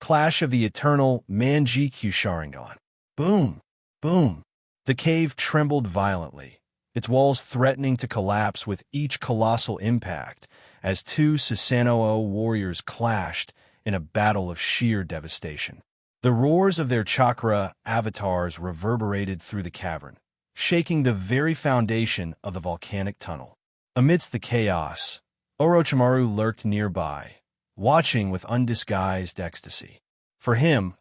clash of the eternal Manjikyu Sharingan. Boom! Boom! The cave trembled violently, its walls threatening to collapse with each colossal impact as two Susanoo warriors clashed in a battle of sheer devastation. The roars of their chakra avatars reverberated through the cavern, shaking the very foundation of the volcanic tunnel. Amidst the chaos, Orochimaru lurked nearby, watching with undisguised ecstasy. For him,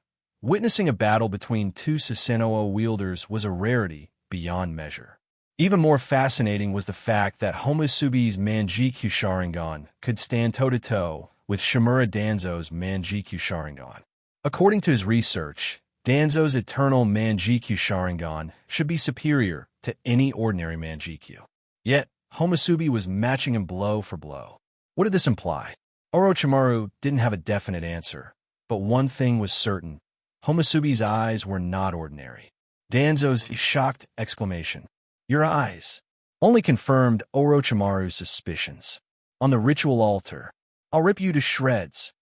witnessing a battle between two Susanoo wielders was a rarity beyond measure. Even more fascinating was the fact that Homusubi's Manjikyu Sharingan could stand toe-to-toe with Shimura Danzo's Manjikyu Sharingan. According to his research, Danzo's eternal Manjikyu Sharingan should be superior to any ordinary Manjikyu. Yet, Homusubi was matching him blow for blow. What did this imply? Orochimaru didn't have a definite answer, but one thing was certain. Homusubi's eyes were not ordinary. Danzo's shocked exclamation, "Your eyes!" only confirmed Orochimaru's suspicions. On the ritual altar, "I'll rip you to shreds,"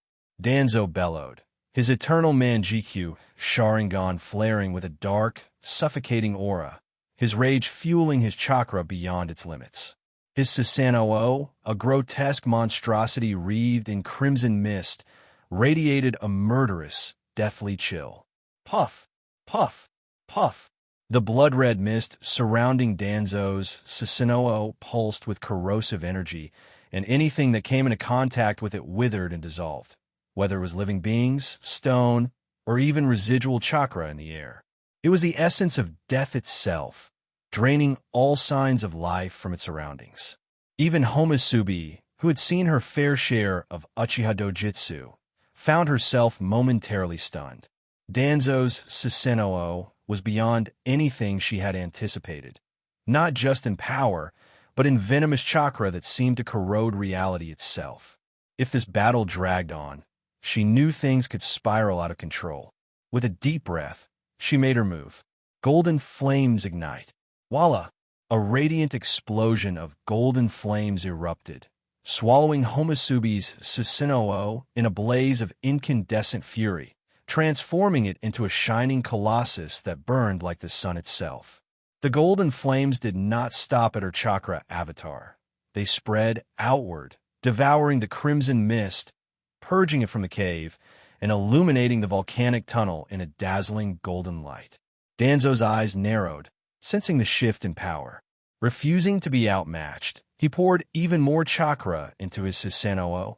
Danzo bellowed, his eternal Manjikyu Sharingan flaring with a dark, suffocating aura, his rage fueling his chakra beyond its limits. His Susanoo, a grotesque monstrosity wreathed in crimson mist, radiated a murderous, deathly chill. Puff! Puff! Puff! The blood-red mist surrounding Danzo's Susanoo pulsed with corrosive energy, and anything that came into contact with it withered and dissolved, whether it was living beings, stone, or even residual chakra in the air. It was the essence of death itself, draining all signs of life from its surroundings. Even Homusubi, who had seen her fair share of Uchiha Do-jutsu, found herself momentarily stunned. Danzo's Susanoo was beyond anything she had anticipated, not just in power, but in venomous chakra that seemed to corrode reality itself. If this battle dragged on, she knew things could spiral out of control. With a deep breath, she made her move. Golden flames ignite. Voila! A radiant explosion of golden flames erupted, swallowing Homusubi's Susanoo in a blaze of incandescent fury, transforming it into a shining colossus that burned like the sun itself. The golden flames did not stop at her chakra avatar. They spread outward, devouring the crimson mist, purging it from the cave, and illuminating the volcanic tunnel in a dazzling golden light. Danzo's eyes narrowed, sensing the shift in power. Refusing to be outmatched, he poured even more chakra into his Susanoo,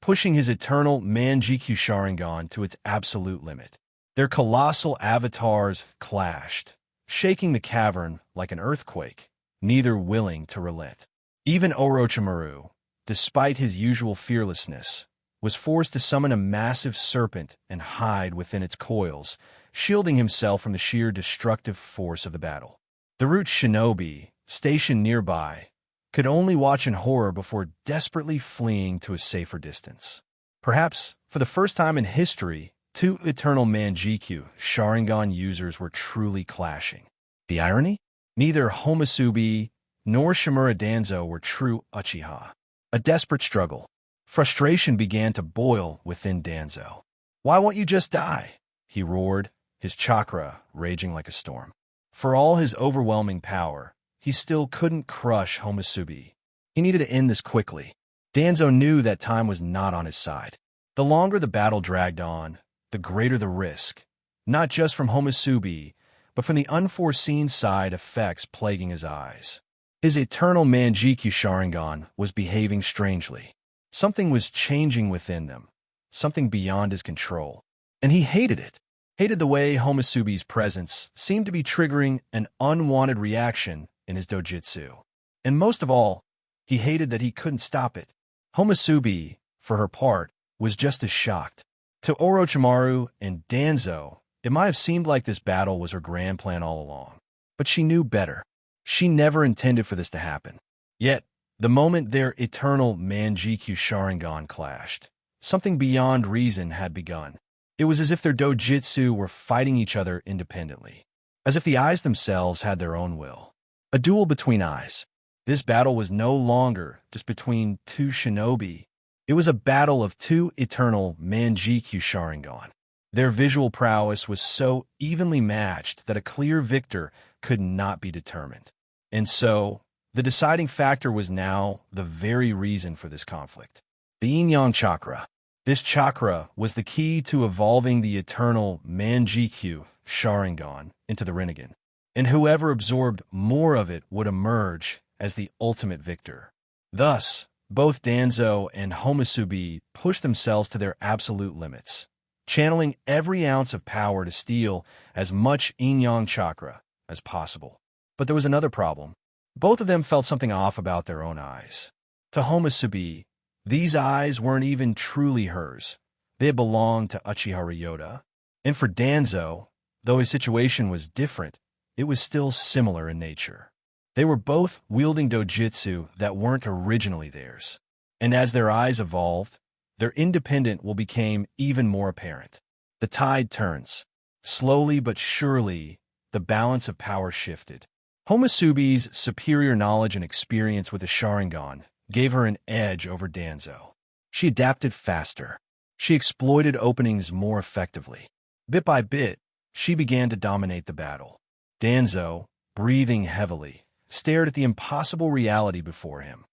pushing his eternal Manjikyu Sharingan to its absolute limit. Their colossal avatars clashed, shaking the cavern like an earthquake, neither willing to relent. Even Orochimaru, despite his usual fearlessness, was forced to summon a massive serpent and hide within its coils, shielding himself from the sheer destructive force of the battle. The root shinobi, stationed nearby, could only watch in horror before desperately fleeing to a safer distance. Perhaps, for the first time in history, two eternal Manjikyu Sharingan users were truly clashing. The irony? Neither Homusubi nor Shimura Danzo were true Uchiha. A desperate struggle. Frustration began to boil within Danzo. "Why won't you just die?" he roared, his chakra raging like a storm. For all his overwhelming power, he still couldn't crush Homusubi. He needed to end this quickly. Danzo knew that time was not on his side. The longer the battle dragged on, the greater the risk, not just from Homusubi, but from the unforeseen side effects plaguing his eyes. His eternal Manjikyu Sharingan was behaving strangely. Something was changing within them, something beyond his control. And he hated it. Hated the way Homusubi's presence seemed to be triggering an unwanted reaction in his dojutsu. And most of all, he hated that he couldn't stop it. Homusubi, for her part, was just as shocked. To Orochimaru and Danzo, it might have seemed like this battle was her grand plan all along. But she knew better. She never intended for this to happen. Yet, the moment their eternal Manjikyu Sharingan clashed, something beyond reason had begun. It was as if their dojutsu were fighting each other independently, as if the eyes themselves had their own will. A duel between eyes. This battle was no longer just between two shinobi. It was a battle of two eternal Manjikyu Sharingan. Their visual prowess was so evenly matched that a clear victor could not be determined. And so, the deciding factor was now the very reason for this conflict. The yin-yang chakra. This chakra was the key to evolving the eternal Manjikyu Sharingan into the Rinnegan, and whoever absorbed more of it would emerge as the ultimate victor. Thus, both Danzo and Homusubi pushed themselves to their absolute limits, channeling every ounce of power to steal as much yin-yang chakra as possible. But there was another problem. Both of them felt something off about their own eyes. To Homusubi, these eyes weren't even truly hers. They had belonged to Uchiha Ryota. And for Danzo, though his situation was different, it was still similar in nature. They were both wielding do-jutsu that weren't originally theirs. And as their eyes evolved, their independence will became even more apparent. The tide turns. Slowly but surely, the balance of power shifted. Homusubi's superior knowledge and experience with the Sharingan gave her an edge over Danzo. She adapted faster. She exploited openings more effectively. Bit by bit, she began to dominate the battle. Danzo, breathing heavily, stared at the impossible reality before him.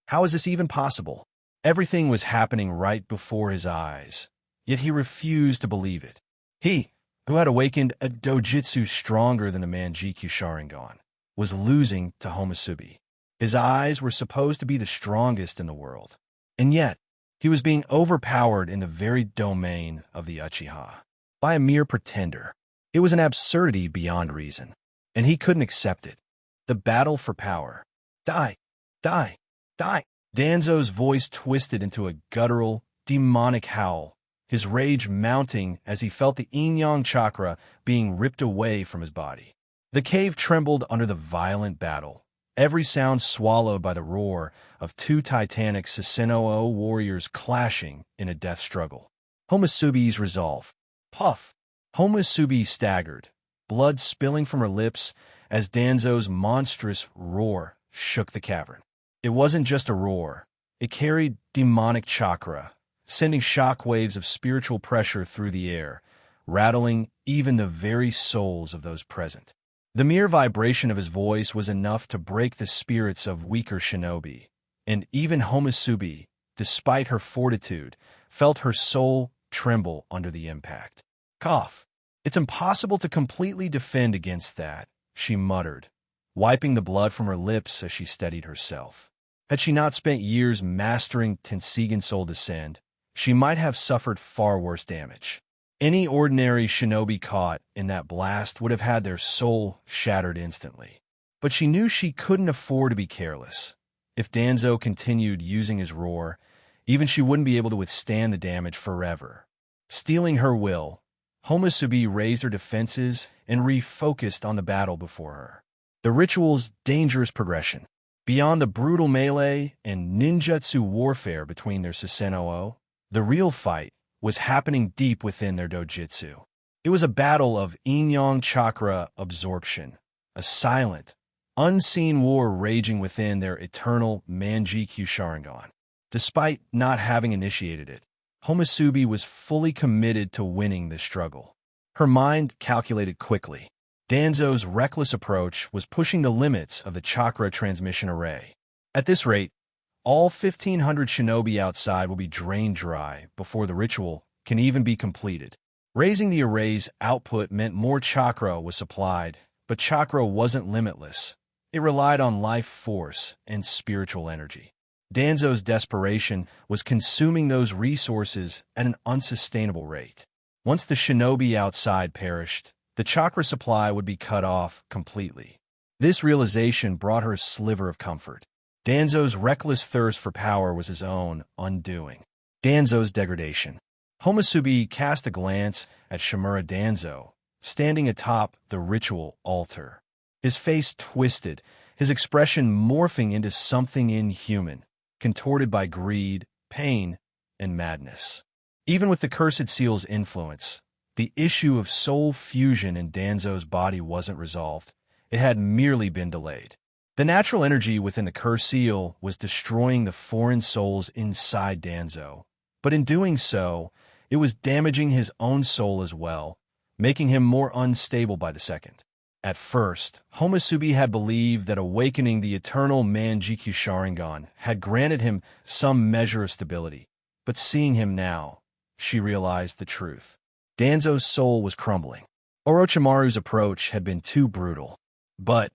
How is this even possible? Everything was happening right before his eyes, yet he refused to believe it. He, who had awakened a do-jutsu stronger than the Manjikyu Sharingan, was losing to Homusubi. His eyes were supposed to be the strongest in the world, and yet he was being overpowered in the very domain of the Uchiha by a mere pretender. It was an absurdity beyond reason, and he couldn't accept it. The battle for power. Die! Die! Die! Danzo's voice twisted into a guttural, demonic howl, his rage mounting as he felt the yin-yang chakra being ripped away from his body. The cave trembled under the violent battle, every sound swallowed by the roar of two titanic susanoo warriors clashing in a death struggle. Homusubi's resolve. Puff! Homusubi staggered, blood spilling from her lips as Danzo's monstrous roar shook the cavern. It wasn't just a roar. It carried demonic chakra, sending shock waves of spiritual pressure through the air, rattling even the very souls of those present. The mere vibration of his voice was enough to break the spirits of weaker shinobi, and even Homusubi, despite her fortitude, felt her soul tremble under the impact. Cough. It's impossible to completely defend against that, she muttered, wiping the blood from her lips as she steadied herself. Had she not spent years mastering Tenseigan Soul Descend, she might have suffered far worse damage. Any ordinary shinobi caught in that blast would have had their soul shattered instantly. But she knew she couldn't afford to be careless. If Danzo continued using his roar, even she wouldn't be able to withstand the damage forever. Stealing her will, Homusubi raised her defenses and refocused on the battle before her. The ritual's dangerous progression. Beyond the brutal melee and ninjutsu warfare between their susanoo, the real fight was happening deep within their do-jutsu. It was a battle of yin-yang chakra absorption, a silent, unseen war raging within their eternal Manjikyu Sharingan. Despite not having initiated it, Homusubi was fully committed to winning this struggle. Her mind calculated quickly. Danzo's reckless approach was pushing the limits of the chakra transmission array. At this rate, all 1,500 shinobi outside will be drained dry before the ritual can even be completed. Raising the array's output meant more chakra was supplied, but chakra wasn't limitless. It relied on life force and spiritual energy. Danzo's desperation was consuming those resources at an unsustainable rate. Once the shinobi outside perished, the chakra supply would be cut off completely. This realization brought her a sliver of comfort. Danzo's reckless thirst for power was his own undoing. Danzo's degradation. Homusubi cast a glance at Shimura Danzo, standing atop the ritual altar. His face twisted, his expression morphing into something inhuman, contorted by greed, pain, and madness. Even with the cursed seal's influence, the issue of soul fusion in Danzo's body wasn't resolved. It had merely been delayed. The natural energy within the cursed seal was destroying the foreign souls inside Danzo, but in doing so, It was damaging his own soul as well, making him more unstable by the second. At first, Homusubi had believed that awakening the eternal Manjikyu Sharingan had granted him some measure of stability, but seeing him now, she realized the truth. Danzo's soul was crumbling. Orochimaru's approach had been too brutal. But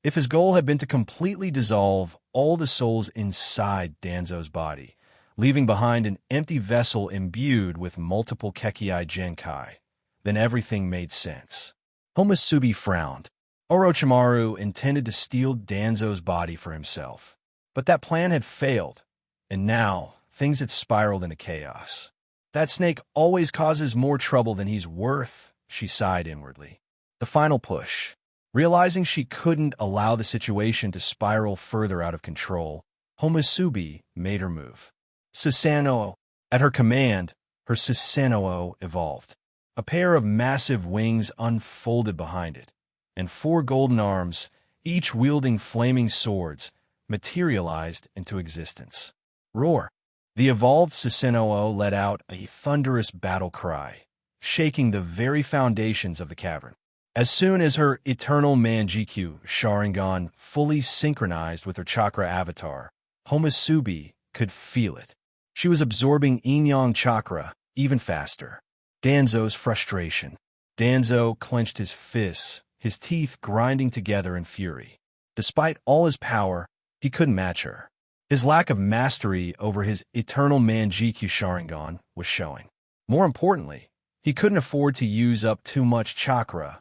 if his goal had been to completely dissolve all the souls inside Danzo's body, leaving behind an empty vessel imbued with multiple Kekkei Genkai, then everything made sense. Homusubi frowned. Orochimaru intended to steal Danzo's body for himself. But that plan had failed, and now things had spiraled into chaos. That snake always causes more trouble than he's worth, she sighed inwardly. The final push. Realizing she couldn't allow the situation to spiral further out of control, Homusubi made her move. Susanoo. At her command, her Susanoo evolved. A pair of massive wings unfolded behind it, and 4 golden arms, each wielding flaming swords, materialized into existence. Roar! The evolved Susanoo let out a thunderous battle cry, shaking the very foundations of the cavern. As soon as her eternal Manjikyu Sharingan fully synchronized with her chakra avatar, Homusubi could feel it. She was absorbing yin-yang chakra even faster. Danzo's frustration. Danzo clenched his fists, his teeth grinding together in fury. Despite all his power, he couldn't match her. His lack of mastery over his eternal Manjikyu Sharingan was showing. More importantly, he couldn't afford to use up too much chakra,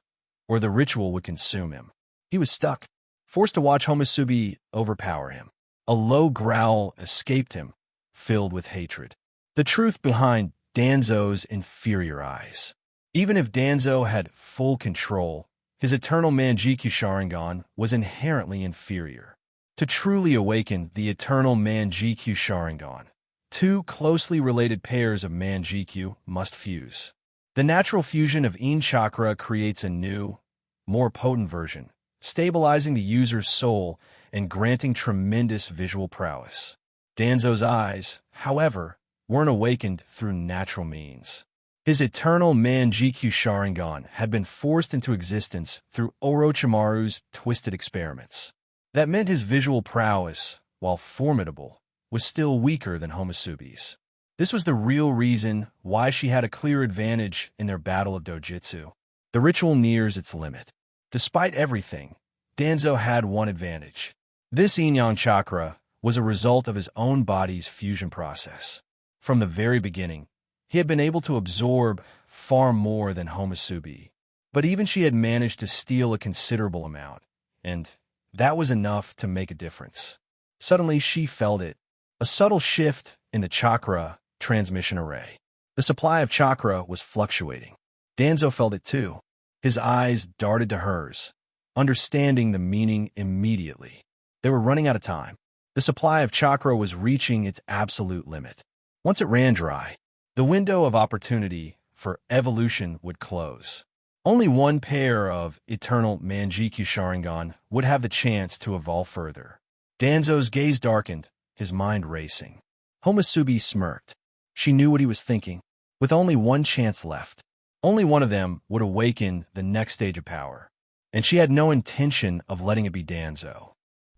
or the ritual would consume him. He was stuck, forced to watch Homusubi overpower him. A low growl escaped him, filled with hatred. The truth behind Danzo's inferior eyes. Even if Danzo had full control, his eternal Manjikyu Sharingan was inherently inferior. To truly awaken the eternal Manjikyu Sharingan, 2 closely related pairs of Manjikyu must fuse. The natural fusion of Yin chakra creates a new, more potent version, stabilizing the user's soul and granting tremendous visual prowess. Danzo's eyes, however, weren't awakened through natural means. His eternal Manjikyu Sharingan had been forced into existence through Orochimaru's twisted experiments. That meant his visual prowess, while formidable, was still weaker than Homusubi's. This was the real reason why she had a clear advantage in their battle of Do-jutsu. The ritual nears its limit. Despite everything, Danzo had one advantage. This yin-yang chakra was a result of his own body's fusion process. From the very beginning, he had been able to absorb far more than Homusubi. But even she had managed to steal a considerable amount, and that was enough to make a difference. Suddenly, she felt it. A subtle shift in the chakra transmission array. The supply of chakra was fluctuating. Danzo felt it too. His eyes darted to hers, understanding the meaning immediately. They were running out of time. The supply of chakra was reaching its absolute limit. Once it ran dry, the window of opportunity for evolution would close. Only one pair of eternal Manjikyu Sharingan would have the chance to evolve further. Danzo's gaze darkened, his mind racing. Homusubi smirked. She knew what he was thinking. With only one chance left, only one of them would awaken the next stage of power. And she had no intention of letting it be Danzo.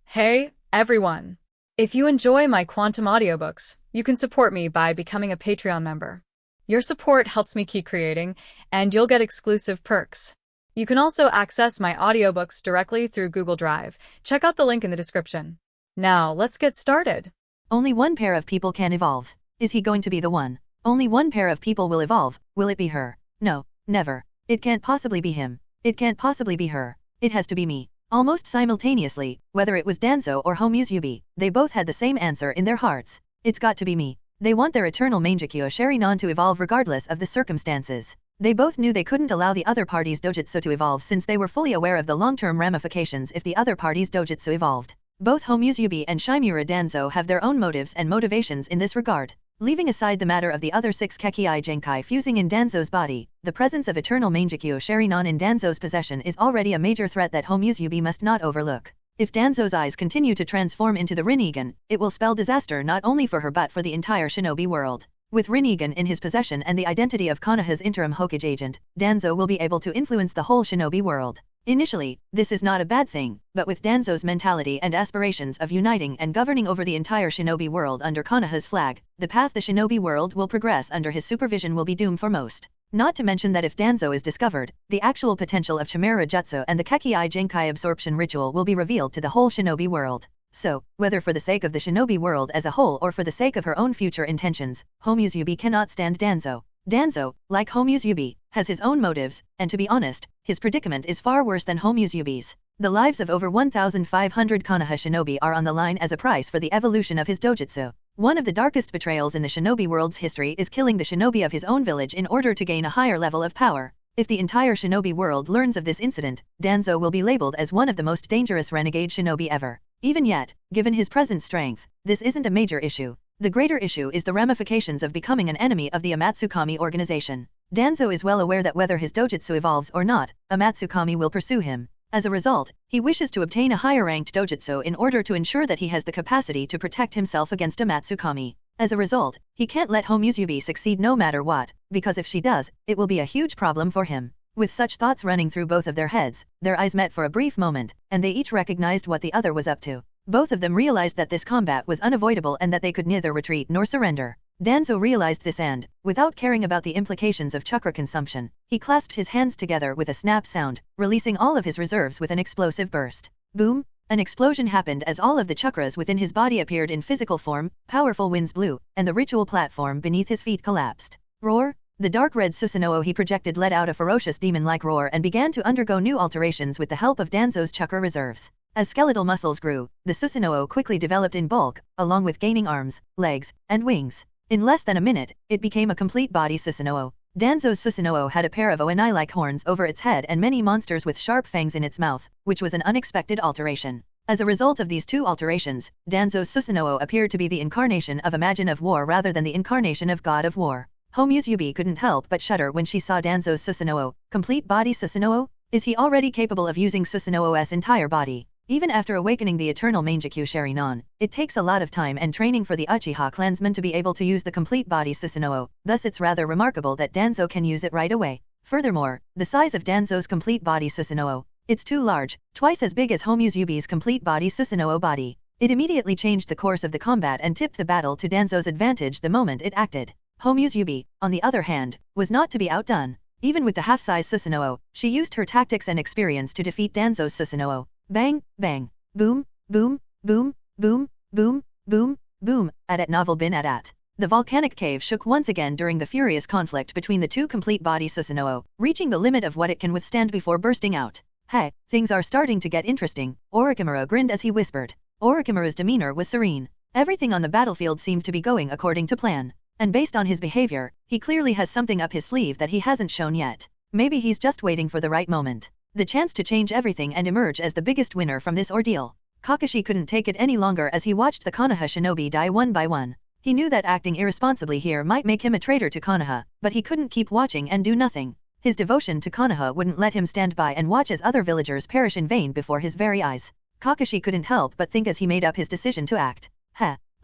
Hey, everyone! If you enjoy my quantum audiobooks, you can support me by becoming a Patreon member. Your support helps me keep creating, and you'll get exclusive perks. You can also access my audiobooks directly through Google Drive. Check out the link in the description. Now, let's get started. Only one pair of people can evolve. Is he going to be the one? Only one pair of people will evolve. Will it be her? No, never. It can't possibly be him. It can't possibly be her. It has to be me. Almost simultaneously, whether it was Danzo or Homusubi, they both had the same answer in their hearts. It's got to be me. They want their eternal Manjikyu Sharingan to evolve regardless of the circumstances. They both knew they couldn't allow the other party's dojutsu to evolve since they were fully aware of the long-term ramifications if the other party's dojutsu evolved. Both Homusubi and Shimura Danzo have their own motives and motivations in this regard. Leaving aside the matter of the other 6 Kekkei Genkai fusing in Danzo's body, the presence of eternal Manjikyu Sharingan in Danzo's possession is already a major threat that Homusubi must not overlook. If Danzo's eyes continue to transform into the Rinnegan, it will spell disaster not only for her but for the entire shinobi world. With Rinnegan in his possession and the identity of Konoha's interim Hokage agent, Danzo will be able to influence the whole shinobi world. Initially, this is not a bad thing, but with Danzo's mentality and aspirations of uniting and governing over the entire shinobi world under Konoha's flag, the path the shinobi world will progress under his supervision will be doomed for most. Not to mention that if Danzo is discovered, the actual potential of Chimera Jutsu and the Kekkai Genkai absorption ritual will be revealed to the whole shinobi world. So, whether for the sake of the shinobi world as a whole or for the sake of her own future intentions, Homusubi cannot stand Danzo. Danzo, like Homusubi, has his own motives, and to be honest, his predicament is far worse than Homusubi's. The lives of over 1,500 Konoha shinobi are on the line as a price for the evolution of his dojutsu. One of the darkest betrayals in the shinobi world's history is killing the shinobi of his own village in order to gain a higher level of power. If the entire shinobi world learns of this incident, Danzo will be labeled as one of the most dangerous renegade shinobi ever. Even yet, given his present strength, this isn't a major issue. The greater issue is the ramifications of becoming an enemy of the Amatsukami organization. Danzo is well aware that whether his dojutsu evolves or not, Amatsukami will pursue him. As a result, he wishes to obtain a higher-ranked dojutsu in order to ensure that he has the capacity to protect himself against Amatsukami. As a result, he can't let Homusubi succeed no matter what, because if she does, it will be a huge problem for him. With such thoughts running through both of their heads, their eyes met for a brief moment, and they each recognized what the other was up to. Both of them realized that this combat was unavoidable and that they could neither retreat nor surrender. Danzo realized this and, without caring about the implications of chakra consumption, he clasped his hands together with a snap sound, releasing all of his reserves with an explosive burst. Boom! An explosion happened as all of the chakras within his body appeared in physical form, powerful winds blew, and the ritual platform beneath his feet collapsed. Roar! The dark red susanoo he projected let out a ferocious demon-like roar and began to undergo new alterations with the help of Danzo's chakra reserves. As skeletal muscles grew, the susanoo quickly developed in bulk, along with gaining arms, legs, and wings. In less than a minute, it became a complete body susanoo. Danzo's susanoo had a pair of oni-like horns over its head and many monsters with sharp fangs in its mouth, which was an unexpected alteration. As a result of these two alterations, Danzo's susanoo appeared to be the incarnation of Imagine of War rather than the incarnation of God of War. Homusubi couldn't help but shudder when she saw Danzo's susanoo. Complete body susanoo? Is he already capable of using Susanoo's entire body? Even after awakening the eternal Mangekyou Sharingan, it takes a lot of time and training for the Uchiha clansmen to be able to use the complete body Susanoo, thus it's rather remarkable that Danzo can use it right away. Furthermore, the size of Danzo's complete body Susanoo, it's too large, twice as big as Homusubi's complete body Susanoo body. It immediately changed the course of the combat and tipped the battle to Danzo's advantage the moment it acted. Homusubi, on the other hand, was not to be outdone. Even with the half-size Susanoo, she used her tactics and experience to defeat Danzo's Susanoo. Bang, bang, boom, boom, boom, boom, boom, boom, boom, at novel bin at. The volcanic cave shook once again during the furious conflict between the two complete body Susanoo, reaching the limit of what it can withstand before bursting out. Hey, things are starting to get interesting, Orochimaru grinned as he whispered. Orochimaru's demeanor was serene. Everything on the battlefield seemed to be going according to plan. And based on his behavior, he clearly has something up his sleeve that he hasn't shown yet. Maybe he's just waiting for the right moment. The chance to change everything and emerge as the biggest winner from this ordeal. Kakashi couldn't take it any longer as he watched the Konoha shinobi die one by one. He knew that acting irresponsibly here might make him a traitor to Konoha, but he couldn't keep watching and do nothing. His devotion to Konoha wouldn't let him stand by and watch as other villagers perish in vain before his very eyes. Kakashi couldn't help but think as he made up his decision to act.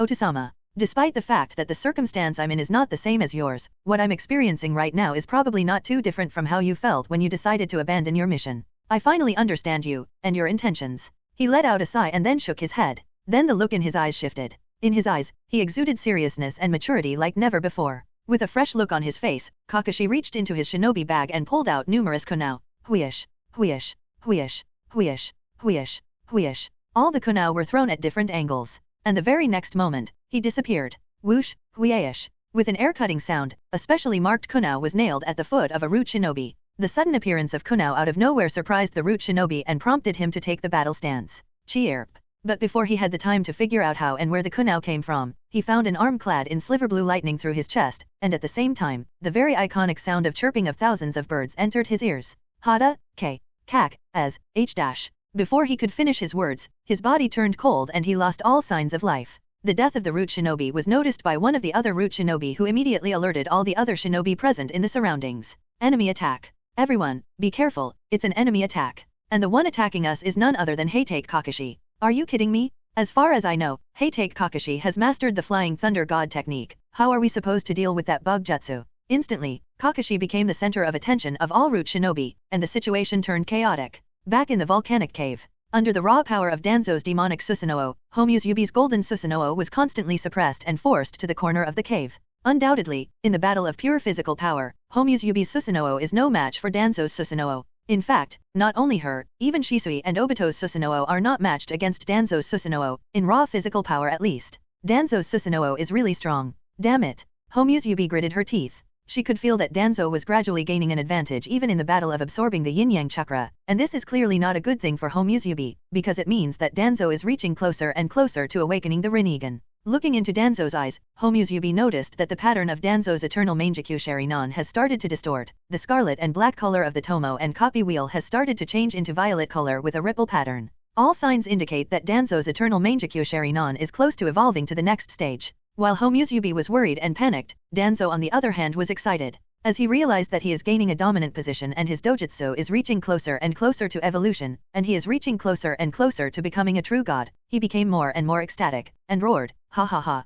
Otosama. Despite the fact that the circumstance I'm in is not the same as yours, what I'm experiencing right now is probably not too different from how you felt when you decided to abandon your mission. I finally understand you, and your intentions. He let out a sigh and then shook his head. Then the look in his eyes shifted. In his eyes, he exuded seriousness and maturity like never before. With a fresh look on his face, Kakashi reached into his shinobi bag and pulled out numerous kunao. Huish, huish, huish, huish, huish, huish. All the kunao were thrown at different angles. And the very next moment, he disappeared. Whoosh, huish. With an air-cutting sound, a specially marked kunao was nailed at the foot of a root shinobi. The sudden appearance of kunao out of nowhere surprised the root shinobi and prompted him to take the battle stance. Chirp. But before he had the time to figure out how and where the kunao came from, he found an arm clad in sliver blue lightning through his chest, and at the same time, the very iconic sound of chirping of thousands of birds entered his ears. Hada, K, Kak, as, H dash. Before he could finish his words, his body turned cold and he lost all signs of life. The death of the root shinobi was noticed by one of the other root shinobi who immediately alerted all the other shinobi present in the surroundings. Enemy attack. Everyone, be careful, it's an enemy attack. And the one attacking us is none other than Hatake Kakashi. Are you kidding me? As far as I know, Hatake Kakashi has mastered the Flying Thunder God technique. How are we supposed to deal with that bug jutsu? Instantly, Kakashi became the center of attention of all root shinobi, and the situation turned chaotic. Back in the volcanic cave, under the raw power of Danzo's demonic susanoo, Homusubi's golden susanoo was constantly suppressed and forced to the corner of the cave. Undoubtedly, in the battle of pure physical power, Homusubi's susanoo is no match for Danzo's susanoo. In fact, not only her, even Shisui and Obito's susanoo are not matched against Danzo's susanoo, in raw physical power at least. Danzo's susanoo is really strong. Damn it. Homusubi gritted her teeth. She could feel that Danzo was gradually gaining an advantage even in the battle of absorbing the yin-yang chakra, and this is clearly not a good thing for Homusubi, because it means that Danzo is reaching closer and closer to awakening the Rinnegan. Looking into Danzo's eyes, Homusubi noticed that the pattern of Danzo's eternal Mangekyo Sharinon has started to distort. The scarlet and black color of the tomo and copy wheel has started to change into violet color with a ripple pattern. All signs indicate that Danzo's eternal Mangekyo Sharinon is close to evolving to the next stage. While Homusubi was worried and panicked, Danzo on the other hand was excited. As he realized that he is gaining a dominant position and his dojutsu is reaching closer and closer to evolution, and he is reaching closer and closer to becoming a true god, he became more and more ecstatic, and roared, "Ha ha ha,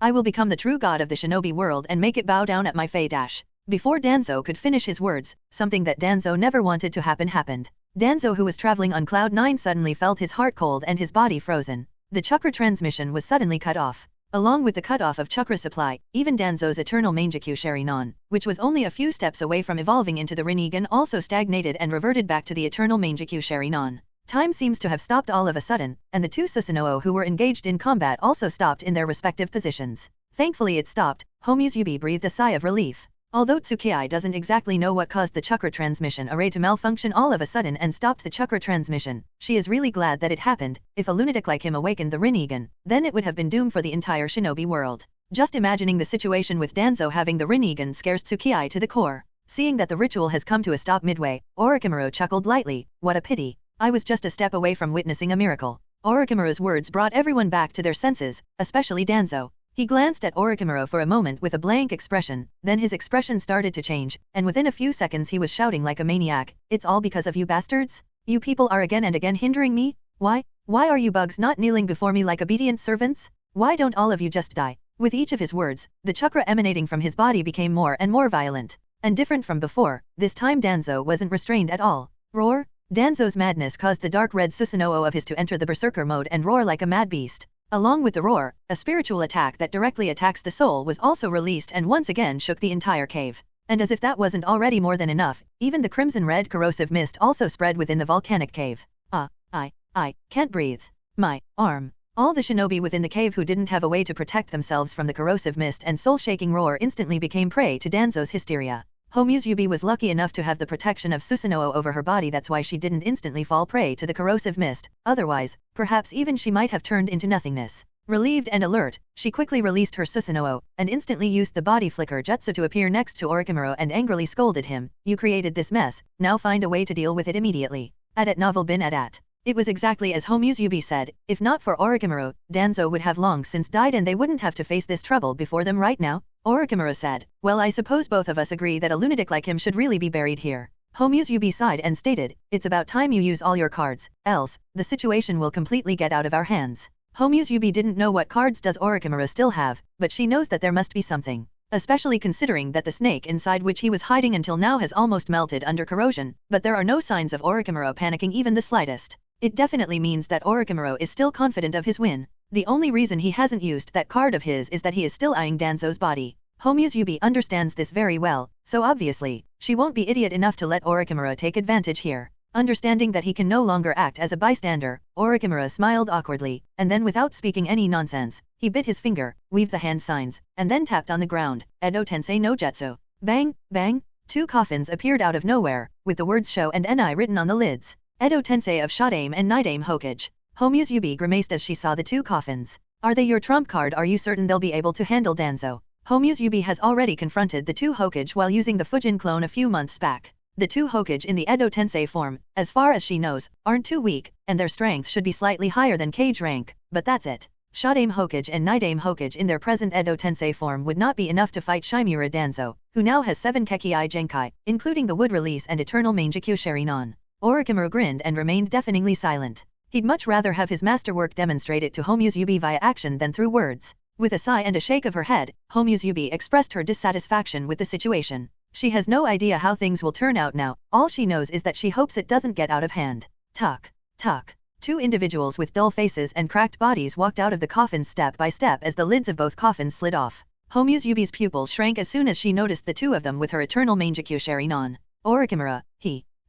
I will become the true god of the shinobi world and make it bow down at my fei dash." Before Danzo could finish his words, something that Danzo never wanted to happen happened. Danzo, who was traveling on cloud 9, suddenly felt his heart cold and his body frozen. The chakra transmission was suddenly cut off. Along with the cutoff of chakra supply, even Danzo's eternal Mangekyo Sharinon, which was only a few steps away from evolving into the Rinnegan, also stagnated and reverted back to the eternal Mangekyo Sharinon. Time seems to have stopped all of a sudden, and the two susanoo who were engaged in combat also stopped in their respective positions. Thankfully it stopped. Homusubi breathed a sigh of relief. Although Tsukii doesn't exactly know what caused the chakra transmission array to malfunction all of a sudden and stopped the chakra transmission, she is really glad that it happened. If a lunatic like him awakened the Rinnegan, then it would have been doomed for the entire shinobi world. Just imagining the situation with Danzo having the Rinnegan scares Tsukii to the core. Seeing that the ritual has come to a stop midway, Orochimaru chuckled lightly. What a pity. I was just a step away from witnessing a miracle. Orochimaru's words brought everyone back to their senses, especially Danzo. He glanced at Orochimaru for a moment with a blank expression, then his expression started to change, and within a few seconds he was shouting like a maniac, "It's all because of you bastards? You people are again and again hindering me? Why are you bugs not kneeling before me like obedient servants? Why don't all of you just die?" With each of his words, the chakra emanating from his body became more and more violent. And different from before, this time Danzo wasn't restrained at all. Roar! Danzo's madness caused the dark red susanoo of his to enter the berserker mode and roar like a mad beast. Along with the roar, a spiritual attack that directly attacks the soul was also released and once again shook the entire cave. And as if that wasn't already more than enough, even the crimson-red corrosive mist also spread within the volcanic cave. I can't breathe. My arm. All the shinobi within the cave who didn't have a way to protect themselves from the corrosive mist and soul-shaking roar instantly became prey to Danzo's hysteria. Homusubi was lucky enough to have the protection of susanoo over her body, that's why she didn't instantly fall prey to the corrosive mist, otherwise, perhaps even she might have turned into nothingness. Relieved and alert, she quickly released her susanoo, and instantly used the body flicker jutsu to appear next to Orochimaru and angrily scolded him, "You created this mess, now find a way to deal with it immediately." At novel bin at. It was exactly as Homusubi said. If not for Orochimaru, Danzo would have long since died and they wouldn't have to face this trouble before them right now. Orochimaru said, "Well, I suppose both of us agree that a lunatic like him should really be buried here." Homusubi sighed and stated, "It's about time you use all your cards, else, the situation will completely get out of our hands." Homusubi didn't know what cards does Orochimaru still have, but she knows that there must be something. Especially considering that the snake inside which he was hiding until now has almost melted under corrosion, but there are no signs of Orochimaru panicking even the slightest. It definitely means that Orochimaru is still confident of his win. The only reason he hasn't used that card of his is that he is still eyeing Danzo's body. Homusubi understands this very well, so obviously, she won't be idiot enough to let Orochimaru take advantage here. Understanding that he can no longer act as a bystander, Orochimaru smiled awkwardly, and then without speaking any nonsense, he bit his finger, weaved the hand signs, and then tapped on the ground. Edo Tensei no Jutsu. Bang, bang, two coffins appeared out of nowhere, with the words Sho and Ni written on the lids. Edo Tensei of Showdown and Nightaim Hokage. Homusubi grimaced as she saw the two coffins. "Are they your trump card? Are you certain they'll be able to handle Danzo?" Homusubi has already confronted the two Hokage while using the Fujin clone a few months back. The two Hokage in the Edo Tensei form, as far as she knows, aren't too weak, and their strength should be slightly higher than Kage rank, but that's it. Showdown Hokage and Nightaim Hokage in their present Edo Tensei form would not be enough to fight Shimura Danzo, who now has 7 Kekii Genkai, including the Wood Release and Eternal Mangekyo Sharinon. Orochimaru grinned and remained deafeningly silent. He'd much rather have his masterwork demonstrated to Homusubi via action than through words. With a sigh and a shake of her head, Homusubi expressed her dissatisfaction with the situation. She has no idea how things will turn out now, all she knows is that she hopes it doesn't get out of hand. Tuck. Tuck. Two individuals with dull faces and cracked bodies walked out of the coffins step by step as the lids of both coffins slid off. Homusubi's pupils shrank as soon as she noticed the two of them with her eternal Mangekyo Sharinon. Orochimaru,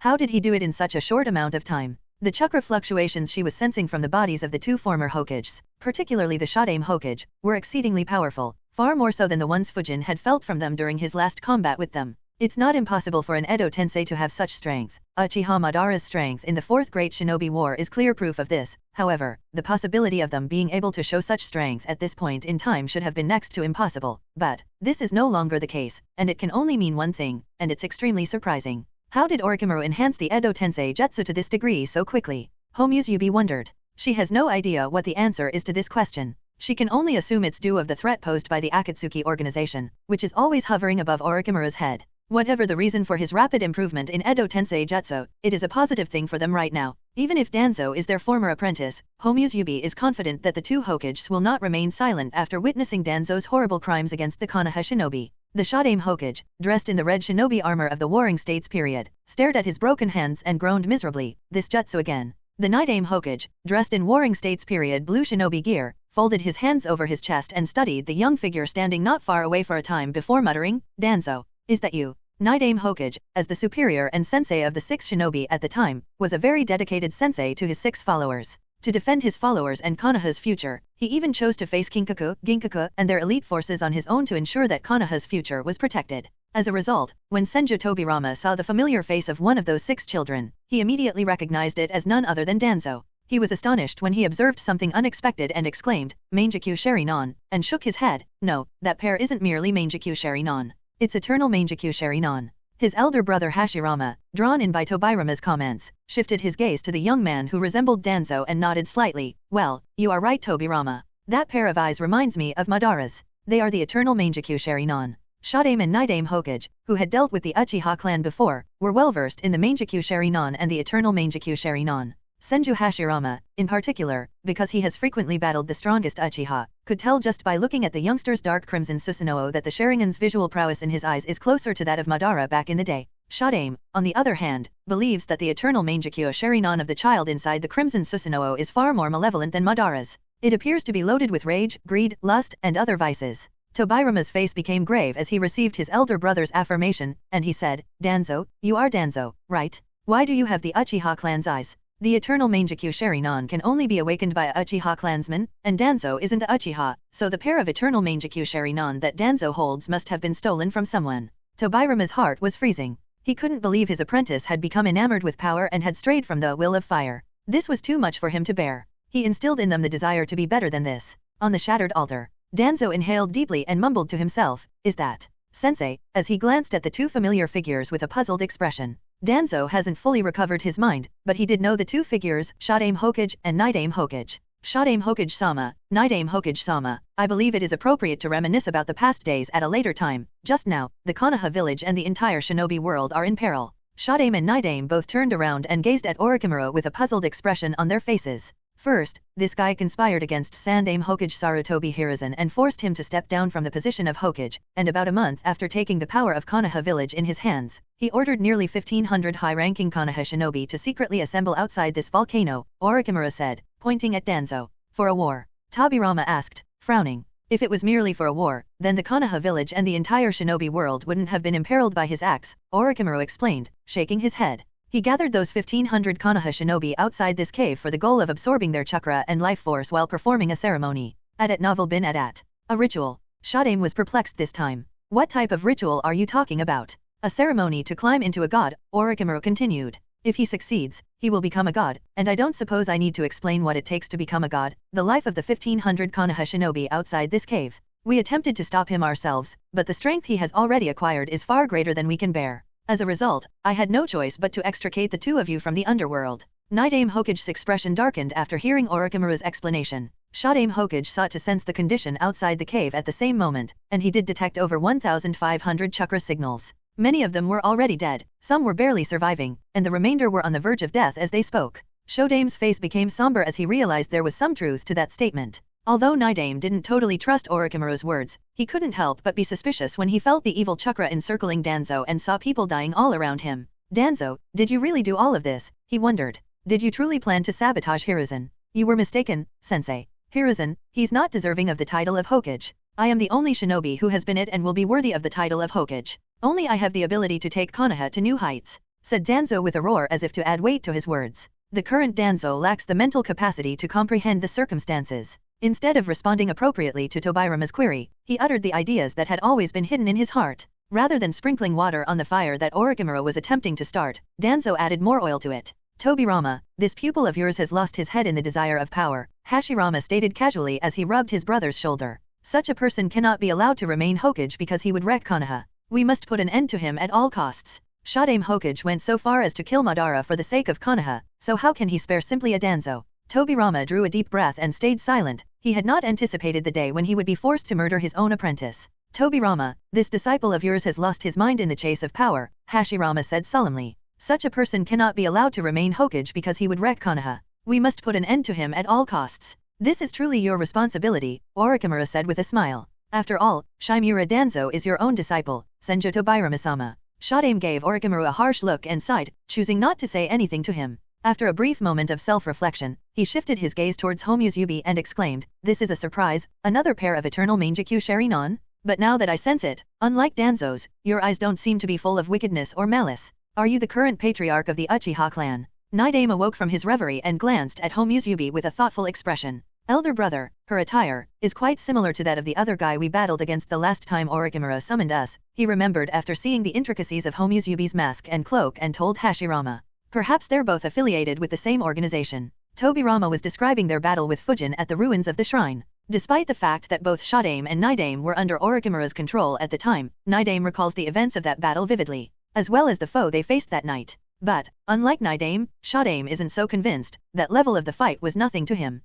how did he do it in such a short amount of time? The chakra fluctuations she was sensing from the bodies of the two former Hokages, particularly the Showdown Hokage, were exceedingly powerful, far more so than the ones Fujin had felt from them during his last combat with them. It's not impossible for an Edo Tensei to have such strength. Uchiha Madara's strength in the Fourth Great Shinobi War is clear proof of this. However, the possibility of them being able to show such strength at this point in time should have been next to impossible. But this is no longer the case, and it can only mean one thing, and it's extremely surprising. How did Orochimaru enhance the Edo Tensei Jutsu to this degree so quickly? Homusubi wondered. She has no idea what the answer is to this question. She can only assume it's due of the threat posed by the Akatsuki organization, which is always hovering above Orochimaru's head. Whatever the reason for his rapid improvement in Edo Tensei Jutsu, it is a positive thing for them right now. Even if Danzo is their former apprentice, Homusubi is confident that the two Hokages will not remain silent after witnessing Danzo's horrible crimes against the Konoha shinobi. The Showdown Hokage, dressed in the red shinobi armor of the Warring States period, stared at his broken hands and groaned miserably. This jutsu again. The Nidaime Hokage, dressed in Warring States period blue shinobi gear, folded his hands over his chest and studied the young figure standing not far away for a time before muttering, "Danzo, is that you?" Nidaime Hokage, as the superior and sensei of the 6 shinobi at the time, was a very dedicated sensei to his 6 followers. To defend his followers and Konoha's future, he even chose to face Kinkaku, Ginkaku, and their elite forces on his own to ensure that Konoha's future was protected. As a result, when Senju Tobirama saw the familiar face of one of those 6 children, he immediately recognized it as none other than Danzo. He was astonished when he observed something unexpected and exclaimed, "Mangekyo Sharinon," and shook his head. No, that pair isn't merely Mangekyo Sharinon. It's eternal Mangekyo Sharinon. His elder brother Hashirama, drawn in by Tobirama's comments, shifted his gaze to the young man who resembled Danzo and nodded slightly. "Well, you are right, Tobirama. That pair of eyes reminds me of Madara's. They are the eternal Mangekyo Sharinon." Showdown and Nidaime Hokage, who had dealt with the Uchiha clan before, were well versed in the Mangekyo Sharinon and the eternal Mangekyo Sharinon. Senju Hashirama, in particular, because he has frequently battled the strongest Uchiha, could tell just by looking at the youngster's dark crimson susanoo that the Sharingan's visual prowess in his eyes is closer to that of Madara back in the day. Showdown, on the other hand, believes that the eternal Mangekyo Sharinon of the child inside the crimson susanoo is far more malevolent than Madara's. It appears to be loaded with rage, greed, lust, and other vices. Tobirama's face became grave as he received his elder brother's affirmation, and he said, "Danzo, you are Danzo, right? Why do you have the Uchiha clan's eyes?" The eternal Mangekyo Sharinon can only be awakened by a Uchiha clansman, and Danzo isn't a Uchiha, so the pair of eternal Mangekyo Sharinon that Danzo holds must have been stolen from someone. Tobirama's heart was freezing. He couldn't believe his apprentice had become enamored with power and had strayed from the will of fire. This was too much for him to bear. He instilled in them the desire to be better than this. On the shattered altar, Danzo inhaled deeply and mumbled to himself, "Is that Sensei?" as he glanced at the two familiar figures with a puzzled expression. Danzo hasn't fully recovered his mind, but he did know the two figures, Showdown Hokage and Nidaime Hokage. Showdown Hokage-sama, Nidaime Hokage-sama, I believe it is appropriate to reminisce about the past days at a later time. Just now, the Konoha village and the entire shinobi world are in peril. Showdown and Nidaime both turned around and gazed at Orochimaru with a puzzled expression on their faces. First, this guy conspired against Sandaime Hokage Sarutobi Hiruzen and forced him to step down from the position of Hokage, and about a month after taking the power of Konoha village in his hands, he ordered nearly 1,500 high-ranking Konoha shinobi to secretly assemble outside this volcano, Orochimaru said, pointing at Danzo. "For a war?" Tobirama asked, frowning. If it was merely for a war, then the Konoha village and the entire shinobi world wouldn't have been imperiled by his acts, Orochimaru explained, shaking his head. He gathered those 1,500 Konoha shinobi outside this cave for the goal of absorbing their chakra and life force while performing a ceremony. Adat novel bin adat. A ritual. Showdown was perplexed this time. What type of ritual are you talking about? A ceremony to climb into a god, Orochimaru continued. If he succeeds, he will become a god, and I don't suppose I need to explain what it takes to become a god. The life of the 1,500 Konoha shinobi outside this cave. We attempted to stop him ourselves, but the strength he has already acquired is far greater than we can bear. As a result, I had no choice but to extricate the two of you from the underworld. Nidaime Hokage's expression darkened after hearing Orochimaru's explanation. Showdown Hokage sought to sense the condition outside the cave at the same moment, and he did detect over 1,500 chakra signals. Many of them were already dead, some were barely surviving, and the remainder were on the verge of death as they spoke. Showdown's face became somber as he realized there was some truth to that statement. Although Naidame didn't totally trust Orochimaru's words, he couldn't help but be suspicious when he felt the evil chakra encircling Danzo and saw people dying all around him. Danzo, did you really do all of this? He wondered. Did you truly plan to sabotage Hiruzen? You were mistaken, sensei. Hiruzen, he's not deserving of the title of Hokage. I am the only shinobi who has been it and will be worthy of the title of Hokage. Only I have the ability to take Konoha to new heights, said Danzo with a roar as if to add weight to his words. The current Danzo lacks the mental capacity to comprehend the circumstances. Instead of responding appropriately to Tobirama's query, he uttered the ideas that had always been hidden in his heart. Rather than sprinkling water on the fire that Orochimaru was attempting to start, Danzo added more oil to it. Tobirama, this pupil of yours has lost his head in the desire of power, Hashirama stated casually as he rubbed his brother's shoulder. Such a person cannot be allowed to remain Hokage because he would wreck Konoha. We must put an end to him at all costs. Showdown Hokage went so far as to kill Madara for the sake of Konoha, so how can he spare simply a Danzo? Tobirama drew a deep breath and stayed silent. He had not anticipated the day when he would be forced to murder his own apprentice. Tobirama, this disciple of yours has lost his mind in the chase of power, Hashirama said solemnly. Such a person cannot be allowed to remain Hokage because he would wreck Konoha. We must put an end to him at all costs. This is truly your responsibility, Orochimaru said with a smile. After all, Shimura Danzo is your own disciple, Senju Tobirama-sama. Showdown gave Orochimaru a harsh look and sighed, choosing not to say anything to him. After a brief moment of self-reflection, he shifted his gaze towards Homuzubi and exclaimed, "This is a surprise, another pair of eternal Mangekyo Sharingan? But now that I sense it, unlike Danzo's, your eyes don't seem to be full of wickedness or malice. Are you the current patriarch of the Uchiha clan?" Naidame awoke from his reverie and glanced at Homuzubi with a thoughtful expression. Elder brother, her attire is quite similar to that of the other guy we battled against the last time Orochimaru summoned us, he remembered after seeing the intricacies of Homuzubi's mask and cloak and told Hashirama. Perhaps they're both affiliated with the same organization. Tobirama was describing their battle with Fujin at the ruins of the shrine. Despite the fact that both Showdown and Naidame were under Orochimaru's control at the time, Naidame recalls the events of that battle vividly, as well as the foe they faced that night. But, unlike Naidame, Showdown isn't so convinced. That level of the fight was nothing to him.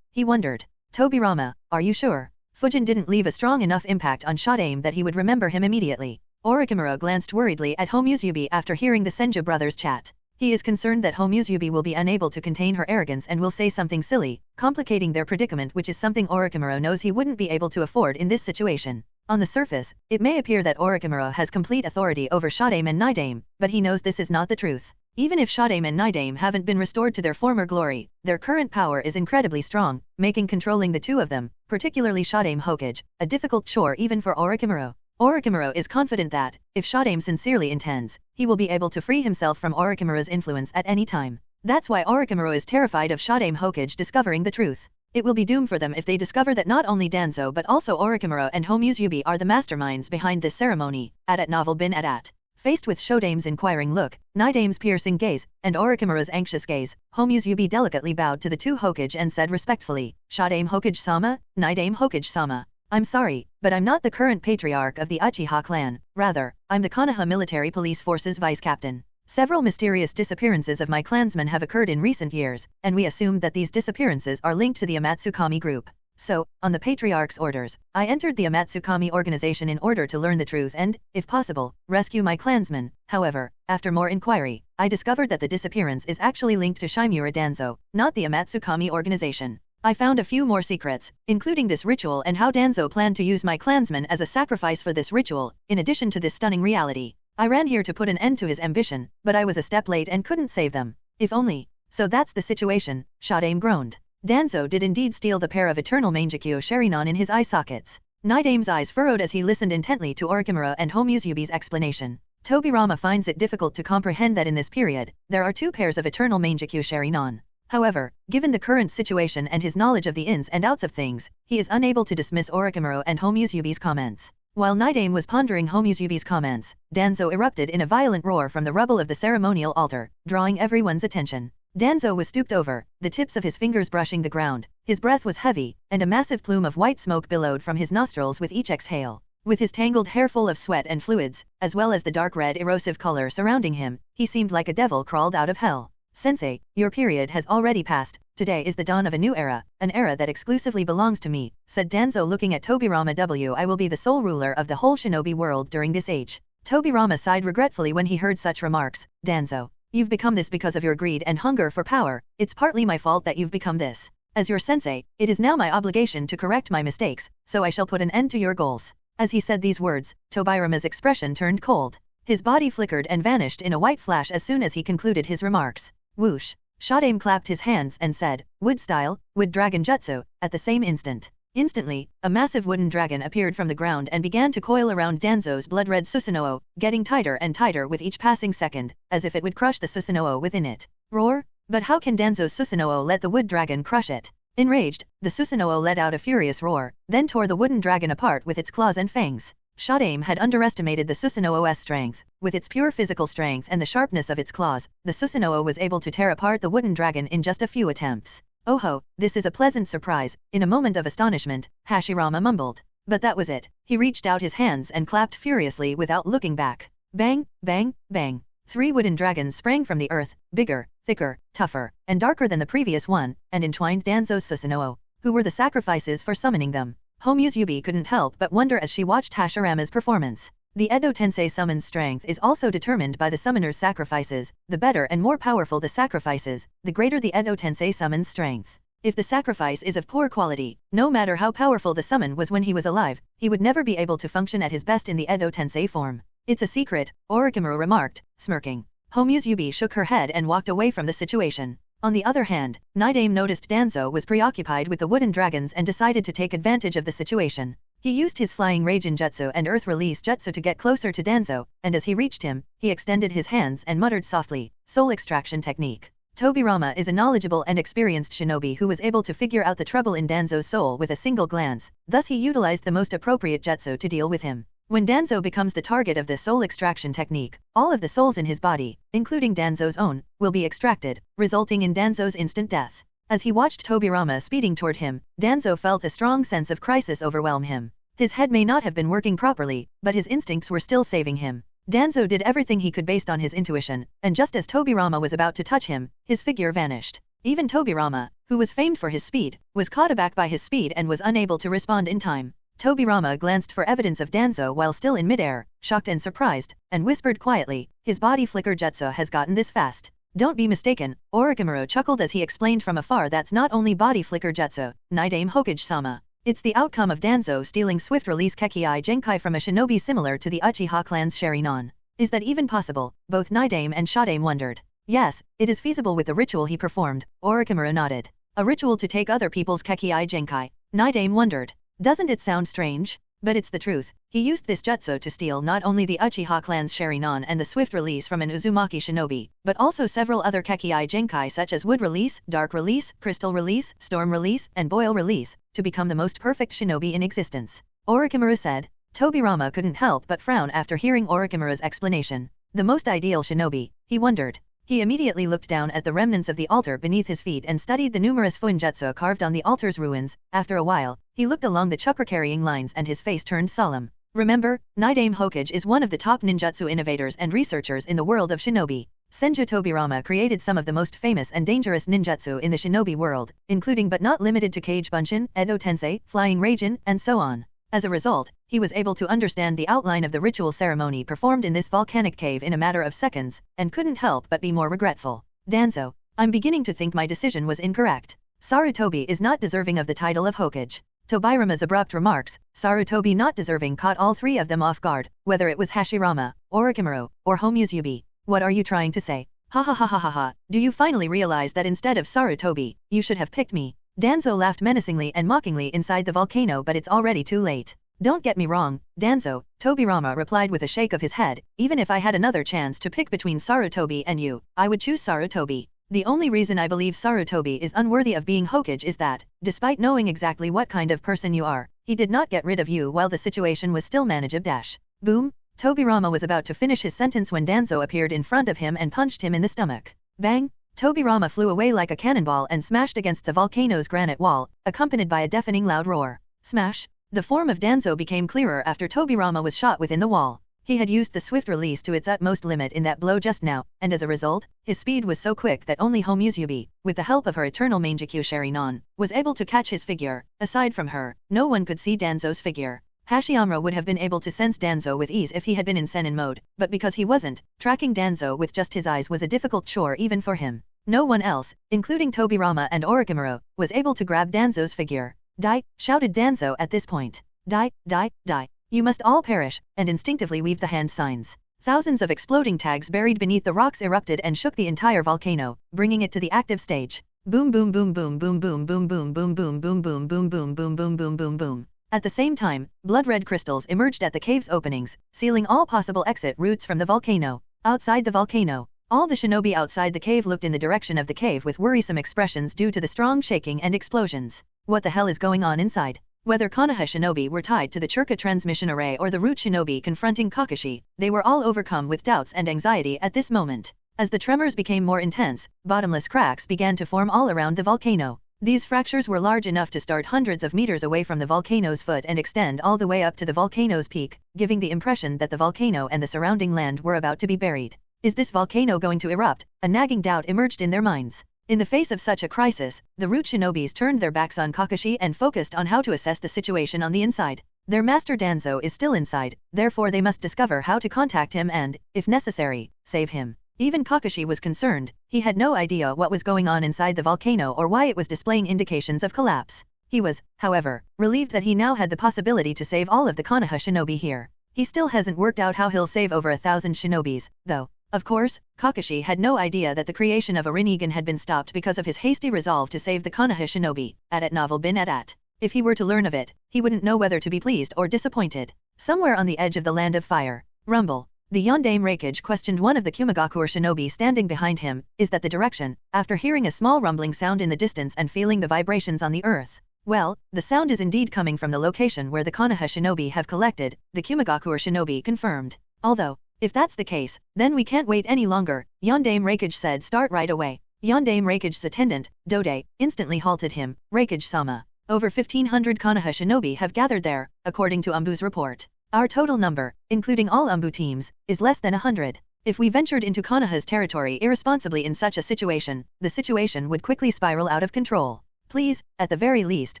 He wondered. Tobirama, are you sure? Fujin didn't leave a strong enough impact on Showdown that he would remember him immediately. Orochimaru glanced worriedly at Homuzubi after hearing the Senju brothers chat. He is concerned that Homuzubi will be unable to contain her arrogance and will say something silly, complicating their predicament, which is something Orochimaru knows he wouldn't be able to afford in this situation. On the surface, it may appear that Orochimaru has complete authority over Showdown and Naidame, but he knows this is not the truth. Even if Showdown and Naidame haven't been restored to their former glory, their current power is incredibly strong, making controlling the two of them, particularly Showdown Hokage, a difficult chore even for Orochimaru. Orochimaru is confident that, if Showdown sincerely intends, he will be able to free himself from Orochimaru's influence at any time. That's why Orochimaru is terrified of Showdown Hokage discovering the truth. It will be doom for them if they discover that not only Danzo but also Orochimaru and Homuzubi are the masterminds behind this ceremony. At Novel bin at. Faced with Showdown's inquiring look, Naidame's piercing gaze, and Orochimaru's anxious gaze, Homuzubi delicately bowed to the two Hokage and said respectfully, "Showdown Hokage-sama, Naidame Hokage-sama. I'm sorry, but I'm not the current patriarch of the Uchiha clan. Rather, I'm the Konoha Military Police Force's vice captain. Several mysterious disappearances of my clansmen have occurred in recent years, and we assumed that these disappearances are linked to the Amatsukami group. So, on the Patriarch's orders, I entered the Amatsukami organization in order to learn the truth and, if possible, rescue my clansmen. However, after more inquiry, I discovered that the disappearance is actually linked to Shimura Danzo, not the Amatsukami organization. I found a few more secrets, including this ritual and how Danzo planned to use my clansmen as a sacrifice for this ritual. In addition to this stunning reality, I ran here to put an end to his ambition, but I was a step late and couldn't save them. If only. So that's the situation," Showdown groaned. Danzo did indeed steal the pair of eternal Mangekyo Sharingan in his eye sockets. Naidame's eyes furrowed as he listened intently to Orochimaru and Homuzubi's explanation. Tobirama finds it difficult to comprehend that in this period, there are two pairs of eternal Mangekyo Sharingan. However, given the current situation and his knowledge of the ins and outs of things, he is unable to dismiss Orochimaru and Homuzubi's comments. While Naidame was pondering Homuzubi's comments, Danzo erupted in a violent roar from the rubble of the ceremonial altar, drawing everyone's attention. Danzo was stooped over, the tips of his fingers brushing the ground, his breath was heavy, and a massive plume of white smoke billowed from his nostrils with each exhale. With his tangled hair full of sweat and fluids, as well as the dark red erosive color surrounding him, he seemed like a devil crawled out of hell. "Sensei, your period has already passed. Today is the dawn of a new era, an era that exclusively belongs to me," said Danzo looking at Tobirama. "I will be the sole ruler of the whole shinobi world during this age." Tobirama sighed regretfully when he heard such remarks. "Danzo, you've become this because of your greed and hunger for power. It's partly my fault that you've become this. As your sensei, it is now my obligation to correct my mistakes, so I shall put an end to your goals. As he said these words, Tobirama's expression turned cold. His body flickered and vanished in a white flash as soon as he concluded his remarks. Whoosh! Shadaime clapped his hands and said, "Wood style, wood dragon jutsu," at the same instant. Instantly, a massive wooden dragon appeared from the ground and began to coil around Danzo's blood-red susanoo, getting tighter and tighter with each passing second, as if it would crush the susanoo within it. Roar! But how can Danzo's susanoo let the wood dragon crush it? Enraged, the susanoo let out a furious roar, then tore the wooden dragon apart with its claws and fangs. Shadaime had underestimated the susanoo's strength. With its pure physical strength and the sharpness of its claws, the susanoo was able to tear apart the wooden dragon in just a few attempts. "Oh ho, this is a pleasant surprise," in a moment of astonishment, Hashirama mumbled. But that was it. He reached out his hands and clapped furiously without looking back. Bang, bang, bang. 3 wooden dragons sprang from the earth, bigger, thicker, tougher, and darker than the previous one, and entwined Danzo's susanoo. Who were the sacrifices for summoning them? Homusubi couldn't help but wonder as she watched Hashirama's performance. The Edo Tensei summon's strength is also determined by the summoner's sacrifices. The better and more powerful the sacrifices, the greater the Edo Tensei summon's strength. If the sacrifice is of poor quality, no matter how powerful the summon was when he was alive, he would never be able to function at his best in the Edo Tensei form. "It's a secret," Orochimaru remarked, smirking. Homusubi shook her head and walked away from the situation. On the other hand, Naruto noticed Danzo was preoccupied with the wooden dragons and decided to take advantage of the situation. He used his flying Raijin jutsu and earth release jutsu to get closer to Danzo, and as he reached him, he extended his hands and muttered softly, "Soul extraction technique." Tobirama is a knowledgeable and experienced shinobi who was able to figure out the trouble in Danzo's soul with a single glance, thus he utilized the most appropriate jutsu to deal with him. When Danzo becomes the target of the soul extraction technique, all of the souls in his body, including Danzo's own, will be extracted, resulting in Danzo's instant death. As he watched Tobirama speeding toward him, Danzo felt a strong sense of crisis overwhelm him. His head may not have been working properly, but his instincts were still saving him. Danzo did everything he could based on his intuition, and just as Tobirama was about to touch him, his figure vanished. Even Tobirama, who was famed for his speed, was caught aback by his speed and was unable to respond in time. Tobirama glanced for evidence of Danzo while still in midair, shocked and surprised, and whispered quietly, "His body flicker jutsu has gotten this fast." "Don't be mistaken," Orochimaru chuckled as he explained from afar, "that's not only body flicker jutsu, Naruto Hokage-sama. It's the outcome of Danzo stealing swift release Kekkai Genkai from a shinobi similar to the Uchiha clan's Sharingan." "Is that even possible?" both Naruto and Shadaime wondered. "Yes, it is feasible with the ritual he performed," Orochimaru nodded. "A ritual to take other people's Kekkai Genkai?" Naruto wondered. "Doesn't it sound strange? But it's the truth. He used this jutsu to steal not only the Uchiha clan's Sharingan and the swift release from an Uzumaki shinobi, but also several other Kekkai Genkai such as Wood Release, Dark Release, Crystal Release, Storm Release, and Boil Release, to become the most perfect shinobi in existence," Orochimaru said. Tobirama couldn't help but frown after hearing Orochimaru's explanation. The most ideal shinobi, he wondered. He immediately looked down at the remnants of the altar beneath his feet and studied the numerous funjutsu carved on the altar's ruins. After a while, he looked along the chakra-carrying lines and his face turned solemn. "Remember, Naruto Hokage is one of the top ninjutsu innovators and researchers in the world of shinobi. Senju Tobirama created some of the most famous and dangerous ninjutsu in the shinobi world, including but not limited to Kage Bunshin, Edo Tensei, Flying Raijin, and so on. As a result, he was able to understand the outline of the ritual ceremony performed in this volcanic cave in a matter of seconds, and couldn't help but be more regretful. Danzo, I'm beginning to think my decision was incorrect. Sarutobi is not deserving of the title of Hokage." Tobirama's abrupt remarks, Sarutobi not deserving, caught all three of them off guard, whether it was Hashirama, Orochimaru, or Homusubi. "What are you trying to say? Ha ha ha ha ha ha, do you finally realize that instead of Sarutobi, you should have picked me?" Danzo laughed menacingly and mockingly inside the volcano, but it's already too late. "Don't get me wrong, Danzo," Tobirama replied with a shake of his head, "even if I had another chance to pick between Sarutobi and you, I would choose Sarutobi. The only reason I believe Sarutobi is unworthy of being Hokage is that, despite knowing exactly what kind of person you are, he did not get rid of you while the situation was still manageable." Boom! Tobirama was about to finish his sentence when Danzo appeared in front of him and punched him in the stomach. Bang! Tobirama flew away like a cannonball and smashed against the volcano's granite wall, accompanied by a deafening loud roar. Smash! The form of Danzo became clearer after Tobirama was shot within the wall. He had used the swift release to its utmost limit in that blow just now, and as a result, his speed was so quick that only Homusubi, with the help of her eternal Mangekyo Sharingan, was able to catch his figure. Aside from her, no one could see Danzo's figure. Hashirama would have been able to sense Danzo with ease if he had been in Senin mode, but because he wasn't, tracking Danzo with just his eyes was a difficult chore even for him. No one else, including Tobirama and Orochimaru, was able to grab Danzo's figure. Die! Shouted Danzo at this point. Die, die, die. You must all perish, and instinctively weaved the hand signs. Thousands of exploding tags buried beneath the rocks erupted and shook the entire volcano, bringing it to the active stage. Boom boom boom boom boom boom boom boom boom boom boom boom boom boom boom boom boom boom boom. At the same time, blood-red crystals emerged at the cave's openings, sealing all possible exit routes from the volcano. Outside the volcano, all the shinobi outside the cave looked in the direction of the cave with worrisome expressions due to the strong shaking and explosions. What the hell is going on inside? Whether Konoha shinobi were tied to the Churka transmission array or the root shinobi confronting Kakashi, they were all overcome with doubts and anxiety at this moment. As the tremors became more intense, bottomless cracks began to form all around the volcano. These fractures were large enough to start hundreds of meters away from the volcano's foot and extend all the way up to the volcano's peak, giving the impression that the volcano and the surrounding land were about to be buried. Is this volcano going to erupt? A nagging doubt emerged in their minds. In the face of such a crisis, the root shinobis turned their backs on Kakashi and focused on how to assess the situation on the inside. Their master Danzo is still inside, therefore they must discover how to contact him and, if necessary, save him. Even Kakashi was concerned. He had no idea what was going on inside the volcano or why it was displaying indications of collapse. He was, however, relieved that he now had the possibility to save all of the Konoha shinobi here. He still hasn't worked out how he'll save over 1,000 shinobis, though. Of course, Kakashi had no idea that the creation of a Rinnegan had been stopped because of his hasty resolve to save the Konoha shinobi. At novel bin at. If he were to learn of it, he wouldn't know whether to be pleased or disappointed. Somewhere on the edge of the land of fire. Rumble. The Yondaime Raikage questioned one of the Kumagakure shinobi standing behind him. Is that the direction? After hearing a small rumbling sound in the distance and feeling the vibrations on the earth. Well, the sound is indeed coming from the location where the Konoha shinobi have collected, the Kumagakure shinobi confirmed. Although, if that's the case, then we can't wait any longer, Yondaime Raikage said. Start right away. Yondaime Raikage's attendant, Dode, instantly halted him. Raikage-sama. Over 1,500 Konoha shinobi have gathered there, according to Umbu's report. Our total number, including all Umbu teams, is less than 100. If we ventured into Konoha's territory irresponsibly in such a situation, the situation would quickly spiral out of control. Please, at the very least,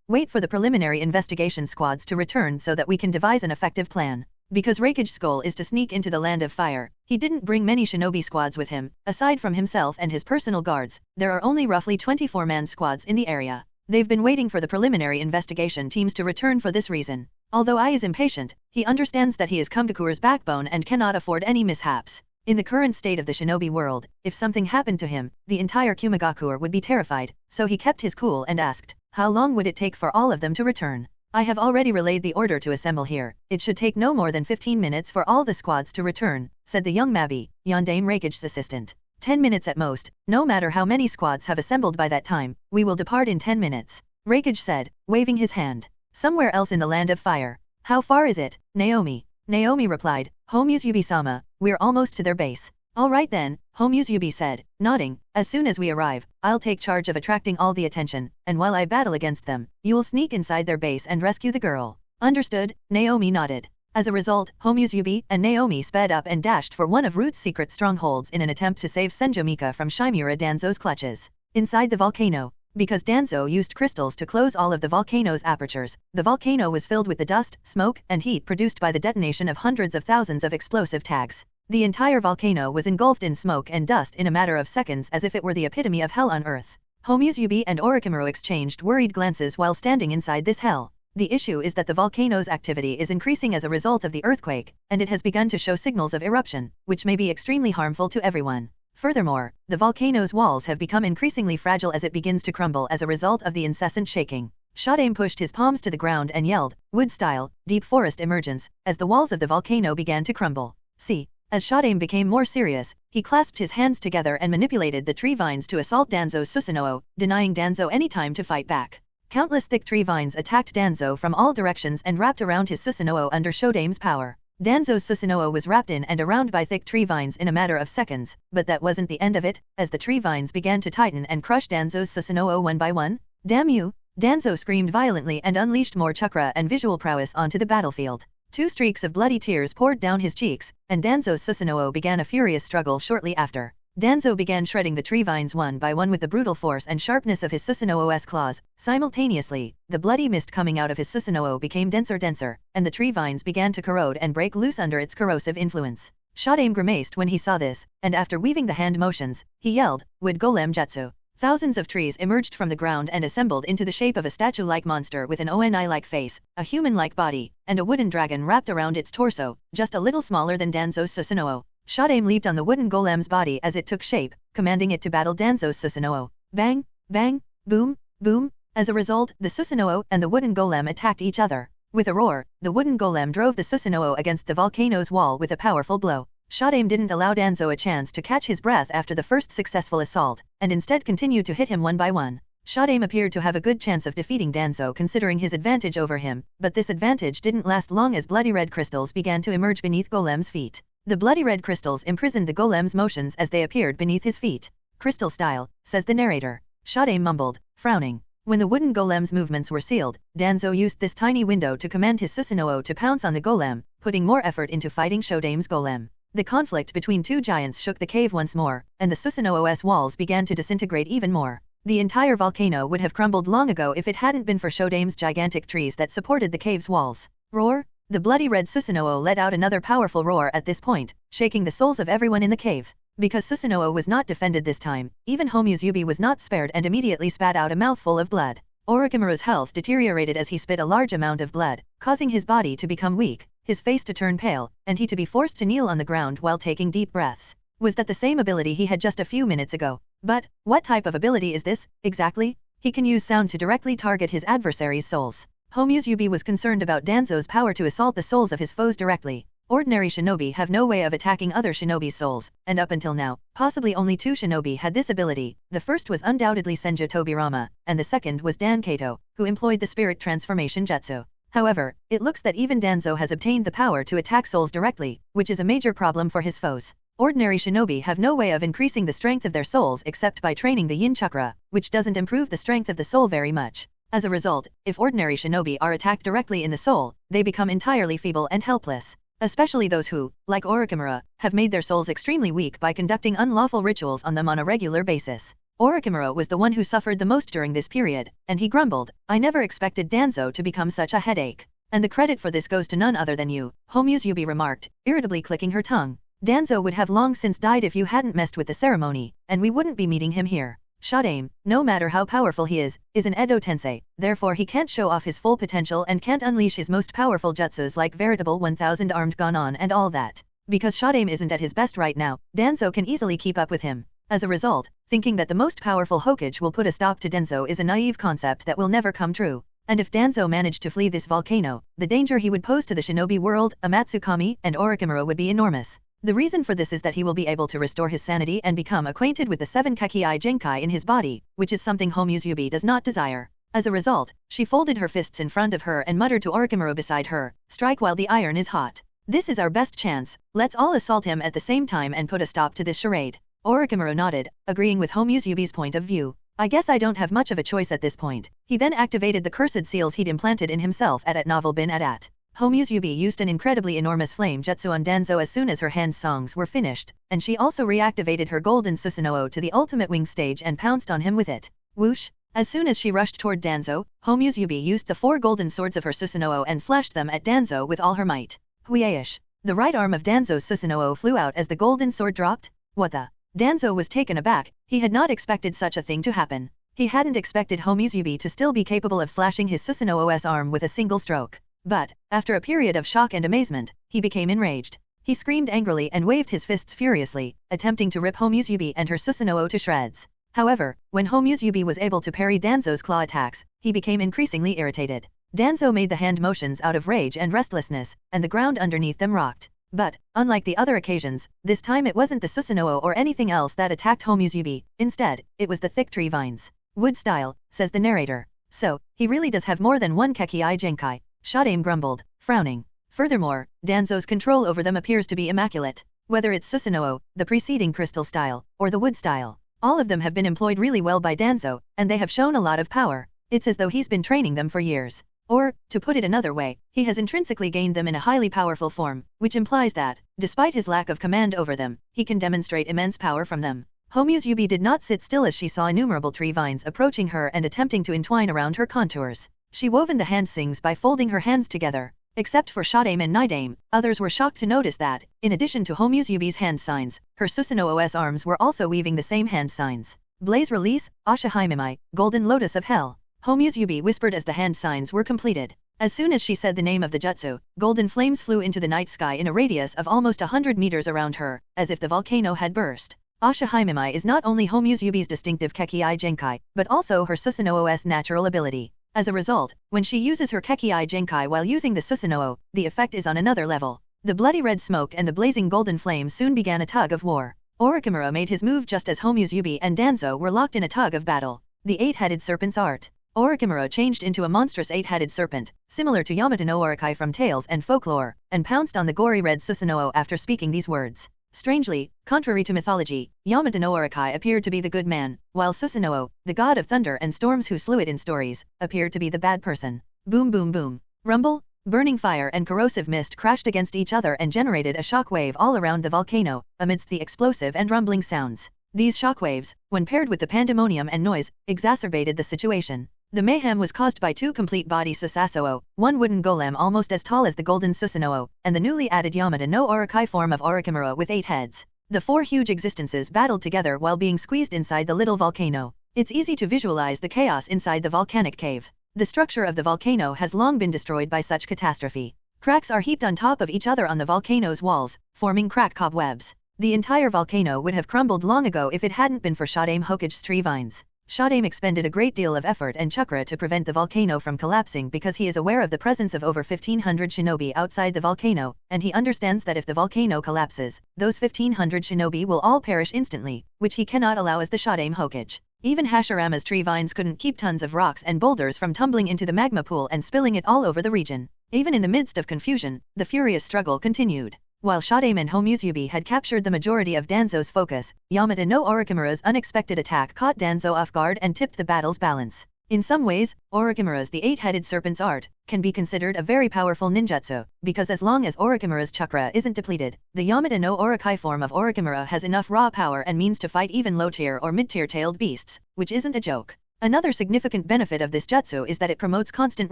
wait for the preliminary investigation squads to return so that we can devise an effective plan. Because Raikage's goal is to sneak into the land of fire, he didn't bring many shinobi squads with him. Aside from himself and his personal guards, there are only roughly 24-man squads in the area. They've been waiting for the preliminary investigation teams to return for this reason. Although Ai is impatient, he understands that he is Kumgakure's backbone and cannot afford any mishaps. In the current state of the shinobi world, if something happened to him, the entire Kumagakure would be terrified, so he kept his cool and asked, how long would it take for all of them to return? I have already relayed the order to assemble here. It should take no more than 15 minutes for all the squads to return, said the young Mabi, Yondaime Raikage's assistant. 10 minutes at most, no matter how many squads have assembled by that time, we will depart in 10 minutes, Raikage said, waving his hand. Somewhere else in the land of fire. How far is it, Naomi? Naomi replied, Homusubi-sama, we're almost to their base. All right then, Homusubi said, nodding, as soon as we arrive, I'll take charge of attracting all the attention, and while I battle against them, you'll sneak inside their base and rescue the girl. Understood, Naomi nodded. As a result, Homusubi and Naomi sped up and dashed for one of Root's secret strongholds in an attempt to save Senjo Mika from Shimura Danzo's clutches. Inside the volcano, because Danzo used crystals to close all of the volcano's apertures, the volcano was filled with the dust, smoke, and heat produced by the detonation of hundreds of thousands of explosive tags. The entire volcano was engulfed in smoke and dust in a matter of seconds as if it were the epitome of hell on earth. Homusubi and Orochimaru exchanged worried glances while standing inside this hell. The issue is that the volcano's activity is increasing as a result of the earthquake, and it has begun to show signals of eruption, which may be extremely harmful to everyone. Furthermore, the volcano's walls have become increasingly fragile as it begins to crumble as a result of the incessant shaking. Shadaime pushed his palms to the ground and yelled, wood-style, deep forest emergence, as the walls of the volcano began to crumble. See. As Shadaime became more serious, he clasped his hands together and manipulated the tree vines to assault Danzo's Susanoo, denying Danzo any time to fight back. Countless thick tree vines attacked Danzo from all directions and wrapped around his Susanoo under Shodaime's power. Danzo's Susanoo was wrapped in and around by thick tree vines in a matter of seconds, but that wasn't the end of it, as the tree vines began to tighten and crush Danzo's Susanoo one by one. Damn you! Danzo screamed violently and unleashed more chakra and visual prowess onto the battlefield. 2 streaks of bloody tears poured down his cheeks, and Danzo's Susanoo began a furious struggle shortly after. Danzo began shredding the tree vines one by one with the brutal force and sharpness of his Susanoo's claws. Simultaneously, the bloody mist coming out of his Susanoo became denser, and the tree vines began to corrode and break loose under its corrosive influence. Shadaim grimaced when he saw this, and after weaving the hand motions, he yelled, "Wood Golem Jutsu." Thousands of trees emerged from the ground and assembled into the shape of a statue-like monster with an oni-like face, a human-like body, and a wooden dragon wrapped around its torso, just a little smaller than Danzo's Susanoo. Shadaim leaped on the wooden golem's body as it took shape, commanding it to battle Danzo's Susanoo. Bang, bang, boom, boom. As a result, the Susanoo and the wooden golem attacked each other. With a roar, the wooden golem drove the Susanoo against the volcano's wall with a powerful blow. Shadaim didn't allow Danzo a chance to catch his breath after the first successful assault, and instead continued to hit him one by one. Shadaim appeared to have a good chance of defeating Danzo considering his advantage over him, but this advantage didn't last long as bloody red crystals began to emerge beneath Golem's feet. The bloody red crystals imprisoned the Golem's motions as they appeared beneath his feet. "Crystal style," says the narrator. Shadaim mumbled, frowning. When the wooden golem's movements were sealed, Danzo used this tiny window to command his Susanoo to pounce on the golem, putting more effort into fighting Shadaim's golem. The conflict between two giants shook the cave once more, and the Susanoo's walls began to disintegrate even more. The entire volcano would have crumbled long ago if it hadn't been for Shadaim's gigantic trees that supported the cave's walls. Roar! The bloody red Susanoo let out another powerful roar at this point, shaking the souls of everyone in the cave. Because Susanoo was not defended this time, even Homuzubi was not spared and immediately spat out a mouthful of blood. Orochimaru's health deteriorated as he spit a large amount of blood, causing his body to become weak, his face to turn pale, and he to be forced to kneel on the ground while taking deep breaths. Was that the same ability he had just a few minutes ago? But, what type of ability is this, exactly? He can use sound to directly target his adversaries' souls. Homuzubi was concerned about Danzo's power to assault the souls of his foes directly. Ordinary shinobi have no way of attacking other shinobi's souls, and up until now, possibly only two shinobi had this ability. The first was undoubtedly Senju Tobirama, and the second was Dan Kato, who employed the spirit transformation jutsu. However, it looks that even Danzo has obtained the power to attack souls directly, which is a major problem for his foes. Ordinary shinobi have no way of increasing the strength of their souls except by training the yin chakra, which doesn't improve the strength of the soul very much. As a result, if ordinary shinobi are attacked directly in the soul, they become entirely feeble and helpless. Especially those who, like Orochimaru, have made their souls extremely weak by conducting unlawful rituals on them on a regular basis. Orochimaru was the one who suffered the most during this period, and he grumbled, "I never expected Danzo to become such a headache. And the credit for this goes to none other than you," Homuzubi remarked, irritably clicking her tongue. "Danzo would have long since died if you hadn't messed with the ceremony, and we wouldn't be meeting him here." Shadaim, no matter how powerful he is an Edo Tensei, therefore he can't show off his full potential and can't unleash his most powerful jutsus like veritable 1000 armed Ganon and all that. Because Shadaim isn't at his best right now, Danzo can easily keep up with him. As a result, thinking that the most powerful Hokage will put a stop to Danzo is a naive concept that will never come true. And if Danzo managed to flee this volcano, the danger he would pose to the shinobi world, Amatsukami, and Orochimaru would be enormous. The reason for this is that he will be able to restore his sanity and become acquainted with the 7 Kekii Genkai in his body, which is something Homuzubi does not desire. As a result, she folded her fists in front of her and muttered to Orochimaru beside her, "Strike while the iron is hot. This is our best chance, let's all assault him at the same time and put a stop to this charade." Orochimaru nodded, agreeing with Homuzubi's point of view. "I guess I don't have much of a choice at this point." He then activated the cursed seals he'd implanted in himself at Novel Bin Adat. Homuzubi used an incredibly enormous flame jutsu on Danzo as soon as her hand songs were finished, and she also reactivated her golden Susanoo to the ultimate wing stage and pounced on him with it. Whoosh! As soon as she rushed toward Danzo, Homuzubi used the 4 golden swords of her Susanoo and slashed them at Danzo with all her might. Huiaish! The right arm of Danzo's Susanoo flew out as the golden sword dropped. What the? Danzo was taken aback, he had not expected such a thing to happen. He hadn't expected Homuzubi to still be capable of slashing his Susanoo's arm with a single stroke. But, after a period of shock and amazement, he became enraged. He screamed angrily and waved his fists furiously, attempting to rip Homuzubi and her Susanoo to shreds. However, when Homuzubi was able to parry Danzo's claw attacks, he became increasingly irritated. Danzo made the hand motions out of rage and restlessness, and the ground underneath them rocked. But, unlike the other occasions, this time it wasn't the Susanoo or anything else that attacked Homuzubi, instead, it was the thick tree vines. "Wood style," says the narrator. "So, he really does have more than 1 Kekii Genkai." Shadaim grumbled, frowning. Furthermore, Danzo's control over them appears to be immaculate. Whether it's Susanoo, the preceding crystal style, or the wood style, all of them have been employed really well by Danzo, and they have shown a lot of power. It's as though he's been training them for years. Or, to put it another way, he has intrinsically gained them in a highly powerful form, which implies that, despite his lack of command over them, he can demonstrate immense power from them. Homuzubi did not sit still as she saw innumerable tree vines approaching her and attempting to entwine around her contours. She woven the hand sings by folding her hands together. Except for Shadaime and Nidaime, others were shocked to notice that, in addition to Homusubi's hand signs, her Susanoo's arms were also weaving the same hand signs. Blaze Release, Asha Himemai, Golden Lotus of Hell. Homusubi whispered as the hand signs were completed. As soon as she said the name of the jutsu, golden flames flew into the night sky in a radius of almost 100 meters around her, as if the volcano had burst. Asha Himemai is not only Homusubi's distinctive Kekii Genkai, but also her Susanoo's natural ability. As a result, when she uses her Kekii Genkai while using the Susanoo, the effect is on another level. The bloody red smoke and the blazing golden flames soon began a tug of war. Orochimaru made his move just as Homusubi and Danzo were locked in a tug of battle. The eight-headed serpent's art. Orochimaru changed into a monstrous eight-headed serpent, similar to Yamato no Orokai from Tales and Folklore, and pounced on the gory red Susanoo after speaking these words. Strangely, contrary to mythology, Yamato no Orokai appeared to be the good man, while Susanoo, the god of thunder and storms who slew it in stories, appeared to be the bad person. Boom boom boom. Rumble, burning fire and corrosive mist crashed against each other and generated a shock wave all around the volcano, amidst the explosive and rumbling sounds. These shockwaves, when paired with the pandemonium and noise, exacerbated the situation. The mayhem was caused by two complete-body Susanoo, one wooden golem almost as tall as the golden Susanoo, and the newly added Yamato no Orokai form of Orochimaru with 8 heads. The 4 huge existences battled together while being squeezed inside the little volcano. It's easy to visualize the chaos inside the volcanic cave. The structure of the volcano has long been destroyed by such catastrophe. Cracks are heaped on top of each other on the volcano's walls, forming crack cobwebs. The entire volcano would have crumbled long ago if it hadn't been for Shadaime Hokage's tree vines. Shadaime expended a great deal of effort and chakra to prevent the volcano from collapsing because he is aware of the presence of over 1500 shinobi outside the volcano, and he understands that if the volcano collapses, those 1500 shinobi will all perish instantly, which he cannot allow as the Shadaime Hokage. Even Hashirama's tree vines couldn't keep tons of rocks and boulders from tumbling into the magma pool and spilling it all over the region. Even in the midst of confusion, the furious struggle continued. While Shadaime and Homusubi had captured the majority of Danzo's focus, Yamato no Orochimaru's unexpected attack caught Danzo off guard and tipped the battle's balance. In some ways, Orochimaru's the 8-headed serpent's art can be considered a very powerful ninjutsu, because as long as Orochimaru's chakra isn't depleted, the Yamato no Orokai form of Orochimaru has enough raw power and means to fight even low-tier or mid-tier tailed beasts, which isn't a joke. Another significant benefit of this jutsu is that it promotes constant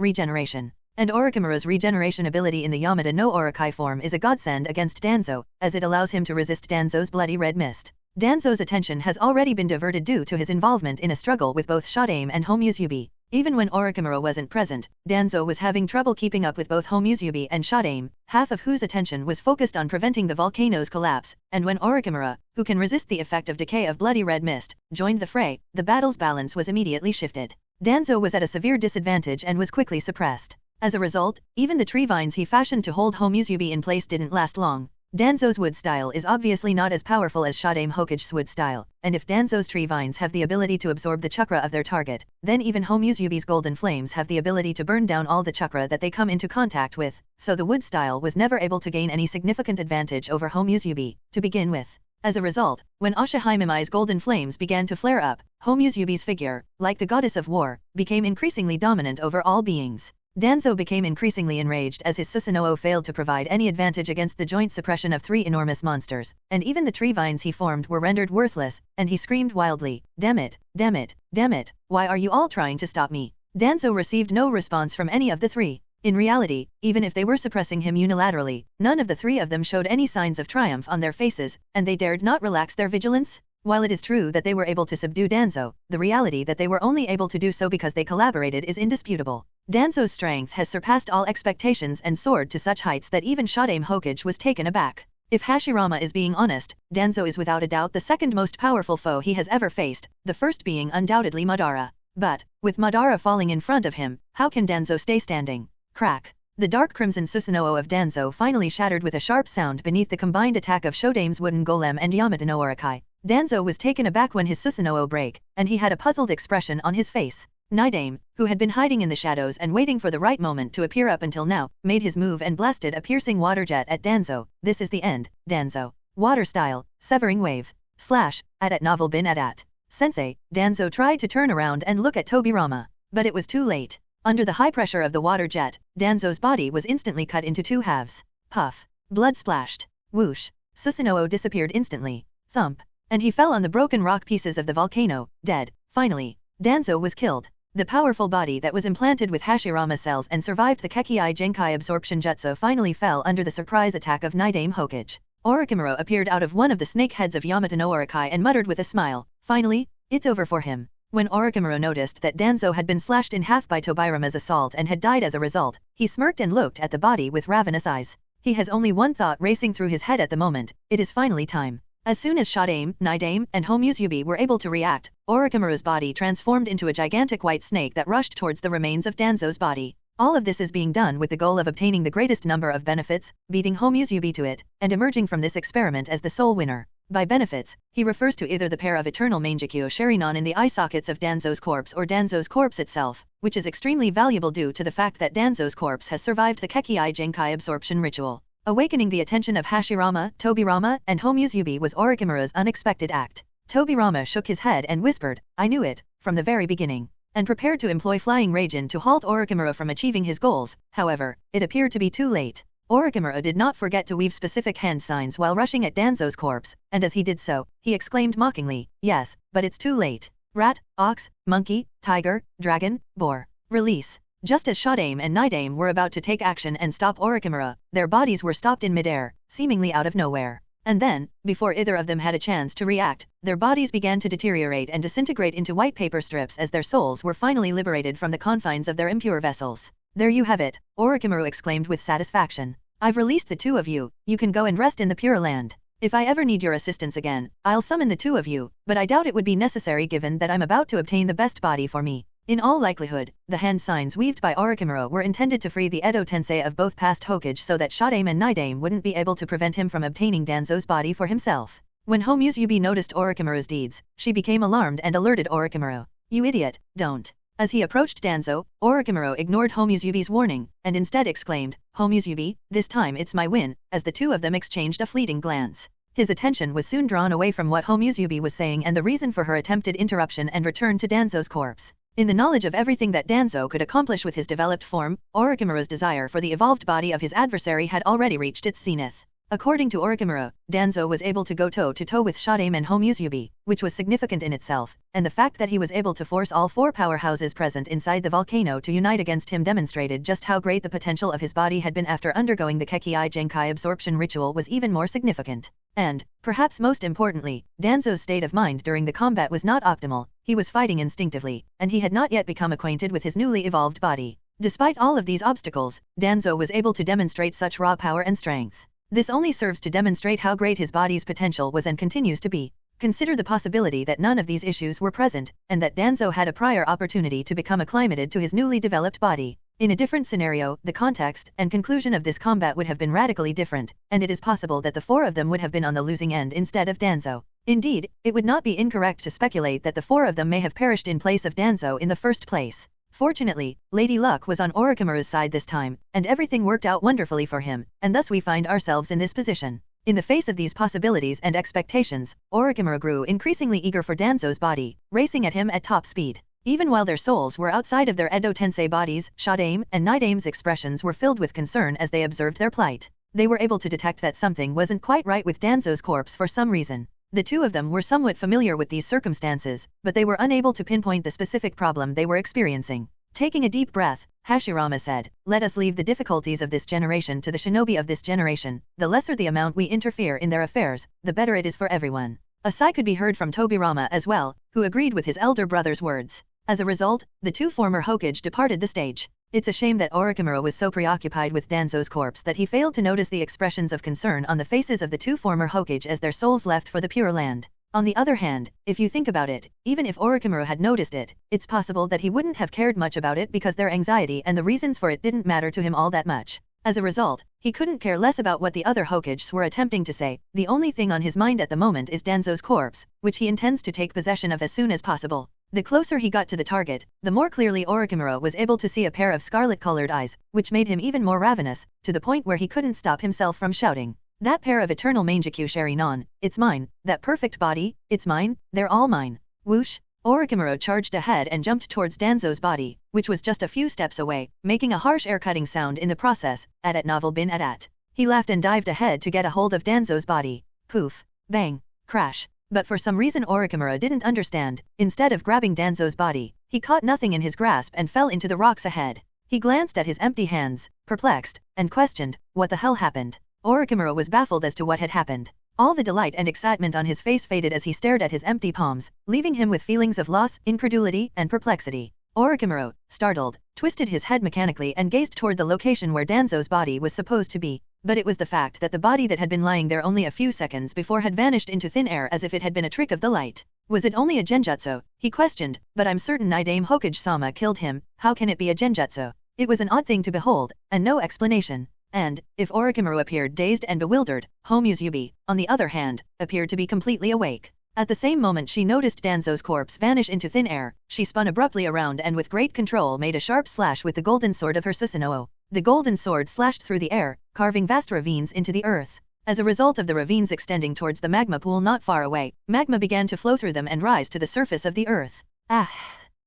regeneration. And Orochimaru's regeneration ability in the Yamato no Orokai form is a godsend against Danzo, as it allows him to resist Danzo's bloody red mist. Danzo's attention has already been diverted due to his involvement in a struggle with both Shadaime and Homusubi. Even when Orochimaru wasn't present, Danzo was having trouble keeping up with both Homusubi and Shadaime, half of whose attention was focused on preventing the volcano's collapse, and when Orochimaru, who can resist the effect of decay of bloody red mist, joined the fray, the battle's balance was immediately shifted. Danzo was at a severe disadvantage and was quickly suppressed. As a result, even the tree vines he fashioned to hold Homusubi in place didn't last long. Danzo's wood style is obviously not as powerful as Shadaime Hokage's wood style, and if Danzo's tree vines have the ability to absorb the chakra of their target, then even Homusubi's golden flames have the ability to burn down all the chakra that they come into contact with, so the wood style was never able to gain any significant advantage over Homusubi, to begin with. As a result, when Asha Himemai's golden flames began to flare up, Homusubi's figure, like the goddess of war, became increasingly dominant over all beings. Danzo became increasingly enraged as his Susanoo failed to provide any advantage against the joint suppression of 3 enormous monsters, and even the tree vines he formed were rendered worthless, and he screamed wildly, "Damn it, damn it, damn it, why are you all trying to stop me?" Danzo received no response from any of the 3. In reality, even if they were suppressing him unilaterally, none of the 3 of them showed any signs of triumph on their faces, and they dared not relax their vigilance. While it is true that they were able to subdue Danzo, the reality that they were only able to do so because they collaborated is indisputable. Danzo's strength has surpassed all expectations and soared to such heights that even Shadaime Hokage was taken aback. If Hashirama is being honest, Danzo is without a doubt the second most powerful foe he has ever faced, the first being undoubtedly Madara. But, with Madara falling in front of him, how can Danzo stay standing? Crack. The dark crimson Susanoo of Danzo finally shattered with a sharp sound beneath the combined attack of Shodaime's wooden golem and Yamato no Orokai. Danzo was taken aback when his Susanoo broke, and he had a puzzled expression on his face. Nidaime, who had been hiding in the shadows and waiting for the right moment to appear up until now, made his move and blasted a piercing water jet at Danzo. This is the end, Danzo. Water style, severing wave. Slash, at novel bin at. Sensei, Danzo tried to turn around and look at Tobirama. But it was too late. Under the high pressure of the water jet, Danzo's body was instantly cut into 2 halves. Puff. Blood splashed. Whoosh. Susanoo disappeared instantly. Thump. And he fell on the broken rock pieces of the volcano, dead. Finally, Danzo was killed. The powerful body that was implanted with Hashirama cells and survived the Kekkai Genkai absorption jutsu finally fell under the surprise attack of Naidame Hokage. Orochimaru appeared out of one of the snake heads of Yamato no Orokai and muttered with a smile, "Finally, it's over for him." When Orochimaru noticed that Danzo had been slashed in half by Tobirama's assault and had died as a result, he smirked and looked at the body with ravenous eyes. He has only one thought racing through his head at the moment: it is finally time. As soon as Shadame, Naidame, and Homusubi were able to react, Orochimaru's body transformed into a gigantic white snake that rushed towards the remains of Danzo's body. All of this is being done with the goal of obtaining the greatest number of benefits, beating Homusubi to it, and emerging from this experiment as the sole winner. By benefits, he refers to either the pair of eternal Mangekyo Sharinon in the eye sockets of Danzo's corpse or Danzo's corpse itself, which is extremely valuable due to the fact that Danzo's corpse has survived the Kekkai Genkai absorption ritual. Awakening the attention of Hashirama, Tobirama, and Homusubi was Orochimaru's unexpected act. Tobirama shook his head and whispered, "I knew it, from the very beginning," and prepared to employ Flying Raijin to halt Orochimaru from achieving his goals. However, it appeared to be too late. Orochimaru did not forget to weave specific hand signs while rushing at Danzo's corpse, and as he did so, he exclaimed mockingly, "Yes, but it's too late. Rat, ox, monkey, tiger, dragon, boar. Release." Just as Shadame and Naidame were about to take action and stop Orochimaru, their bodies were stopped in midair, seemingly out of nowhere. And then, before either of them had a chance to react, their bodies began to deteriorate and disintegrate into white paper strips as their souls were finally liberated from the confines of their impure vessels. "There you have it," Orochimaru exclaimed with satisfaction. "I've released the two of you, you can go and rest in the Pure Land. If I ever need your assistance again, I'll summon the two of you, but I doubt it would be necessary given that I'm about to obtain the best body for me." In all likelihood, the hand signs weaved by Orochimaru were intended to free the Edo Tensei of both past Hokage so that Shadame and Naidame wouldn't be able to prevent him from obtaining Danzo's body for himself. When Homusubi noticed Orochimaru's deeds, she became alarmed and alerted Orochimaru. "You idiot, don't." As he approached Danzo, Orochimaru ignored Homusubi's warning, and instead exclaimed, "Homusubi, this time it's my win," as the two of them exchanged a fleeting glance. His attention was soon drawn away from what Homusubi was saying and the reason for her attempted interruption and return to Danzo's corpse. In the knowledge of everything that Danzo could accomplish with his developed form, Orochimaru's desire for the evolved body of his adversary had already reached its zenith. According to Orochimaru, Danzo was able to go toe-to-toe with Shadame and Homusubi, which was significant in itself, and the fact that he was able to force all four powerhouses present inside the volcano to unite against him demonstrated just how great the potential of his body had been after undergoing the Kekkai Genkai absorption ritual was even more significant. And, perhaps most importantly, Danzo's state of mind during the combat was not optimal. He was fighting instinctively, and he had not yet become acquainted with his newly evolved body. Despite all of these obstacles, Danzo was able to demonstrate such raw power and strength. This only serves to demonstrate how great his body's potential was and continues to be. Consider the possibility that none of these issues were present, and that Danzo had a prior opportunity to become acclimated to his newly developed body. In a different scenario, the context and conclusion of this combat would have been radically different, and it is possible that the four of them would have been on the losing end instead of Danzo. Indeed, it would not be incorrect to speculate that the four of them may have perished in place of Danzo in the first place. Fortunately, Lady Luck was on Orochimaru's side this time, and everything worked out wonderfully for him, and thus we find ourselves in this position. In the face of these possibilities and expectations, Orochimaru grew increasingly eager for Danzo's body, racing at him at top speed. Even while their souls were outside of their Edo Tensei bodies, Shadame and Naidame's expressions were filled with concern as they observed their plight. They were able to detect that something wasn't quite right with Danzo's corpse for some reason. The two of them were somewhat familiar with these circumstances, but they were unable to pinpoint the specific problem they were experiencing. Taking a deep breath, Hashirama said, "Let us leave the difficulties of this generation to the shinobi of this generation. The lesser the amount we interfere in their affairs, the better it is for everyone." A sigh could be heard from Tobirama as well, who agreed with his elder brother's words. As a result, the two former Hokage departed the stage. It's a shame that Orochimaru was so preoccupied with Danzo's corpse that he failed to notice the expressions of concern on the faces of the two former Hokage as their souls left for the Pure Land. On the other hand, if you think about it, even if Orochimaru had noticed it, it's possible that he wouldn't have cared much about it because their anxiety and the reasons for it didn't matter to him all that much. As a result, he couldn't care less about what the other Hokages were attempting to say. The only thing on his mind at the moment is Danzo's corpse, which he intends to take possession of as soon as possible. The closer he got to the target, the more clearly Orochimaru was able to see a pair of scarlet-colored eyes, which made him even more ravenous, to the point where he couldn't stop himself from shouting. "That pair of eternal Mangekyo Sharinon, it's mine. That perfect body, it's mine. They're all mine." Whoosh! Orochimaru charged ahead and jumped towards Danzo's body, which was just a few steps away, making a harsh air-cutting sound in the process. At novel bin at. He laughed and dived ahead to get a hold of Danzo's body. Poof! Bang! Crash! But for some reason Orochimaru didn't understand. Instead of grabbing Danzo's body, He caught nothing in his grasp and fell into the rocks ahead. He glanced at his empty hands, perplexed, and questioned, what the hell happened? Orochimaru was baffled as to what had happened. All the delight and excitement on his face faded as he stared at his empty palms, leaving him with feelings of loss, incredulity, and perplexity. Orochimaru, startled, twisted his head mechanically and gazed toward the location where Danzo's body was supposed to be. But it was the fact that the body that had been lying there only a few seconds before had vanished into thin air as if it had been a trick of the light. Was it only a genjutsu? He questioned, but I'm certain Nidame Hokage-sama killed him. How can it be a genjutsu? It was an odd thing to behold, and no explanation. And, if Orochimaru appeared dazed and bewildered, Homusubi, on the other hand, appeared to be completely awake. At the same moment she noticed Danzo's corpse vanish into thin air, she spun abruptly around and with great control made a sharp slash with the golden sword of her susanoo. The golden sword slashed through the air, carving vast ravines into the earth. As a result of the ravines extending towards the magma pool not far away, magma began to flow through them and rise to the surface of the earth. Ah!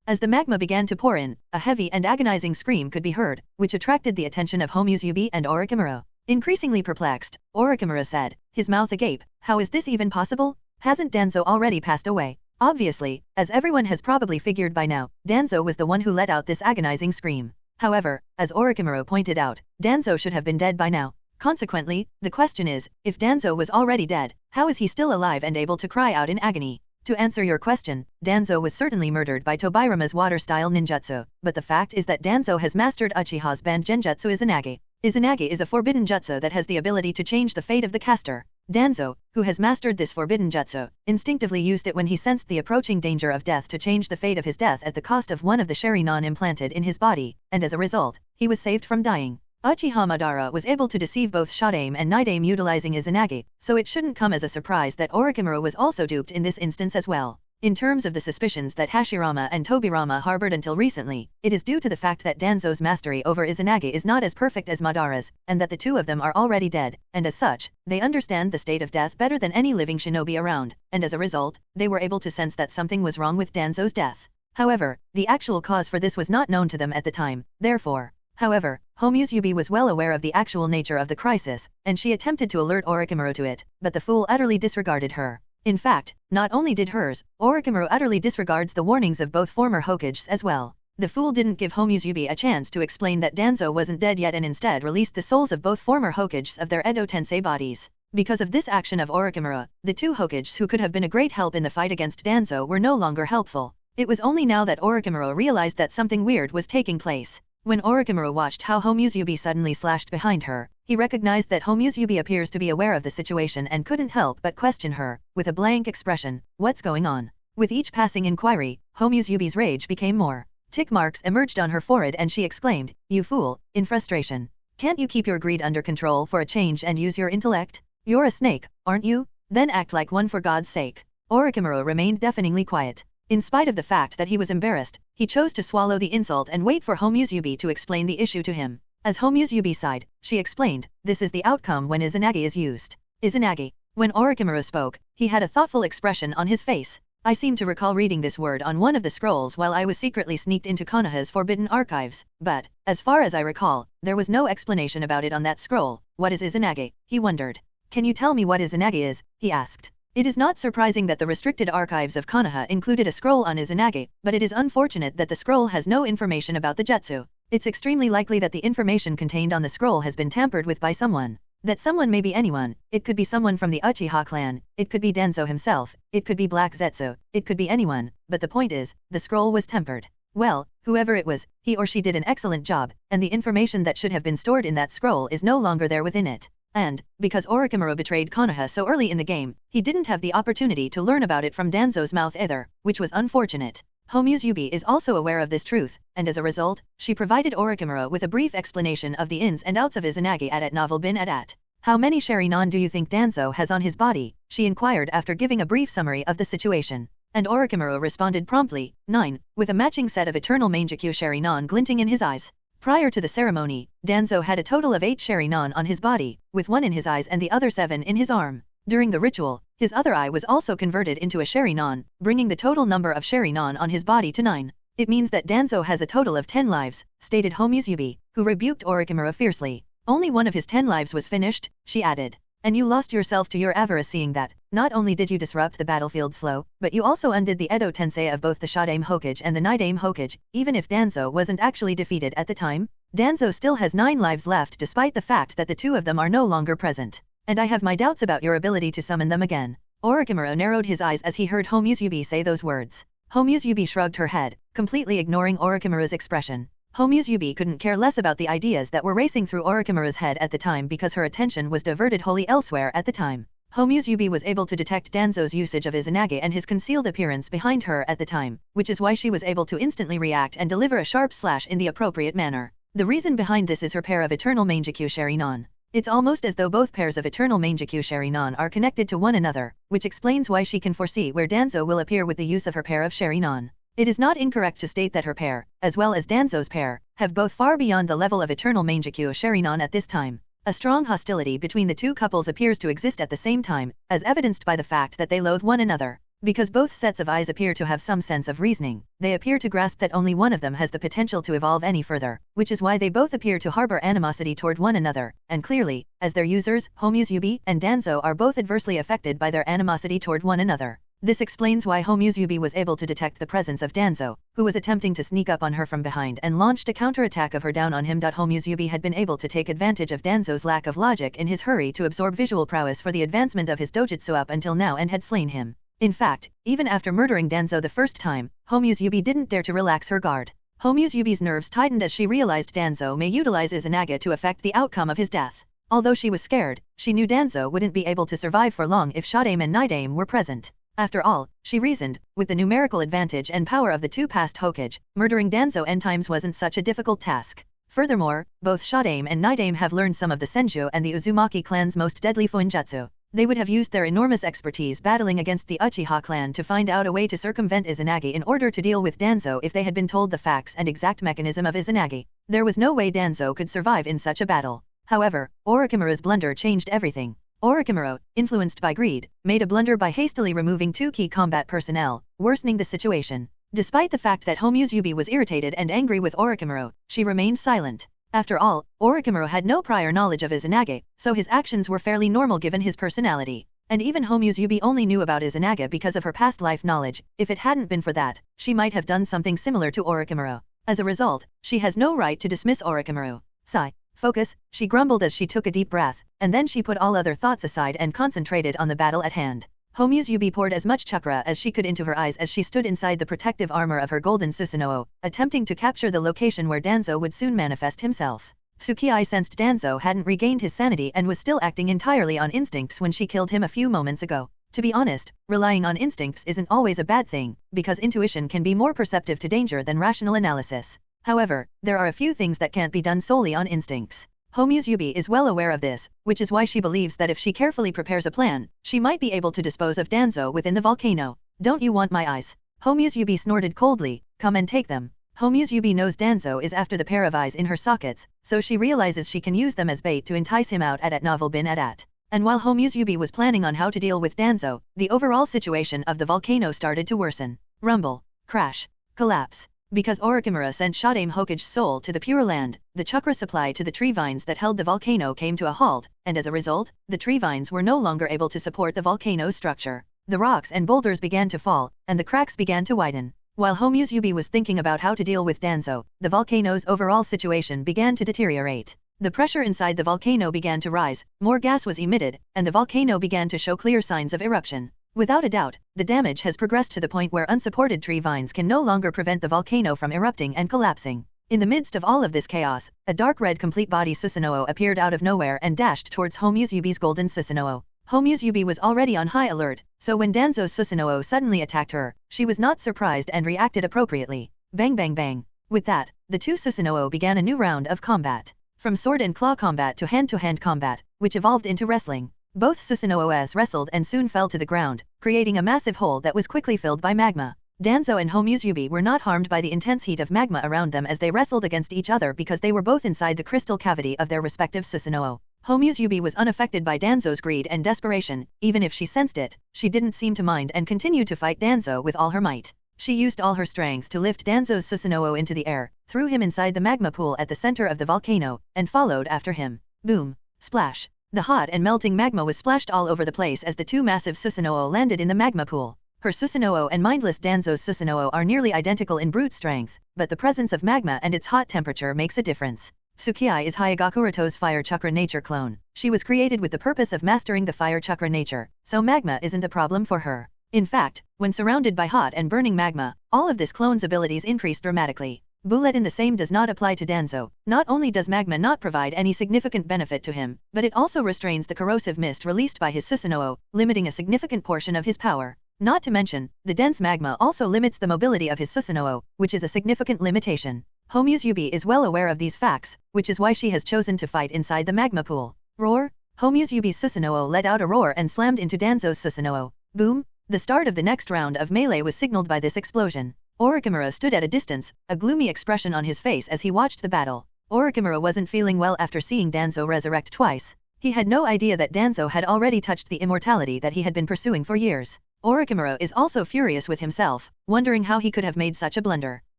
As the magma began to pour in, a heavy and agonizing scream could be heard, which attracted the attention of Homusubi and Orochimaru. Increasingly perplexed, Orochimaru said, his mouth agape, how is this even possible? Hasn't Danzo already passed away? Obviously, as everyone has probably figured by now, Danzo was the one who let out this agonizing scream. However, as Orochimaru pointed out, Danzo should have been dead by now. Consequently, the question is, if Danzo was already dead, how is he still alive and able to cry out in agony? To answer your question, Danzo was certainly murdered by Tobirama's water-style ninjutsu, but the fact is that Danzo has mastered Uchiha's banned genjutsu Izanagi. Izanagi is a forbidden jutsu that has the ability to change the fate of the caster. Danzo, who has mastered this forbidden jutsu, instinctively used it when he sensed the approaching danger of death to change the fate of his death at the cost of one of the Sharingan implanted in his body, and as a result, he was saved from dying. Uchiha Madara was able to deceive both Shadame and Nidame utilizing Izanagi, so it shouldn't come as a surprise that Orochimaru was also duped in this instance as well. In terms of the suspicions that Hashirama and Tobirama harbored until recently, it is due to the fact that Danzo's mastery over Izanagi is not as perfect as Madara's, and that the two of them are already dead, and as such, they understand the state of death better than any living shinobi around, and as a result, they were able to sense that something was wrong with Danzo's death. However, the actual cause for this was not known to them at the time, therefore. However, Homusubi was well aware of the actual nature of the crisis, and she attempted to alert Orochimaru to it, but the fool utterly disregarded her. In fact, not only did hers, Orochimaru utterly disregards the warnings of both former Hokages as well. The fool didn't give Homusubi a chance to explain that Danzo wasn't dead yet and instead released the souls of both former Hokages of their Edo Tensei bodies. Because of this action of Orochimaru, the two Hokages who could have been a great help in the fight against Danzo were no longer helpful. It was only now that Orochimaru realized that something weird was taking place. When Orochimaru watched how Homusubi suddenly slashed behind her, he recognized that Homusubi appears to be aware of the situation and couldn't help but question her, with a blank expression, what's going on? With each passing inquiry, Homusubi's rage became more. Tick marks emerged on her forehead and she exclaimed, you fool, in frustration. Can't you keep your greed under control for a change and use your intellect? You're a snake, aren't you? Then act like one for God's sake. Orochimaru remained deafeningly quiet. In spite of the fact that he was embarrassed, he chose to swallow the insult and wait for Homusubi to explain the issue to him. As Homusubi sighed, she explained, this is the outcome when Izanagi is used. Izanagi. When Orochimaru spoke, he had a thoughtful expression on his face. I seem to recall reading this word on one of the scrolls while I was secretly sneaked into Konoha's forbidden archives, but, as far as I recall, there was no explanation about it on that scroll. What is Izanagi? He wondered. Can you tell me what Izanagi is? He asked. It is not surprising that the restricted archives of Konoha included a scroll on Izanagi, but it is unfortunate that the scroll has no information about the jutsu. It's extremely likely that the information contained on the scroll has been tampered with by someone. That someone may be anyone. It could be someone from the Uchiha clan, it could be Danzo himself, it could be Black Zetsu, it could be anyone, but the point is, the scroll was tempered. Well, whoever it was, he or she did an excellent job, and the information that should have been stored in that scroll is no longer there within it. And, because Orochimaru betrayed Konoha so early in the game, he didn't have the opportunity to learn about it from Danzo's mouth either, which was unfortunate. Homusubi is also aware of this truth, and as a result, she provided Orochimaru with a brief explanation of the ins and outs of Izanagi at novel bin at. How many Sharingan do you think Danzo has on his body? She inquired after giving a brief summary of the situation. And Orochimaru responded promptly, 9, with a matching set of eternal Mangekyo Sharingan glinting in his eyes. Prior to the ceremony, Danzo had a total of 8 Sharingan on his body, with 1 in his eyes and the other 7 in his arm. During the ritual, his other eye was also converted into a Sharingan, bringing the total number of Sharingan on his body to 9. It means that Danzo has a total of 10 lives, stated Homusubi, who rebuked Orochimaru fiercely. Only one of his 10 lives was finished, she added. And you lost yourself to your avarice, seeing that, not only did you disrupt the battlefield's flow, but you also undid the Edo Tensei of both the Showdown Hokage and the Night Hokage. Even if Danzo wasn't actually defeated at the time, Danzo still has 9 lives left despite the fact that the two of them are no longer present. And I have my doubts about your ability to summon them again. Orochimaru narrowed his eyes as he heard Homusubi say those words. Homusubi shrugged her head, completely ignoring Orochimaru's expression. Homusubi couldn't care less about the ideas that were racing through Orochimaru's head at the time because her attention was diverted wholly elsewhere at the time. Homusubi was able to detect Danzo's usage of Izanagi and his concealed appearance behind her at the time, which is why she was able to instantly react and deliver a sharp slash in the appropriate manner. The reason behind this is her pair of eternal Mangekyo Sharinon. It's almost as though both pairs of eternal Mangekyo Sharinon are connected to one another, which explains why she can foresee where Danzo will appear with the use of her pair of Sharinon. It is not incorrect to state that her pair, as well as Danzo's pair, have both far beyond the level of eternal Mangekyo Sharinon at this time. A strong hostility between the two couples appears to exist at the same time, as evidenced by the fact that they loathe one another. Because both sets of eyes appear to have some sense of reasoning, they appear to grasp that only one of them has the potential to evolve any further, which is why they both appear to harbor animosity toward one another, and clearly, as their users, Homusubi and Danzo are both adversely affected by their animosity toward one another. This explains why Homusubi was able to detect the presence of Danzo, who was attempting to sneak up on her from behind and launched a counterattack of her down on him. Homusubi had been able to take advantage of Danzo's lack of logic in his hurry to absorb visual prowess for the advancement of his dojutsu up until now and had slain him. In fact, even after murdering Danzo the first time, Homusubi didn't dare to relax her guard. Homusubi's nerves tightened as she realized Danzo may utilize Izanagi to affect the outcome of his death. Although she was scared, she knew Danzo wouldn't be able to survive for long if Showdown and Night were present. After all, she reasoned, with the numerical advantage and power of the two past Hokage, murdering Danzo n times wasn't such a difficult task. Furthermore, both Showdown and Night have learned some of the Senju and the Uzumaki clan's most deadly fuinjutsu. They would have used their enormous expertise battling against the Uchiha clan to find out a way to circumvent Izanagi in order to deal with Danzo if they had been told the facts and exact mechanism of Izanagi. There was no way Danzo could survive in such a battle. However, Orochimaru's blunder changed everything. Orochimaru, influenced by greed, made a blunder by hastily removing 2 key combat personnel, worsening the situation. Despite the fact that Homusubi was irritated and angry with Orochimaru, she remained silent. After all, Orochimaru had no prior knowledge of Izanagi, so his actions were fairly normal given his personality. And even Homusubi only knew about Izanagi because of her past life knowledge. If it hadn't been for that, she might have done something similar to Orochimaru. As a result, she has no right to dismiss Orochimaru. Sigh. Focus, she grumbled as she took a deep breath, and then she put all other thoughts aside and concentrated on the battle at hand. Homusubi poured as much chakra as she could into her eyes as she stood inside the protective armor of her golden susanoo, attempting to capture the location where Danzo would soon manifest himself. Tsukii sensed Danzo hadn't regained his sanity and was still acting entirely on instincts when she killed him a few moments ago. To be honest, relying on instincts isn't always a bad thing, because intuition can be more perceptive to danger than rational analysis. However, there are a few things that can't be done solely on instincts. Homusubi is well aware of this, which is why she believes that if she carefully prepares a plan, she might be able to dispose of Danzo within the volcano. Don't you want my eyes? Homusubi snorted coldly. Come and take them. Homusubi knows Danzo is after the pair of eyes in her sockets, so she realizes she can use them as bait to entice him out at Novel Bin Adat. And while Homusubi was planning on how to deal with Danzo, the overall situation of the volcano started to worsen. Rumble. Crash. Collapse. Because Orochimaru sent Showdown Hokage's soul to the Pure Land, the chakra supply to the tree vines that held the volcano came to a halt, and as a result, the tree vines were no longer able to support the volcano's structure. The rocks and boulders began to fall, and the cracks began to widen. While Homusubi was thinking about how to deal with Danzo, the volcano's overall situation began to deteriorate. The pressure inside the volcano began to rise, more gas was emitted, and the volcano began to show clear signs of eruption. Without a doubt, the damage has progressed to the point where unsupported tree vines can no longer prevent the volcano from erupting and collapsing. In the midst of all of this chaos, a dark red complete body Susanoo appeared out of nowhere and dashed towards Homusubi's golden Susanoo. Homusubi was already on high alert, so when Danzo's Susanoo suddenly attacked her, she was not surprised and reacted appropriately. Bang bang bang. With that, the two Susanoo began a new round of combat. From sword and claw combat to hand-to-hand combat, which evolved into wrestling. Both Susanoo wrestled and soon fell to the ground, creating a massive hole that was quickly filled by magma. Danzo and Homusubi were not harmed by the intense heat of magma around them as they wrestled against each other because they were both inside the crystal cavity of their respective Susanoo. Homusubi was unaffected by Danzo's greed and desperation. Even if she sensed it, she didn't seem to mind and continued to fight Danzo with all her might. She used all her strength to lift Danzo's Susanoo into the air, threw him inside the magma pool at the center of the volcano, and followed after him. Boom. Splash. The hot and melting magma was splashed all over the place as the two massive susanoo landed in the magma pool. Her susanoo and mindless Danzo's susanoo are nearly identical in brute strength, but the presence of magma and its hot temperature makes a difference. Tsukii is Hyuga Kuroto's fire chakra nature clone. She was created with the purpose of mastering the fire chakra nature, so magma isn't a problem for her. In fact, when surrounded by hot and burning magma, all of this clone's abilities increase dramatically. Bulletin the same does not apply to Danzo. Not only does magma not provide any significant benefit to him, but it also restrains the corrosive mist released by his susanoo, limiting a significant portion of his power. Not to mention, the dense magma also limits the mobility of his susanoo, which is a significant limitation. Homusubi is well aware of these facts, which is why she has chosen to fight inside the magma pool. Roar! Homusubi's susanoo let out a roar and slammed into Danzo's susanoo. Boom! The start of the next round of melee was signaled by this explosion. Orochimaru stood at a distance, a gloomy expression on his face as he watched the battle. Orochimaru wasn't feeling well after seeing Danzo resurrect twice. He had no idea that Danzo had already touched the immortality that he had been pursuing for years. Orochimaru is also furious with himself, wondering how he could have made such a blunder.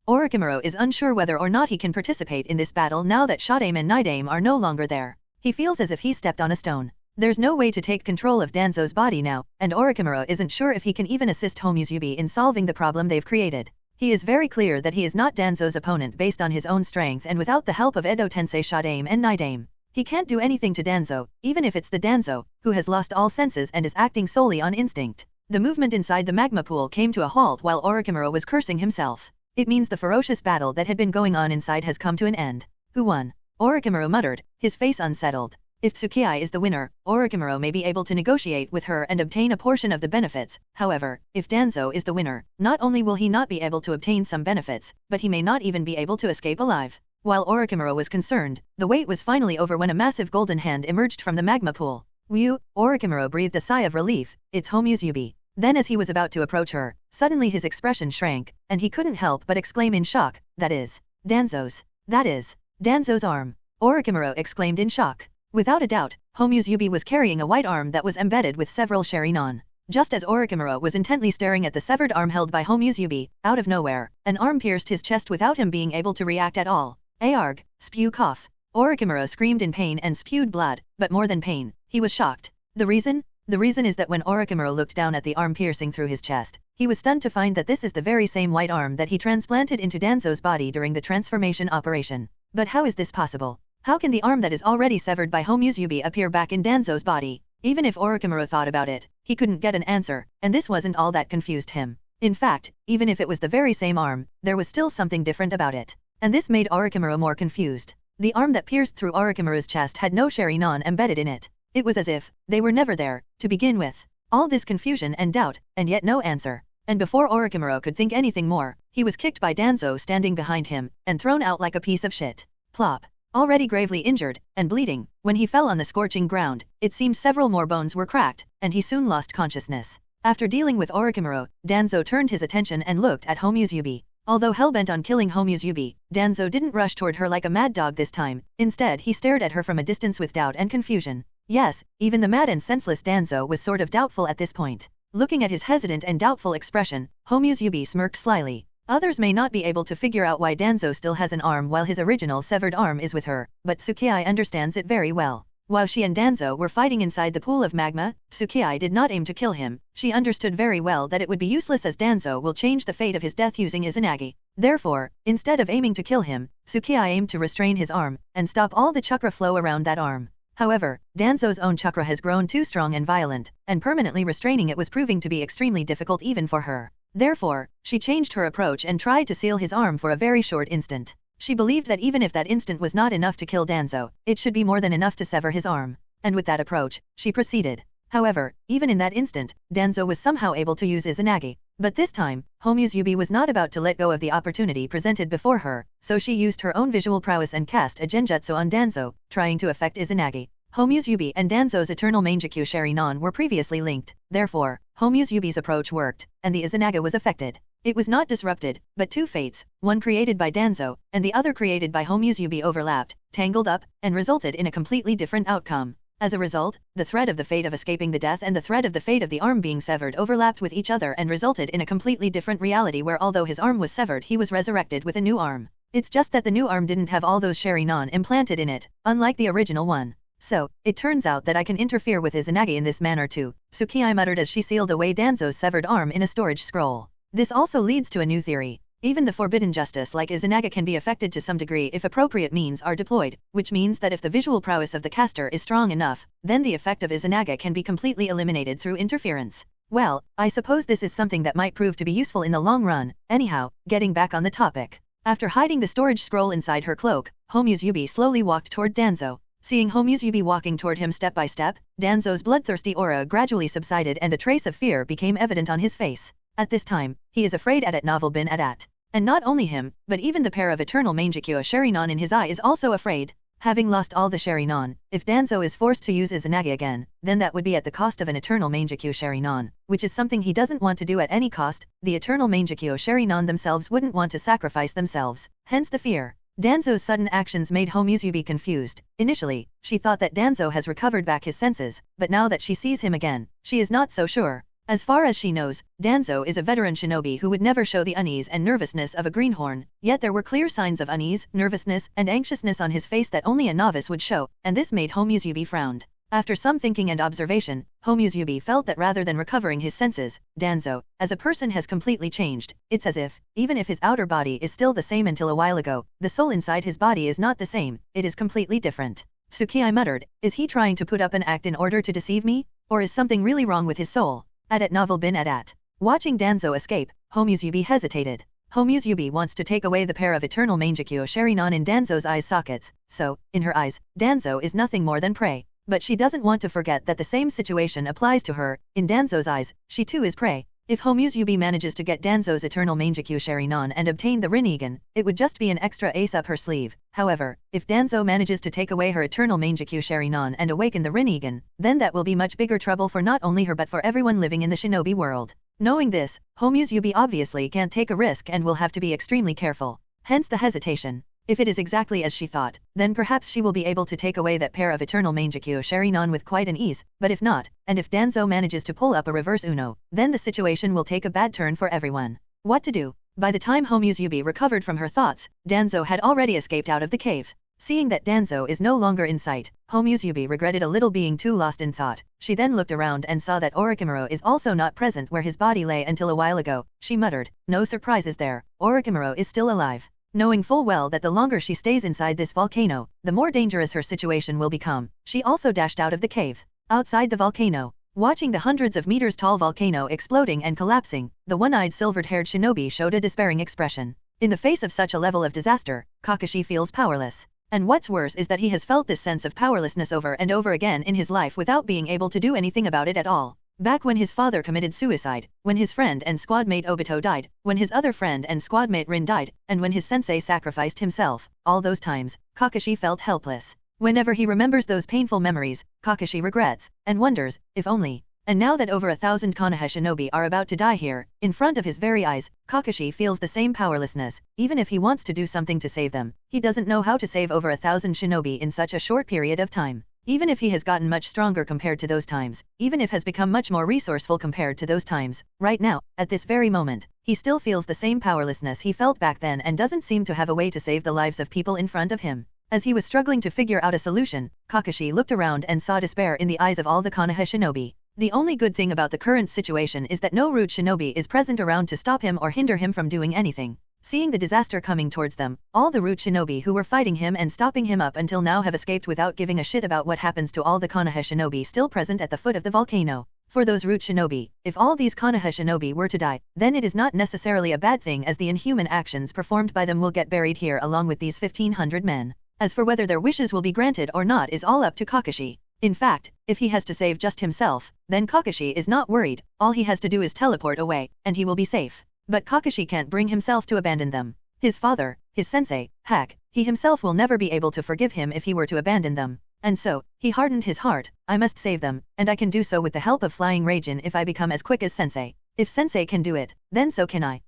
Orochimaru is unsure whether or not he can participate in this battle now that Showdown and Nidame are no longer there. He feels as if he stepped on a stone. There's no way to take control of Danzo's body now, and Orochimaru isn't sure if he can even assist Homusubi in solving the problem they've created. He is very clear that he is not Danzo's opponent based on his own strength and without the help of Edo Tensei Showdown and Nidame. He can't do anything to Danzo, even if it's the Danzo, who has lost all senses and is acting solely on instinct. The movement inside the magma pool came to a halt while Orochimaru was cursing himself. It means the ferocious battle that had been going on inside has come to an end. Who won? Orochimaru muttered, his face unsettled. If Tsukii is the winner, Orochimaru may be able to negotiate with her and obtain a portion of the benefits. However, if Danzo is the winner, not only will he not be able to obtain some benefits, but he may not even be able to escape alive. While Orochimaru was concerned, the wait was finally over when a massive golden hand emerged from the magma pool. Whew! Orochimaru breathed a sigh of relief. It's Homusubi. Then as he was about to approach her, suddenly his expression shrank, and he couldn't help but exclaim in shock, that is Danzo's arm. Orochimaru exclaimed in shock. Without a doubt, Homusubi was carrying a white arm that was embedded with several shurinan. Just as Orochimaru was intently staring at the severed arm held by Homusubi, out of nowhere, an arm pierced his chest without him being able to react at all. Arg! Spew cough. Orochimaru screamed in pain and spewed blood, but more than pain, he was shocked. The reason? The reason is that when Orochimaru looked down at the arm piercing through his chest, he was stunned to find that this is the very same white arm that he transplanted into Danzo's body during the transformation operation. But how is this possible? How can the arm that is already severed by Homusubi appear back in Danzo's body? Even if Orochimaru thought about it, he couldn't get an answer, and this wasn't all that confused him. In fact, even if it was the very same arm, there was still something different about it. And this made Orochimaru more confused. The arm that pierced through Orochimaru's chest had no shurinan embedded in it. It was as if they were never there, to begin with. All this confusion and doubt, and yet no answer. And before Orochimaru could think anything more, he was kicked by Danzo standing behind him, and thrown out like a piece of shit. Plop. Already gravely injured, and bleeding, when he fell on the scorching ground, it seemed several more bones were cracked, and he soon lost consciousness. After dealing with Orochimaru, Danzo turned his attention and looked at Homusubi. Although hell-bent on killing Homusubi, Danzo didn't rush toward her like a mad dog this time. Instead he stared at her from a distance with doubt and confusion. Yes, even the mad and senseless Danzo was sort of doubtful at this point. Looking at his hesitant and doubtful expression, Homusubi smirked slyly. Others may not be able to figure out why Danzo still has an arm while his original severed arm is with her, but Tsukii understands it very well. While she and Danzo were fighting inside the pool of magma, Tsukii did not aim to kill him. She understood very well that it would be useless as Danzo will change the fate of his death using Izanagi. Therefore, instead of aiming to kill him, Tsukii aimed to restrain his arm, and stop all the chakra flow around that arm. However, Danzo's own chakra has grown too strong and violent, and permanently restraining it was proving to be extremely difficult even for her. Therefore, she changed her approach and tried to seal his arm for a very short instant. She believed that even if that instant was not enough to kill Danzo, it should be more than enough to sever his arm. And with that approach, she proceeded. However, even in that instant, Danzo was somehow able to use Izanagi. But this time, Homusubi was not about to let go of the opportunity presented before her, so she used her own visual prowess and cast a genjutsu on Danzo, trying to affect Izanagi. Homusubi and Danzo's eternal Mangekyou Shurinan were previously linked, therefore, Homusubi's approach worked, and the Izanagi was affected. It was not disrupted, but two fates, one created by Danzo, and the other created by Homusubi overlapped, tangled up, and resulted in a completely different outcome. As a result, the thread of the fate of escaping the death and the thread of the fate of the arm being severed overlapped with each other and resulted in a completely different reality where although his arm was severed he was resurrected with a new arm. It's just that the new arm didn't have all those shurinan implanted in it, unlike the original one. So, it turns out that I can interfere with Izanagi in this manner too, Tsukii muttered as she sealed away Danzo's severed arm in a storage scroll. This also leads to a new theory. Even the forbidden justice like Izanagi can be affected to some degree if appropriate means are deployed, which means that if the visual prowess of the caster is strong enough, then the effect of Izanagi can be completely eliminated through interference. Well, I suppose this is something that might prove to be useful in the long run. Anyhow, getting back on the topic. After hiding the storage scroll inside her cloak, Homusubi slowly walked toward Danzo. Seeing Homusubi walking toward him step by step, Danzo's bloodthirsty aura gradually subsided and a trace of fear became evident on his face. At this time, he is afraid at Novel bin Adat. And not only him, but even the pair of eternal Mangekyo Sharinon in his eye is also afraid. Having lost all the Sharinon, if Danzo is forced to use Izanagi again, then that would be at the cost of an eternal Mangekyo Sharinon, which is something he doesn't want to do at any cost. The eternal Mangekyo Sharinon themselves wouldn't want to sacrifice themselves, hence the fear. Danzo's sudden actions made Homusubi confused. Initially, she thought that Danzo has recovered back his senses, but now that she sees him again, she is not so sure. As far as she knows, Danzo is a veteran shinobi who would never show the unease and nervousness of a greenhorn, yet there were clear signs of unease, nervousness, and anxiousness on his face that only a novice would show, and this made Homusubi frown. After some thinking and observation, Homusubi felt that rather than recovering his senses, Danzo, as a person has completely changed. It's as if, even if his outer body is still the same until a while ago, the soul inside his body is not the same, it is completely different. Tsukii muttered, is he trying to put up an act in order to deceive me? Or is something really wrong with his soul? At Novel bin Adat. Watching Danzo escape, Homusubi hesitated. Homusubi wants to take away the pair of eternal Mangekyo Sharinon in Danzo's eye sockets, so, in her eyes, Danzo is nothing more than prey. But she doesn't want to forget that the same situation applies to her. In Danzo's eyes, she too is prey. If Homusubi manages to get Danzo's eternal Mangekyo Sharinon and obtain the Rinnegan, it would just be an extra ace up her sleeve. However, if Danzo manages to take away her eternal Mangekyo Sharinon and awaken the Rinnegan, then that will be much bigger trouble for not only her but for everyone living in the shinobi world. Knowing this, Homusubi obviously can't take a risk and will have to be extremely careful. Hence the hesitation. If it is exactly as she thought, then perhaps she will be able to take away that pair of eternal Mangekyo Sharinon with quite an ease, but if not, and if Danzo manages to pull up a reverse Uno, then the situation will take a bad turn for everyone. What to do? By the time Homusubi recovered from her thoughts, Danzo had already escaped out of the cave. Seeing that Danzo is no longer in sight, Homusubi regretted a little being too lost in thought. She then looked around and saw that Orochimaru is also not present where his body lay until a while ago. She muttered, no surprises there, Orochimaru is still alive. Knowing full well that the longer she stays inside this volcano, the more dangerous her situation will become, she also dashed out of the cave. Outside the volcano, watching the hundreds of meters tall volcano exploding and collapsing, the one-eyed silvered-haired shinobi showed a despairing expression. In the face of such a level of disaster, Kakashi feels powerless. And what's worse is that he has felt this sense of powerlessness over and over again in his life without being able to do anything about it at all. Back when his father committed suicide, when his friend and squad mate Obito died, when his other friend and squad mate Rin died, and when his sensei sacrificed himself, all those times, Kakashi felt helpless. Whenever he remembers those painful memories, Kakashi regrets, and wonders, if only. And now that over 1,000 Konoha shinobi are about to die here, in front of his very eyes, Kakashi feels the same powerlessness. Even if he wants to do something to save them, he doesn't know how to save over 1,000 shinobi in such a short period of time. Even if he has gotten much stronger compared to those times, even if has become much more resourceful compared to those times, right now, at this very moment, he still feels the same powerlessness he felt back then and doesn't seem to have a way to save the lives of people in front of him. As he was struggling to figure out a solution, Kakashi looked around and saw despair in the eyes of all the Konoha shinobi. The only good thing about the current situation is that no root shinobi is present around to stop him or hinder him from doing anything. Seeing the disaster coming towards them, all the root shinobi who were fighting him and stopping him up until now have escaped without giving a shit about what happens to all the Konoha shinobi still present at the foot of the volcano. For those root shinobi, if all these Konoha shinobi were to die, then it is not necessarily a bad thing as the inhuman actions performed by them will get buried here along with these 1,500 men. As for whether their wishes will be granted or not is all up to Kakashi. In fact, if he has to save just himself, then Kakashi is not worried, all he has to do is teleport away, and he will be safe. But Kakashi can't bring himself to abandon them. His father, his sensei, heck, he himself will never be able to forgive him if he were to abandon them. And so, he hardened his heart, I must save them, and I can do so with the help of Flying Raijin if I become as quick as sensei. If sensei can do it, then so can I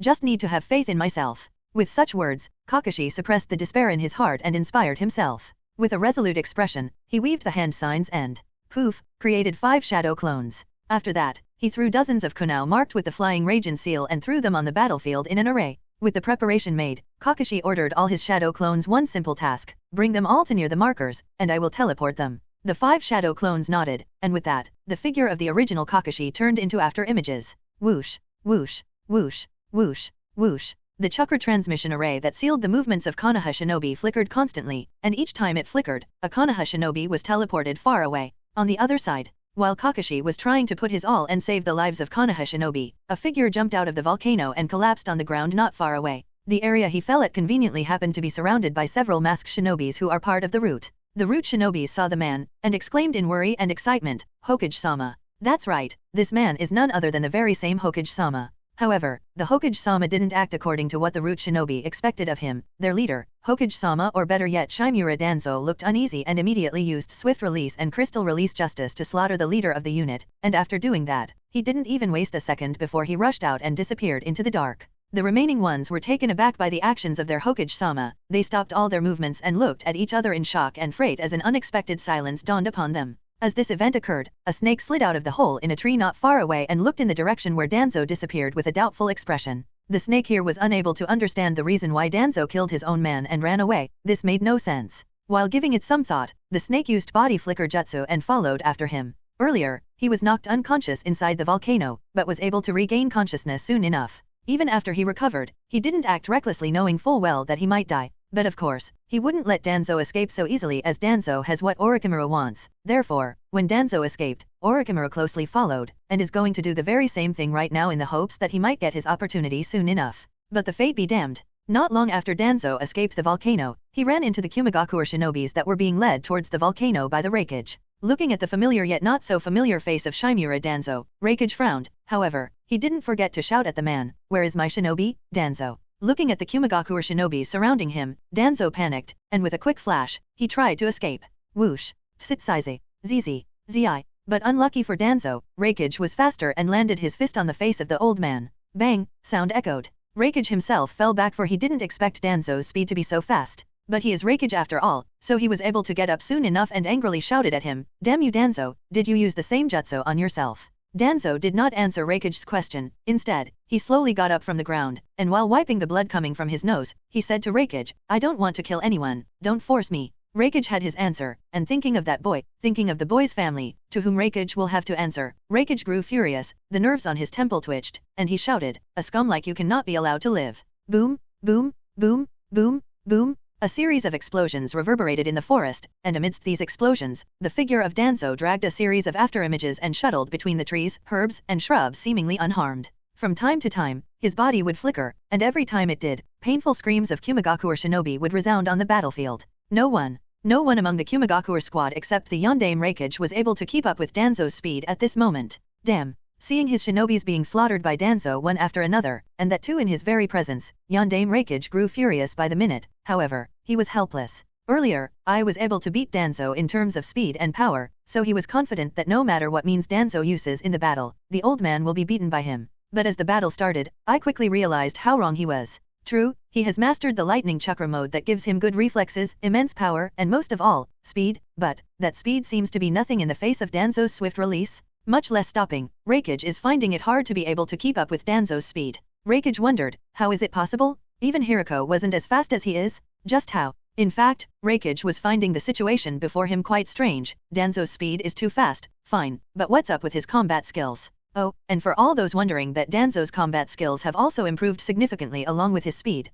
just need to have faith in myself. With such words, Kakashi suppressed the despair in his heart and inspired himself. With a resolute expression, he weaved the hand signs and, poof, created 5 shadow clones. After that, he threw dozens of kunao marked with the Flying Raijin seal and threw them on the battlefield in an array. With the preparation made, Kakashi ordered all his shadow clones one simple task: bring them all to near the markers, and I will teleport them. The 5 shadow clones nodded, and with that, the figure of the original Kakashi turned into after images. Whoosh, whoosh, whoosh, whoosh, whoosh. The chakra transmission array that sealed the movements of Konoha shinobi flickered constantly, and each time it flickered, a Konoha shinobi was teleported far away. On the other side, while Kakashi was trying to put his all and save the lives of Konoha shinobi, a figure jumped out of the volcano and collapsed on the ground not far away. The area he fell at conveniently happened to be surrounded by several masked shinobis who are part of the root. The root shinobis saw the man, and exclaimed in worry and excitement, "Hokage-sama." That's right, this man is none other than the very same Hokage-sama. However, the Hokage-sama didn't act according to what the root shinobi expected of him. Their leader, Hokage-sama, or better yet Shimura Danzo, looked uneasy and immediately used swift release and crystal release justice to slaughter the leader of the unit, and after doing that, he didn't even waste a second before he rushed out and disappeared into the dark. The remaining ones were taken aback by the actions of their Hokage-sama. They stopped all their movements and looked at each other in shock and fright as an unexpected silence dawned upon them. As this event occurred, a snake slid out of the hole in a tree not far away and looked in the direction where Danzo disappeared with a doubtful expression. The snake here was unable to understand the reason why Danzo killed his own man and ran away. This made no sense. While giving it some thought, the snake used body flicker jutsu and followed after him. Earlier, he was knocked unconscious inside the volcano, but was able to regain consciousness soon enough. Even after he recovered, he didn't act recklessly, knowing full well that he might die. But of course, he wouldn't let Danzo escape so easily, as Danzo has what Orochimaru wants. Therefore, when Danzo escaped, Orochimaru closely followed, and is going to do the very same thing right now in the hopes that he might get his opportunity soon enough. But the fate be damned. Not long after Danzo escaped the volcano, he ran into the Kumigakuer shinobis that were being led towards the volcano by the Raikage. Looking at the familiar yet not so familiar face of Shimura Danzo, Raikage frowned. However, he didn't forget to shout at the man, "Where is my shinobi, Danzo?" Looking at the Kumigakuer shinobi surrounding him, Danzo panicked, and with a quick flash, he tried to escape. Whoosh, Tsitsaize, Zizi, Zi. But unlucky for Danzo, Raikage was faster and landed his fist on the face of the old man. Bang, sound echoed. Raikage himself fell back, for he didn't expect Danzo's speed to be so fast. But he is Raikage after all, so he was able to get up soon enough and angrily shouted at him, "Damn you Danzo, did you use the same jutsu on yourself?" Danzo did not answer Raikage's question. Instead, he slowly got up from the ground, and while wiping the blood coming from his nose, he said to Raikage, "I don't want to kill anyone, don't force me." Raikage had his answer, and thinking of that boy, thinking of the boy's family, to whom Raikage will have to answer, Raikage grew furious, the nerves on his temple twitched, and he shouted, "A scum like you cannot be allowed to live." Boom, boom, boom, boom, boom. A series of explosions reverberated in the forest, and amidst these explosions, the figure of Danzo dragged a series of afterimages and shuttled between the trees, herbs, and shrubs seemingly unharmed. From time to time, his body would flicker, and every time it did, painful screams of Kumigakuer shinobi would resound on the battlefield. No one among the Kumigakuer squad except the Yondaime Raikage was able to keep up with Danzo's speed at this moment. Damn. Seeing his shinobis being slaughtered by Danzo one after another, and that too in his very presence, Yondaime Raikage grew furious by the minute. However, he was helpless. Earlier, I was able to beat Danzo in terms of speed and power, so he was confident that no matter what means Danzo uses in the battle, the old man will be beaten by him. But as the battle started, I quickly realized how wrong he was. True, he has mastered the lightning chakra mode that gives him good reflexes, immense power, and most of all, speed, but that speed seems to be nothing in the face of Danzo's swift release. Much less stopping. Raikage is finding it hard to be able to keep up with Danzo's speed. Raikage wondered, how is it possible? Even Hiriko wasn't as fast as he is? Just how? In fact, Raikage was finding the situation before him quite strange. Danzo's speed is too fast, fine, but what's up with his combat skills? Oh, and for all those wondering that Danzo's combat skills have also improved significantly along with his speed,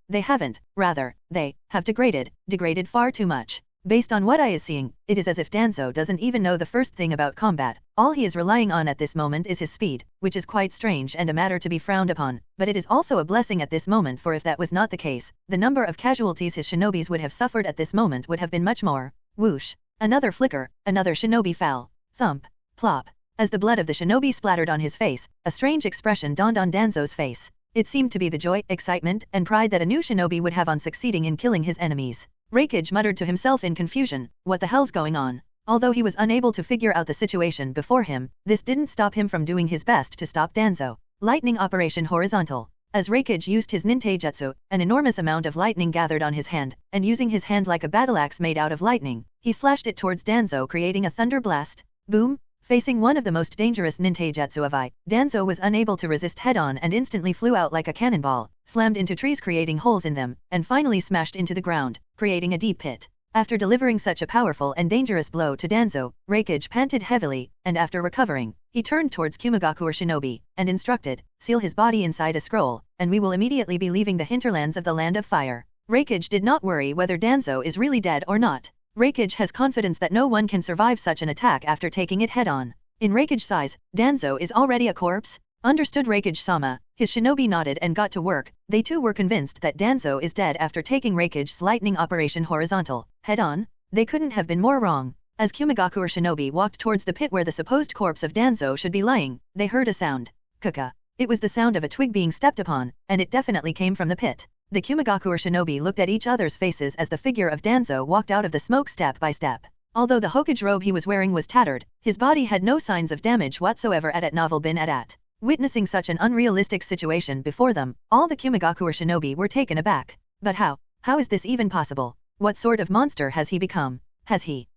they haven't, rather, they have degraded far too much. Based on what I is seeing, it is as if Danzo doesn't even know the first thing about combat. All he is relying on at this moment is his speed, which is quite strange and a matter to be frowned upon, but it is also a blessing at this moment, for if that was not the case, the number of casualties his shinobis would have suffered at this moment would have been much more. Whoosh. Another flicker, another shinobi fell. Thump. Plop. As the blood of the shinobi splattered on his face, a strange expression dawned on Danzo's face. It seemed to be the joy, excitement, and pride that a new shinobi would have on succeeding in killing his enemies. Raikage muttered to himself in confusion, what the hell's going on? Although he was unable to figure out the situation before him, this didn't stop him from doing his best to stop Danzo. Lightning Operation Horizontal. As Raikage used his ninteijutsu, an enormous amount of lightning gathered on his hand, and using his hand like a battle axe made out of lightning, he slashed it towards Danzo, creating a thunder blast. Boom. Facing one of the most dangerous ninteijutsu of Danzo was unable to resist head-on and instantly flew out like a cannonball, slammed into trees creating holes in them, and finally smashed into the ground, creating a deep pit. After delivering such a powerful and dangerous blow to Danzo, Raikage panted heavily, and after recovering, he turned towards Kumigaku Shinobi, and instructed, seal his body inside a scroll, and we will immediately be leaving the hinterlands of the Land of Fire. Raikage did not worry whether Danzo is really dead or not. Raikage has confidence that no one can survive such an attack after taking it head-on. In Raikage's eyes, Danzo is already a corpse? Understood Raikage-sama, his shinobi nodded and got to work. They too were convinced that Danzo is dead after taking Raikage's lightning operation horizontal, head-on. They couldn't have been more wrong. As Kumigaku Shinobi walked towards the pit where the supposed corpse of Danzo should be lying, they heard a sound. Kaka. It was the sound of a twig being stepped upon, and it definitely came from the pit. The Kumigaku Shinobi looked at each other's faces as the figure of Danzo walked out of the smoke step by step. Although the Hokage robe he was wearing was tattered, his body had no signs of damage whatsoever at novel bin at. Witnessing such an unrealistic situation before them, all the Kumigaku Shinobi were taken aback. But how? How is this even possible? What sort of monster has he become? Has he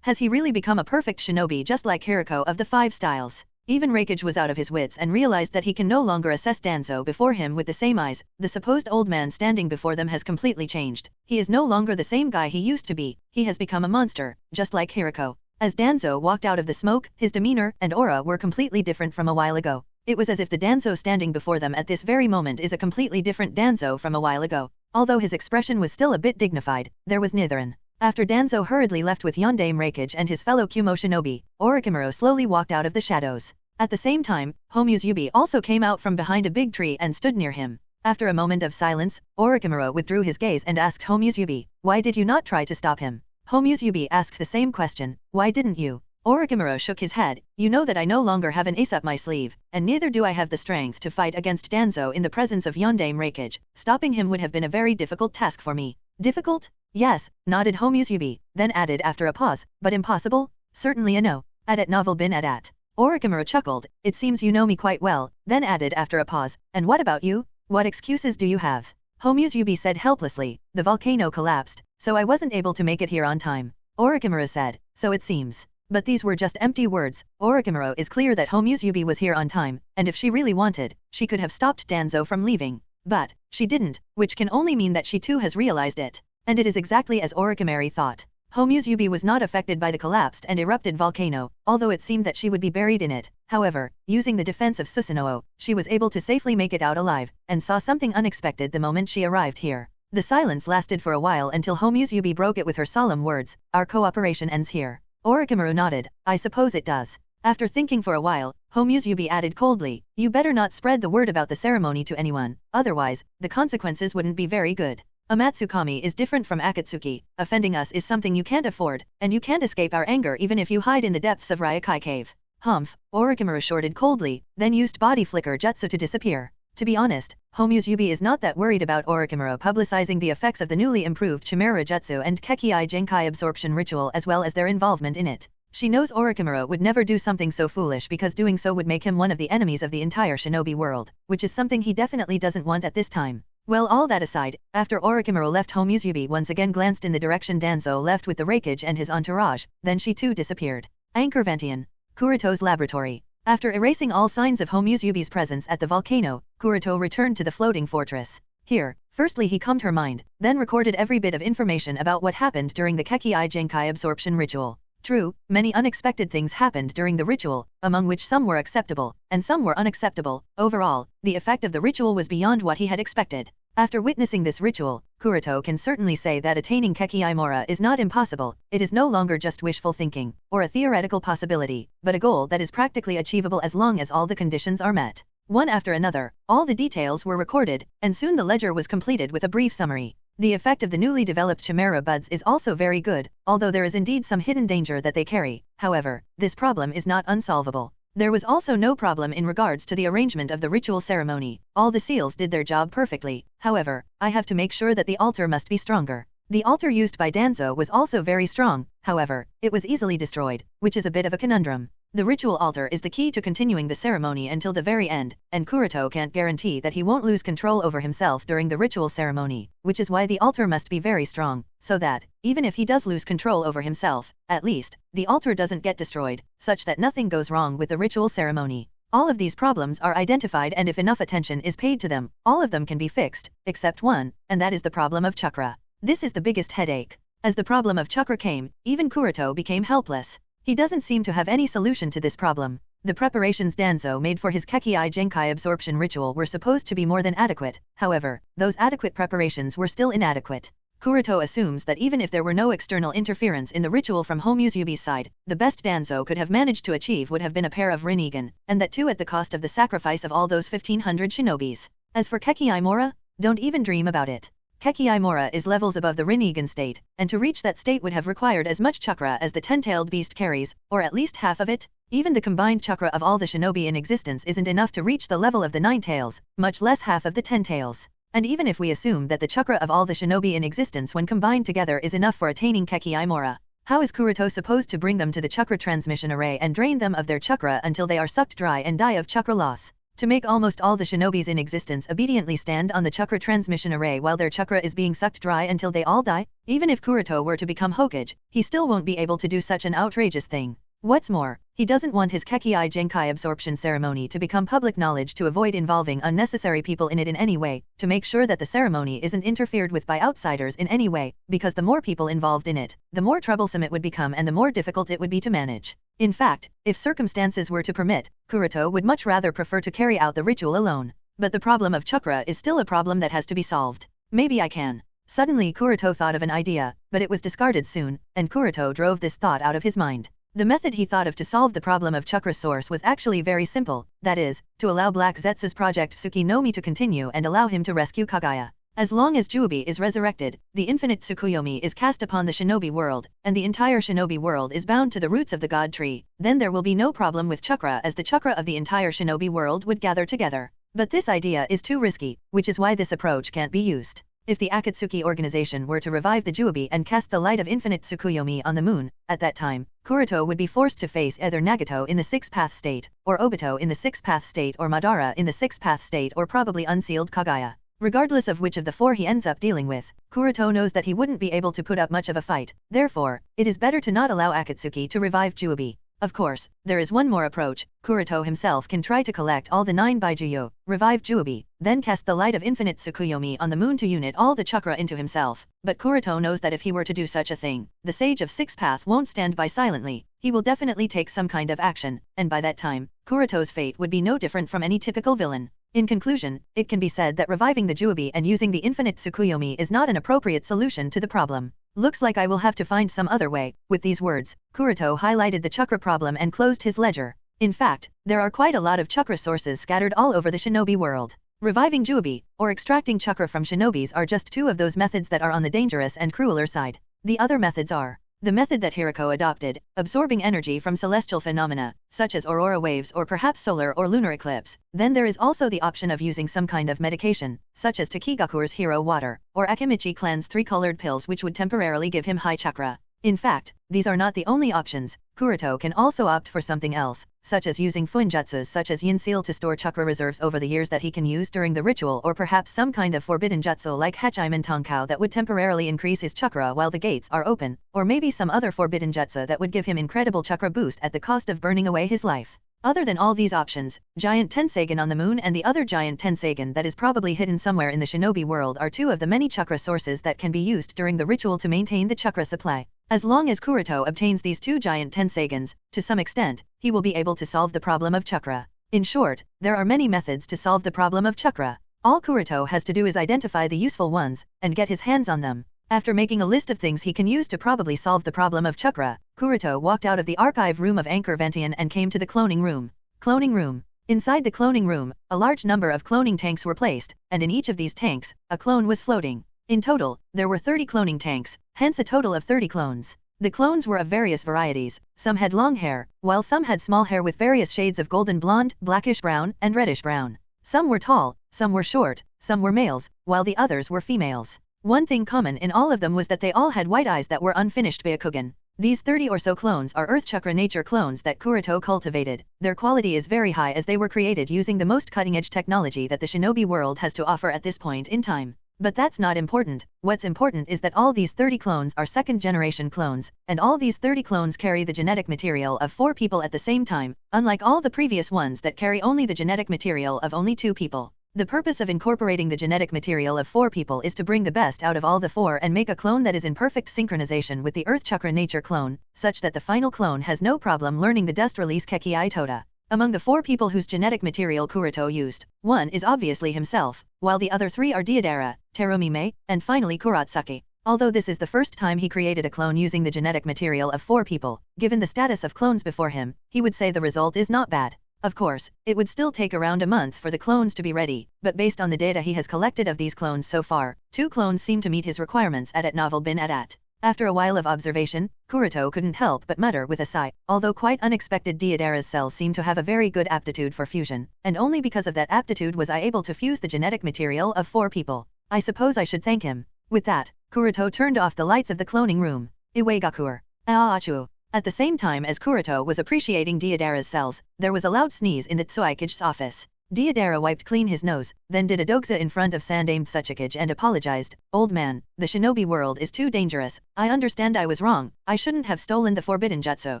really become a perfect shinobi just like Hiriko of the Five Styles? Even Raikage was out of his wits and realized that he can no longer assess Danzo before him with the same eyes. The supposed old man standing before them has completely changed. He is no longer the same guy he used to be. He has become a monster, just like Hiriko. As Danzo walked out of the smoke, his demeanor and aura were completely different from a while ago. It was as if the Danzo standing before them at this very moment is a completely different Danzo from a while ago. Although his expression was still a bit dignified, there was neither. After Danzo hurriedly left with Yondaime Raikage and his fellow Kumo shinobi, Orochimaru slowly walked out of the shadows. At the same time, Homusubi also came out from behind a big tree and stood near him. After a moment of silence, Orochimaru withdrew his gaze and asked Homusubi, "Why did you not try to stop him?" Homusubi asked the same question, "Why didn't you?" Orochimaru shook his head, "You know that I no longer have an ace up my sleeve, and neither do I have the strength to fight against Danzo in the presence of Yondaime Raikage. Stopping him would have been a very difficult task for me." "Difficult?" "Yes," nodded Homusubi, then added after a pause, "But impossible?" "Certainly a no. At novel bin at." Orochimaru chuckled, "It seems you know me quite well," then added after a pause, "And what about you? What excuses do you have?" Homusubi said helplessly, "The volcano collapsed, so I wasn't able to make it here on time." Orochimaru said, "So it seems." But these were just empty words. Orochimaru is clear that Homusubi was here on time, and if she really wanted, she could have stopped Danzo from leaving. But she didn't, which can only mean that she too has realized it. And it is exactly as Orochimaru thought. Homusubi was not affected by the collapsed and erupted volcano, although it seemed that she would be buried in it. However, using the defense of Susanoo, she was able to safely make it out alive, and saw something unexpected the moment she arrived here. The silence lasted for a while until Homusubi broke it with her solemn words, "Our cooperation ends here." Orochimaru nodded, "I suppose it does." After thinking for a while, Homusubi added coldly, "You better not spread the word about the ceremony to anyone, otherwise, the consequences wouldn't be very good. Amatsukami is different from Akatsuki. Offending us is something you can't afford, and you can't escape our anger even if you hide in the depths of Raikage Cave." "Humph," Orochimaru shorted coldly, then used body flicker jutsu to disappear. To be honest, Homusubi is not that worried about Orochimaru publicizing the effects of the newly improved Chimera Jutsu and Kekii Genkai absorption ritual as well as their involvement in it. She knows Orochimaru would never do something so foolish because doing so would make him one of the enemies of the entire shinobi world, which is something he definitely doesn't want at this time. Well, all that aside, after Orochimaru left, Homusubi once again glanced in the direction Danzo left with the Raikage and his entourage, then she too disappeared. Anchorvantian. Kuroto's laboratory. After erasing all signs of Homusubi's presence at the volcano, Kuroto returned to the floating fortress. Here, firstly he calmed her mind, then recorded every bit of information about what happened during the Kekii Genkai absorption ritual. True, many unexpected things happened during the ritual, among which some were acceptable, and some were unacceptable. Overall, the effect of the ritual was beyond what he had expected. After witnessing this ritual, Kuroto can certainly say that attaining Kekii Mora is not impossible. It is no longer just wishful thinking, or a theoretical possibility, but a goal that is practically achievable as long as all the conditions are met. One after another, all the details were recorded, and soon the ledger was completed with a brief summary. The effect of the newly developed Chimera buds is also very good, although there is indeed some hidden danger that they carry. However, this problem is not unsolvable. There was also no problem in regards to the arrangement of the ritual ceremony. All the seals did their job perfectly. However, I have to make sure that the altar must be stronger. The altar used by Danzo was also very strong, however, it was easily destroyed, which is a bit of a conundrum. The ritual altar is the key to continuing the ceremony until the very end, and Kuroto can't guarantee that he won't lose control over himself during the ritual ceremony, which is why the altar must be very strong, so that, even if he does lose control over himself, at least, the altar doesn't get destroyed, such that nothing goes wrong with the ritual ceremony. All of these problems are identified, and if enough attention is paid to them, all of them can be fixed, except one, and that is the problem of chakra. This is the biggest headache. As the problem of chakra came, even Kuroto became helpless. He doesn't seem to have any solution to this problem. The preparations Danzo made for his Kekii Genkai absorption ritual were supposed to be more than adequate, however, those adequate preparations were still inadequate. Kuroto assumes that even if there were no external interference in the ritual from Homusubi's side, the best Danzo could have managed to achieve would have been a pair of Rinnegan, and that too at the cost of the sacrifice of all those 1500 shinobis. As for Kekii Mora, don't even dream about it. Kekii Mora is levels above the Rinnegan state, and to reach that state would have required as much chakra as the 10-tailed beast carries, or at least half of it. Even the combined chakra of all the shinobi in existence isn't enough to reach the level of the 9 tails, much less half of the 10 tails. And even if we assume that the chakra of all the shinobi in existence when combined together is enough for attaining Kekii Mora, how is Kuroto supposed to bring them to the chakra transmission array and drain them of their chakra until they are sucked dry and die of chakra loss? To make almost all the shinobis in existence obediently stand on the chakra transmission array while their chakra is being sucked dry until they all die? Even if Kuroto were to become Hokage, he still won't be able to do such an outrageous thing. What's more, he doesn't want his Kekii Genkai absorption ceremony to become public knowledge to avoid involving unnecessary people in it in any way, to make sure that the ceremony isn't interfered with by outsiders in any way, because the more people involved in it, the more troublesome it would become and the more difficult it would be to manage. In fact, if circumstances were to permit, Kuroto would much rather prefer to carry out the ritual alone. But the problem of chakra is still a problem that has to be solved. Maybe I can. Suddenly Kuroto thought of an idea, but it was discarded soon, and Kuroto drove this thought out of his mind. The method he thought of to solve the problem of chakra source was actually very simple, that is, to allow Black Zetsu's project Tsuki no Mi to continue and allow him to rescue Kaguya. As long as Jubi is resurrected, the infinite Tsukuyomi is cast upon the shinobi world, and the entire shinobi world is bound to the roots of the god tree, then there will be no problem with chakra as the chakra of the entire shinobi world would gather together. But this idea is too risky, which is why this approach can't be used. If the Akatsuki organization were to revive the Jubi and cast the light of infinite Tsukuyomi on the moon, at that time, Kuroto would be forced to face either Nagato in the six-path state, or Obito in the six-path state, or Madara in the six-path state, or probably unsealed Kaguya. Regardless of which of the four he ends up dealing with, Kuroto knows that he wouldn't be able to put up much of a fight. Therefore, it is better to not allow Akatsuki to revive Jubi. Of course, there is one more approach. Kuroto himself can try to collect all the 9 Baijuyo, revive Jubi, then cast the light of infinite Tsukuyomi on the moon to unit all the chakra into himself. But Kuroto knows that if he were to do such a thing, the Sage of Six Path won't stand by silently. He will definitely take some kind of action, and by that time, Kuroto's fate would be no different from any typical villain. In conclusion, it can be said that reviving the Jubi and using the infinite Tsukuyomi is not an appropriate solution to the problem. Looks like I will have to find some other way. With these words, Kuroto highlighted the chakra problem and closed his ledger. In fact, there are quite a lot of chakra sources scattered all over the shinobi world. Reviving Jubi, or extracting chakra from shinobis are just two of those methods that are on the dangerous and crueler side. The other methods are the method that Hiriko adopted, absorbing energy from celestial phenomena, such as aurora waves or perhaps solar or lunar eclipse. Then there is also the option of using some kind of medication, such as Takigakure's hero water, or Akimichi clan's 3-colored pills which would temporarily give him high chakra. In fact, these are not the only options. Kuroto can also opt for something else, such as using fuinjutsus such as Yin Seal to store chakra reserves over the years that he can use during the ritual, or perhaps some kind of forbidden jutsu like Hachimen Tonkao that would temporarily increase his chakra while the gates are open, or maybe some other forbidden jutsu that would give him incredible chakra boost at the cost of burning away his life. Other than all these options, Giant Tenseigan on the moon and the other Giant Tenseigan that is probably hidden somewhere in the shinobi world are two of the many chakra sources that can be used during the ritual to maintain the chakra supply. As long as Kuroto obtains these two Giant Tenseigans, to some extent, he will be able to solve the problem of chakra. In short, there are many methods to solve the problem of chakra. All Kuroto has to do is identify the useful ones, and get his hands on them. After making a list of things he can use to probably solve the problem of chakra, Kuroto walked out of the archive room of Anchor Vantian and came to the cloning room. Cloning room. Inside the cloning room, a large number of cloning tanks were placed, and in each of these tanks, a clone was floating. In total, there were 30 cloning tanks, hence a total of 30 clones. The clones were of various varieties. Some had long hair, while some had small hair with various shades of golden blonde, blackish brown, and reddish brown. Some were tall, some were short, some were males, while the others were females. One thing common in all of them was that they all had white eyes that were unfinished Byakugan. These 30 or so clones are Earth Chakra nature clones that Kuroto cultivated. Their quality is very high as they were created using the most cutting-edge technology that the shinobi world has to offer at this point in time. But that's not important. What's important is that all these 30 clones are second-generation clones, and all these 30 clones carry the genetic material of 4 people at the same time, unlike all the previous ones that carry only the genetic material of only 2 people. The purpose of incorporating the genetic material of 4 people is to bring the best out of all the 4 and make a clone that is in perfect synchronization with the Earth Chakra nature clone, such that the final clone has no problem learning the dust release Kekkei Toda. Among the 4 people whose genetic material Kuroto used, one is obviously himself, while the other 3 are Deidara, Terumime, and finally Kurotsuki. Although this is the first time he created a clone using the genetic material of 4 people, given the status of clones before him, he would say the result is not bad. Of course, it would still take around a month for the clones to be ready, but based on the data he has collected of these clones so far, 2 clones seem to meet his requirements at novel bin at. After a while of observation, Kuroto couldn't help but mutter with a sigh, although quite unexpected Deidara's cells seem to have a very good aptitude for fusion, and only because of that aptitude was I able to fuse the genetic material of 4 people. I suppose I should thank him. With that, Kuroto turned off the lights of the cloning room. Iweigakur. Aachu. At the same time as Kuroto was appreciating Deidara's cells, there was a loud sneeze in the Tsuikage's office. Deidara wiped clean his nose, then did a doxa in front of Sandaime Tsuchikage and apologized. Old man, the shinobi world is too dangerous. I understand I was wrong. I shouldn't have stolen the forbidden jutsu.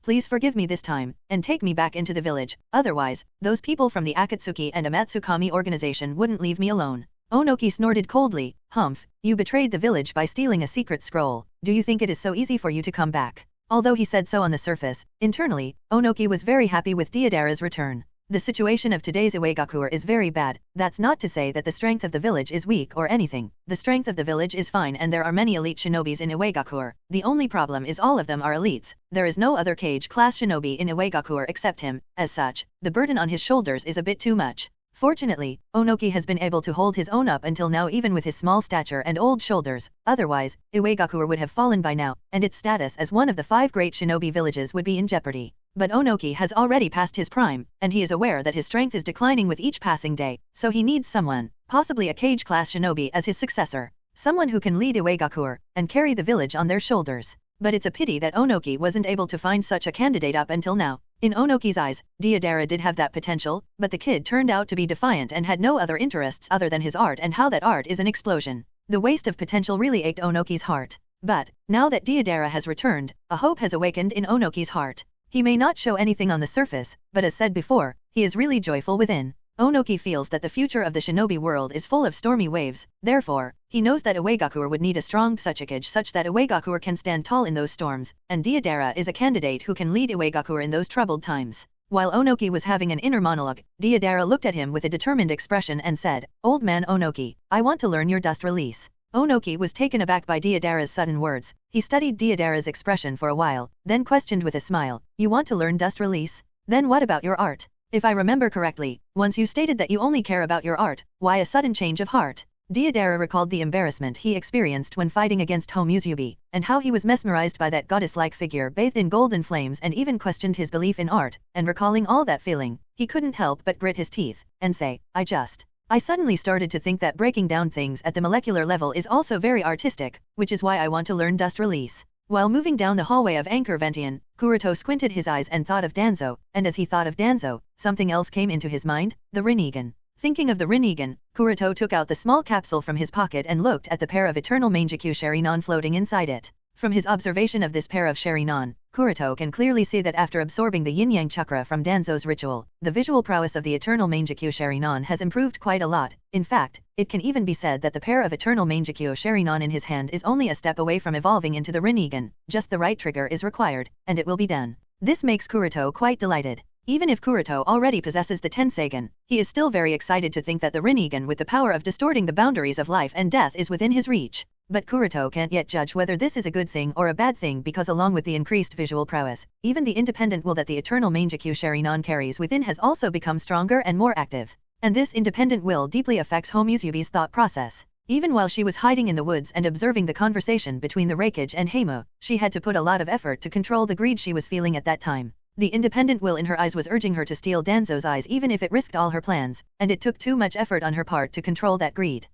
Please forgive me this time, and take me back into the village. Otherwise, those people from the Akatsuki and Amatsukami organization wouldn't leave me alone. Onoki snorted coldly. Humph, you betrayed the village by stealing a secret scroll. Do you think it is so easy for you to come back? Although he said so on the surface, internally, Onoki was very happy with Deidara's return. The situation of today's Iweigakur is very bad. That's not to say that the strength of the village is weak or anything. The strength of the village is fine and there are many elite shinobis in Iweigakur. The only problem is all of them are elites. There is no other Kage class shinobi in Iweigakur except him. As such, the burden on his shoulders is a bit too much. Fortunately, Onoki has been able to hold his own up until now even with his small stature and old shoulders. Otherwise, Iweigakur would have fallen by now, and its status as one of the 5 great shinobi villages would be in jeopardy. But Onoki has already passed his prime, and he is aware that his strength is declining with each passing day, so he needs someone, possibly a Kage-class shinobi as his successor. Someone who can lead Iweigakur, and carry the village on their shoulders. But it's a pity that Onoki wasn't able to find such a candidate up until now. In Onoki's eyes, Deidara did have that potential, but the kid turned out to be defiant and had no other interests other than his art and how that art is an explosion. The waste of potential really ached Onoki's heart. But, now that Deidara has returned, a hope has awakened in Onoki's heart. He may not show anything on the surface, but as said before, he is really joyful within. Onoki feels that the future of the shinobi world is full of stormy waves, therefore, he knows that Iweigakur would need a strong Tsuchikage such that Iweigakur can stand tall in those storms, and Deidara is a candidate who can lead Iweigakur in those troubled times. While Onoki was having an inner monologue, Deidara looked at him with a determined expression and said, "Old man Onoki, I want to learn your dust release." Onoki was taken aback by Deidara's sudden words. He studied Deidara's expression for a while, then questioned with a smile, "You want to learn dust release? Then what about your art? If I remember correctly, once you stated that you only care about your art, why a sudden change of heart?" Deidara recalled the embarrassment he experienced when fighting against Homusubi, and how he was mesmerized by that goddess-like figure bathed in golden flames and even questioned his belief in art, and recalling all that feeling, he couldn't help but grit his teeth, and say, I suddenly started to think that breaking down things at the molecular level is also very artistic, which is why I want to learn dust release. While moving down the hallway of Anchor Ventian, Kuroto squinted his eyes and thought of Danzo, and as he thought of Danzo, something else came into his mind, the Rinnegan. Thinking of the Rinnegan, Kuroto took out the small capsule from his pocket and looked at the pair of eternal Mangekyo Sharinon floating inside it. From his observation of this pair of Sharinon, Kuroto can clearly see that after absorbing the yin-yang chakra from Danzo's ritual, the visual prowess of the eternal Mangekyo Sharinon has improved quite a lot. In fact, it can even be said that the pair of eternal Mangekyo Sharinon in his hand is only a step away from evolving into the Rinnegan. Just the right trigger is required, and it will be done. This makes Kuroto quite delighted. Even if Kuroto already possesses the Tenseigan, he is still very excited to think that the Rinnegan with the power of distorting the boundaries of life and death is within his reach. But Kuroto can't yet judge whether this is a good thing or a bad thing because along with the increased visual prowess, even the independent will that the eternal Mangekyo Sharinon carries within has also become stronger and more active. And this independent will deeply affects Homusubi's thought process. Even while she was hiding in the woods and observing the conversation between the Raikage and Heimu, she had to put a lot of effort to control the greed she was feeling at that time. The independent will in her eyes was urging her to steal Danzo's eyes even if it risked all her plans, and it took too much effort on her part to control that greed.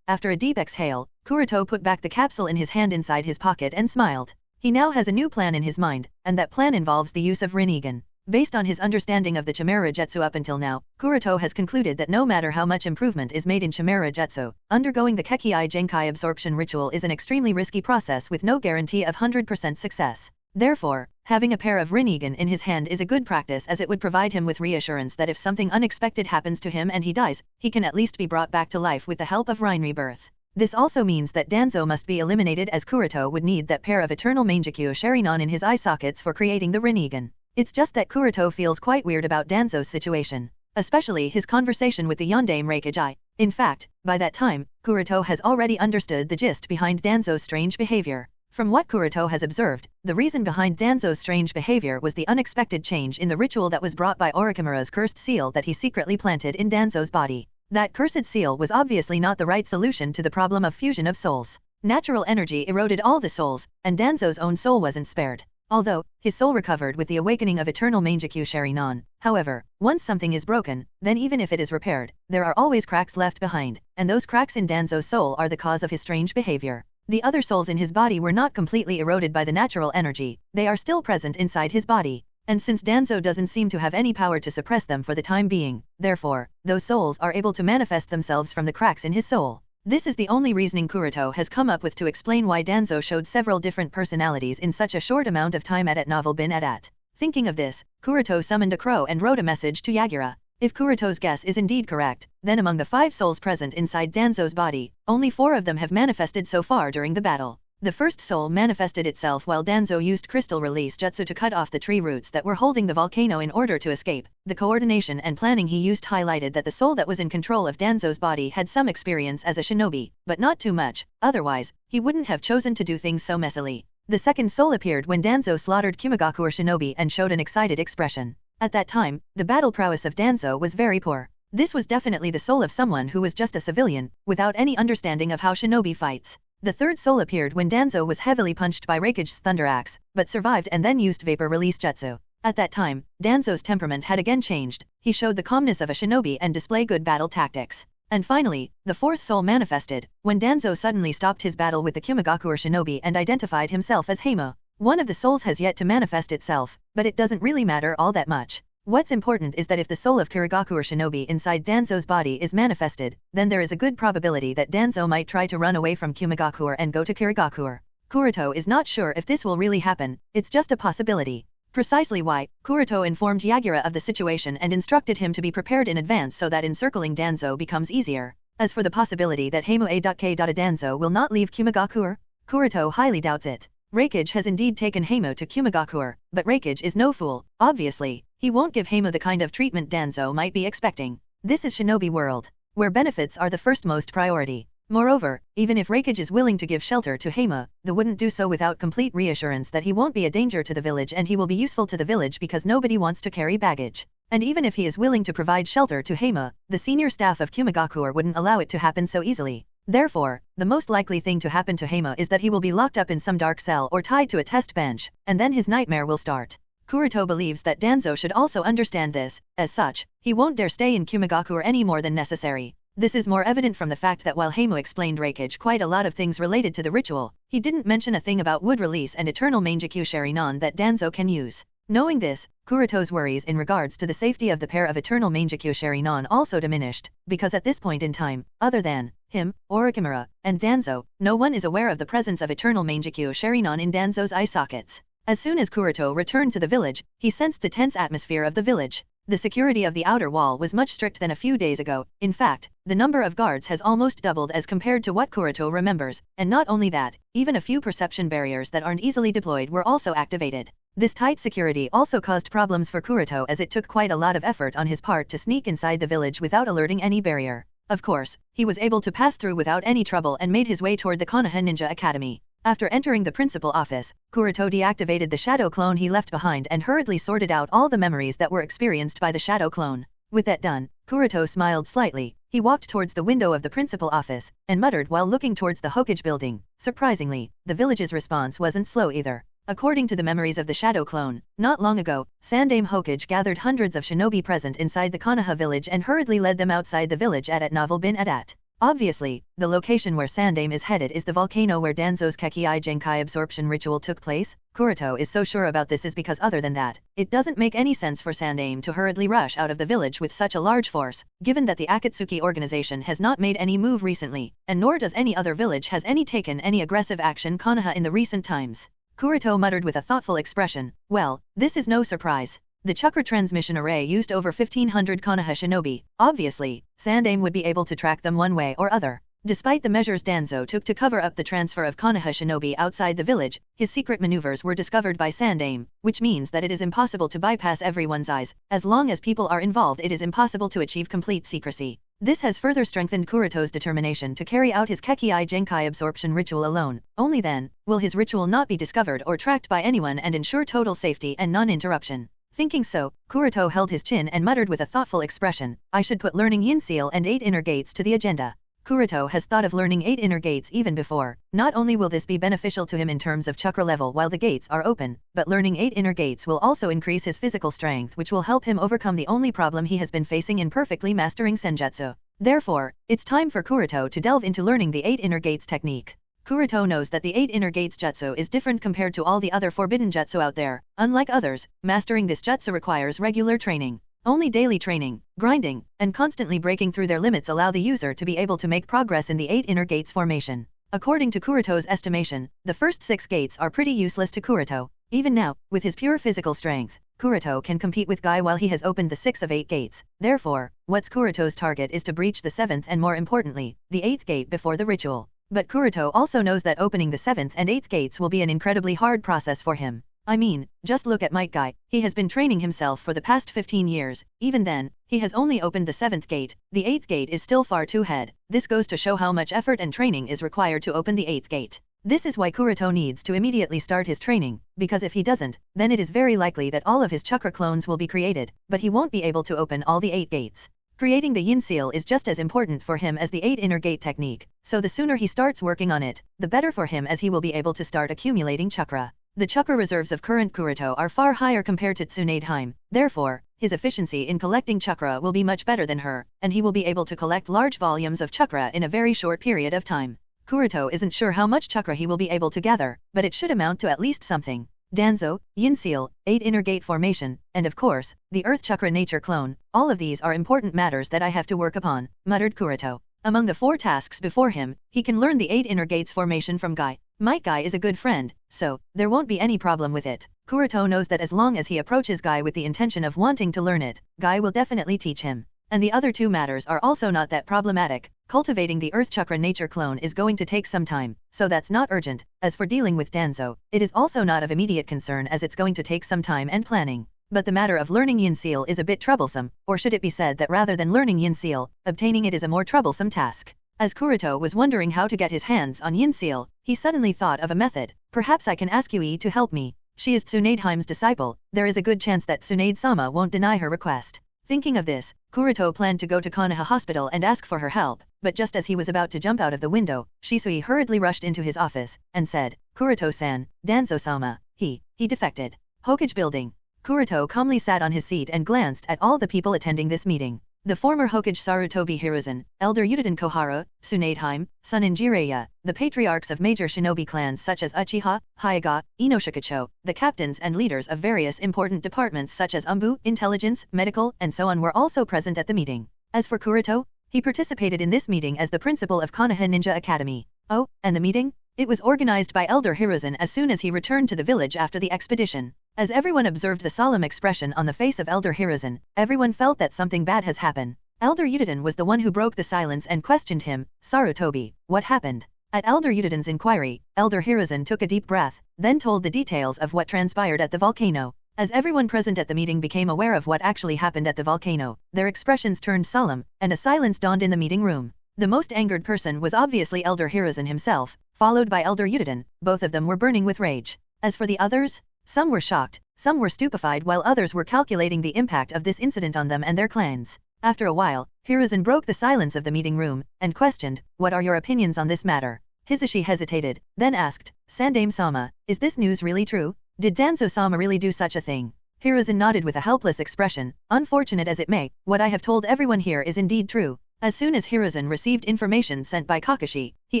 After a deep exhale, Kuroto put back the capsule in his hand inside his pocket and smiled. He now has a new plan in his mind, and that plan involves the use of Rinnegan. Based on his understanding of the Chimera Jutsu up until now, Kuroto has concluded that no matter how much improvement is made in Chimera Jutsu, undergoing the Kekii Genkai absorption ritual is an extremely risky process with no guarantee of 100% success. Therefore, having a pair of Rinnegan in his hand is a good practice as it would provide him with reassurance that if something unexpected happens to him and he dies, he can at least be brought back to life with the help of Rin Rebirth. This also means that Danzo must be eliminated as Kuroto would need that pair of eternal Mangekyo Sharingan in his eye sockets for creating the Rinnegan. It's just that Kuroto feels quite weird about Danzo's situation, especially his conversation with the yondaime Raikage. In fact, by that time, Kuroto has already understood the gist behind Danzo's strange behavior. From what Kuroto has observed, the reason behind Danzo's strange behavior was the unexpected change in the ritual that was brought by Orochimaru's cursed seal that he secretly planted in Danzo's body. That cursed seal was obviously not the right solution to the problem of fusion of souls. Natural energy eroded all the souls, and Danzo's own soul wasn't spared. Although, his soul recovered with the awakening of eternal Mangekyo Sharingan. However, once something is broken, then even if it is repaired, there are always cracks left behind, and those cracks in Danzo's soul are the cause of his strange behavior. The other souls in his body were not completely eroded by the natural energy, they are still present inside his body. And since Danzo doesn't seem to have any power to suppress them for the time being, therefore, those souls are able to manifest themselves from the cracks in his soul. This is the only reasoning Kuroto has come up with to explain why Danzo showed several different personalities in such a short amount of time at novel bin at. Thinking of this, Kuroto summoned a crow and wrote a message to Yagura. If Kuroto's guess is indeed correct, then among the 5 souls present inside Danzo's body, only 4 of them have manifested so far during the battle. The first soul manifested itself while Danzo used crystal release jutsu to cut off the tree roots that were holding the volcano in order to escape. The coordination and planning he used highlighted that the soul that was in control of Danzo's body had some experience as a shinobi, but not too much, otherwise, he wouldn't have chosen to do things so messily. The second soul appeared when Danzo slaughtered Kumigakuer shinobi and showed an excited expression. At that time, the battle prowess of Danzo was very poor. This was definitely the soul of someone who was just a civilian, without any understanding of how shinobi fights. The third soul appeared when Danzo was heavily punched by Raikage's thunder axe, but survived and then used vapor release jutsu. At that time, Danzo's temperament had again changed, he showed the calmness of a shinobi and display good battle tactics. And finally, the fourth soul manifested, when Danzo suddenly stopped his battle with the Kumigakuer shinobi and identified himself as Heimo. One of the souls has yet to manifest itself, but it doesn't really matter all that much. What's important is that if the soul of Kumigakuer shinobi inside Danzo's body is manifested, then there is a good probability that Danzo might try to run away from Kumigakuer and go to Kumigakuer. Kuroto is not sure if this will really happen, it's just a possibility. Precisely why, Kuroto informed Yagura of the situation and instructed him to be prepared in advance so that encircling Danzo becomes easier. As for the possibility that Heimo A.K. Danzo will not leave Kumigakuer, Kuroto highly doubts it. Raikage has indeed taken Heimo to Kumigakuer, but Raikage is no fool, obviously. He won't give Heimo the kind of treatment Danzo might be expecting. This is Shinobi World, where benefits are the first-most priority. Moreover, even if Raikage is willing to give shelter to Heimo, they wouldn't do so without complete reassurance that he won't be a danger to the village and he will be useful to the village because nobody wants to carry baggage. And even if he is willing to provide shelter to Heimo, the senior staff of Kumigakuer wouldn't allow it to happen so easily. Therefore, the most likely thing to happen to Heimo is that he will be locked up in some dark cell or tied to a test bench, and then his nightmare will start. Kuroto believes that Danzo should also understand this, as such, he won't dare stay in Kumigakuer any more than necessary. This is more evident from the fact that while Heimo explained Raikage quite a lot of things related to the ritual, he didn't mention a thing about wood release and eternal Mangekyo Sharingan that Danzo can use. Knowing this, Kuroto's worries in regards to the safety of the pair of eternal Mangekyo Sharingan also diminished, because at this point in time, other than him, Orochimaru, and Danzo, no one is aware of the presence of eternal Mangekyo Sharingan in Danzo's eye sockets. As soon as Kuroto returned to the village, he sensed the tense atmosphere of the village. The security of the outer wall was much stricter than a few days ago. In fact, the number of guards has almost doubled as compared to what Kuroto remembers, and not only that, even a few perception barriers that aren't easily deployed were also activated. This tight security also caused problems for Kuroto as it took quite a lot of effort on his part to sneak inside the village without alerting any barrier. Of course, he was able to pass through without any trouble and made his way toward the Konoha Ninja Academy. After entering the principal office, Kuroto deactivated the shadow clone he left behind and hurriedly sorted out all the memories that were experienced by the shadow clone. With that done, Kuroto smiled slightly. He walked towards the window of the principal office and muttered while looking towards the Hokage building. Surprisingly, the village's response wasn't slow either. According to the memories of the shadow clone, not long ago, Sandaime Hokage gathered hundreds of shinobi present inside the Konoha village and hurriedly led them outside the village at novel bin at. Obviously, the location where Sandaime is headed is the volcano where Danzo's Kekii Genkai absorption ritual took place. Kuroto is so sure about this is because other than that, it doesn't make any sense for Sandaime to hurriedly rush out of the village with such a large force, given that the Akatsuki organization has not made any move recently, and nor does any other village has taken any aggressive action Konoha in the recent times. Kuroto muttered with a thoughtful expression, well, this is no surprise. The chakra transmission array used over 1500 Konoha shinobi. Obviously, Sandaime would be able to track them one way or other. Despite the measures Danzo took to cover up the transfer of Konoha shinobi outside the village, his secret maneuvers were discovered by Sandaime, which means that it is impossible to bypass everyone's eyes. As long as people are involved, it is impossible to achieve complete secrecy. This has further strengthened Kuroto's determination to carry out his Kekii Genkai absorption ritual alone. Only then will his ritual not be discovered or tracked by anyone and ensure total safety and non-interruption. Thinking so, Kuroto held his chin and muttered with a thoughtful expression, I should put learning Yin Seal and 8 inner gates to the agenda. Kuroto has thought of learning 8 inner gates even before. Not only will this be beneficial to him in terms of chakra level while the gates are open, but learning 8 inner gates will also increase his physical strength, which will help him overcome the only problem he has been facing in perfectly mastering senjutsu. Therefore, it's time for Kuroto to delve into learning the 8 inner gates technique. Kuroto knows that the 8 inner gates jutsu is different compared to all the other forbidden jutsu out there. Unlike others, mastering this jutsu requires regular training. Only daily training, grinding, and constantly breaking through their limits allow the user to be able to make progress in the 8 inner gates formation. According to Kuroto's estimation, the first 6 gates are pretty useless to Kuroto. Even now, with his pure physical strength, Kuroto can compete with Guy while he has opened the 6 of 8 gates. Therefore, what's Kuroto's target is to breach the 7th and more importantly, the 8th gate before the ritual. But Kuroto also knows that opening the 7th and 8th gates will be an incredibly hard process for him. I mean, just look at Might Guy. He has been training himself for the past 15 years. Even then, he has only opened the 7th gate. The 8th gate is still far too ahead. This goes to show how much effort and training is required to open the 8th gate. This is why Kuroto needs to immediately start his training, because if he doesn't, then it is very likely that all of his chakra clones will be created, but he won't be able to open all the 8 gates. Creating the Yin Seal is just as important for him as the 8 inner gate technique, so the sooner he starts working on it, the better for him as he will be able to start accumulating chakra. The chakra reserves of current Kuroto are far higher compared to Tsunade. Therefore, his efficiency in collecting chakra will be much better than her, and he will be able to collect large volumes of chakra in a very short period of time. Kuroto isn't sure how much chakra he will be able to gather, but it should amount to at least something. Danzo, Yin Seal, 8 inner gate formation, and of course, the Earth Chakra nature clone, all of these are important matters that I have to work upon, muttered Kuroto. Among the 4 tasks before him, he can learn the 8 inner gates formation from Guy. Might Guy is a good friend, so there won't be any problem with it. Kuroto knows that as long as he approaches Guy with the intention of wanting to learn it, Guy will definitely teach him. And the other 2 matters are also not that problematic. Cultivating the Earth Chakra nature clone is going to take some time, so that's not urgent. As for dealing with Danzo, it is also not of immediate concern as it's going to take some time and planning. But the matter of learning Yin Seal is a bit troublesome, or should it be said that rather than learning Yin Seal, obtaining it is a more troublesome task. As Kuroto was wondering how to get his hands on Yin Seal, he suddenly thought of a method. Perhaps I can ask Yui to help me. She is Tsunade's disciple. There is a good chance that Tsunade-sama won't deny her request. Thinking of this, Kuroto planned to go to Konoha Hospital and ask for her help, but just as he was about to jump out of the window, Shisui hurriedly rushed into his office and said, Kuroto-san, Danzo-sama, he defected. Hokage building. Kuroto calmly sat on his seat and glanced at all the people attending this meeting. The former Hokage Sarutobi Hiruzen, Elder Yudiden Kohara, Tsunade, Sunin Jiraiya, the patriarchs of major shinobi clans such as Uchiha, Hyuga, Inoshikacho, the captains and leaders of various important departments such as Umbu, Intelligence, Medical, and so on were also present at the meeting. As for Kuroto, he participated in this meeting as the principal of Konoha Ninja Academy. Oh, and the meeting? It was organized by Elder Hiruzen as soon as he returned to the village after the expedition. As everyone observed the solemn expression on the face of Elder Hiruzen, everyone felt that something bad has happened. Elder Yudiden was the one who broke the silence and questioned him, Sarutobi, what happened? At Elder Yudiden's inquiry, Elder Hiruzen took a deep breath, then told the details of what transpired at the volcano. As everyone present at the meeting became aware of what actually happened at the volcano, their expressions turned solemn, and a silence dawned in the meeting room. The most angered person was obviously Elder Hiruzen himself, followed by Elder Yudiden. Both of them were burning with rage. As for the others, some were shocked, some were stupefied while others were calculating the impact of this incident on them and their clans. After a while, Hiruzen broke the silence of the meeting room, and questioned, what are your opinions on this matter? Hisashi hesitated, then asked, Sandaime-sama, is this news really true? Did Danzo-sama really do such a thing? Hiruzen nodded with a helpless expression, unfortunate as it may, what I have told everyone here is indeed true. As soon as Hiruzen received information sent by Kakashi, he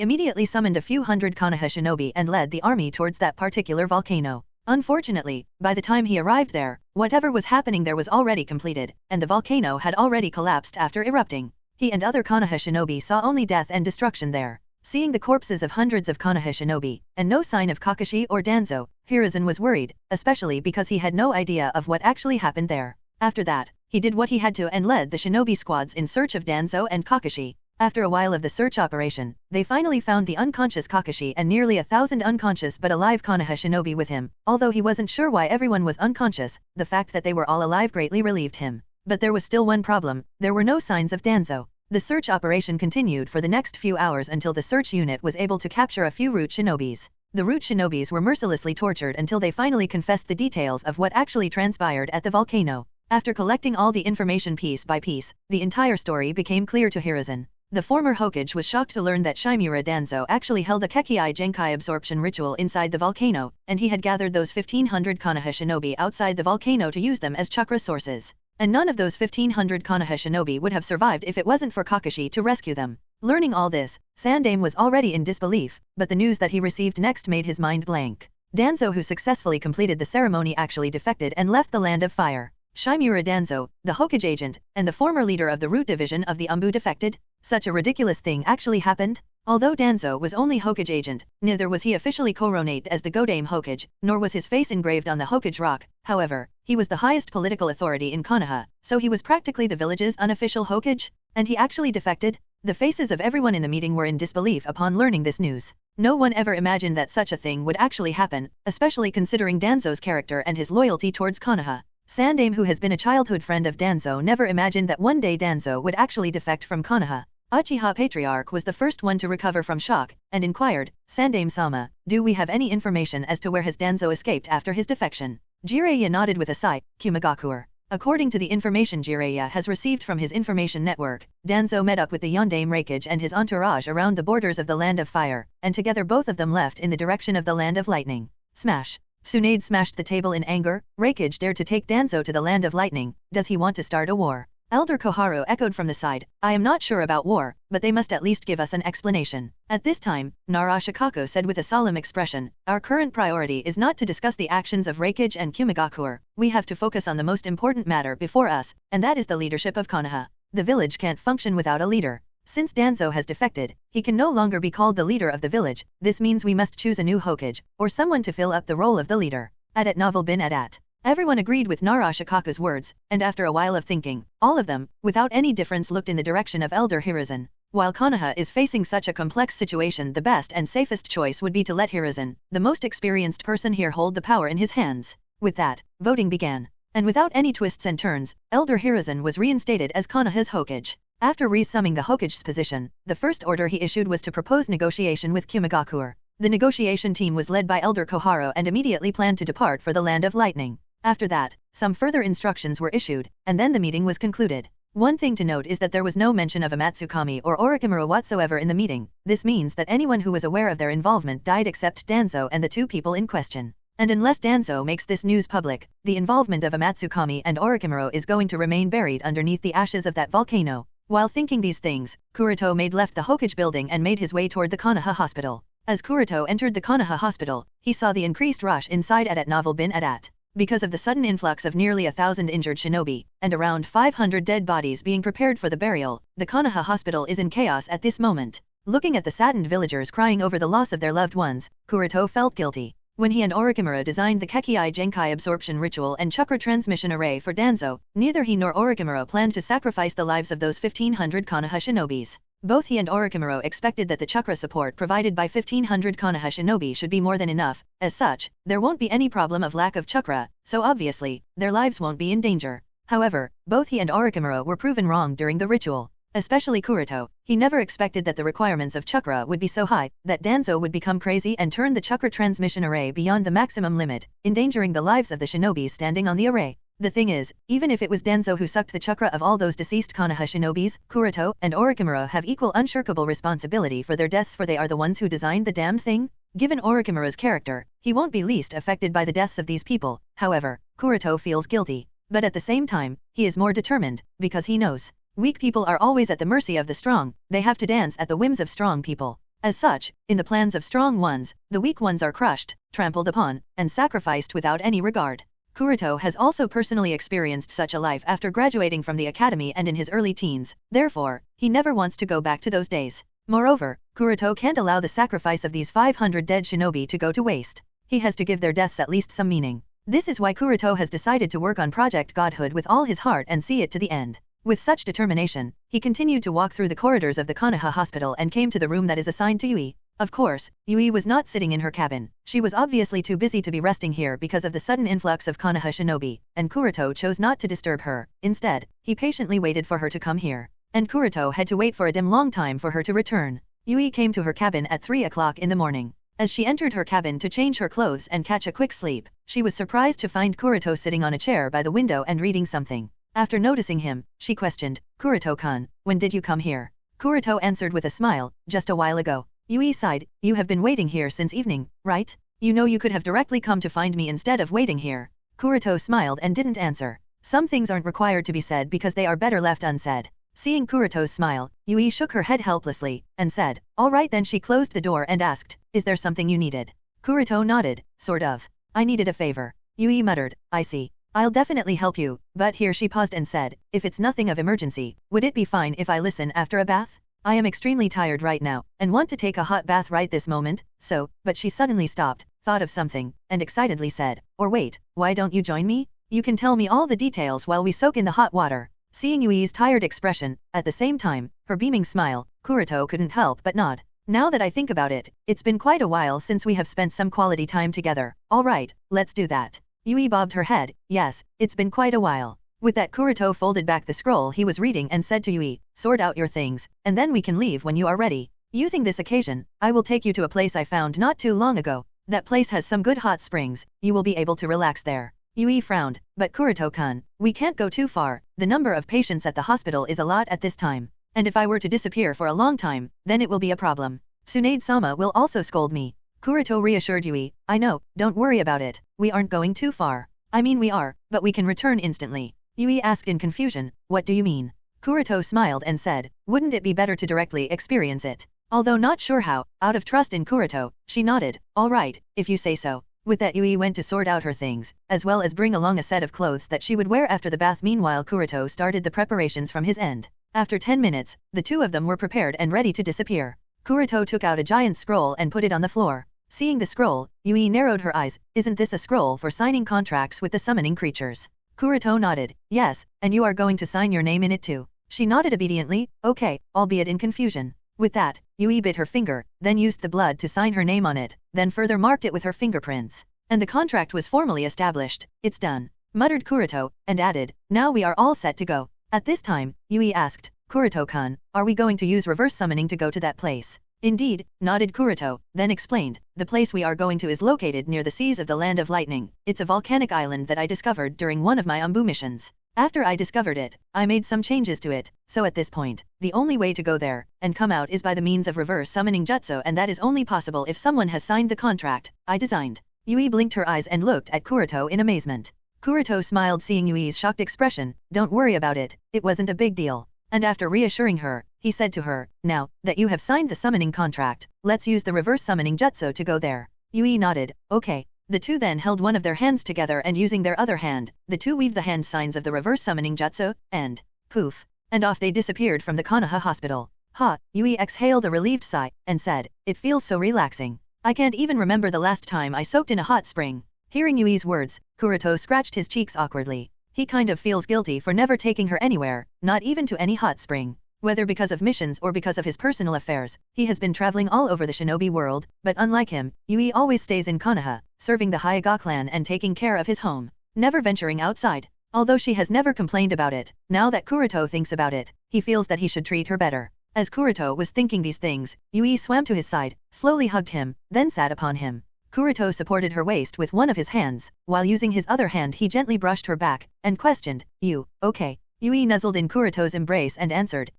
immediately summoned a few hundred Konoha shinobi and led the army towards that particular volcano. Unfortunately, by the time he arrived there, whatever was happening there was already completed, and the volcano had already collapsed after erupting. He and other Konoha shinobi saw only death and destruction there. Seeing the corpses of hundreds of Konoha shinobi, and no sign of Kakashi or Danzo, Hiruzen was worried, especially because he had no idea of what actually happened there. After that, he did what he had to and led the shinobi squads in search of Danzo and Kakashi. After a while of the search operation, they finally found the unconscious Kakashi and nearly 1,000 unconscious but alive Konoha shinobi with him. Although he wasn't sure why everyone was unconscious, the fact that they were all alive greatly relieved him. But there was still one problem: there were no signs of Danzo. The search operation continued for the next few hours until the search unit was able to capture a few root shinobis. The root shinobis were mercilessly tortured until they finally confessed the details of what actually transpired at the volcano. After collecting all the information piece by piece, the entire story became clear to Hiruzen. The former Hokage was shocked to learn that Shimura Danzo actually held a Kekkai Genkai absorption ritual inside the volcano, and he had gathered those 1,500 Konoha shinobi outside the volcano to use them as chakra sources. And none of those 1,500 Konoha shinobi would have survived if it wasn't for Kakashi to rescue them. Learning all this, Sandaime was already in disbelief, but the news that he received next made his mind blank. Danzo, who successfully completed the ceremony, actually defected and left the Land of Fire. Shimura Danzo, the Hokage agent, and the former leader of the Root Division of the Umbu defected? Such a ridiculous thing actually happened? Although Danzo was only Hokage agent, neither was he officially coronated as the Godame Hokage, nor was his face engraved on the Hokage rock. However, he was the highest political authority in Konoha, so he was practically the village's unofficial Hokage? And he actually defected? The faces of everyone in the meeting were in disbelief upon learning this news. No one ever imagined that such a thing would actually happen, especially considering Danzo's character and his loyalty towards Konoha. Sandaime, who has been a childhood friend of Danzo, never imagined that one day Danzo would actually defect from Konoha. Uchiha Patriarch was the first one to recover from shock, and inquired, "Sandaime-sama, do we have any information as to where has Danzo escaped after his defection?" Jiraiya nodded with a sigh. Kumagakur. According to the information Jiraiya has received from his information network, Danzo met up with the Yondaime Raikage and his entourage around the borders of the Land of Fire, and together both of them left in the direction of the Land of Lightning. Smash. Tsunade smashed the table in anger. Raikage dared to take Danzo to the Land of Lightning. Does he want to start a war? Elder Koharu echoed from the side. I am not sure about war, but they must at least give us an explanation. At this time, Nara Shikako said with a solemn expression, our current priority is not to discuss the actions of Raikage and Kumagakur. We have to focus on the most important matter before us, and that is the leadership of Konoha. The village can't function without a leader. Since Danzo has defected, he can no longer be called the leader of the village. This means we must choose a new Hokage, or someone to fill up the role of the leader. At Novel bin at. Everyone agreed with Nara Shikaku's words, and after a while of thinking, all of them, without any difference, looked in the direction of Elder Hiruzen. While Konoha is facing such a complex situation, the best and safest choice would be to let Hiruzen, the most experienced person here, hold the power in his hands. With that, voting began. And without any twists and turns, Elder Hiruzen was reinstated as Konoha's Hokage. After resuming the Hokage's position, the first order he issued was to propose negotiation with Kumagakur. The negotiation team was led by Elder Koharu and immediately planned to depart for the Land of Lightning. After that, some further instructions were issued, and then the meeting was concluded. One thing to note is that there was no mention of Amatsukami or Orochimaru whatsoever in the meeting. This means that anyone who was aware of their involvement died except Danzo and the two people in question. And unless Danzo makes this news public, the involvement of Amatsukami and Orochimaru is going to remain buried underneath the ashes of that volcano. While thinking these things, Kuroto left the Hokage building and made his way toward the Konoha hospital. As Kuroto entered the Konoha hospital, he saw the increased rush inside at Novel bin at. Because of the sudden influx of nearly 1,000 injured shinobi, and around 500 dead bodies being prepared for the burial, the Konoha hospital is in chaos at this moment. Looking at the saddened villagers crying over the loss of their loved ones, Kuroto felt guilty. When he and Orochimaru designed the Kekkai Genkai absorption ritual and chakra transmission array for Danzo, neither he nor Orochimaru planned to sacrifice the lives of those 1,500 Konoha shinobis. Both he and Orochimaru expected that the chakra support provided by 1,500 Konoha shinobi should be more than enough. As such, there won't be any problem of lack of chakra, so obviously, their lives won't be in danger. However, both he and Orochimaru were proven wrong during the ritual. Especially Kuroto, he never expected that the requirements of chakra would be so high, that Danzo would become crazy and turn the chakra transmission array beyond the maximum limit, endangering the lives of the shinobis standing on the array. The thing is, even if it was Danzo who sucked the chakra of all those deceased Konoha shinobis, Kuroto and Orochimaru have equal unshirkable responsibility for their deaths, for they are the ones who designed the damned thing. Given Orochimaru's character, he won't be least affected by the deaths of these people. However, Kuroto feels guilty. But at the same time, he is more determined, because he knows. Weak people are always at the mercy of the strong, they have to dance at the whims of strong people. As such, in the plans of strong ones, the weak ones are crushed, trampled upon, and sacrificed without any regard. Kuroto has also personally experienced such a life after graduating from the academy and in his early teens, therefore, he never wants to go back to those days. Moreover, Kuroto can't allow the sacrifice of these 500 dead shinobi to go to waste. He has to give their deaths at least some meaning. This is why Kuroto has decided to work on Project Godhood with all his heart and see it to the end. With such determination, he continued to walk through the corridors of the Konoha hospital and came to the room that is assigned to Yui. Of course, Yui was not sitting in her cabin. She was obviously too busy to be resting here because of the sudden influx of Konoha shinobi, and Kuroto chose not to disturb her. Instead, he patiently waited for her to come here. And Kuroto had to wait for a dim long time for her to return. Yui came to her cabin at 3 o'clock in the morning. As she entered her cabin to change her clothes and catch a quick sleep, she was surprised to find Kuroto sitting on a chair by the window and reading something. After noticing him, she questioned, "Kuroto-kun, when did you come here?" Kuroto answered with a smile, "Just a while ago." Yui sighed, "You have been waiting here since evening, right? You know you could have directly come to find me instead of waiting here." Kuroto smiled and didn't answer. Some things aren't required to be said because they are better left unsaid. Seeing Kuroto's smile, Yui shook her head helplessly, and said, "All right then." She closed the door and asked, "Is there something you needed?" Kuroto nodded, "Sort of. I needed a favor." Yui muttered, "I see. I'll definitely help you," but here she paused and said, "If it's nothing of emergency, would it be fine if I listen after a bath? I am extremely tired right now, and want to take a hot bath right this moment, so," but she suddenly stopped, thought of something, and excitedly said, "Or wait, why don't you join me? You can tell me all the details while we soak in the hot water." Seeing Yui's tired expression, at the same time, her beaming smile, Kuroto couldn't help but nod. "Now that I think about it, it's been quite a while since we have spent some quality time together. All right, let's do that." Yui bobbed her head, "Yes, it's been quite a while." With that, Kuroto folded back the scroll he was reading and said to Yui, "Sort out your things, and then we can leave when you are ready. Using this occasion, I will take you to a place I found not too long ago. That place has some good hot springs, you will be able to relax there." Yui frowned, "But Kuroto-kun, we can't go too far, the number of patients at the hospital is a lot at this time. And if I were to disappear for a long time, then it will be a problem. Tsunade-sama will also scold me." Kuroto reassured Yui, "I know, don't worry about it, we aren't going too far. I mean we are, but we can return instantly." Yui asked in confusion, "What do you mean?" Kuroto smiled and said, "Wouldn't it be better to directly experience it?" Although not sure how, out of trust in Kuroto, she nodded, "All right, if you say so." With that, Yui went to sort out her things, as well as bring along a set of clothes that she would wear after the bath. Meanwhile, Kuroto started the preparations from his end. After 10 minutes, the two of them were prepared and ready to disappear. Kuroto took out a giant scroll and put it on the floor. Seeing the scroll, Yui narrowed her eyes, "Isn't this a scroll for signing contracts with the summoning creatures?" Kuroto nodded, "Yes, and you are going to sign your name in it too." She nodded obediently, "Okay," albeit in confusion. With that, Yui bit her finger, then used the blood to sign her name on it, then further marked it with her fingerprints. And the contract was formally established. "It's done," muttered Kuroto, and added, "Now we are all set to go." At this time, Yui asked, "Kuroto-kun, are we going to use reverse summoning to go to that place?" "Indeed," nodded Kuroto, then explained, "The place we are going to is located near the seas of the Land of Lightning. It's a volcanic island that I discovered during one of my Umbu missions. After I discovered it, I made some changes to it, so at this point, the only way to go there and come out is by the means of reverse summoning jutsu, and that is only possible if someone has signed the contract I designed." Yui blinked her eyes and looked at Kuroto in amazement. Kuroto smiled, seeing Yui's shocked expression, "Don't worry about it, it wasn't a big deal." And after reassuring her, he said to her, "Now that you have signed the summoning contract, let's use the reverse summoning jutsu to go there." Yui nodded, "Okay." The two then held one of their hands together, and using their other hand, the two weaved the hand signs of the reverse summoning jutsu, and poof, and off they disappeared from the Konoha hospital. "Ha," Yui exhaled a relieved sigh, and said, "It feels so relaxing. I can't even remember the last time I soaked in a hot spring." Hearing Yui's words, Kuroto scratched his cheeks awkwardly. He kind of feels guilty for never taking her anywhere, not even to any hot spring. Whether because of missions or because of his personal affairs, he has been traveling all over the shinobi world, but unlike him, Yui always stays in Konoha, serving the Hyuga clan and taking care of his home, never venturing outside. Although she has never complained about it, now that Kuroto thinks about it, he feels that he should treat her better. As Kuroto was thinking these things, Yui swam to his side, slowly hugged him, then sat upon him. Kuroto supported her waist with one of his hands, while using his other hand he gently brushed her back, and questioned, "You, okay?" Yui nuzzled in Kuroto's embrace and answered,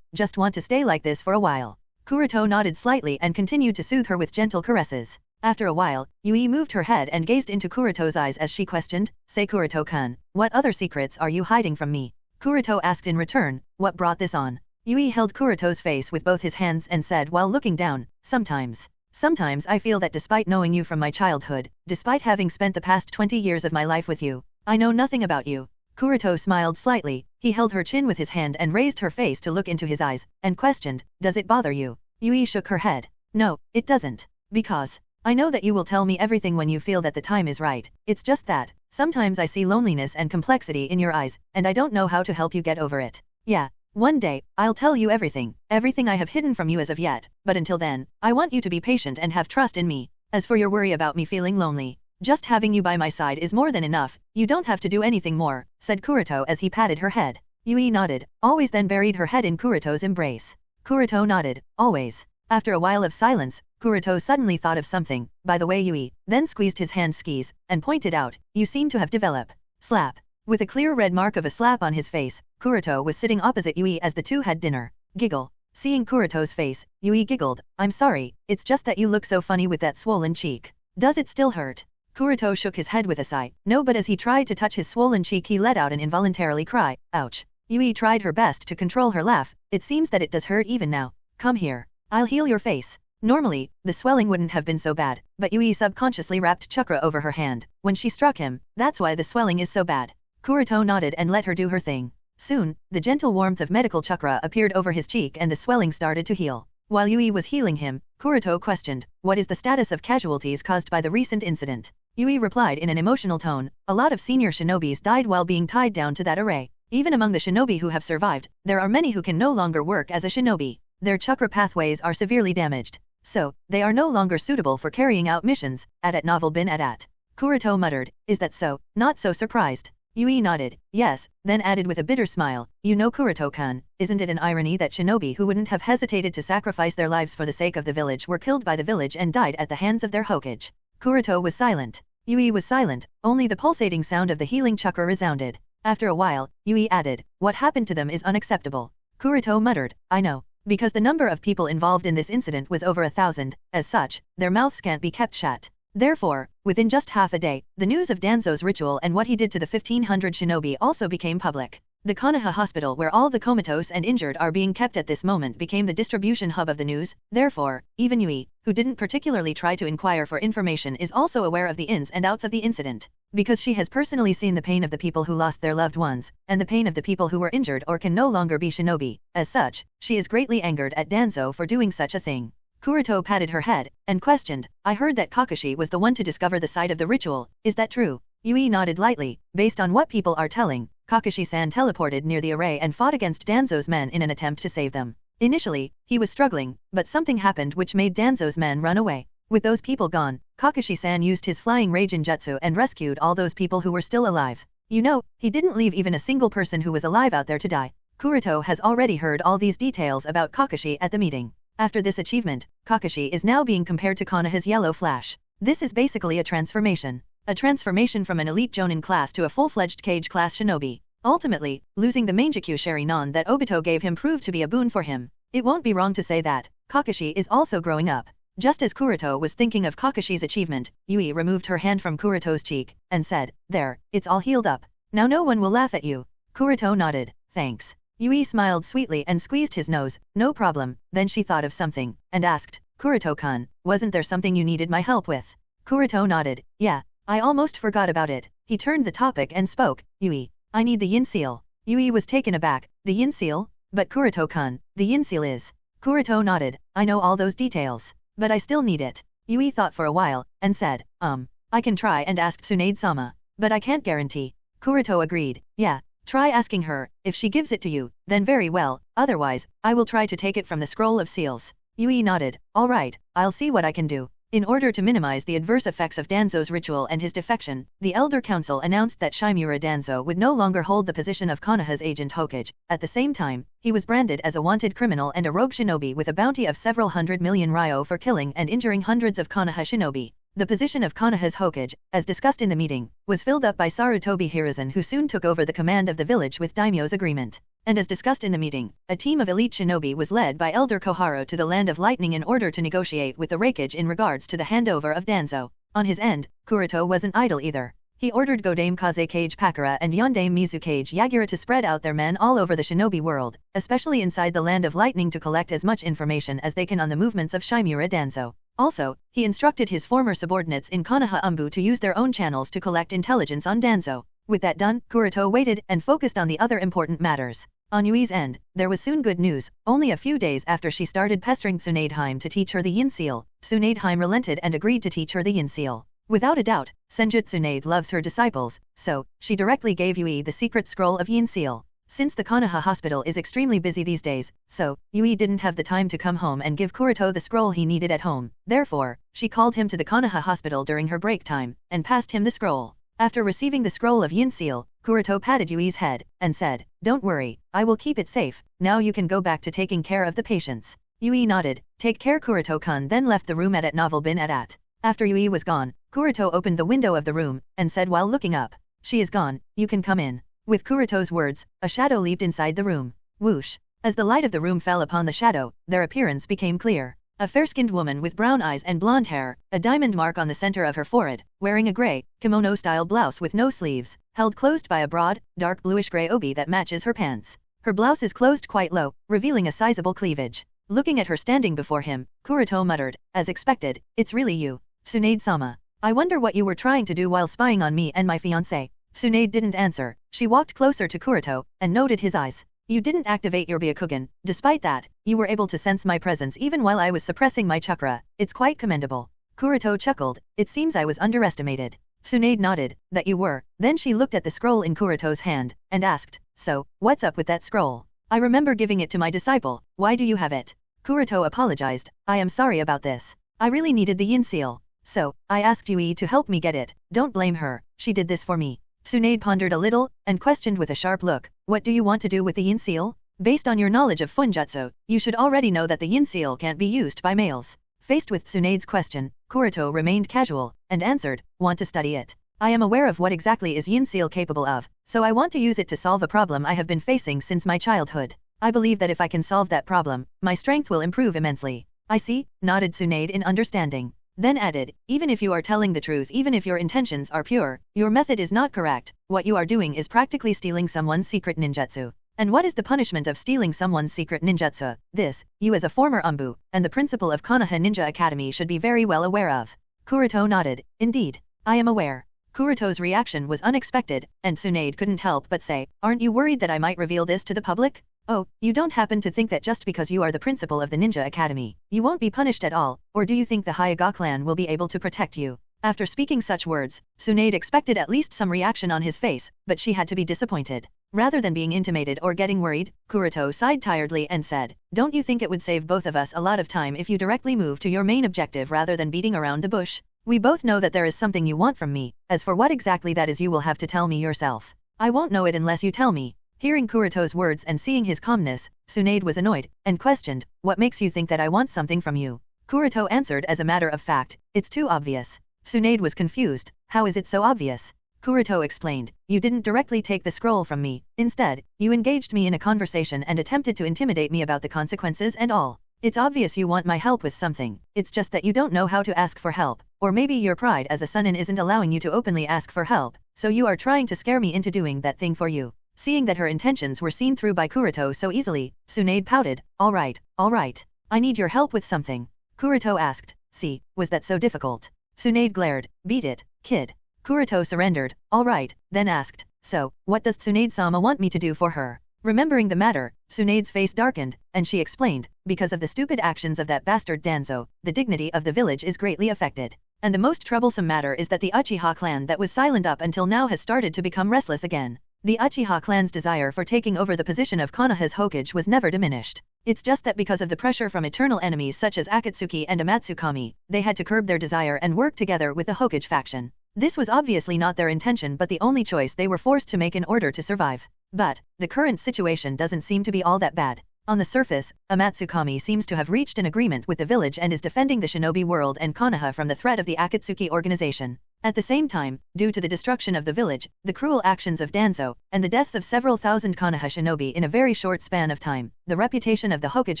Just want to stay like this for a while." Kuroto nodded slightly and continued to soothe her with gentle caresses. After a while, Yui moved her head and gazed into Kuroto's eyes as she questioned, "Say Kuroto-kun, what other secrets are you hiding from me?" Kuroto asked in return, what brought this on? Yui held Kuroto's face with both his hands and said while looking down, Sometimes I feel that despite knowing you from my childhood, despite having spent the past 20 years of my life with you, I know nothing about you. Kuroto smiled slightly, he held her chin with his hand and raised her face to look into his eyes, and questioned, does it bother you? Yui shook her head. No, it doesn't. Because I know that you will tell me everything when you feel that the time is right. It's just that sometimes I see loneliness and complexity in your eyes, and I don't know how to help you get over it. Yeah. One day, I'll tell you everything I have hidden from you as of yet, but until then, I want you to be patient and have trust in me. As for your worry about me feeling lonely, just having you by my side is more than enough, you don't have to do anything more, said Kuroto as he patted her head. Yui nodded, always then buried her head in Kuroto's embrace. Kuroto nodded, always. After a while of silence, Kuroto suddenly thought of something, by the way Yui, then squeezed his hand skis, and pointed out, you seem to have developed. Slap. With a clear red mark of a slap on his face, Kuroto was sitting opposite Yui as the two had dinner. Giggle. Seeing Kuroto's face, Yui giggled, I'm sorry, it's just that you look so funny with that swollen cheek. Does it still hurt? Kuroto shook his head with a sigh. No, but as he tried to touch his swollen cheek he let out an involuntary cry, ouch. Yui tried her best to control her laugh, it seems that it does hurt even now. Come here. I'll heal your face. Normally, the swelling wouldn't have been so bad, but Yui subconsciously wrapped chakra over her hand. When she struck him, that's why the swelling is so bad. Kuroto nodded and let her do her thing. Soon, the gentle warmth of medical chakra appeared over his cheek and the swelling started to heal. While Yui was healing him, Kuroto questioned, what is the status of casualties caused by the recent incident? Yui replied in an emotional tone, a lot of senior shinobis died while being tied down to that array. Even among the shinobi who have survived, there are many who can no longer work as a shinobi. Their chakra pathways are severely damaged. So, they are no longer suitable for carrying out missions, at novel bin at. Kuroto muttered, is that so? Not so surprised. Yui nodded, yes, then added with a bitter smile, you know Kuroto-kun, isn't it an irony that shinobi who wouldn't have hesitated to sacrifice their lives for the sake of the village were killed by the village and died at the hands of their Hokage? Kuroto was silent. Yui was silent, only the pulsating sound of the healing chakra resounded. After a while, Yui added, what happened to them is unacceptable. Kuroto muttered, I know. Because the number of people involved in this incident was over 1,000, as such, their mouths can't be kept shut. Therefore, within just half a day, the news of Danzo's ritual and what he did to the 1,500 shinobi also became public. The Konoha hospital where all the comatose and injured are being kept at this moment became the distribution hub of the news, therefore, even Yui, who didn't particularly try to inquire for information is also aware of the ins and outs of the incident. Because she has personally seen the pain of the people who lost their loved ones, and the pain of the people who were injured or can no longer be shinobi, as such, she is greatly angered at Danzo for doing such a thing. Kuroto patted her head, and questioned, I heard that Kakashi was the one to discover the site of the ritual, is that true? Yui nodded lightly, based on what people are telling, Kakashi-san teleported near the array and fought against Danzo's men in an attempt to save them. Initially, he was struggling, but something happened which made Danzo's men run away. With those people gone, Kakashi-san used his flying Raijin jutsu and rescued all those people who were still alive. You know, he didn't leave even a single person who was alive out there to die. Kuroto has already heard all these details about Kakashi at the meeting. After this achievement, Kakashi is now being compared to Konoha's Yellow Flash. This is basically a transformation. A transformation from an elite Jonin class to a full-fledged Kage class shinobi. Ultimately, losing the Mangekyo Sharinon that Obito gave him proved to be a boon for him. It won't be wrong to say that Kakashi is also growing up. Just as Kuroto was thinking of Kakashi's achievement, Yui removed her hand from Kuroto's cheek, and said, there, it's all healed up. Now no one will laugh at you. Kuroto nodded, thanks. Yui smiled sweetly and squeezed his nose, no problem, then she thought of something, and asked, Kuroto-kun, wasn't there something you needed my help with? Kuroto nodded, yeah, I almost forgot about it. He turned the topic and spoke, Yui, I need the Yin Seal. Yui was taken aback, the Yin Seal? But Kuroto-kun, the Yin Seal is. Kuroto nodded, I know all those details. But I still need it. Yui thought for a while, and said, I can try and ask Tsunade-sama. But I can't guarantee. Kuroto agreed, yeah, try asking her, if she gives it to you, then very well, otherwise, I will try to take it from the Scroll of Seals. Yui nodded, alright, I'll see what I can do. In order to minimize the adverse effects of Danzo's ritual and his defection, the Elder Council announced that Shimura Danzo would no longer hold the position of Konoha's agent Hokage. At the same time, he was branded as a wanted criminal and a rogue shinobi with a bounty of several 100 million ryo for killing and injuring hundreds of Konoha shinobi. The position of Konoha's Hokage, as discussed in the meeting, was filled up by Sarutobi Hiruzen who soon took over the command of the village with Daimyo's agreement. And as discussed in the meeting, a team of elite shinobi was led by Elder Koharu to the Land of Lightning in order to negotiate with the Raikage in regards to the handover of Danzo. On his end, Kuroto wasn't idle either. He ordered Godame Kazekage Pakara and Yondame Mizukage Yagura to spread out their men all over the shinobi world, especially inside the Land of Lightning, to collect as much information as they can on the movements of Shimura Danzo. Also, he instructed his former subordinates in Konoha Umbu to use their own channels to collect intelligence on Danzo. With that done, Kuroto waited and focused on the other important matters. On Yui's end, there was soon good news. Only a few days after she started pestering Tsunade to teach her the Yin Seal, Tsunade relented and agreed to teach her the Yin Seal. Without a doubt, Senjutsu Tsunade loves her disciples, so she directly gave Yui the secret scroll of Yin Seal. Since the Konoha hospital is extremely busy these days, so Yui didn't have the time to come home and give Kuroto the scroll he needed at home. Therefore, she called him to the Konoha hospital during her break time and passed him the scroll. After receiving the scroll of Yin Seal, Kuroto patted Yui's head and said, "Don't worry, I will keep it safe. Now you can go back to taking care of the patients." Yui nodded. "Take care." Kuroto-kun then left the room at novel bin at. After Yui was gone, Kuroto opened the window of the room and said while looking up, "She is gone, you can come in." With Kuroto's words, a shadow leaped inside the room. Whoosh! As the light of the room fell upon the shadow, their appearance became clear. A fair-skinned woman with brown eyes and blonde hair, a diamond mark on the center of her forehead, wearing a gray, kimono-style blouse with no sleeves, held closed by a broad, dark bluish-gray obi that matches her pants. Her blouse is closed quite low, revealing a sizable cleavage. Looking at her standing before him, Kuroto muttered, as expected, "It's really you, Tsunade-sama. I wonder what you were trying to do while spying on me and my fiancé." Tsunade didn't answer. She walked closer to Kuroto and noted his eyes. "You didn't activate your Byakugan. Despite that, you were able to sense my presence even while I was suppressing my chakra. It's quite commendable." Kuroto chuckled. "It seems I was underestimated." Tsunade nodded, "That you were." Then she looked at the scroll in Kuroto's hand and asked, "So, what's up with that scroll? I remember giving it to my disciple. Why do you have it?" Kuroto apologized. "I am sorry about this. I really needed the Yin Seal. So, I asked Yui to help me get it. Don't blame her. She did this for me." Tsunade pondered a little and questioned with a sharp look, "What do you want to do with the Yin Seal? Based on your knowledge of Funjutsu, you should already know that the Yin Seal can't be used by males." Faced with Tsunade's question, Kuroto remained casual and answered, "Want to study it? I am aware of what exactly is Yin Seal capable of, so I want to use it to solve a problem I have been facing since my childhood. I believe that if I can solve that problem, my strength will improve immensely." "I see," nodded Tsunade in understanding. Then added, "Even if you are telling the truth, even if your intentions are pure, your method is not correct. What you are doing is practically stealing someone's secret ninjutsu. And what is the punishment of stealing someone's secret ninjutsu? This, you as a former Umbu, and the principal of Konoha Ninja Academy should be very well aware of." Kuroto nodded. "Indeed, I am aware." Kuroto's reaction was unexpected, and Tsunade couldn't help but say, "Aren't you worried that I might reveal this to the public? Oh, you don't happen to think that just because you are the principal of the Ninja Academy, you won't be punished at all, or do you think the Hyuga clan will be able to protect you?" After speaking such words, Tsunade expected at least some reaction on his face, but she had to be disappointed. Rather than being intimated or getting worried, Kuroto sighed tiredly and said, "Don't you think it would save both of us a lot of time if you directly move to your main objective rather than beating around the bush? We both know that there is something you want from me. As for what exactly that is, you will have to tell me yourself. I won't know it unless you tell me." Hearing Kuroto's words and seeing his calmness, Tsunade was annoyed and questioned, "What makes you think that I want something from you?" Kuroto answered as a matter of fact, "It's too obvious." Tsunade was confused. "How is it so obvious?" Kuroto explained, "You didn't directly take the scroll from me. Instead, you engaged me in a conversation and attempted to intimidate me about the consequences and all. It's obvious you want my help with something. It's just that you don't know how to ask for help, or maybe your pride as a Sunin isn't allowing you to openly ask for help, so you are trying to scare me into doing that thing for you." Seeing that her intentions were seen through by Kuroto so easily, Tsunade pouted, all right. I need your help with something." Kuroto asked, "See, was that so difficult?" Tsunade glared, "Beat it, kid." Kuroto surrendered, "All right," then asked, "So, what does Tsunade-sama want me to do for her?" Remembering the matter, Tsunade's face darkened, and she explained, "Because of the stupid actions of that bastard Danzo, the dignity of the village is greatly affected. And the most troublesome matter is that the Uchiha clan that was silent up until now has started to become restless again. The Uchiha clan's desire for taking over the position of Konoha's Hokage was never diminished. It's just that because of the pressure from eternal enemies such as Akatsuki and Amatsukami, they had to curb their desire and work together with the Hokage faction. This was obviously not their intention but the only choice they were forced to make in order to survive. But, the current situation doesn't seem to be all that bad. On the surface, Amatsukami seems to have reached an agreement with the village and is defending the shinobi world and Konoha from the threat of the Akatsuki organization. At the same time, due to the destruction of the village, the cruel actions of Danzo, and the deaths of several thousand Konoha shinobi in a very short span of time, the reputation of the Hokage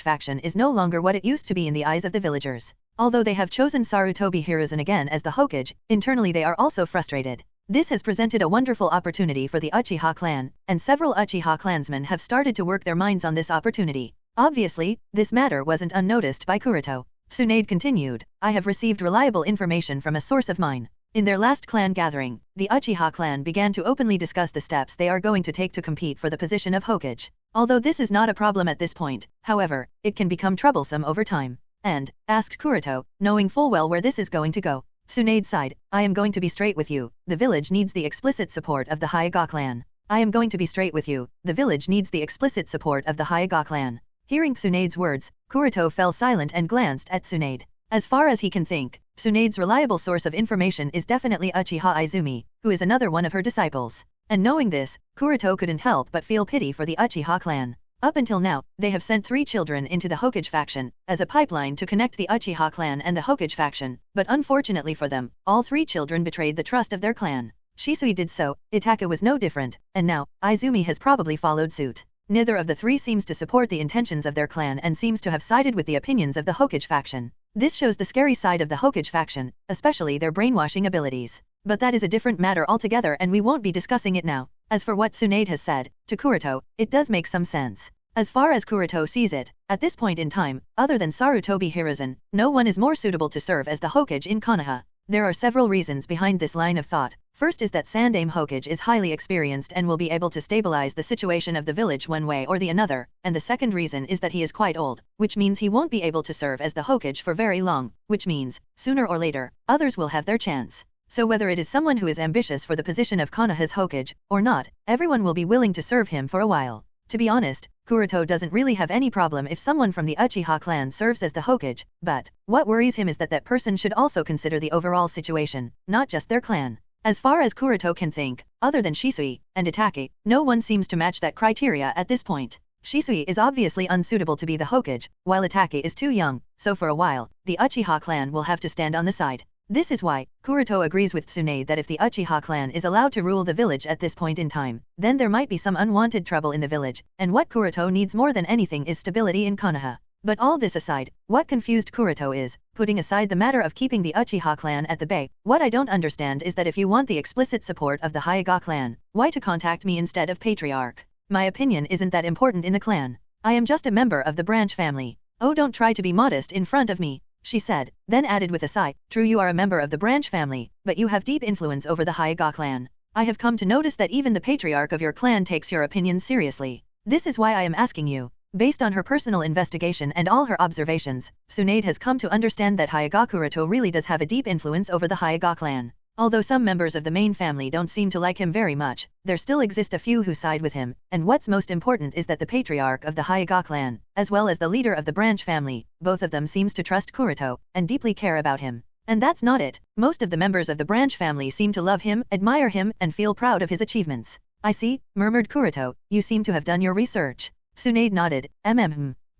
faction is no longer what it used to be in the eyes of the villagers. Although they have chosen Sarutobi Hiruzen again as the Hokage, internally they are also frustrated. This has presented a wonderful opportunity for the Uchiha clan, and several Uchiha clansmen have started to work their minds on this opportunity. Obviously, this matter wasn't unnoticed by Kuroto. Tsunade continued, I have received reliable information from a source of mine. In their last clan gathering, the Uchiha clan began to openly discuss the steps they are going to take to compete for the position of Hokage. Although this is not a problem at this point, however, it can become troublesome over time. And, asked Kuroto, knowing full well where this is going to go. Tsunade sighed, I am going to be straight with you, the village needs the explicit support of the Hyuga clan. I am going to be straight with you, the village needs the explicit support of the Hyuga clan. Hearing Tsunade's words, Kuroto fell silent and glanced at Tsunade. As far as he can think, Tsunade's reliable source of information is definitely Uchiha Izumi, who is another one of her disciples. And knowing this, Kuroto couldn't help but feel pity for the Uchiha clan. Up until now, they have sent 3 children into the Hokage faction, as a pipeline to connect the Uchiha clan and the Hokage faction, but unfortunately for them, all 3 children betrayed the trust of their clan. Shisui did so, Itaka was no different, and now, Izumi has probably followed suit. Neither of the 3 seems to support the intentions of their clan and seems to have sided with the opinions of the Hokage faction. This shows the scary side of the Hokage faction, especially their brainwashing abilities. But that is a different matter altogether and we won't be discussing it now. As for what Tsunade has said, to Kuroto, it does make some sense. As far as Kuroto sees it, at this point in time, other than Sarutobi Hiruzen, no one is more suitable to serve as the Hokage in Konoha. There are several reasons behind this line of thought. First is that Sandaime Hokage is highly experienced and will be able to stabilize the situation of the village one way or the another, and the second reason is that he is quite old, which means he won't be able to serve as the Hokage for very long, which means, sooner or later, others will have their chance. So whether it is someone who is ambitious for the position of Konoha's Hokage, or not, everyone will be willing to serve him for a while. To be honest, Kuroto doesn't really have any problem if someone from the Uchiha clan serves as the Hokage, but what worries him is that that person should also consider the overall situation, not just their clan. As far as Kuroto can think, other than Shisui and Itake, no one seems to match that criteria at this point. Shisui is obviously unsuitable to be the Hokage, while Itake is too young, so for a while, the Uchiha clan will have to stand on the side. This is why, Kuroto agrees with Tsunade that if the Uchiha clan is allowed to rule the village at this point in time, then there might be some unwanted trouble in the village, and what Kuroto needs more than anything is stability in Konoha. But all this aside, what confused Kuroto is, putting aside the matter of keeping the Uchiha clan at the bay, what I don't understand is that if you want the explicit support of the Hyuga clan, why to contact me instead of Patriarch? My opinion isn't that important in the clan. I am just a member of the branch family. Oh, don't try to be modest in front of me, she said, then added with a sigh, true, you are a member of the branch family, but you have deep influence over the Hyuga clan. I have come to notice that even the patriarch of your clan takes your opinions seriously. This is why I am asking you. Based on her personal investigation and all her observations, Tsunade has come to understand that Hyuga Kuroto really does have a deep influence over the Hyuga clan. Although some members of the main family don't seem to like him very much, there still exist a few who side with him, and what's most important is that the patriarch of the Hyuga clan, as well as the leader of the branch family, both of them seems to trust Kuroto, and deeply care about him. And that's not it. Most of the members of the branch family seem to love him, admire him, and feel proud of his achievements. I see, murmured Kuroto, you seem to have done your research. Tsunade nodded,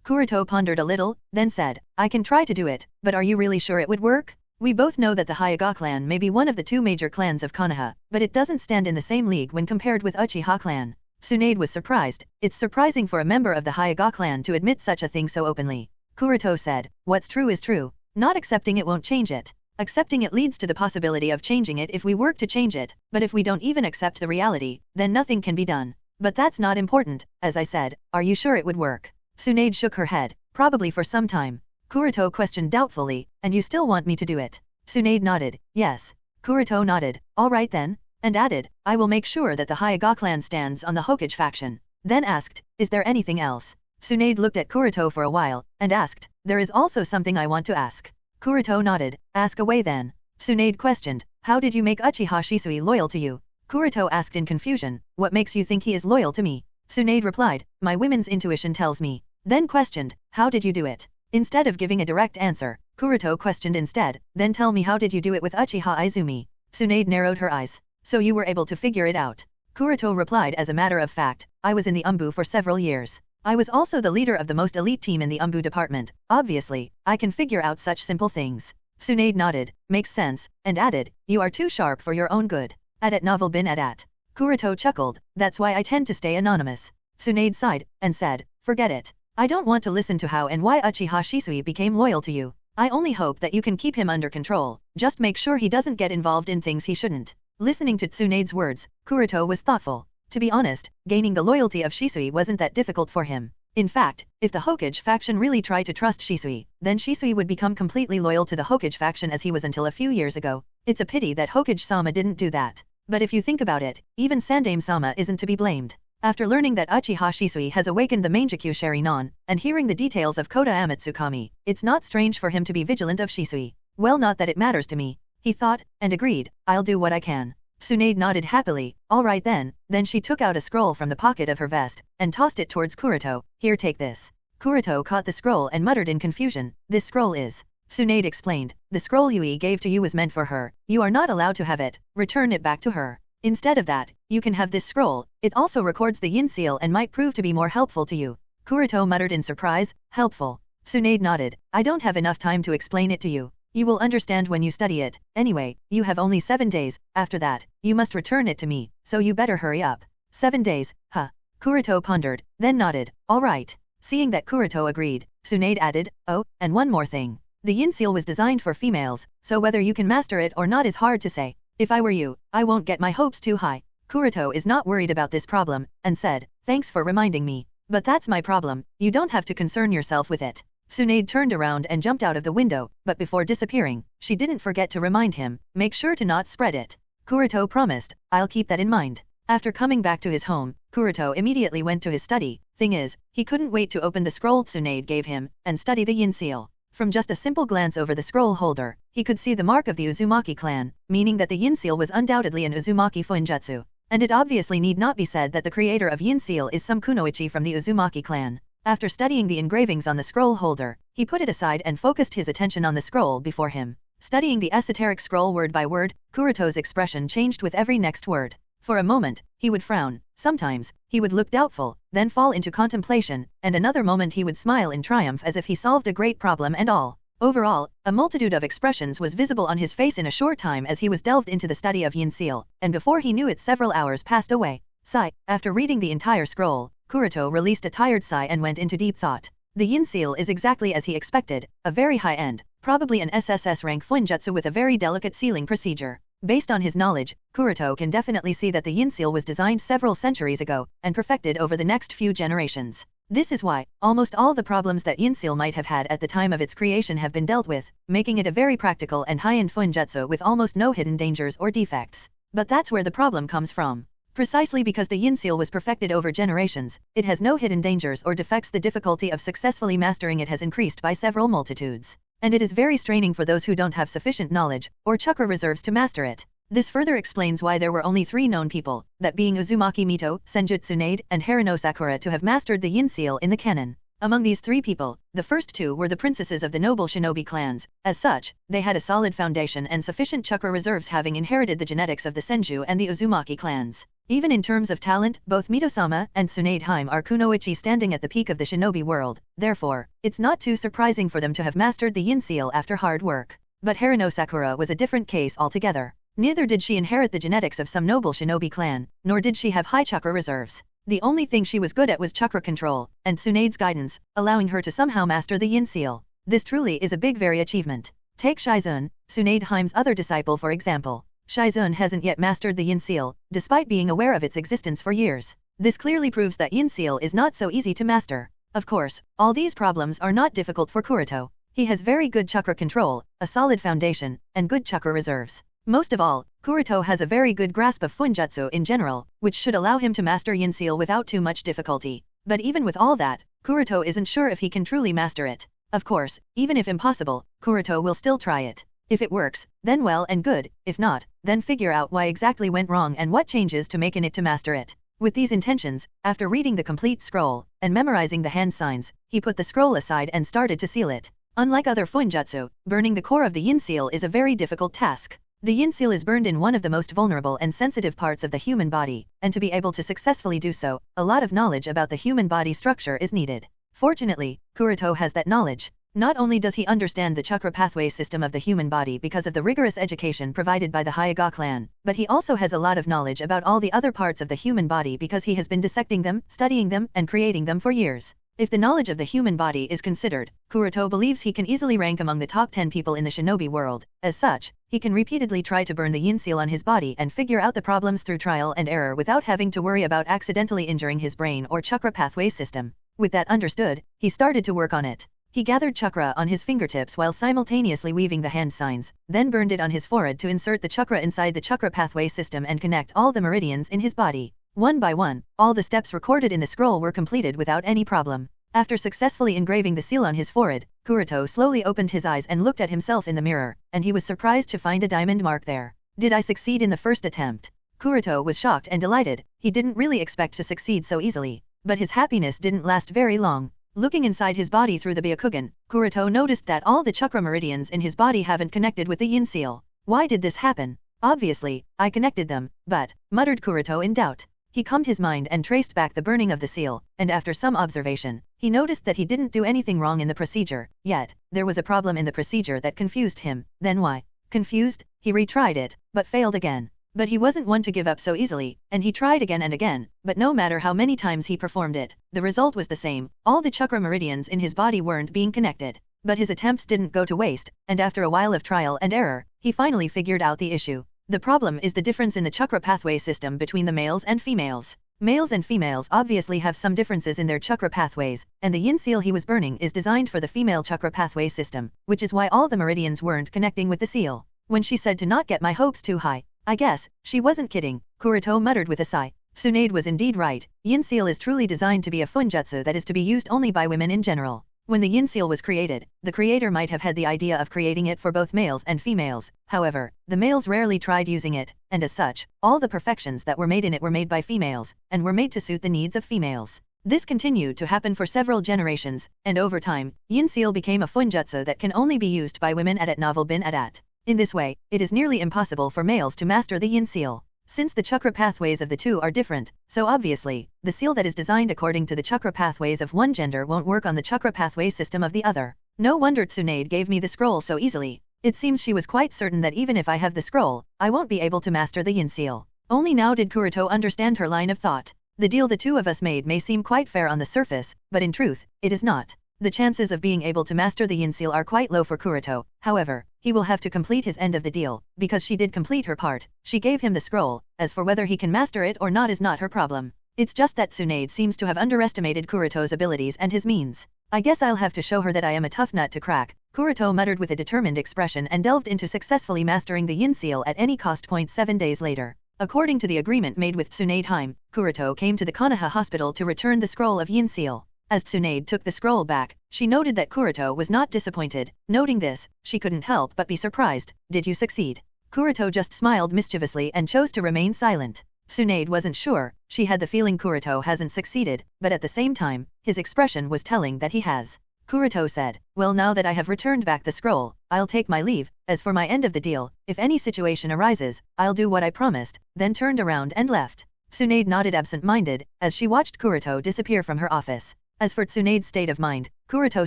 Kuroto pondered a little, then said, I can try to do it, but are you really sure it would work? We both know that the Hyuga clan may be one of the 2 major clans of Konoha, but it doesn't stand in the same league when compared with Uchiha clan. Tsunade was surprised. It's surprising for a member of the Hyuga clan to admit such a thing so openly. Kuroto said, what's true is true. Not accepting it won't change it. Accepting it leads to the possibility of changing it if we work to change it, but if we don't even accept the reality, then nothing can be done. But that's not important, as I said, are you sure it would work? Tsunade shook her head, probably for some time. Kuroto questioned doubtfully, and you still want me to do it? Tsunade nodded, yes. Kuroto nodded, all right then, and added, I will make sure that the Hyuga clan stands on the Hokage faction. Then asked, is there anything else? Tsunade looked at Kuroto for a while, and asked, there is also something I want to ask. Kuroto nodded, ask away then. Tsunade questioned, how did you make Uchiha Shisui loyal to you? Kuroto asked in confusion, what makes you think he is loyal to me? Tsunade replied, my women's intuition tells me. Then questioned, how did you do it? Instead of giving a direct answer, Kuroto questioned instead, then tell me how did you do it with Uchiha Izumi? Tsunade narrowed her eyes. So you were able to figure it out. Kuroto replied, as a matter of fact, I was in the Umbu for several years. I was also the leader of the most elite team in the Umbu department. Obviously, I can figure out such simple things. Tsunade nodded, makes sense, and added, you are too sharp for your own good. Adat novel bin adat. Kuroto chuckled, that's why I tend to stay anonymous. Tsunade sighed, and said, forget it. I don't want to listen to how and why Uchiha Shisui became loyal to you. I only hope that you can keep him under control, just make sure he doesn't get involved in things he shouldn't. Listening to Tsunade's words, Kuroto was thoughtful. To be honest, gaining the loyalty of Shisui wasn't that difficult for him. In fact, if the Hokage faction really tried to trust Shisui, then Shisui would become completely loyal to the Hokage faction as he was until a few years ago. It's a pity that Hokage-sama didn't do that. But if you think about it, even Sandaime-sama isn't to be blamed. After learning that Uchiha Shisui has awakened the Mangekyo Sharingan, and hearing the details of Kota Amatsukami, it's not strange for him to be vigilant of Shisui. Well, not that it matters to me, he thought, and agreed, I'll do what I can. Tsunade nodded happily. All right then she took out a scroll from the pocket of her vest, and tossed it towards Kuroto. Here, take this. Kuroto caught the scroll and muttered in confusion. This scroll is... Tsunade explained. The scroll Yui gave to you was meant for her. You are not allowed to have it. Return it back to her. Instead of that, you can have this scroll. It also records the Yin Seal and might prove to be more helpful to you. Kuroto muttered in surprise. Helpful. Tsunade nodded. I don't have enough time to explain it to you. You will understand when you study it. Anyway, you have only 7 days. After that, you must return it to me, so you better hurry up. 7 days, huh? Kuroto pondered, then nodded. All right. Seeing that Kuroto agreed, Tsunade added, oh, and one more thing. The Yin Seal was designed for females, so whether you can master it or not is hard to say. If I were you, I won't get my hopes too high. Kuroto is not worried about this problem, and said, thanks for reminding me. But that's my problem, you don't have to concern yourself with it. Tsunade turned around and jumped out of the window, but before disappearing, she didn't forget to remind him, make sure to not spread it. Kuroto promised, I'll keep that in mind. After coming back to his home, Kuroto immediately went to his study. Thing is, he couldn't wait to open the scroll Tsunade gave him, and study the Yin Seal. From just a simple glance over the scroll holder, he could see the mark of the Uzumaki clan, meaning that the Yin Seal was undoubtedly an Uzumaki Fuinjutsu. And it obviously need not be said that the creator of Yin Seal is some kunoichi from the Uzumaki clan. After studying the engravings on the scroll holder, he put it aside and focused his attention on the scroll before him. Studying the esoteric scroll word by word, Kuroto's expression changed with every next word. For a moment, he would frown, sometimes, he would look doubtful, then fall into contemplation, and another moment he would smile in triumph as if he solved a great problem and all. Overall, a multitude of expressions was visible on his face in a short time as he was delved into the study of Yin Seal, and before he knew it several hours passed away. Sigh. After reading the entire scroll, Kuroto released a tired sigh and went into deep thought. The Yin Seal is exactly as he expected, a very high-end, probably an SSS rank Fuinjutsu with a very delicate sealing procedure. Based on his knowledge, Kuroto can definitely see that the Yin Seal was designed several centuries ago, and perfected over the next few generations. This is why, almost all the problems that Yin Seal might have had at the time of its creation have been dealt with, making it a very practical and high-end Fuinjutsu with almost no hidden dangers or defects. But that's where the problem comes from. Precisely because the Yin Seal was perfected over generations, it has no hidden dangers or defects. The difficulty of successfully mastering it has increased by several multitudes. And it is very straining for those who don't have sufficient knowledge, or chakra reserves to master it. This further explains why there were only 3 known people, that being Uzumaki Mito, Senju Tsunade, and Harano Sakura to have mastered the Yin Seal in the canon. Among these 3 people, the first 2 were the princesses of the noble shinobi clans. As such, they had a solid foundation and sufficient chakra reserves, having inherited the genetics of the Senju and the Uzumaki clans. Even in terms of talent, both Mito-sama and Tsunade are kunoichi standing at the peak of the shinobi world. Therefore, it's not too surprising for them to have mastered the Yin Seal after hard work. But Harano Sakura was a different case altogether. Neither did she inherit the genetics of some noble shinobi clan, nor did she have high chakra reserves. The only thing she was good at was chakra control, and Tsunade's guidance, allowing her to somehow master the Yin Seal. This truly is a big very achievement. Take Shizune, Tsunade's other disciple for example. Shizune hasn't yet mastered the Yin Seal, despite being aware of its existence for years. This clearly proves that Yin Seal is not so easy to master. Of course, all these problems are not difficult for Kuroto. He has very good chakra control, a solid foundation, and good chakra reserves. Most of all, Kuroto has a very good grasp of Fuinjutsu in general, which should allow him to master Yin Seal without too much difficulty. But even with all that, Kuroto isn't sure if he can truly master it. Of course, even if impossible, Kuroto will still try it. If it works, then well and good. If not, then figure out why exactly went wrong and what changes to make in it to master it. With these intentions, after reading the complete scroll, and memorizing the hand signs, he put the scroll aside and started to seal it. Unlike other Fuinjutsu, burning the core of the Yin Seal is a very difficult task. The Yin Seal is burned in one of the most vulnerable and sensitive parts of the human body, and to be able to successfully do so, a lot of knowledge about the human body structure is needed. Fortunately, Kuroto has that knowledge. Not only does he understand the chakra pathway system of the human body because of the rigorous education provided by the Hyuga clan, but he also has a lot of knowledge about all the other parts of the human body because he has been dissecting them, studying them, and creating them for years. If the knowledge of the human body is considered, Kuroto believes he can easily rank among the top 10 people in the shinobi world. As such, he can repeatedly try to burn the Yin Seal on his body and figure out the problems through trial and error without having to worry about accidentally injuring his brain or chakra pathway system. With that understood, he started to work on it. He gathered chakra on his fingertips while simultaneously weaving the hand signs, then burned it on his forehead to insert the chakra inside the chakra pathway system and connect all the meridians in his body. One by one, all the steps recorded in the scroll were completed without any problem. After successfully engraving the seal on his forehead, Kuroto slowly opened his eyes and looked at himself in the mirror, and he was surprised to find a diamond mark there. Did I succeed in the first attempt? Kuroto was shocked and delighted. He didn't really expect to succeed so easily. But his happiness didn't last very long. Looking inside his body through the Byakugan, Kuroto noticed that all the chakra meridians in his body haven't connected with the Yin Seal. Why did this happen? Obviously, I connected them, but, muttered Kuroto in doubt. He calmed his mind and traced back the burning of the seal, and after some observation, he noticed that he didn't do anything wrong in the procedure, yet, there was a problem in the procedure that confused him. Then why? Confused, he retried it, but failed again. But he wasn't one to give up so easily, and he tried again and again, but no matter how many times he performed it, the result was the same. All the chakra meridians in his body weren't being connected. But his attempts didn't go to waste, and after a while of trial and error, he finally figured out the issue. The problem is the difference in the chakra pathway system between the males and females. Males and females obviously have some differences in their chakra pathways, and the Yin Seal he was burning is designed for the female chakra pathway system, which is why all the meridians weren't connecting with the seal. When she said to not get my hopes too high, I guess, she wasn't kidding, Kuroto muttered with a sigh. Tsunade was indeed right. Yin Seal is truly designed to be a funjutsu that is to be used only by women in general. When the Yin Seal was created, the creator might have had the idea of creating it for both males and females. However, the males rarely tried using it, and as such, all the perfections that were made in it were made by females, and were made to suit the needs of females. This continued to happen for several generations, and over time, Yin Seal became a funjutsu that can only be used by women at novel bin at. In this way, it is nearly impossible for males to master the Yin Seal. Since the chakra pathways of the two are different, so obviously, the seal that is designed according to the chakra pathways of one gender won't work on the chakra pathway system of the other. No wonder Tsunade gave me the scroll so easily. It seems she was quite certain that even if I have the scroll, I won't be able to master the Yin Seal. Only now did Kuroto understand her line of thought. The deal the two of us made may seem quite fair on the surface, but in truth, it is not. The chances of being able to master the Yin Seal are quite low for Kuroto. However, he will have to complete his end of the deal, because she did complete her part. She gave him the scroll. As for whether he can master it or not is not her problem. It's just that Tsunade seems to have underestimated Kuroto's abilities and his means. I guess I'll have to show her that I am a tough nut to crack, Kuroto muttered with a determined expression and delved into successfully mastering the Yin Seal at any cost. 7 days later. According to the agreement made with Tsunade Heim, Kuroto came to the Konoha hospital to return the scroll of Yin Seal. As Tsunade took the scroll back, she noted that Kuroto was not disappointed. Noting this, she couldn't help but be surprised. Did you succeed? Kuroto just smiled mischievously and chose to remain silent. Tsunade wasn't sure. She had the feeling Kuroto hasn't succeeded, but at the same time, his expression was telling that he has. Kuroto said, well, now that I have returned back the scroll, I'll take my leave. As for my end of the deal, if any situation arises, I'll do what I promised, then turned around and left. Tsunade nodded absent-minded, as she watched Kuroto disappear from her office. As for Tsunade's state of mind, Kuroto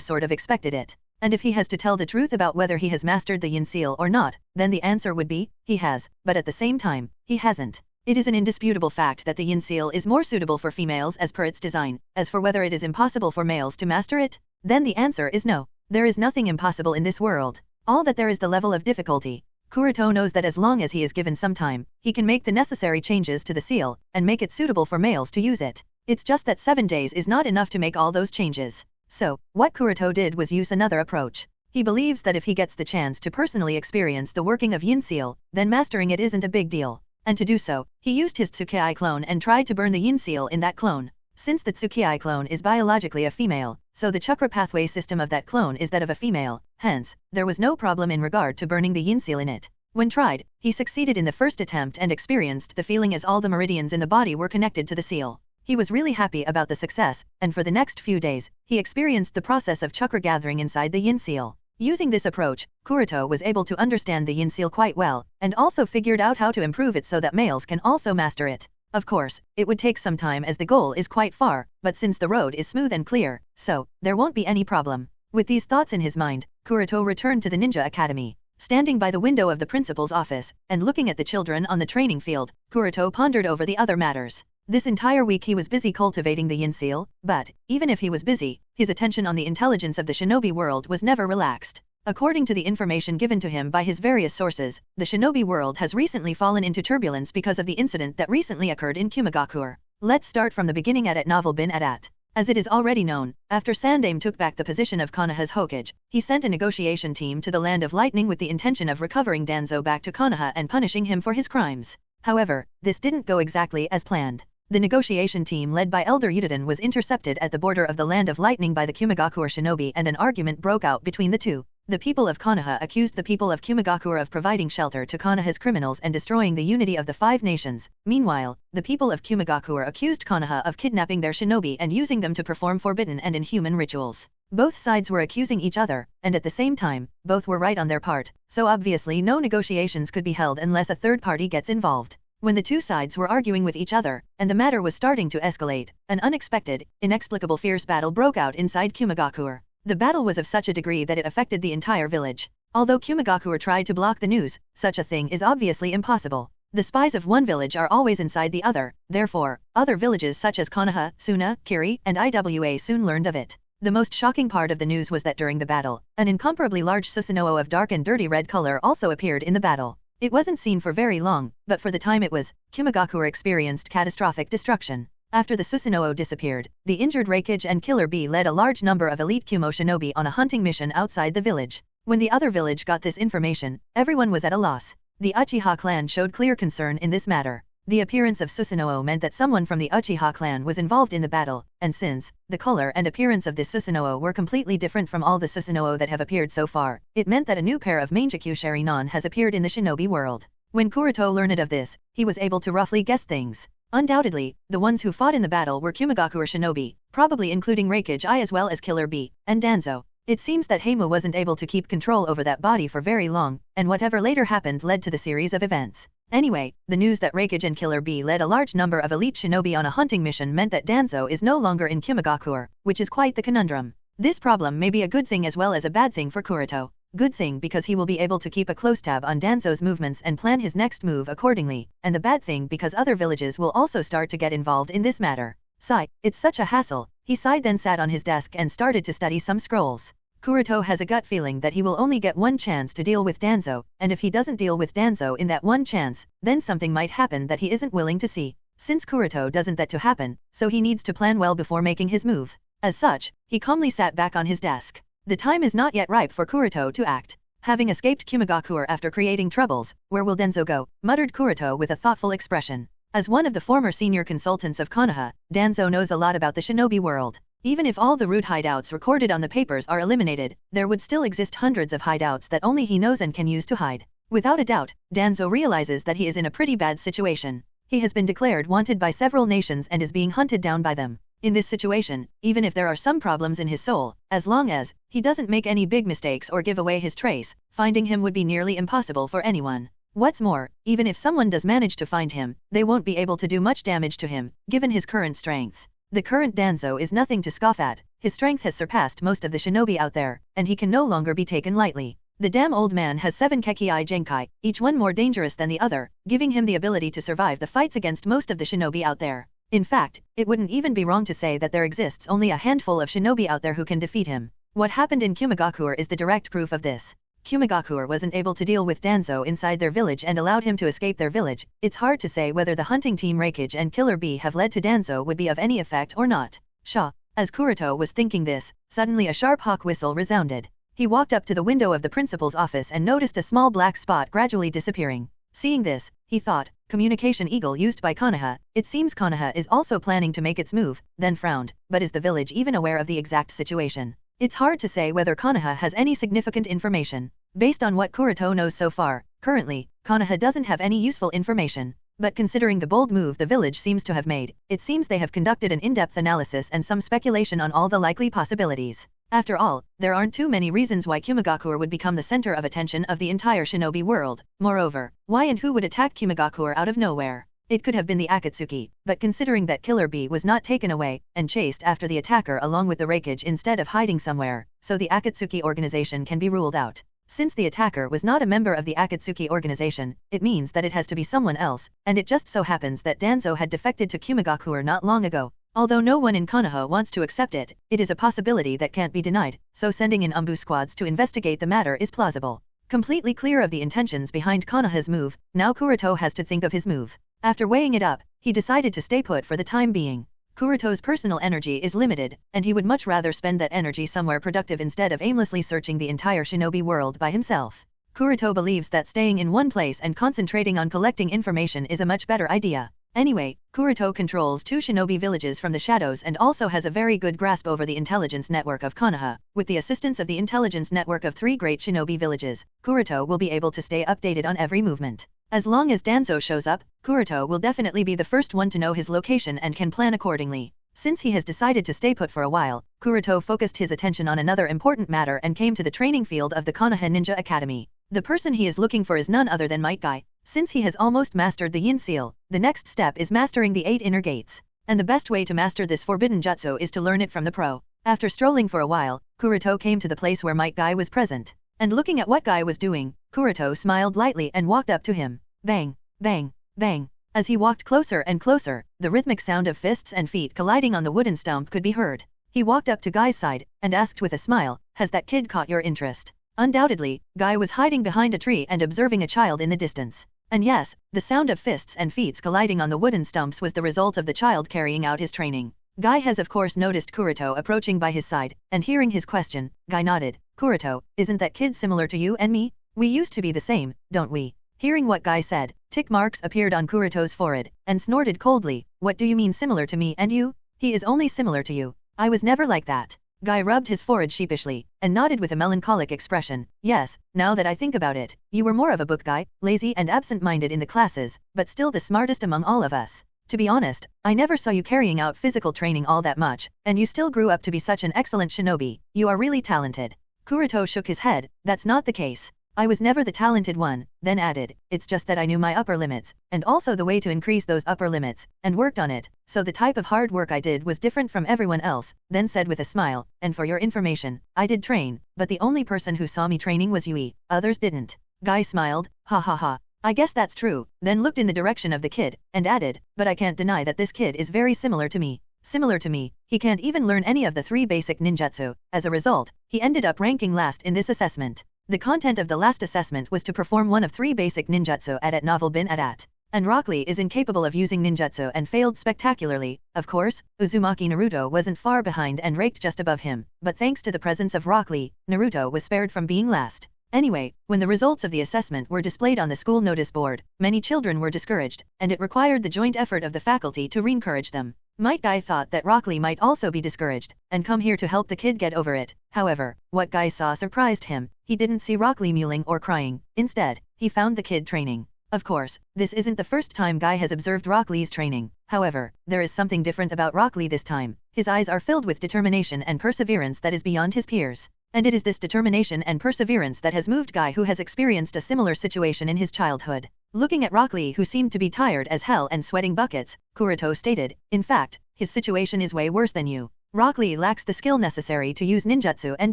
sort of expected it. And if he has to tell the truth about whether he has mastered the Yin Seal or not, then the answer would be, he has, but at the same time, he hasn't. It is an indisputable fact that the Yin Seal is more suitable for females as per its design. As for whether it is impossible for males to master it, then the answer is no. There is nothing impossible in this world. All that there is the level of difficulty. Kuroto knows that as long as he is given some time, he can make the necessary changes to the seal, and make it suitable for males to use it. It's just that 7 days is not enough to make all those changes. So, what Kuroto did was use another approach. He believes that if he gets the chance to personally experience the working of Yin Seal, then mastering it isn't a big deal. And to do so, he used his Tsukei clone and tried to burn the Yin Seal in that clone. Since the Tsukei clone is biologically a female, so the chakra pathway system of that clone is that of a female, hence, there was no problem in regard to burning the Yin Seal in it. When tried, he succeeded in the first attempt and experienced the feeling as all the meridians in the body were connected to the seal. He was really happy about the success, and for the next few days, he experienced the process of chakra gathering inside the Yin Seal. Using this approach, Kuroto was able to understand the Yin Seal quite well, and also figured out how to improve it so that males can also master it. Of course, it would take some time as the goal is quite far, but since the road is smooth and clear, so, there won't be any problem. With these thoughts in his mind, Kuroto returned to the Ninja Academy. Standing by the window of the principal's office, and looking at the children on the training field, Kuroto pondered over the other matters. This entire week he was busy cultivating the Yin Seal, but, even if he was busy, his attention on the intelligence of the shinobi world was never relaxed. According to the information given to him by his various sources, the shinobi world has recently fallen into turbulence because of the incident that recently occurred in Kumagakure. Let's start from the beginning at novel bin at. As it is already known, after Sandaime took back the position of Konoha's Hokage, he sent a negotiation team to the Land of Lightning with the intention of recovering Danzo back to Konoha and punishing him for his crimes. However, this didn't go exactly as planned. The negotiation team led by Elder Yudiden was intercepted at the border of the Land of Lightning by the Kumagakure shinobi and an argument broke out between the two. The people of Konoha accused the people of Kumagakure of providing shelter to Konoha's criminals and destroying the unity of the 5 nations. Meanwhile, the people of Kumagakure accused Konoha of kidnapping their shinobi and using them to perform forbidden and inhuman rituals. Both sides were accusing each other, and at the same time, both were right on their part, so obviously no negotiations could be held unless a third party gets involved. When the two sides were arguing with each other, and the matter was starting to escalate, an unexpected, inexplicable fierce battle broke out inside Kumagakure. The battle was of such a degree that it affected the entire village. Although Kumagakure tried to block the news, such a thing is obviously impossible. The spies of one village are always inside the other, therefore, other villages such as Konoha, Suna, Kiri, and Iwa soon learned of it. The most shocking part of the news was that during the battle, an incomparably large susanoo of dark and dirty red color also appeared in the battle. It wasn't seen for very long, but for the time it was, Kumagakure experienced catastrophic destruction. After the Susanoo disappeared, the injured Raikage and Killer Bee led a large number of elite Kumo shinobi on a hunting mission outside the village. When the other village got this information, everyone was at a loss. The Uchiha clan showed clear concern in this matter. The appearance of Susanoo meant that someone from the Uchiha clan was involved in the battle, and since the color and appearance of this Susanoo were completely different from all the Susanoo that have appeared so far, it meant that a new pair of Mangekyou Sharinon has appeared in the shinobi world. When Kuroto learned of this, he was able to roughly guess things. Undoubtedly, the ones who fought in the battle were Kumagakure shinobi, probably including Raikage as well as Killer Bee, and Danzo. It seems that Heimu wasn't able to keep control over that body for very long, and whatever later happened led to the series of events. Anyway, the news that Raikage and Killer Bee led a large number of elite shinobi on a hunting mission meant that Danzo is no longer in Kumagakure, which is quite the conundrum. This problem may be a good thing as well as a bad thing for Kuroto. Good thing because he will be able to keep a close tab on Danzo's movements and plan his next move accordingly, and the bad thing because other villages will also start to get involved in this matter. Sigh, it's such a hassle. He sighed, then sat on his desk and started to study some scrolls. Kuroto has a gut feeling that he will only get one chance to deal with Danzo, and if he doesn't deal with Danzo in that one chance, then something might happen that he isn't willing to see. Since Kuroto doesn't that to happen, so he needs to plan well before making his move. As such, he calmly sat back on his desk. The time is not yet ripe for Kuroto to act. Having escaped Kumagakure after creating troubles, where will Danzo go? Muttered Kuroto with a thoughtful expression. As one of the former senior consultants of Konoha, Danzo knows a lot about the shinobi world. Even if all the root hideouts recorded on the papers are eliminated, there would still exist hundreds of hideouts that only he knows and can use to hide. Without a doubt, Danzo realizes that he is in a pretty bad situation. He has been declared wanted by several nations and is being hunted down by them. In this situation, even if there are some problems in his soul, as long as he doesn't make any big mistakes or give away his trace, finding him would be nearly impossible for anyone. What's more, even if someone does manage to find him, they won't be able to do much damage to him, given his current strength. The current Danzo is nothing to scoff at. His strength has surpassed most of the shinobi out there, and he can no longer be taken lightly. The damn old man has 7 Kekii Genkai, each one more dangerous than the other, giving him the ability to survive the fights against most of the shinobi out there. In fact, it wouldn't even be wrong to say that there exists only a handful of shinobi out there who can defeat him. What happened in Kumagakure is the direct proof of this. Kumagakure wasn't able to deal with Danzo inside their village and allowed him to escape their village. It's hard to say whether the hunting team Raikage and Killer Bee have led to Danzo would be of any effect or not. Shaw. As Kuroto was thinking this, suddenly a sharp hawk whistle resounded. He walked up to the window of the principal's office and noticed a small black spot gradually disappearing. Seeing this, he thought, communication eagle used by Konoha, it seems Konoha is also planning to make its move, then frowned, but is the village even aware of the exact situation? It's hard to say whether Konoha has any significant information. Based on what Kuroto knows so far, currently, Konoha doesn't have any useful information. But considering the bold move the village seems to have made, it seems they have conducted an in-depth analysis and some speculation on all the likely possibilities. After all, there aren't too many reasons why Kumagakure would become the center of attention of the entire shinobi world. Moreover, why and who would attack Kumagakure out of nowhere? It could have been the Akatsuki, but considering that Killer Bee was not taken away and chased after the attacker along with the Raikage instead of hiding somewhere, so the Akatsuki organization can be ruled out. Since the attacker was not a member of the Akatsuki organization, it means that it has to be someone else, and it just so happens that Danzo had defected to Kumagakure not long ago. Although no one in Konoha wants to accept it, it is a possibility that can't be denied, so sending in Umbu squads to investigate the matter is plausible. Completely clear of the intentions behind Konoha's move, now Kuroto has to think of his move. After weighing it up, he decided to stay put for the time being. Kuroto's personal energy is limited, and he would much rather spend that energy somewhere productive instead of aimlessly searching the entire shinobi world by himself. Kuroto believes that staying in one place and concentrating on collecting information is a much better idea. Anyway, Kuroto controls 2 shinobi villages from the shadows and also has a very good grasp over the intelligence network of Konoha. With the assistance of the intelligence network of 3 great shinobi villages, Kuroto will be able to stay updated on every movement. As long as Danzo shows up, Kuroto will definitely be the first one to know his location and can plan accordingly. Since he has decided to stay put for a while, Kuroto focused his attention on another important matter and came to the training field of the Konoha Ninja Academy. The person he is looking for is none other than Might Guy. Since he has almost mastered the Yin Seal, the next step is mastering the 8 inner gates. And the best way to master this forbidden jutsu is to learn it from the pro. After strolling for a while, Kuroto came to the place where Might Guy was present. And looking at what Guy was doing, Kuroto smiled lightly and walked up to him. Bang, bang, bang. As he walked closer and closer, the rhythmic sound of fists and feet colliding on the wooden stump could be heard. He walked up to Guy's side and asked with a smile, "Has that kid caught your interest?" Undoubtedly, Guy was hiding behind a tree and observing a child in the distance. And yes, the sound of fists and feet colliding on the wooden stumps was the result of the child carrying out his training. Guy has of course noticed Kuroto approaching by his side, and hearing his question, Guy nodded. "Kuroto, isn't that kid similar to you and me? We used to be the same, don't we?" Hearing what Guy said, tick marks appeared on Kuroto's forehead, and snorted coldly, "What do you mean similar to me and you? He is only similar to you. I was never like that." Guy rubbed his forehead sheepishly, and nodded with a melancholic expression. "Yes, now that I think about it, you were more of a book guy, lazy and absent-minded in the classes, but still the smartest among all of us. To be honest, I never saw you carrying out physical training all that much, and you still grew up to be such an excellent shinobi. You are really talented." Kuroto shook his head. "That's not the case. I was never the talented one," then added, "It's just that I knew my upper limits, and also the way to increase those upper limits, and worked on it, so the type of hard work I did was different from everyone else," then said with a smile, "And for your information, I did train, but the only person who saw me training was Yui, others didn't." Guy smiled, "Ha ha ha. I guess that's true," then looked in the direction of the kid, and added, "But I can't deny that this kid is very similar to me. Similar to me, he can't even learn any of the 3 basic ninjutsu. As a result, he ended up ranking last in this assessment. The content of the last assessment was to perform one of 3 basic ninjutsu at novel bin at. And Rock Lee is incapable of using ninjutsu and failed spectacularly. Of course, Uzumaki Naruto wasn't far behind and raked just above him, but thanks to the presence of Rock Lee, Naruto was spared from being last. Anyway, when the results of the assessment were displayed on the school notice board, many children were discouraged, and it required the joint effort of the faculty to re-encourage them. Might Guy thought that Rock Lee might also be discouraged, and come here to help the kid get over it. However, what Guy saw surprised him. He didn't see Rock Lee mewling or crying. Instead, he found the kid training. Of course, this isn't the first time Guy has observed Rock Lee's training. However, there is something different about Rock Lee this time. His eyes are filled with determination and perseverance that is beyond his peers. And it is this determination and perseverance that has moved Guy, who has experienced a similar situation in his childhood. Looking at Rock Lee, who seemed to be tired as hell and sweating buckets, Kuroto stated, "In fact, his situation is way worse than you. Rock Lee lacks the skill necessary to use ninjutsu and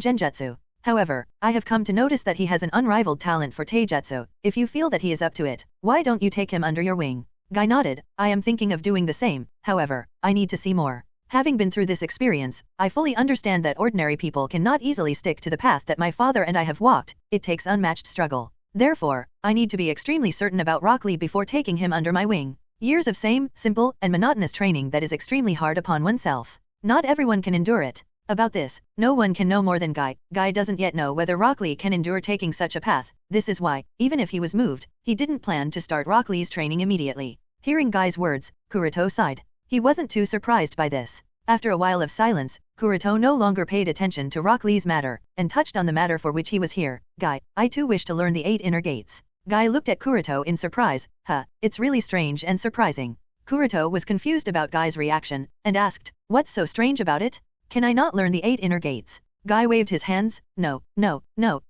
genjutsu. However, I have come to notice that he has an unrivaled talent for taijutsu. If you feel that he is up to it, why don't you take him under your wing?" Guy nodded. "I am thinking of doing the same. However, I need to see more. Having been through this experience, I fully understand that ordinary people cannot easily stick to the path that my father and I have walked. It takes unmatched struggle. Therefore, I need to be extremely certain about Rock Lee before taking him under my wing. Years of same, simple, and monotonous training that is extremely hard upon oneself. Not everyone can endure it. About this, no one can know more than Guy. Guy doesn't yet know whether Rock Lee can endure taking such a path. This is why, even if he was moved, he didn't plan to start Rock Lee's training immediately." Hearing Guy's words, Kuroto sighed. He wasn't too surprised by this. After a while of silence, Kuroto no longer paid attention to Rock Lee's matter, and touched on the matter for which he was here. "Guy, I too wish to learn the 8 inner gates." Guy looked at Kuroto in surprise. It's really strange and surprising." Kuroto was confused about Guy's reaction, and asked, "What's so strange about it? Can I not learn the 8 inner gates?" Guy waved his hands. No,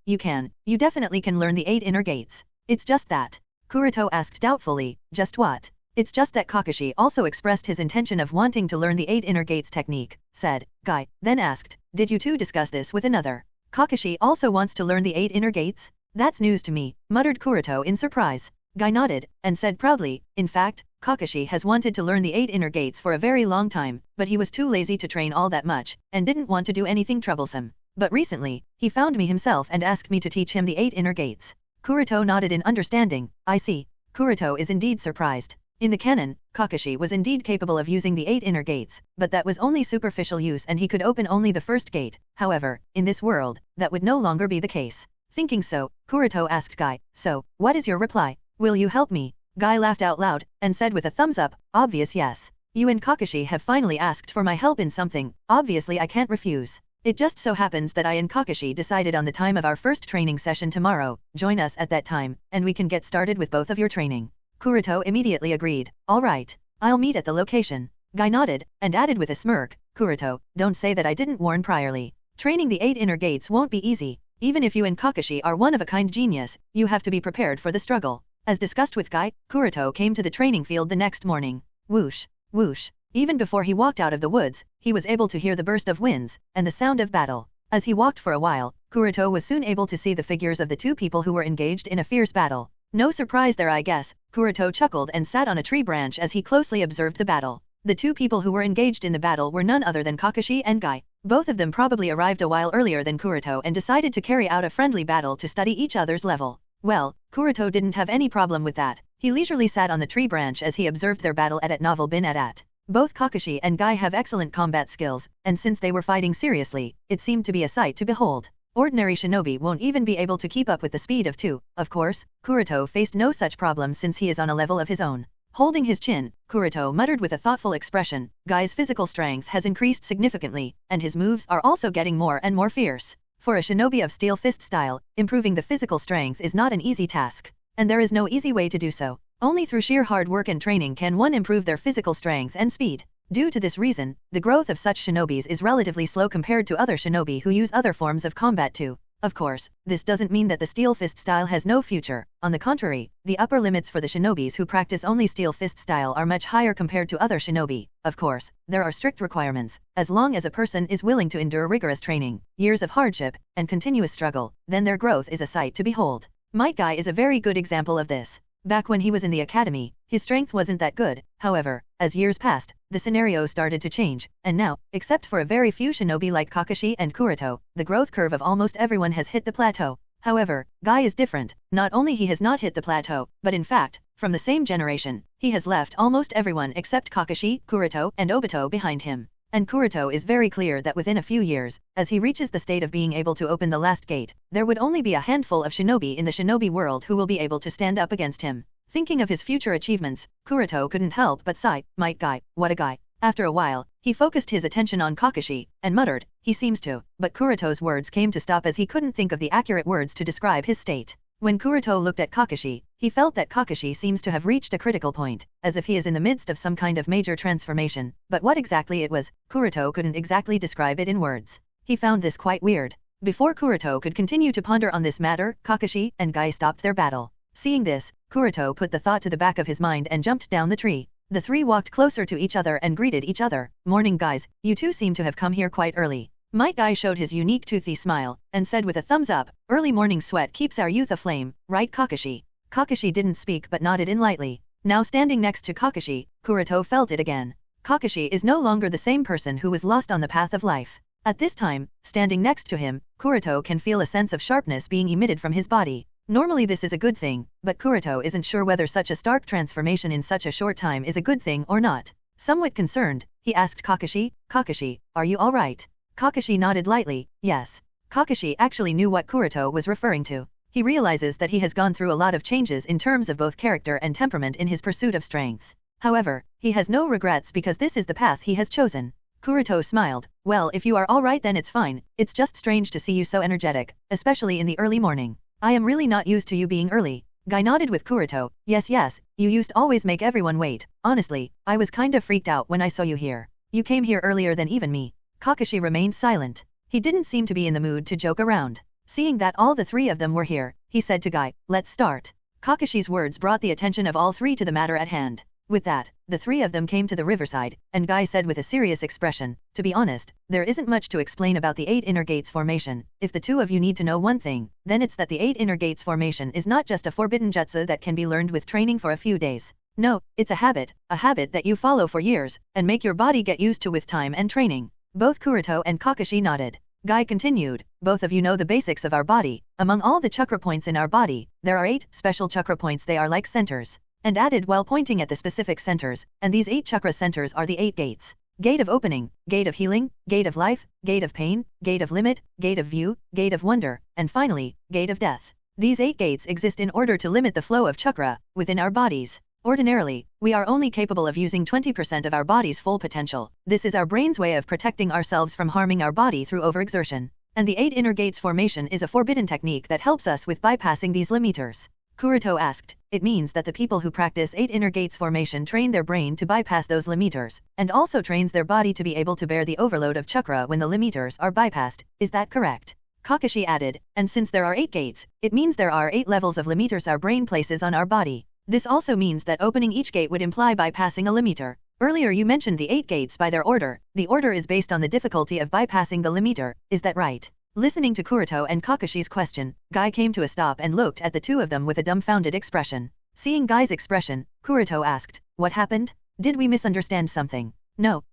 you can. You definitely can learn the 8 inner gates. It's just that." Kuroto asked doubtfully, "Just what?" "It's just that Kakashi also expressed his intention of wanting to learn the 8 inner gates technique," said Guy, then asked, "Did you two discuss this with another?" "Kakashi also wants to learn the 8 inner gates?" That's news to me, muttered Kuroto in surprise. Guy nodded, and said proudly, in fact, Kakashi has wanted to learn the 8 inner gates for a very long time, but he was too lazy to train all that much, and didn't want to do anything troublesome. But recently, he found me himself and asked me to teach him the 8 inner gates. Kuroto nodded in understanding. I see. Kuroto is indeed surprised. In the canon, Kakashi was indeed capable of using the 8 inner gates, but that was only superficial use and he could open only the first gate. However, in this world, that would no longer be the case. Thinking so, Kuroto asked Guy, so, what is your reply? Will you help me? Guy laughed out loud, and said with a thumbs up, obvious yes. You and Kakashi have finally asked for my help in something, obviously I can't refuse. It just so happens that I and Kakashi decided on the time of our first training session tomorrow, join us at that time, and we can get started with both of your training. Kuroto immediately agreed, alright, I'll meet at the location. Guy nodded, and added with a smirk, Kuroto, don't say that I didn't warn priorly. Training the 8 inner gates won't be easy. Even if you and Kakashi are one-of-a-kind genius, you have to be prepared for the struggle. As discussed with Guy, Kuroto came to the training field the next morning. Whoosh, whoosh. Even before he walked out of the woods, he was able to hear the burst of winds, and the sound of battle. As he walked for a while, Kuroto was soon able to see the figures of the 2 people who were engaged in a fierce battle. No surprise there I guess, Kuroto chuckled and sat on a tree branch as he closely observed the battle. The 2 people who were engaged in the battle were none other than Kakashi and Guy. Both of them probably arrived a while earlier than Kuroto and decided to carry out a friendly battle to study each other's level. Well, Kuroto didn't have any problem with that. He leisurely sat on the tree branch as he observed their battle at novel bin at. Both Kakashi and Guy have excellent combat skills, and since they were fighting seriously, it seemed to be a sight to behold. Ordinary shinobi won't even be able to keep up with the speed of 2. Of course, Kuroto faced no such problem since he is on a level of his own. Holding his chin, Kuroto muttered with a thoughtful expression, Guy's physical strength has increased significantly, and his moves are also getting more and more fierce. For a shinobi of steel fist style, improving the physical strength is not an easy task. And there is no easy way to do so. Only through sheer hard work and training can one improve their physical strength and speed. Due to this reason, the growth of such shinobis is relatively slow compared to other shinobi who use other forms of combat too. Of course, this doesn't mean that the steel fist style has no future. On the contrary, the upper limits for the shinobis who practice only steel fist style are much higher compared to other shinobi. Of course, there are strict requirements. As long as a person is willing to endure rigorous training, years of hardship, and continuous struggle, then their growth is a sight to behold. Might Guy is a very good example of this. Back when he was in the academy, his strength wasn't that good. However, as years passed, the scenario started to change, and now, except for a very few shinobi like Kakashi and Kuroto, the growth curve of almost everyone has hit the plateau. However, Guy is different. Not only he has not hit the plateau, but in fact, from the same generation, he has left almost everyone except Kakashi, Kuroto, and Obito behind him. And Kuroto is very clear that within a few years, as he reaches the state of being able to open the last gate, there would only be a handful of shinobi in the shinobi world who will be able to stand up against him. Thinking of his future achievements, Kuroto couldn't help but sigh, might Guy, what a guy. After a while, he focused his attention on Kakashi, and muttered, he seems to, but Kuroto's words came to stop as he couldn't think of the accurate words to describe his state. When Kuroto looked at Kakashi, he felt that Kakashi seems to have reached a critical point, as if he is in the midst of some kind of major transformation, but what exactly it was, Kuroto couldn't exactly describe it in words. He found this quite weird. Before Kuroto could continue to ponder on this matter, Kakashi and Guy stopped their battle. Seeing this, Kuroto put the thought to the back of his mind and jumped down the tree. The 3 walked closer to each other and greeted each other. Morning guys, you 2 seem to have come here quite early. Might Guy showed his unique toothy smile, and said with a thumbs up, early morning sweat keeps our youth aflame, right Kakashi? Kakashi didn't speak but nodded in lightly. Now standing next to Kakashi, Kuroto felt it again. Kakashi is no longer the same person who was lost on the path of life. At this time, standing next to him, Kuroto can feel a sense of sharpness being emitted from his body. Normally this is a good thing, but Kuroto isn't sure whether such a stark transformation in such a short time is a good thing or not. Somewhat concerned, he asked Kakashi, Kakashi, are you alright? Kakashi nodded lightly, yes. Kakashi actually knew what Kuroto was referring to. He realizes that he has gone through a lot of changes in terms of both character and temperament in his pursuit of strength. However, he has no regrets because this is the path he has chosen. Kuroto smiled, well if you are alright then it's fine, it's just strange to see you so energetic, especially in the early morning. I am really not used to you being early. Guy nodded with Kuroto, yes, you used to always make everyone wait. Honestly, I was kinda freaked out when I saw you here. You came here earlier than even me. Kakashi remained silent. He didn't seem to be in the mood to joke around. Seeing that all the 3 of them were here, he said to Guy, let's start. Kakashi's words brought the attention of all 3 to the matter at hand. With that, the three of them came to the riverside, and Guy said with a serious expression, "To be honest, there isn't much to explain about the 8 inner gates formation. If the two of you need to know one thing, then it's that the 8 inner gates formation is not just a forbidden jutsu that can be learned with training for a few days. No, it's a habit that you follow for years, and make your body get used to with time and training." Both Kuroto and Kakashi nodded. Guy continued, "Both of you know the basics of our body. Among all the chakra points in our body, there are 8 special chakra points. They are like centers." And added while pointing at the specific centers, and these 8 chakra centers are the 8 gates. Gate of opening, gate of healing, gate of life, gate of pain, gate of limit, gate of view, gate of wonder, and finally, gate of death. These 8 gates exist in order to limit the flow of chakra within our bodies. Ordinarily, we are only capable of using 20% of our body's full potential. This is our brain's way of protecting ourselves from harming our body through overexertion. And the 8 inner gates formation is a forbidden technique that helps us with bypassing these limiters. Kuroto asked, "It means that the people who practice 8 inner gates formation train their brain to bypass those limiters, and also trains their body to be able to bear the overload of chakra when the limiters are bypassed. Is that correct?" Kakashi added, "And since there are 8 gates, it means there are 8 levels of limiters our brain places on our body. This also means that opening each gate would imply bypassing a limiter. Earlier you mentioned the 8 gates by their order. The order is based on the difficulty of bypassing the limiter, is that right?" Listening to Kuroto and Kakashi's question, Guy came to a stop and looked at the two of them with a dumbfounded expression. Seeing Guy's expression, Kuroto asked, "What happened? Did we misunderstand something?" No,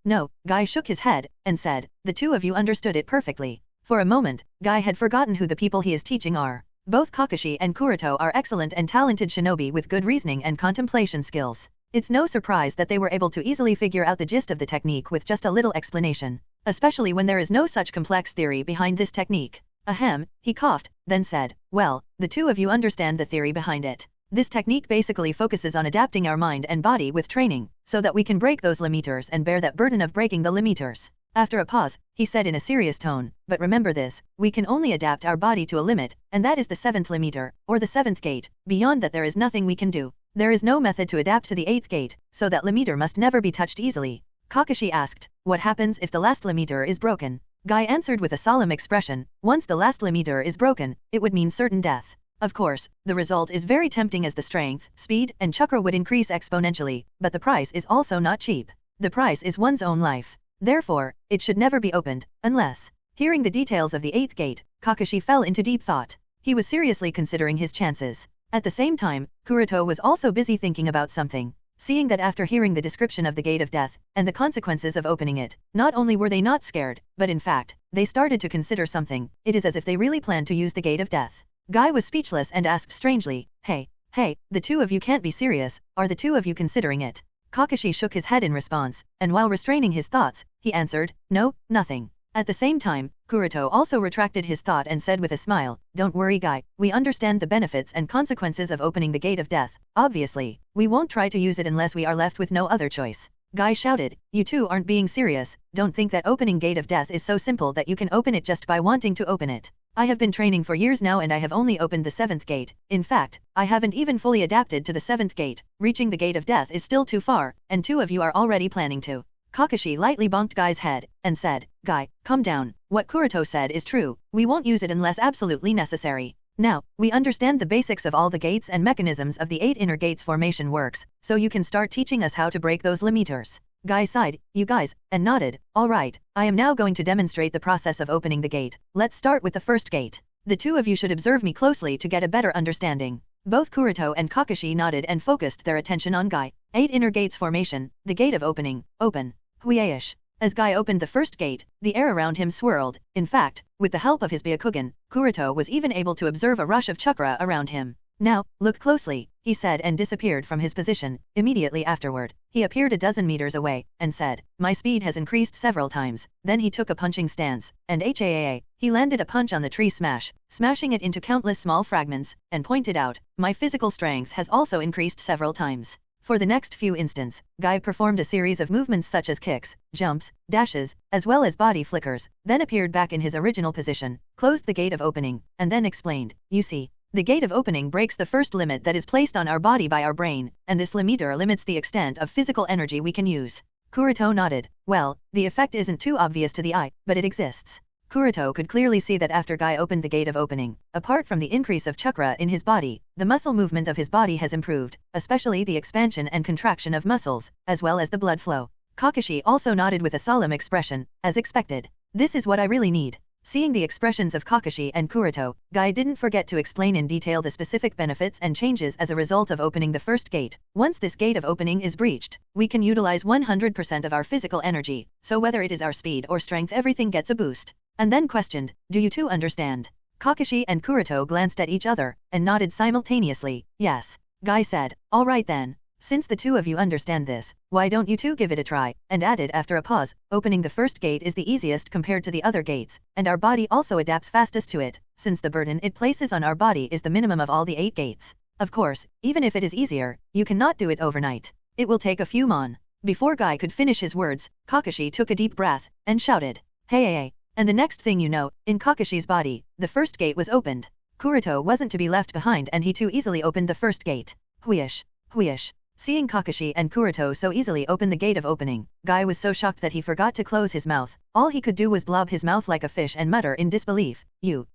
Guy shook his head, and said, "The two of you understood it perfectly." For a moment, Guy had forgotten who the people he is teaching are. Both Kakashi and Kuroto are excellent and talented shinobi with good reasoning and contemplation skills. It's no surprise that they were able to easily figure out the gist of the technique with just a little explanation, especially when there is no such complex theory behind this technique. Ahem, he coughed, then said, "Well, the two of you understand the theory behind it. This technique basically focuses on adapting our mind and body with training, so that we can break those limiters and bear that burden of breaking the limiters." After a pause, he said in a serious tone, "But remember this, we can only adapt our body to a limit, and that is the 7th limiter, or the 7th gate. Beyond that there is nothing we can do. There is no method to adapt to the 8th gate, so that limiter must never be touched easily." Kakashi asked, "What happens if the last limiter is broken?" Guy answered with a solemn expression, "Once the last limiter is broken, it would mean certain death. Of course, the result is very tempting as the strength, speed, and chakra would increase exponentially, but the price is also not cheap. The price is one's own life. Therefore, it should never be opened, unless..." Hearing the details of the 8th gate, Kakashi fell into deep thought. He was seriously considering his chances. At the same time, Kuroto was also busy thinking about something. Seeing that after hearing the description of the Gate of Death, and the consequences of opening it, not only were they not scared, but in fact, they started to consider something. It is as if they really planned to use the Gate of Death. Guy was speechless and asked strangely, Hey, the two of you can't be serious, are the two of you considering it?" Kakashi shook his head in response, and while restraining his thoughts, he answered, "No, nothing." At the same time, Kuroto also retracted his thought and said with a smile, "Don't worry Guy, we understand the benefits and consequences of opening the Gate of Death. Obviously, we won't try to use it unless we are left with no other choice." Guy shouted, "You two aren't being serious. Don't think that opening Gate of Death is so simple that you can open it just by wanting to open it. I have been training for years now and I have only opened the 7th gate. In fact, I haven't even fully adapted to the 7th gate. Reaching the Gate of Death is still too far, and two of you are already planning to." Kakashi lightly bonked Guy's head, and said, "Guy, calm down. What Kuroto said is true. We won't use it unless absolutely necessary. Now, we understand the basics of all the gates and mechanisms of the 8 inner gates formation works, so you can start teaching us how to break those limiters." Guy sighed, "You guys," and nodded, "All right, I am now going to demonstrate the process of opening the gate. Let's start with the first gate. The two of you should observe me closely to get a better understanding." Both Kuroto and Kakashi nodded and focused their attention on Guy. 8 inner gates formation, the gate of opening, open. Huieish. As Guy opened the first gate, the air around him swirled. In fact, with the help of his Byakugan, Kuroto was even able to observe a rush of chakra around him. "Now, look closely," he said and disappeared from his position. Immediately afterward, he appeared a dozen meters away, and said, "My speed has increased several times." Then he took a punching stance, and he landed a punch on the tree smashing it into countless small fragments, and pointed out, "My physical strength has also increased several times." For the next few instants, Guy performed a series of movements such as kicks, jumps, dashes, as well as body flickers, then appeared back in his original position, closed the gate of opening, and then explained, "You see, the gate of opening breaks the first limit that is placed on our body by our brain, and this limiter limits the extent of physical energy we can use." Kuroto nodded. "Well, the effect isn't too obvious to the eye, but it exists. Kuroto could clearly see that after Guy opened the gate of opening, apart from the increase of chakra in his body, the muscle movement of his body has improved, especially the expansion and contraction of muscles, as well as the blood flow. Kakashi also nodded with a solemn expression, as expected. This is what I really need. Seeing the expressions of Kakashi and Kuroto, Guy didn't forget to explain in detail the specific benefits and changes as a result of opening the first gate. Once this gate of opening is breached, we can utilize 100% of our physical energy, so whether it is our speed or strength, everything gets a boost. And then questioned, do you two understand? Kakashi and Kuroto glanced at each other, and nodded simultaneously. Yes. Guy said, all right then. Since the two of you understand this, why don't you two give it a try, and added after a pause, opening the first gate is the easiest compared to the other gates, and our body also adapts fastest to it, since the burden it places on our body is the minimum of all the 8 gates. Of course, even if it is easier, you cannot do it overnight. It will take a few mon. Before Guy could finish his words, Kakashi took a deep breath, and shouted, hey. And the next thing you know, in Kakashi's body, the first gate was opened. Kuroto wasn't to be left behind and he too easily opened the first gate. Whoosh. Seeing Kakashi and Kuroto so easily open the gate of opening, Guy was so shocked that he forgot to close his mouth. All he could do was blob his mouth like a fish and mutter in disbelief. You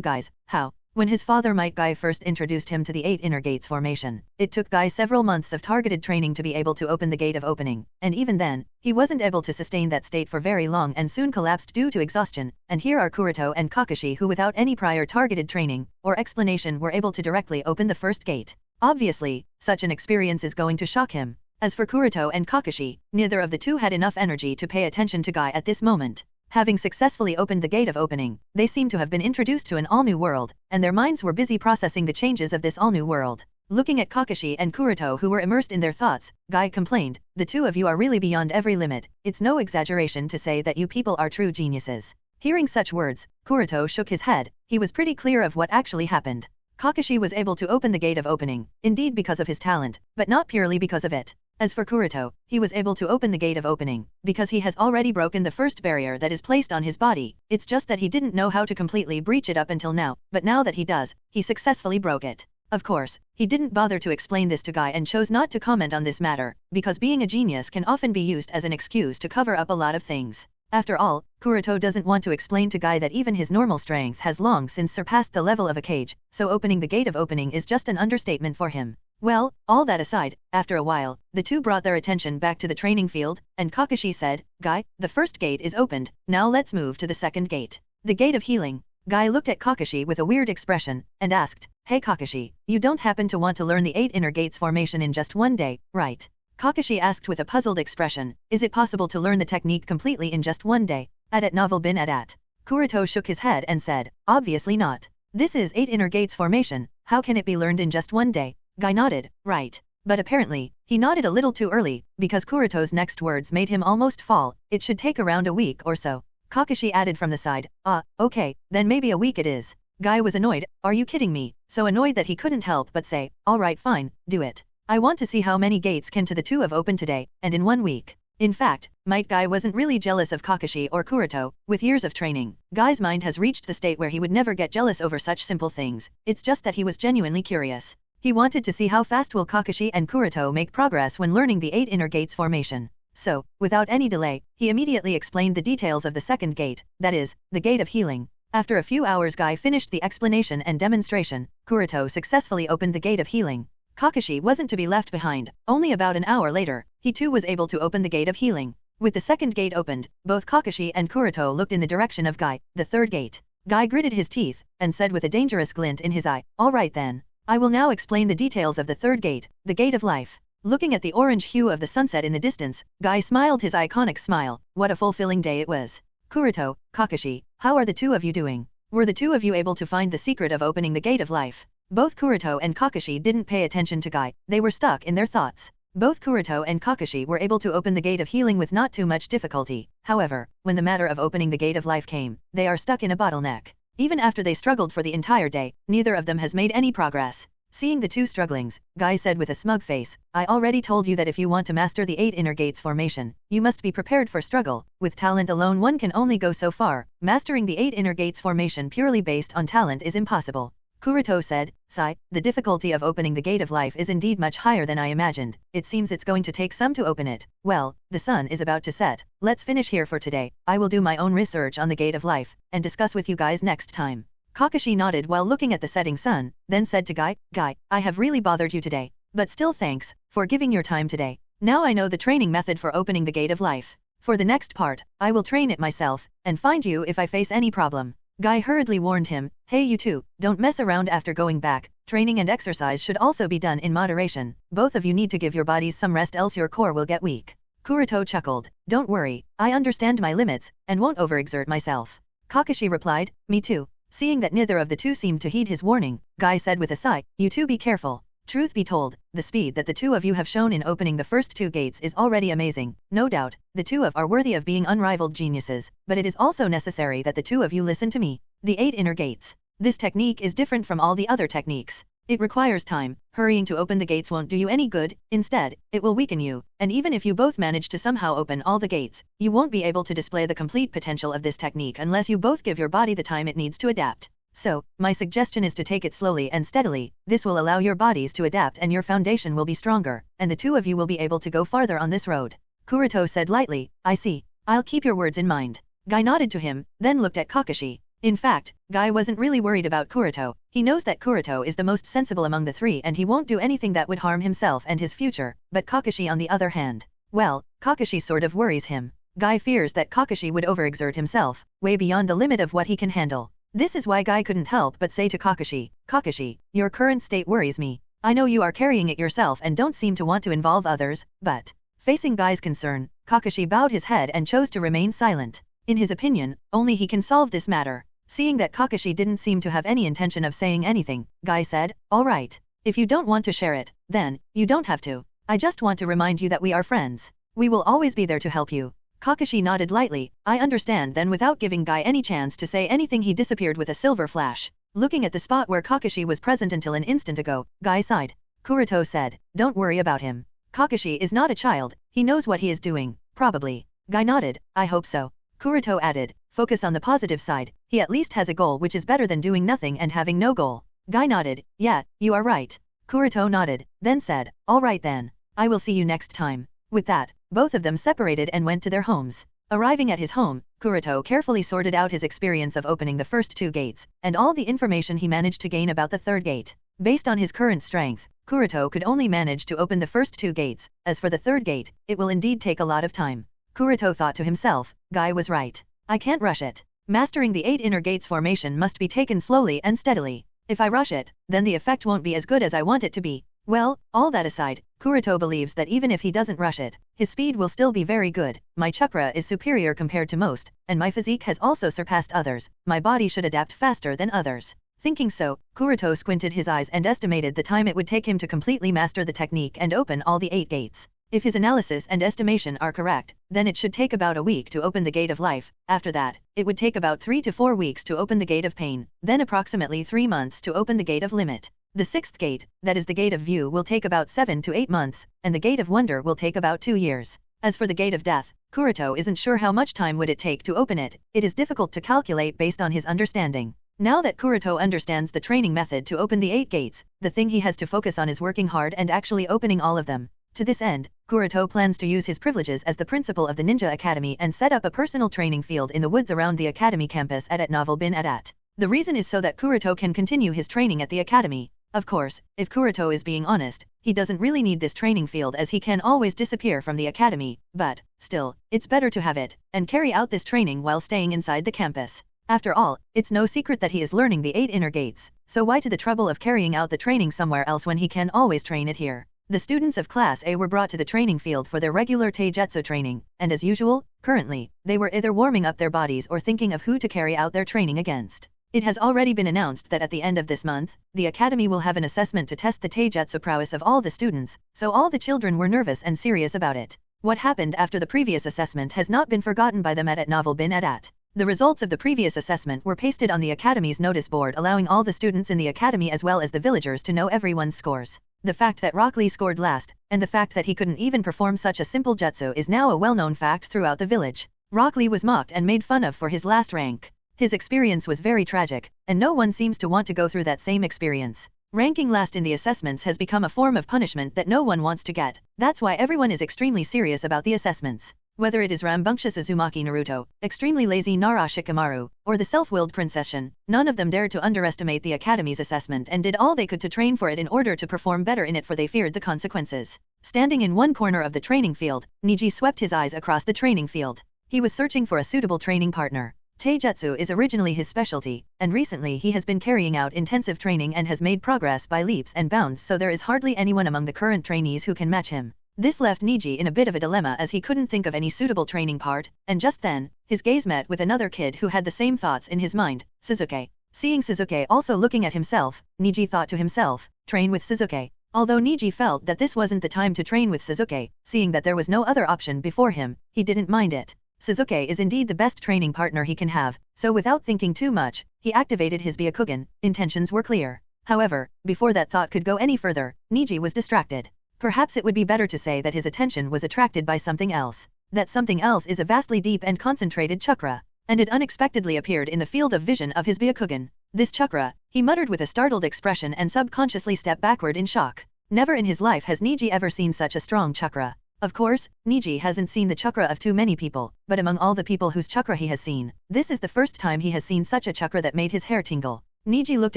guys, how? When his father Might Guy first introduced him to the 8 inner gates formation, it took Guy several months of targeted training to be able to open the gate of opening, and even then, he wasn't able to sustain that state for very long and soon collapsed due to exhaustion. And here are Kuroto and Kakashi who without any prior targeted training or explanation were able to directly open the first gate. Obviously, such an experience is going to shock him. As for Kuroto and Kakashi, neither of the two had enough energy to pay attention to Guy at this moment. Having successfully opened the gate of opening, they seemed to have been introduced to an all-new world, and their minds were busy processing the changes of this all-new world. Looking at Kakashi and Kuroto who were immersed in their thoughts, Guy complained, the two of you are really beyond every limit. It's no exaggeration to say that you people are true geniuses. Hearing such words, Kuroto shook his head. He was pretty clear of what actually happened. Kakashi was able to open the gate of opening, indeed because of his talent, but not purely because of it. As for Kuroto, he was able to open the gate of opening, because he has already broken the first barrier that is placed on his body. It's just that he didn't know how to completely breach it up until now, but now that he does, he successfully broke it. Of course, he didn't bother to explain this to Guy and chose not to comment on this matter, because being a genius can often be used as an excuse to cover up a lot of things. After all, Kuroto doesn't want to explain to Guy that even his normal strength has long since surpassed the level of a Kage, so opening the gate of opening is just an understatement for him. Well, all that aside, after a while, the two brought their attention back to the training field, and Kakashi said, Guy, the first gate is opened, now let's move to the second gate. The gate of healing. Guy looked at Kakashi with a weird expression, and asked, hey Kakashi, you don't happen to want to learn the 8 inner gates formation in just one day, right? Kakashi asked with a puzzled expression, is it possible to learn the technique completely in just one day? At novel bin at. Kuroto shook his head and said, obviously not. This is 8 inner gates formation, how can it be learned in just one day? Guy nodded, right. But apparently, he nodded a little too early, because Kuroto's next words made him almost fall. It should take around a week or so. Kakashi added from the side, okay, then maybe a week it is. Guy was annoyed, are you kidding me? So annoyed that he couldn't help but say, alright fine, do it. I want to see how many gates can the two have opened today, and in 1 week. In fact, Might Guy wasn't really jealous of Kakashi or Kuroto. With years of training, Guy's mind has reached the state where he would never get jealous over such simple things. It's just that he was genuinely curious. He wanted to see how fast will Kakashi and Kuroto make progress when learning the 8 inner gates formation. So, without any delay, he immediately explained the details of the second gate, that is, the gate of healing. After a few hours Guy finished the explanation and demonstration, Kuroto successfully opened the gate of healing. Kakashi wasn't to be left behind. Only about an hour later, he too was able to open the gate of healing. With the second gate opened, both Kakashi and Kuroto looked in the direction of Guy, the third gate. Guy gritted his teeth, and said with a dangerous glint in his eye, alright then. I will now explain the details of the third gate, the gate of life. Looking at the orange hue of the sunset in the distance, Guy smiled his iconic smile. What a fulfilling day it was. Kuroto, Kakashi, how are the two of you doing? Were the two of you able to find the secret of opening the gate of life? Both Kuroto and Kakashi didn't pay attention to Guy, they were stuck in their thoughts. Both Kuroto and Kakashi were able to open the gate of healing with not too much difficulty. However, when the matter of opening the gate of life came, they are stuck in a bottleneck. Even after they struggled for the entire day, neither of them has made any progress. Seeing the two strugglings, Guy said with a smug face, I already told you that if you want to master the 8 inner gates formation, you must be prepared for struggle. With talent alone one can only go so far. Mastering the 8 inner gates formation purely based on talent is impossible. Kuroto said, sigh, the difficulty of opening the gate of life is indeed much higher than I imagined. It seems it's going to take some to open it. Well, the sun is about to set. Let's finish here for today. I will do my own research on the gate of life, and discuss with you guys next time. Kakashi nodded while looking at the setting sun, then said to Guy, I have really bothered you today. But still thanks, for giving your time today. Now I know the training method for opening the gate of life. For the next part, I will train it myself, and find you if I face any problem. Guy hurriedly warned him, hey you two, don't mess around after going back. Training and exercise should also be done in moderation. Both of you need to give your bodies some rest else your core will get weak. Kuroto chuckled, don't worry, I understand my limits, and won't overexert myself. Kakashi replied, me too. Seeing that neither of the two seemed to heed his warning, Guy said with a sigh, you two be careful. Truth be told, the speed that the two of you have shown in opening the first two gates is already amazing. No doubt, the two of are worthy of being unrivaled geniuses, but it is also necessary that the two of you listen to me. The 8 inner gates. This technique is different from all the other techniques. It requires time. Hurrying to open the gates won't do you any good. Instead, it will weaken you, and even if you both manage to somehow open all the gates, you won't be able to display the complete potential of this technique unless you both give your body the time it needs to adapt. So, my suggestion is to take it slowly and steadily. This will allow your bodies to adapt and your foundation will be stronger, and the two of you will be able to go farther on this road. Kuroto said lightly, I see. I'll keep your words in mind. Guy nodded to him, then looked at Kakashi. In fact, Guy wasn't really worried about Kuroto. He knows that Kuroto is the most sensible among the three and he won't do anything that would harm himself and his future, but Kakashi on the other hand. Well, Kakashi sort of worries him. Guy fears that Kakashi would overexert himself, way beyond the limit of what he can handle. This is why Guy couldn't help but say to Kakashi, Kakashi, your current state worries me. I know you are carrying it yourself and don't seem to want to involve others, but... Facing Guy's concern, Kakashi bowed his head and chose to remain silent. In his opinion, only he can solve this matter. Seeing that Kakashi didn't seem to have any intention of saying anything, Guy said, all right. If you don't want to share it, then, you don't have to. I just want to remind you that we are friends. We will always be there to help you. Kakashi nodded lightly, I understand. Then without giving Guy any chance to say anything he disappeared with a silver flash. Looking at the spot where Kakashi was present until an instant ago, Guy sighed. Kuroto said, don't worry about him. Kakashi is not a child, he knows what he is doing, probably. Guy nodded, I hope so. Kuroto added, focus on the positive side, he at least has a goal which is better than doing nothing and having no goal. Guy nodded, yeah, you are right. Kuroto nodded, then said, all right then. I will see you next time. With that, both of them separated and went to their homes. Arriving at his home, Kuroto carefully sorted out his experience of opening the first two gates, and all the information he managed to gain about the third gate. Based on his current strength, Kuroto could only manage to open the first two gates. As for the third gate, it will indeed take a lot of time. Kuroto thought to himself, Guy was right. I can't rush it. Mastering the 8 inner gates formation must be taken slowly and steadily. If I rush it, then the effect won't be as good as I want it to be. Well, all that aside, Kuroto believes that even if he doesn't rush it, his speed will still be very good. My chakra is superior compared to most, and my physique has also surpassed others. My body should adapt faster than others. Thinking so, Kuroto squinted his eyes and estimated the time it would take him to completely master the technique and open all the 8 gates. If his analysis and estimation are correct, then it should take about a week to open the gate of life. After that, it would take about 3 to 4 weeks to open the gate of pain, then approximately 3 months to open the gate of limit. The 6th gate, that is the gate of view, will take about 7 to 8 months, and the gate of wonder will take about 2 years. As for the gate of death, Kuroto isn't sure how much time would it take to open it. It is difficult to calculate based on his understanding. Now that Kuroto understands the training method to open the 8 gates, the thing he has to focus on is working hard and actually opening all of them. To this end, Kuroto plans to use his privileges as the principal of the Ninja Academy and set up a personal training field in the woods around the Academy campus at Novel Bin Adat. The reason is so that Kuroto can continue his training at the Academy. Of course, if Kuroto is being honest, he doesn't really need this training field as he can always disappear from the Academy, but, still, it's better to have it, and carry out this training while staying inside the campus. After all, it's no secret that he is learning the 8 inner gates, so why to the trouble of carrying out the training somewhere else when he can always train it here? The students of Class A were brought to the training field for their regular taijutsu training, and as usual, currently, they were either warming up their bodies or thinking of who to carry out their training against. It has already been announced that at the end of this month, the Academy will have an assessment to test the taijutsu prowess of all the students, so all the children were nervous and serious about it. What happened after the previous assessment has not been forgotten by them at Novel Bin Adat. The results of the previous assessment were pasted on the Academy's notice board, allowing all the students in the Academy as well as the villagers to know everyone's scores. The fact that Rock Lee scored last, and the fact that he couldn't even perform such a simple jutsu is now a well-known fact throughout the village. Rock Lee was mocked and made fun of for his last rank. His experience was very tragic, and no one seems to want to go through that same experience. Ranking last in the assessments has become a form of punishment that no one wants to get. That's why everyone is extremely serious about the assessments. Whether it is rambunctious Uzumaki Naruto, extremely lazy Nara Shikamaru, or the self-willed Princess Shin, none of them dared to underestimate the Academy's assessment and did all they could to train for it in order to perform better in it, for they feared the consequences. Standing in one corner of the training field, Niji swept his eyes across the training field. He was searching for a suitable training partner. Taijutsu is originally his specialty, and recently he has been carrying out intensive training and has made progress by leaps and bounds, so there is hardly anyone among the current trainees who can match him. This left Niji in a bit of a dilemma as he couldn't think of any suitable training part, and just then, his gaze met with another kid who had the same thoughts in his mind, Suzuki. Seeing Suzuki also looking at himself, Niji thought to himself, train with Suzuki. Although Niji felt that this wasn't the time to train with Suzuki, seeing that there was no other option before him, he didn't mind it. Suzuki is indeed the best training partner he can have, so without thinking too much, he activated his Byakugan. Intentions were clear. However, before that thought could go any further, Niji was distracted. Perhaps it would be better to say that his attention was attracted by something else. That something else is a vastly deep and concentrated chakra, and it unexpectedly appeared in the field of vision of his Byakugan. This chakra, he muttered with a startled expression and subconsciously stepped backward in shock. Never in his life has Niji ever seen such a strong chakra. Of course, Niji hasn't seen the chakra of too many people, but among all the people whose chakra he has seen, this is the first time he has seen such a chakra that made his hair tingle. Niji looked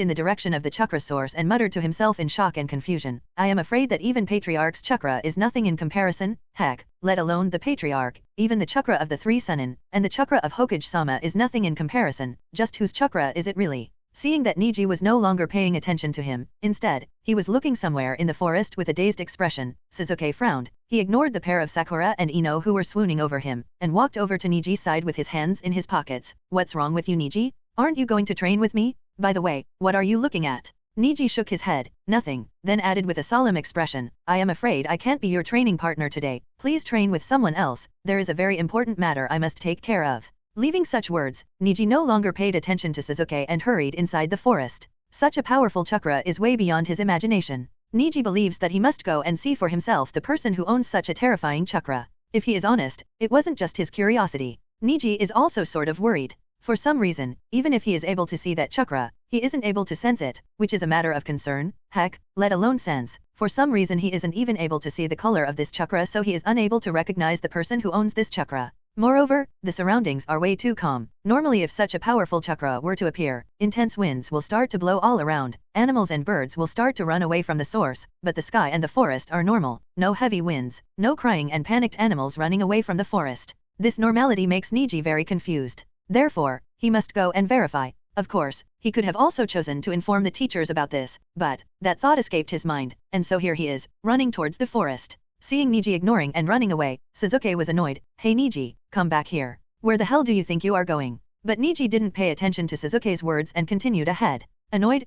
in the direction of the chakra source and muttered to himself in shock and confusion, I am afraid that even Patriarch's chakra is nothing in comparison, heck, let alone the Patriarch, even the chakra of the three Sunin, and the chakra of Hokage-sama is nothing in comparison, just whose chakra is it really? Seeing that Niji was no longer paying attention to him, instead, he was looking somewhere in the forest with a dazed expression, Suzuki frowned. He ignored the pair of Sakura and Ino who were swooning over him, and walked over to Niji's side with his hands in his pockets. What's wrong with you, Niji? Aren't you going to train with me? By the way, what are you looking at? Niji shook his head, nothing, then added with a solemn expression, I am afraid I can't be your training partner today. Please train with someone else, there is a very important matter I must take care of. Leaving such words, Niji no longer paid attention to Suzuki and hurried inside the forest. Such a powerful chakra is way beyond his imagination. Niji believes that he must go and see for himself the person who owns such a terrifying chakra. If he is honest, it wasn't just his curiosity. Niji is also sort of worried. For some reason, even if he is able to see that chakra, he isn't able to sense it, which is a matter of concern, heck, let alone sense. For some reason he isn't even able to see the color of this chakra, so he is unable to recognize the person who owns this chakra. Moreover, the surroundings are way too calm. Normally if such a powerful chakra were to appear, intense winds will start to blow all around, animals and birds will start to run away from the source, but the sky and the forest are normal, no heavy winds, no crying and panicked animals running away from the forest. This normality makes Niji very confused. Therefore, he must go and verify. Of course, he could have also chosen to inform the teachers about this, but that thought escaped his mind, and so here he is, running towards the forest. Seeing Niji ignoring and running away, Suzuki was annoyed. Hey Niji, come back here. Where the hell do you think you are going? But Niji didn't pay attention to Suzuki's words and continued ahead. Annoyed,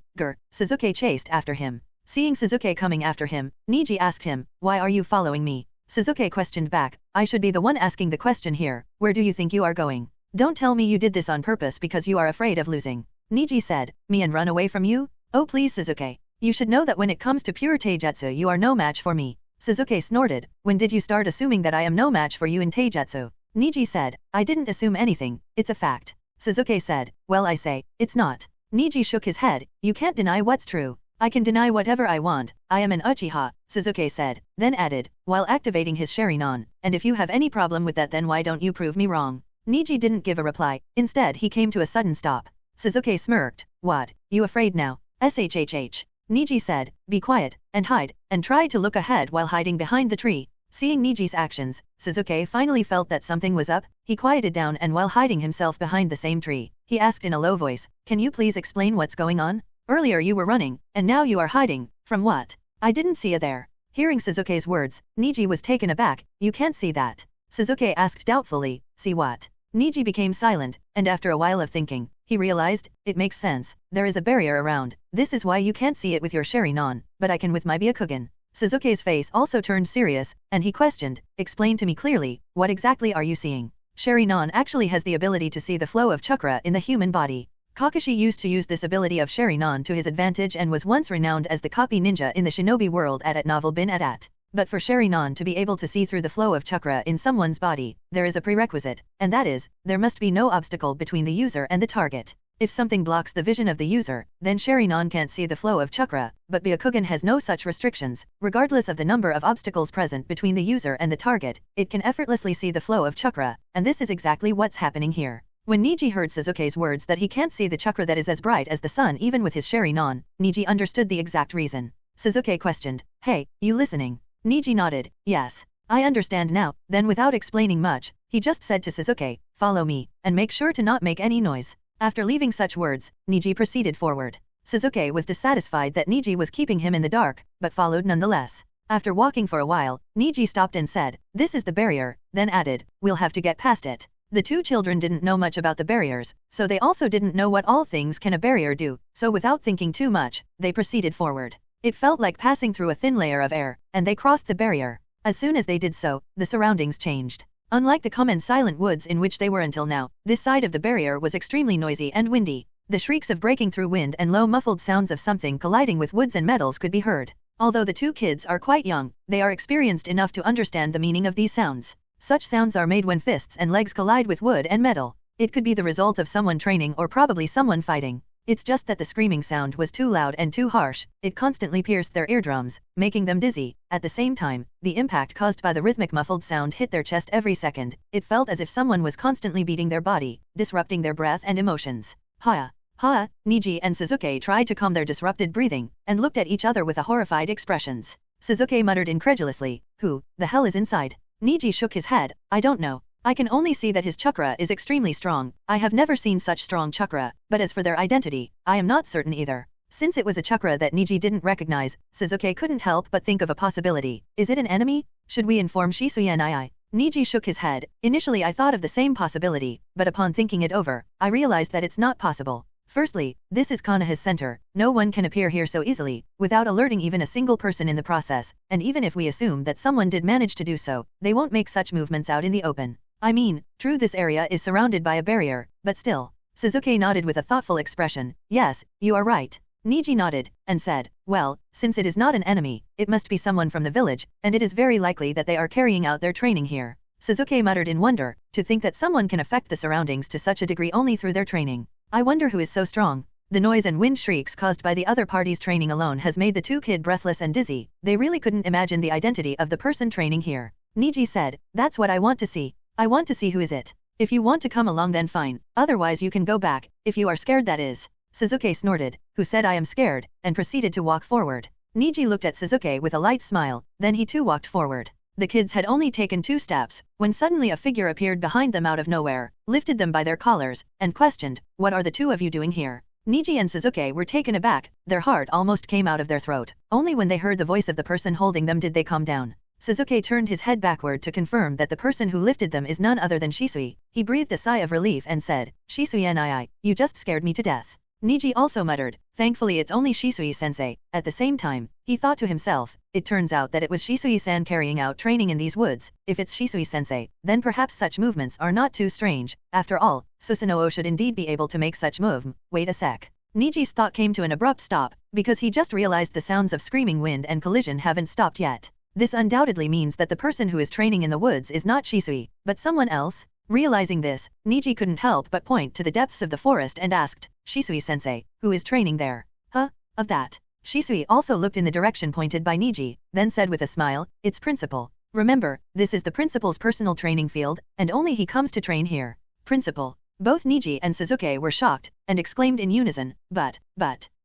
Suzuki chased after him. Seeing Suzuki coming after him, Niji asked him, why are you following me? Suzuki questioned back, I should be the one asking the question here, where do you think you are going? Don't tell me you did this on purpose because you are afraid of losing. Niji said, me and run away from you? Oh please Suzuki. You should know that when it comes to pure taijutsu you are no match for me. Suzuki snorted, when did you start assuming that I am no match for you in taijutsu? Niji said, I didn't assume anything, it's a fact. Suzuki said, well I say, it's not. Niji shook his head, you can't deny what's true. I can deny whatever I want, I am an Uchiha, Suzuki said, then added, while activating his Sharingan, and if you have any problem with that then why don't you prove me wrong? Niji didn't give a reply, instead he came to a sudden stop. Suzuki smirked, what, you afraid now? SHHH. Niji said, be quiet, and hide, and tried to look ahead while hiding behind the tree. Seeing Niji's actions, Suzuki finally felt that something was up. He quieted down and while hiding himself behind the same tree, he asked in a low voice, can you please explain what's going on? Earlier you were running, and now you are hiding, from what? I didn't see you there. Hearing Suzuki's words, Niji was taken aback, you can't see that. Suzuki asked doubtfully, see what? Niji became silent, and after a while of thinking, he realized, it makes sense, there is a barrier around, this is why you can't see it with your Sharingan, but I can with my Byakugan. Suzuki's face also turned serious, and he questioned, explain to me clearly, what exactly are you seeing? Sharingan actually has the ability to see the flow of chakra in the human body. Kakashi used to use this ability of Sharingan to his advantage and was once renowned as the copy ninja in the shinobi world at Novel Bin Adat. But for Rinnegan to be able to see through the flow of chakra in someone's body, there is a prerequisite, and that is, there must be no obstacle between the user and the target. If something blocks the vision of the user, then Rinnegan can't see the flow of chakra, but Byakugan has no such restrictions. Regardless of the number of obstacles present between the user and the target, it can effortlessly see the flow of chakra, and this is exactly what's happening here. When Niji heard Sasuke's words that he can't see the chakra that is as bright as the sun even with his Rinnegan, Niji understood the exact reason. Sasuke questioned, "Hey, you listening?" Niji nodded, "Yes. I understand now." Then without explaining much, he just said to Sasuke, "Follow me, and make sure to not make any noise." After leaving such words, Niji proceeded forward. Sasuke was dissatisfied that Niji was keeping him in the dark, but followed nonetheless. After walking for a while, Niji stopped and said, "This is the barrier," then added, "We'll have to get past it." The two children didn't know much about the barriers, so they also didn't know what all things can a barrier do, so without thinking too much, they proceeded forward. It felt like passing through a thin layer of air, and they crossed the barrier. As soon as they did so, the surroundings changed. Unlike the calm and silent woods in which they were until now, this side of the barrier was extremely noisy and windy. The shrieks of breaking through wind and low muffled sounds of something colliding with woods and metals could be heard. Although the two kids are quite young, they are experienced enough to understand the meaning of these sounds. Such sounds are made when fists and legs collide with wood and metal. It could be the result of someone training or probably someone fighting. It's just that the screaming sound was too loud and too harsh, it constantly pierced their eardrums, making them dizzy. At the same time, the impact caused by the rhythmic muffled sound hit their chest every second. It felt as if someone was constantly beating their body, disrupting their breath and emotions. Ha! Ha! Niji and Sasuke tried to calm their disrupted breathing, and looked at each other with horrified expressions. Sasuke muttered incredulously, "Who the hell is inside?" Niji shook his head, "I don't know. I can only see that his chakra is extremely strong. I have never seen such strong chakra, but as for their identity, I am not certain either." Since it was a chakra that Niji didn't recognize, Sasuke couldn't help but think of a possibility. Is it an enemy? Should we inform Shisui? Niji shook his head. Initially I thought of the same possibility, but upon thinking it over, I realized that it's not possible. Firstly, this is Konoha's center. No one can appear here so easily, without alerting even a single person in the process, and even if we assume that someone did manage to do so, they won't make such movements out in the open. I mean, true, this area is surrounded by a barrier, but still. Sasuke nodded with a thoughtful expression. "Yes, you are right." Niji nodded, and said, "Well, since it is not an enemy, it must be someone from the village, and it is very likely that they are carrying out their training here." Sasuke muttered in wonder, to think that someone can affect the surroundings to such a degree only through their training. I wonder who is so strong. The noise and wind shrieks caused by the other party's training alone has made the two kids breathless and dizzy. They really couldn't imagine the identity of the person training here. Niji said, "That's what I want to see. I want to see who is it. If you want to come along then fine, otherwise you can go back, if you are scared that is." Sasuke snorted, "Who said I am scared?" and proceeded to walk forward. Niji looked at Sasuke with a light smile, then he too walked forward. The kids had only taken 2 steps, when suddenly a figure appeared behind them out of nowhere, lifted them by their collars, and questioned, "What are the two of you doing here?" Niji and Sasuke were taken aback, their heart almost came out of their throat. Only when they heard the voice of the person holding them did they calm down. Sasuke turned his head backward to confirm that the person who lifted them is none other than Shisui. He breathed a sigh of relief and said, "Shisui, you just scared me to death." Niji also muttered, "Thankfully it's only Shisui-sensei." At the same time, he thought to himself, it turns out that it was Shisui-san carrying out training in these woods. If it's Shisui-sensei, then perhaps such movements are not too strange. After all, Susanoo should indeed be able to make such move. Wait a sec. Niji's thought came to an abrupt stop, because he just realized the sounds of screaming wind and collision haven't stopped yet. This undoubtedly means that the person who is training in the woods is not Shisui, but someone else. Realizing this, Niji couldn't help but point to the depths of the forest and asked, "Shisui-sensei, who is training there?" "Huh? Of that?" Shisui also looked in the direction pointed by Niji, then said with a smile, "It's Principal. Remember, this is the Principal's personal training field, and only he comes to train here." Principal. Both Niji and Sasuke were shocked, and exclaimed in unison, but.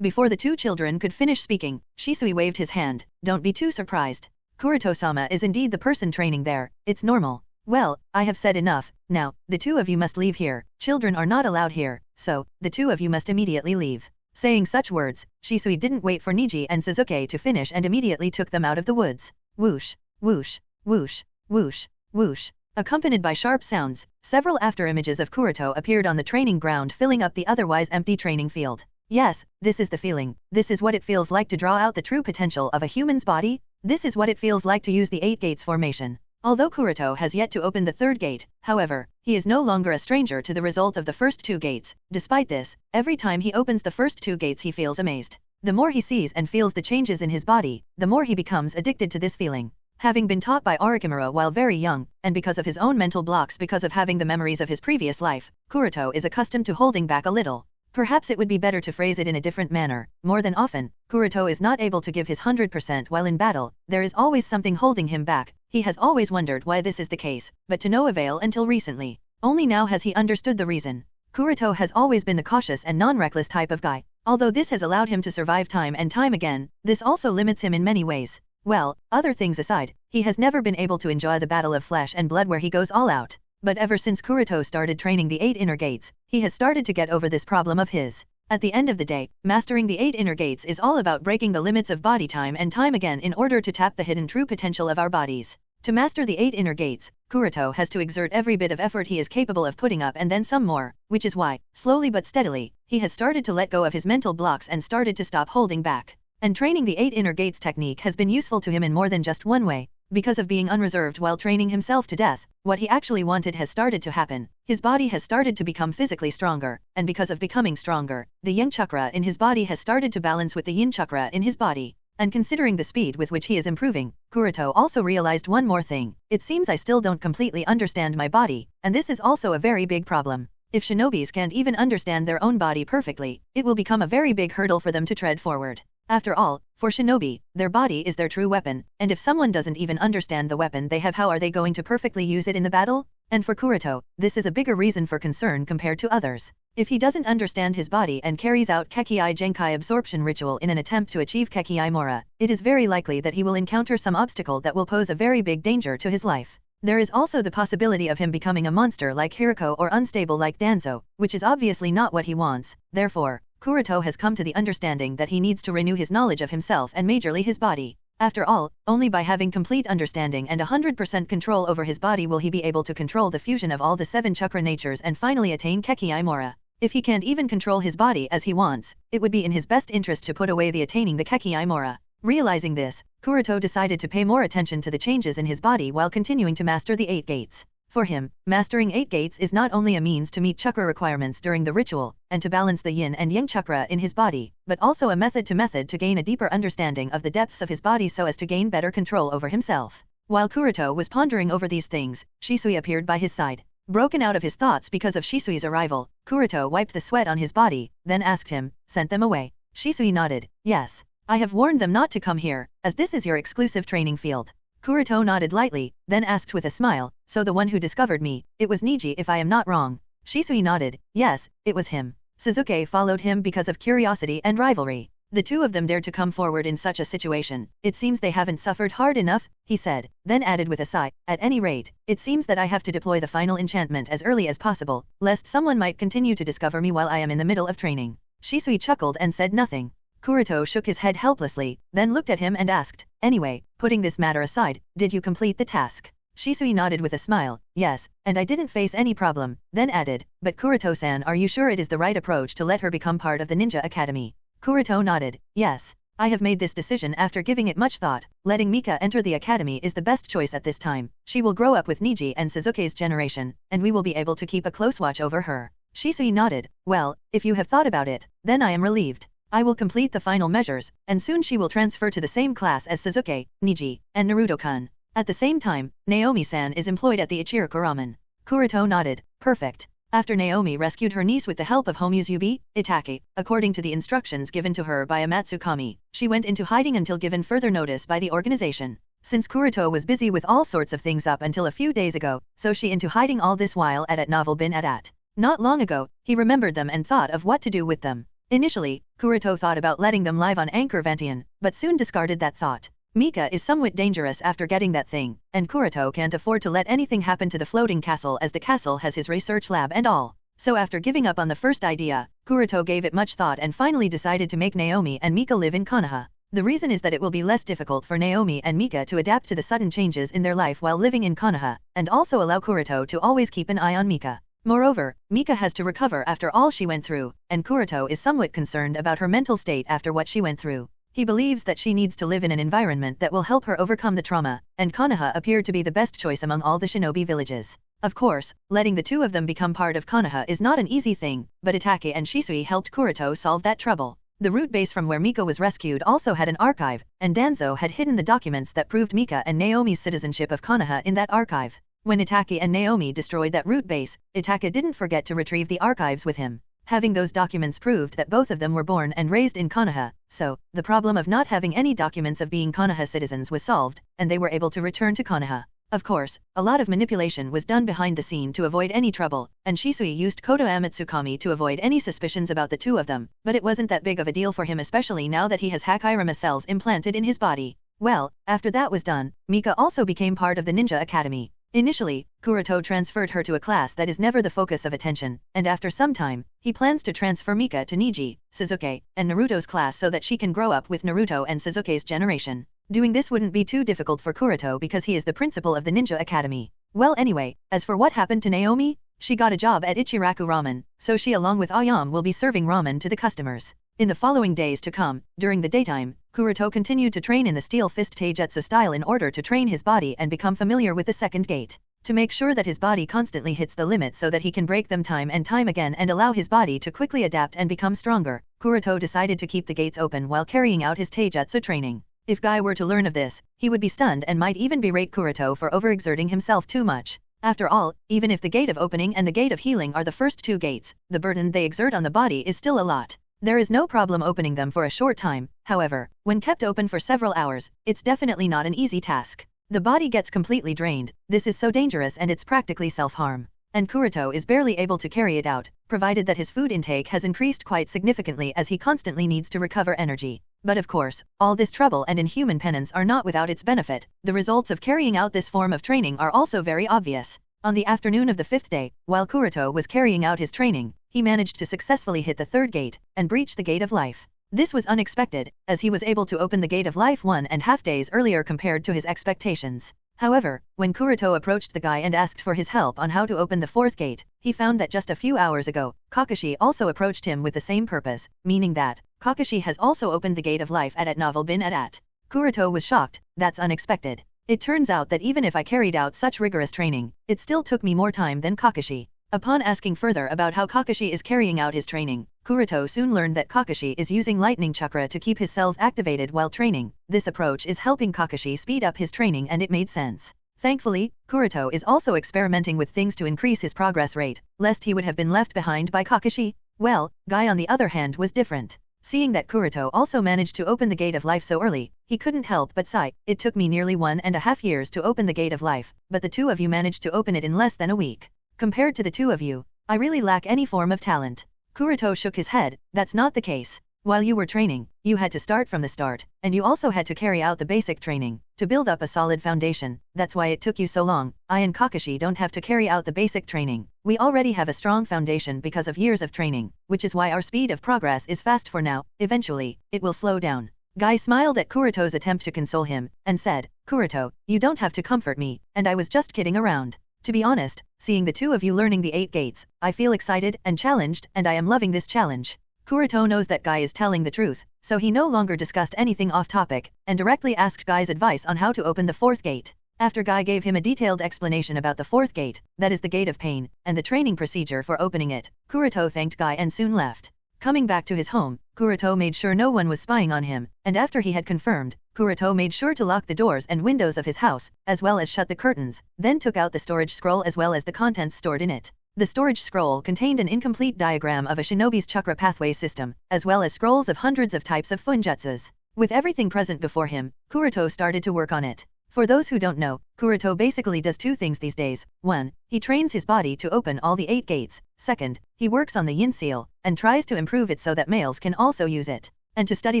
Before the two children could finish speaking, Shisui waved his hand, "Don't be too surprised. Kuroto-sama is indeed the person training there, it's normal. Well, I have said enough, now, the two of you must leave here. Children are not allowed here, so, the two of you must immediately leave." Saying such words, Shisui didn't wait for Niji and Sasuke to finish and immediately took them out of the woods. Whoosh, whoosh, whoosh, whoosh, whoosh. Accompanied by sharp sounds, several after-images of Kuroto appeared on the training ground filling up the otherwise empty training field. Yes, this is the feeling. This is what it feels like to draw out the true potential of a human's body. This is what it feels like to use the 8 gates formation. Although Kuroto has yet to open the 3rd gate, however, he is no longer a stranger to the result of the first 2 gates. Despite this, every time he opens the first 2 gates he feels amazed. The more he sees and feels the changes in his body, the more he becomes addicted to this feeling. Having been taught by Orochimaru while very young, and because of his own mental blocks because of having the memories of his previous life, Kuroto is accustomed to holding back a little. Perhaps it would be better to phrase it in a different manner. More than often, Kuroto is not able to give his 100% while in battle. There is always something holding him back. He has always wondered why this is the case, but to no avail until recently. Only now has he understood the reason. Kuroto has always been the cautious and non-reckless type of guy. Although this has allowed him to survive time and time again, this also limits him in many ways. Well, other things aside, he has never been able to enjoy the battle of flesh and blood where he goes all out. But ever since Kuroto started training the 8 inner gates, he has started to get over this problem of his. At the end of the day, mastering the 8 inner gates is all about breaking the limits of body time and time again in order to tap the hidden true potential of our bodies. To master the 8 inner gates, Kuroto has to exert every bit of effort he is capable of putting up and then some more, which is why, slowly but steadily, he has started to let go of his mental blocks and started to stop holding back. And training the 8 inner gates technique has been useful to him in more than just one way. Because of being unreserved while training himself to death, what he actually wanted has started to happen. His body has started to become physically stronger, and because of becoming stronger, the yang chakra in his body has started to balance with the yin chakra in his body. And considering the speed with which he is improving, Kuroto also realized one more thing. It seems I still don't completely understand my body, and this is also a very big problem. If shinobis can't even understand their own body perfectly, it will become a very big hurdle for them to tread forward. After all, for shinobi, their body is their true weapon, and if someone doesn't even understand the weapon they have, how are they going to perfectly use it in the battle? And for Kuroto, this is a bigger reason for concern compared to others. If he doesn't understand his body and carries out Kekii Genkai absorption ritual in an attempt to achieve Kekii Mora, it is very likely that he will encounter some obstacle that will pose a very big danger to his life. There is also the possibility of him becoming a monster like Hiriko or unstable like Danzo, which is obviously not what he wants. Therefore, Kuroto has come to the understanding that he needs to renew his knowledge of himself and majorly his body. After all, only by having complete understanding and 100% control over his body will he be able to control the fusion of all the 7 chakra natures and finally attain Kekii Mora. If he can't even control his body as he wants, it would be in his best interest to put away the attaining the Kekii Mora. Realizing this, Kuroto decided to pay more attention to the changes in his body while continuing to master the 8 gates. For him, mastering 8 gates is not only a means to meet chakra requirements during the ritual, and to balance the yin and yang chakra in his body, but also a method to gain a deeper understanding of the depths of his body so as to gain better control over himself. While Kuroto was pondering over these things, Shisui appeared by his side. Broken out of his thoughts because of Shisui's arrival, Kuroto wiped the sweat on his body, then asked him, "Sent them away?" Shisui nodded. "Yes. I have warned them not to come here, as this is your exclusive training field." Kuroto nodded lightly, then asked with a smile, "So the one who discovered me, it was Niji if I am not wrong?" Shisui nodded. "Yes, it was him." Sasuke followed him because of curiosity and rivalry. The two of them dared to come forward in such a situation. "It seems they haven't suffered hard enough," he said, then added with a sigh, "At any rate, it seems that I have to deploy the final enchantment as early as possible, lest someone might continue to discover me while I am in the middle of training." Shisui chuckled and said nothing. Kuroto shook his head helplessly, then looked at him and asked, "Anyway, putting this matter aside, did you complete the task?" Shisui nodded with a smile. "Yes, and I didn't face any problem," then added, "But Kuroto-san, are you sure it is the right approach to let her become part of the Ninja Academy?" Kuroto nodded. "Yes. I have made this decision after giving it much thought. Letting Mika enter the academy is the best choice at this time. She will grow up with Niji and Sasuke's generation, and we will be able to keep a close watch over her." Shisui nodded. "Well, if you have thought about it, then I am relieved. I will complete the final measures, and soon she will transfer to the same class as Sasuke, Niji, and Naruto-kun. At the same time, Naomi-san is employed at the Ichiriku Ramen." Kuroto nodded. "Perfect." After Naomi rescued her niece with the help of Homuzubi, Itake, according to the instructions given to her by Amatsukami, she went into hiding until given further notice by the organization. Since Kuroto was busy with all sorts of things up until a few days ago, so she into hiding all this while at Novel Bin at. Not long ago, he remembered them and thought of what to do with them. Initially, Kuroto thought about letting them live on Anchor Vantian, but soon discarded that thought. Mika is somewhat dangerous after getting that thing, and Kuroto can't afford to let anything happen to the floating castle as the castle has his research lab and all. So after giving up on the first idea, Kuroto gave it much thought and finally decided to make Naomi and Mika live in Konoha. The reason is that it will be less difficult for Naomi and Mika to adapt to the sudden changes in their life while living in Konoha, and also allow Kuroto to always keep an eye on Mika. Moreover, Mika has to recover after all she went through, and Kuroto is somewhat concerned about her mental state after what she went through. He believes that she needs to live in an environment that will help her overcome the trauma, and Konoha appeared to be the best choice among all the shinobi villages. Of course, letting the two of them become part of Konoha is not an easy thing, but Itake and Shisui helped Kuroto solve that trouble. The root base from where Mika was rescued also had an archive, and Danzo had hidden the documents that proved Mika and Naomi's citizenship of Konoha in that archive. When Itachi and Naomi destroyed that root base, Itachi didn't forget to retrieve the archives with him. Having those documents proved that both of them were born and raised in Konoha, so, the problem of not having any documents of being Konoha citizens was solved, and they were able to return to Konoha. Of course, a lot of manipulation was done behind the scene to avoid any trouble, and Shisui used Koto Amatsukami to avoid any suspicions about the two of them, but it wasn't that big of a deal for him, especially now that he has Hakirama cells implanted in his body. Well, after that was done, Mika also became part of the Ninja Academy. Initially, Kuroto transferred her to a class that is never the focus of attention, and after some time, he plans to transfer Mika to Neji, Sasuke, and Naruto's class so that she can grow up with Naruto and Sasuke's generation. Doing this wouldn't be too difficult for Kuroto because he is the principal of the Ninja Academy. Well anyway, as for what happened to Naomi, she got a job at Ichiraku Ramen, so she along with Ayam will be serving ramen to the customers. In the following days to come, during the daytime, Kuroto continued to train in the Steel Fist Taijutsu style in order to train his body and become familiar with the second gate. To make sure that his body constantly hits the limit so that he can break them time and time again and allow his body to quickly adapt and become stronger, Kuroto decided to keep the gates open while carrying out his Taijutsu training. If Guy were to learn of this, he would be stunned and might even berate Kuroto for overexerting himself too much. After all, even if the gate of opening and the gate of healing are the first two gates, the burden they exert on the body is still a lot. There is no problem opening them for a short time, however, when kept open for several hours, it's definitely not an easy task. The body gets completely drained, this is so dangerous and it's practically self-harm. And Kuroto is barely able to carry it out, provided that his food intake has increased quite significantly as he constantly needs to recover energy. But of course, all this trouble and inhuman penance are not without its benefit. The results of carrying out this form of training are also very obvious. On the afternoon of the fifth day, while Kuroto was carrying out his training, he managed to successfully hit the third gate, and breach the Gate of Life. This was unexpected, as he was able to open the Gate of Life 1.5 days earlier compared to his expectations. However, when Kuroto approached the guy and asked for his help on how to open the fourth gate, he found that just a few hours ago, Kakashi also approached him with the same purpose, meaning that Kakashi has also opened the Gate of Life at Novel Bin at. Kuroto was shocked, that's unexpected. It turns out that even if I carried out such rigorous training, it still took me more time than Kakashi. Upon asking further about how Kakashi is carrying out his training, Kuroto soon learned that Kakashi is using lightning chakra to keep his cells activated while training. This approach is helping Kakashi speed up his training and it made sense. Thankfully, Kuroto is also experimenting with things to increase his progress rate, lest he would have been left behind by Kakashi. Well, Guy on the other hand was different. Seeing that Kuroto also managed to open the Gate of Life so early, he couldn't help but sigh. It took me nearly 1.5 years to open the Gate of Life, but the two of you managed to open it in less than a week. Compared to the two of you, I really lack any form of talent. Kuroto shook his head, that's not the case. While you were training, you had to start from the start, and you also had to carry out the basic training, to build up a solid foundation. That's why it took you so long. I and Kakashi don't have to carry out the basic training. We already have a strong foundation because of years of training, which is why our speed of progress is fast for now. Eventually, it will slow down. Guy smiled at Kuroto's attempt to console him, and said, Kuroto, you don't have to comfort me, and I was just kidding around. To be honest, seeing the two of you learning the 8 gates, I feel excited and challenged, and I am loving this challenge. Kuroto knows that Guy is telling the truth, so he no longer discussed anything off topic, and directly asked Guy's advice on how to open the 4th gate. After Guy gave him a detailed explanation about the 4th gate, that is the Gate of Pain, and the training procedure for opening it, Kuroto thanked Guy and soon left. Coming back to his home, Kuroto made sure no one was spying on him, and after he had confirmed, Kuroto made sure to lock the doors and windows of his house, as well as shut the curtains, then took out the storage scroll as well as the contents stored in it. The storage scroll contained an incomplete diagram of a shinobi's chakra pathway system, as well as scrolls of hundreds of types of funjutsus. With everything present before him, Kuroto started to work on it. For those who don't know, Kuroto basically does 2 things these days. 1. He trains his body to open all the 8 gates. 2nd, he works on the Yin Seal, and tries to improve it so that males can also use it. And to study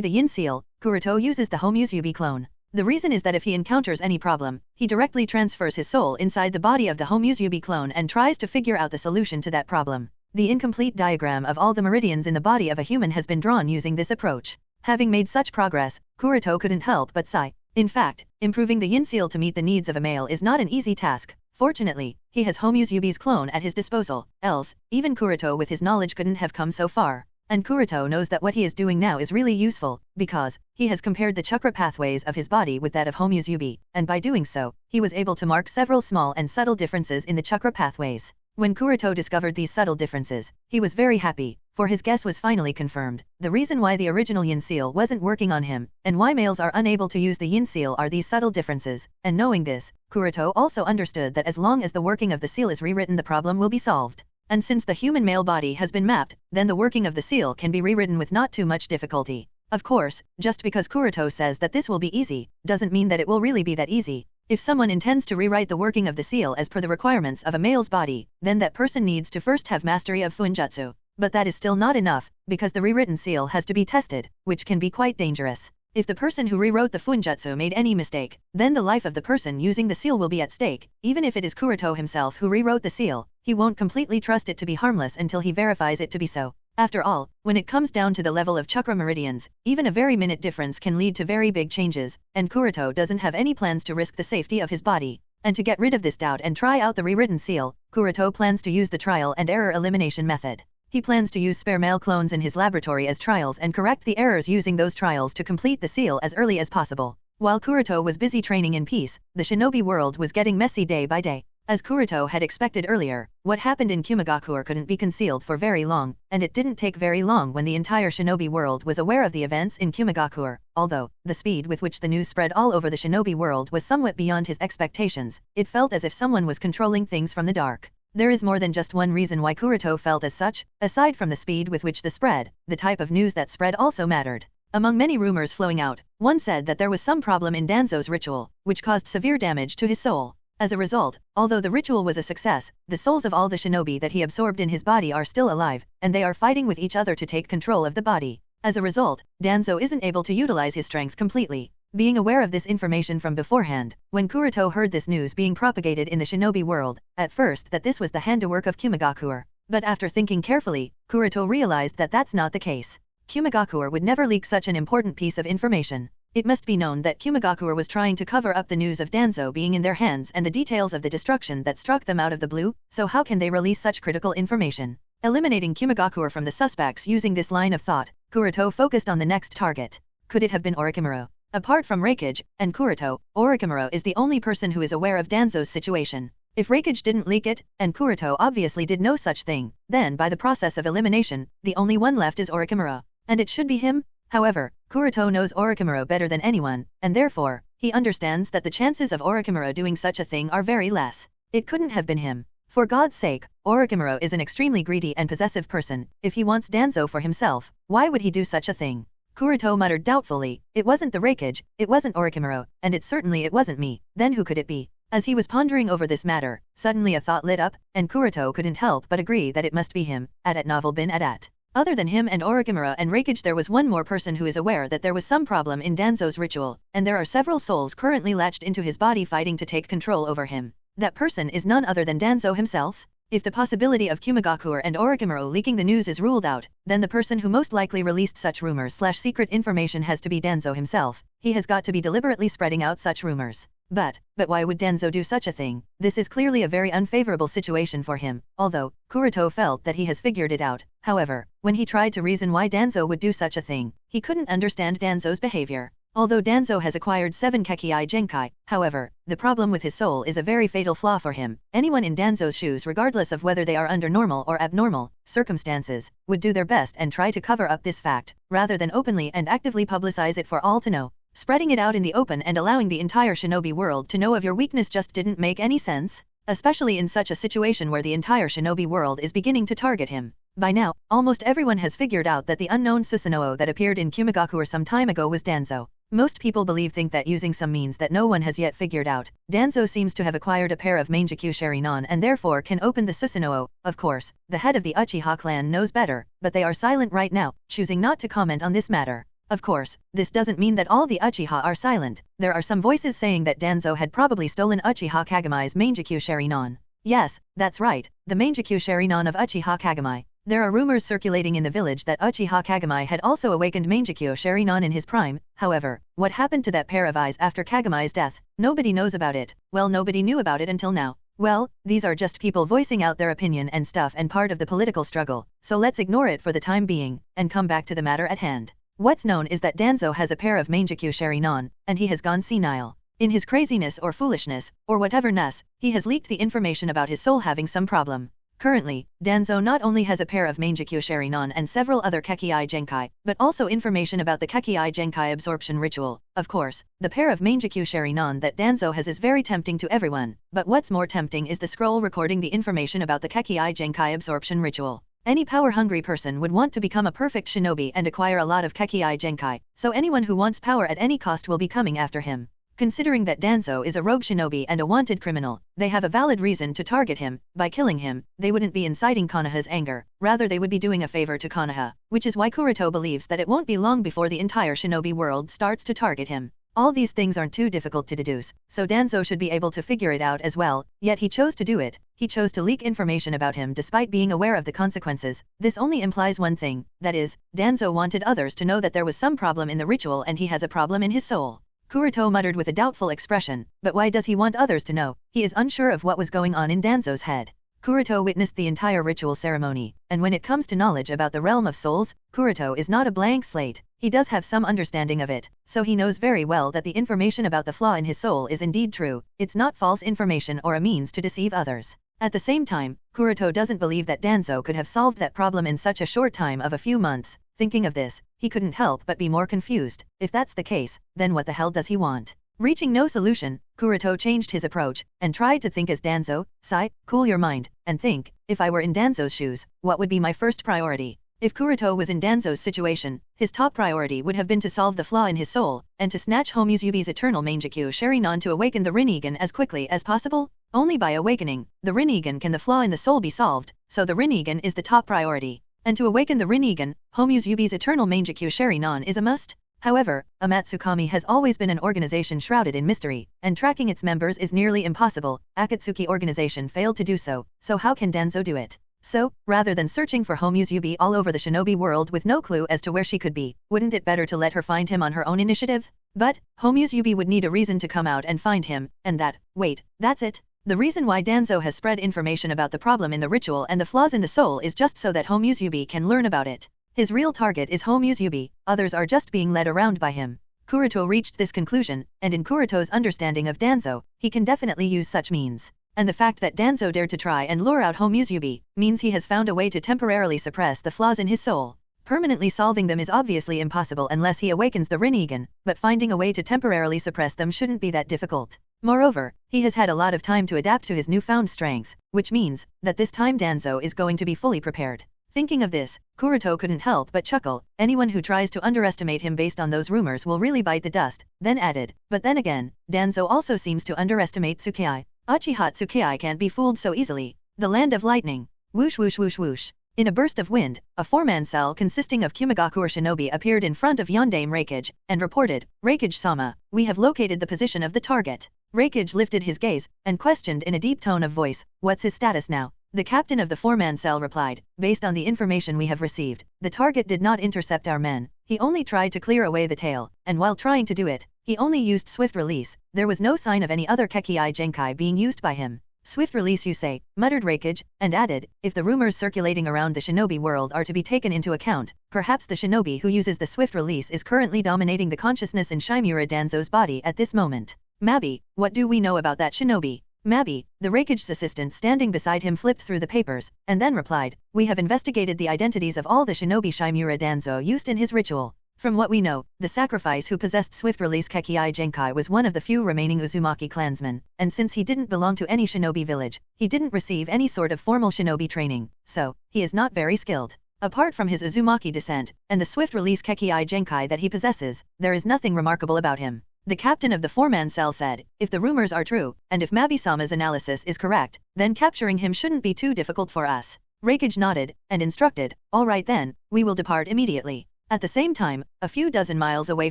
the Yin Seal, Kuroto uses the Homusubi clone. The reason is that if he encounters any problem, he directly transfers his soul inside the body of the Homusubi clone and tries to figure out the solution to that problem. The incomplete diagram of all the meridians in the body of a human has been drawn using this approach. Having made such progress, Kuroto couldn't help but sigh. In fact, improving the Yin Seal to meet the needs of a male is not an easy task. Fortunately, he has Homusubi's clone at his disposal, else, even Kuroto with his knowledge couldn't have come so far. And Kuroto knows that what he is doing now is really useful, because he has compared the chakra pathways of his body with that of Homusubi, and by doing so, he was able to mark several small and subtle differences in the chakra pathways. When Kuroto discovered these subtle differences, he was very happy, for his guess was finally confirmed. The reason why the original Yin Seal wasn't working on him, and why males are unable to use the Yin Seal are these subtle differences, and knowing this, Kuroto also understood that as long as the working of the seal is rewritten, the problem will be solved. And since the human male body has been mapped, then the working of the seal can be rewritten with not too much difficulty. Of course, just because Kuroto says that this will be easy, doesn't mean that it will really be that easy. If someone intends to rewrite the working of the seal as per the requirements of a male's body, then that person needs to first have mastery of Funjutsu. But that is still not enough, because the rewritten seal has to be tested, which can be quite dangerous. If the person who rewrote the Funjutsu made any mistake, then the life of the person using the seal will be at stake. Even if it is Kuroto himself who rewrote the seal, he won't completely trust it to be harmless until he verifies it to be so. After all, when it comes down to the level of chakra meridians, even a very minute difference can lead to very big changes, and Kuroto doesn't have any plans to risk the safety of his body. And to get rid of this doubt and try out the rewritten seal, Kuroto plans to use the trial and error elimination method. He plans to use spare male clones in his laboratory as trials and correct the errors using those trials to complete the seal as early as possible. While Kuroto was busy training in peace, the shinobi world was getting messy day by day. As Kuroto had expected earlier, what happened in Kumogakure couldn't be concealed for very long, and it didn't take very long when the entire shinobi world was aware of the events in Kumogakure. Although, the speed with which the news spread all over the shinobi world was somewhat beyond his expectations, it felt as if someone was controlling things from the dark. There is more than just one reason why Kuroto felt as such. Aside from the speed with which the spread, the type of news that spread also mattered. Among many rumors flowing out, one said that there was some problem in Danzo's ritual, which caused severe damage to his soul. As a result, although the ritual was a success, the souls of all the shinobi that he absorbed in his body are still alive, and they are fighting with each other to take control of the body. As a result, Danzo isn't able to utilize his strength completely. Being aware of this information from beforehand, when Kuroto heard this news being propagated in the shinobi world, at first that this was the handiwork of Kumogakure. But after thinking carefully, Kuroto realized that that's not the case. Kumogakure would never leak such an important piece of information. It must be known that Kumogakure was trying to cover up the news of Danzo being in their hands and the details of the destruction that struck them out of the blue, so how can they release such critical information? Eliminating Kumogakure from the suspects using this line of thought, Kuroto focused on the next target. Could it have been Orochimaru? Apart from Raikage and Kuroto, Orochimaru is the only person who is aware of Danzo's situation. If Raikage didn't leak it, and Kuroto obviously did no such thing, then by the process of elimination, the only one left is Orochimaru. And it should be him? However, Kuroto knows Orochimaru better than anyone, and therefore, he understands that the chances of Orochimaru doing such a thing are very less. It couldn't have been him. For God's sake, Orochimaru is an extremely greedy and possessive person. If he wants Danzo for himself, why would he do such a thing? Kuroto muttered doubtfully, it wasn't the Raikage, it wasn't Orochimaru, and it wasn't me. Then who could it be? As he was pondering over this matter, suddenly a thought lit up, and Kuroto couldn't help but agree that it must be him. At novel bin at. Other than him and Orochimaru and Raikage, there was one more person who is aware that there was some problem in Danzo's ritual, and there are several souls currently latched into his body fighting to take control over him. That person is none other than Danzo himself. If the possibility of Kumogakure and Orochimaru leaking the news is ruled out, then the person who most likely released such rumors/secret information has to be Danzo himself. He has got to be deliberately spreading out such rumors. But why would Danzo do such a thing? This is clearly a very unfavorable situation for him, although Kuroto felt that he has figured it out. However, when he tried to reason why Danzo would do such a thing, he couldn't understand Danzo's behavior. Although Danzo has acquired 7 Kekii Genkai, however, the problem with his soul is a very fatal flaw for him. Anyone in Danzo's shoes, regardless of whether they are under normal or abnormal circumstances, would do their best and try to cover up this fact, rather than openly and actively publicize it for all to know. Spreading it out in the open and allowing the entire shinobi world to know of your weakness just didn't make any sense, especially in such a situation where the entire shinobi world is beginning to target him. By now, almost everyone has figured out that the unknown susanoo that appeared in Kumogakure some time ago was Danzo. Most people think that using some means that no one has yet figured out, Danzo seems to have acquired a pair of Mangekyou Sharinon and therefore can open the susanoo. Of course, the head of the Uchiha clan knows better, but they are silent right now, choosing not to comment on this matter. Of course, this doesn't mean that all the Uchiha are silent. There are some voices saying that Danzo had probably stolen Uchiha Kagami's Mangekyou Sharinon. Yes, that's right, the Mangekyou Sharinon of Uchiha Kagami. There are rumors circulating in the village that Uchiha Kagami had also awakened Mangekyou Sharinon in his prime. However, what happened to that pair of eyes after Kagami's death? Nobody knows about it. Well, nobody knew about it until now. Well, these are just people voicing out their opinion and stuff and part of the political struggle, so let's ignore it for the time being, and come back to the matter at hand. What's known is that Danzo has a pair of Mangekyou Sharinon, and he has gone senile. In his craziness or foolishness, or whatever-ness, he has leaked the information about his soul having some problem. Currently, Danzo not only has a pair of Mangekyo Sharinon and several other Kekii Genkai, but also information about the Kekii Genkai absorption ritual. Of course, the pair of Mangekyo Sharinon that Danzo has is very tempting to everyone, but what's more tempting is the scroll recording the information about the Kekii Genkai absorption ritual. Any power-hungry person would want to become a perfect shinobi and acquire a lot of Kekii Genkai, so anyone who wants power at any cost will be coming after him. Considering that Danzo is a rogue shinobi and a wanted criminal, they have a valid reason to target him. By killing him, they wouldn't be inciting Konoha's anger, rather they would be doing a favor to Konoha, which is why Kuroto believes that it won't be long before the entire shinobi world starts to target him. All these things aren't too difficult to deduce, so Danzo should be able to figure it out as well, yet he chose to do it. He chose to leak information about him despite being aware of the consequences. This only implies one thing, that is, Danzo wanted others to know that there was some problem in the ritual and he has a problem in his soul. Kuroto muttered with a doubtful expression, but why does he want others to know? He is unsure of what was going on in Danzo's head. Kuroto witnessed the entire ritual ceremony, and when it comes to knowledge about the realm of souls, Kuroto is not a blank slate. He does have some understanding of it, so he knows very well that the information about the flaw in his soul is indeed true. It's not false information or a means to deceive others. At the same time, Kuroto doesn't believe that Danzo could have solved that problem in such a short time of a few months. Thinking of this, he couldn't help but be more confused. If that's the case, then what the hell does he want? Reaching no solution, Kuroto changed his approach, and tried to think as Danzo. Sigh, cool your mind, and think, if I were in Danzo's shoes, what would be my first priority? If Kuroto was in Danzo's situation, his top priority would have been to solve the flaw in his soul, and to snatch Homuzubi's eternal Mangekyo Sharinon to awaken the Rinnegan as quickly as possible. Only by awakening the Rinnegan can the flaw in the soul be solved, so the Rinnegan is the top priority. And to awaken the Rinnegan, Homuzubi's eternal Mangekyo Sharinon is a must. However, Amatsukami has always been an organization shrouded in mystery, and tracking its members is nearly impossible. Akatsuki organization failed to do so, so how can Danzo do it? So, rather than searching for Homuzubi all over the shinobi world with no clue as to where she could be, wouldn't it better to let her find him on her own initiative? But, Homuzubi would need a reason to come out and find him, and that's it. The reason why Danzo has spread information about the problem in the ritual and the flaws in the soul is just so that Homuzubi can learn about it. His real target is Homuzubi, others are just being led around by him. Kuroto reached this conclusion, and in Kuroto's understanding of Danzo, he can definitely use such means. And the fact that Danzo dared to try and lure out Homuzubi means he has found a way to temporarily suppress the flaws in his soul. Permanently solving them is obviously impossible unless he awakens the Rinnegan, but finding a way to temporarily suppress them shouldn't be that difficult. Moreover, he has had a lot of time to adapt to his newfound strength, which means that this time Danzo is going to be fully prepared. Thinking of this, Kuroto couldn't help but chuckle. Anyone who tries to underestimate him based on those rumors will really bite the dust, then added, but then again, Danzo also seems to underestimate Tsukei. Uchiha Tsukei can't be fooled so easily. The land of lightning. Whoosh whoosh whoosh whoosh. In a burst of wind, a four-man cell consisting of Kumigakure shinobi appeared in front of Yondaime Raikage, and reported, Raikage-sama, we have located the position of the target. Raikage lifted his gaze, and questioned in a deep tone of voice, what's his status now? The captain of the four-man cell replied, based on the information we have received, the target did not intercept our men. He only tried to clear away the tail, and while trying to do it, he only used swift release. There was no sign of any other Kekii Genkai being used by him. Swift release you say, muttered Raikage, and added, if the rumors circulating around the shinobi world are to be taken into account, perhaps the shinobi who uses the swift release is currently dominating the consciousness in Shimura Danzo's body at this moment. Mabi, what do we know about that shinobi? Mabi, the Raikage's assistant standing beside him flipped through the papers, and then replied, we have investigated the identities of all the shinobi Shimura Danzo used in his ritual. From what we know, the sacrifice who possessed swift-release Kekii Genkai was one of the few remaining Uzumaki clansmen, and since he didn't belong to any shinobi village, he didn't receive any sort of formal shinobi training, so, he is not very skilled. Apart from his Uzumaki descent, and the swift-release Kekii Genkai that he possesses, there is nothing remarkable about him. The captain of the four-man cell said, if the rumors are true, and if Mabi-sama's analysis is correct, then capturing him shouldn't be too difficult for us. Raikage nodded, and instructed, all right then, we will depart immediately. At the same time, a few dozen miles away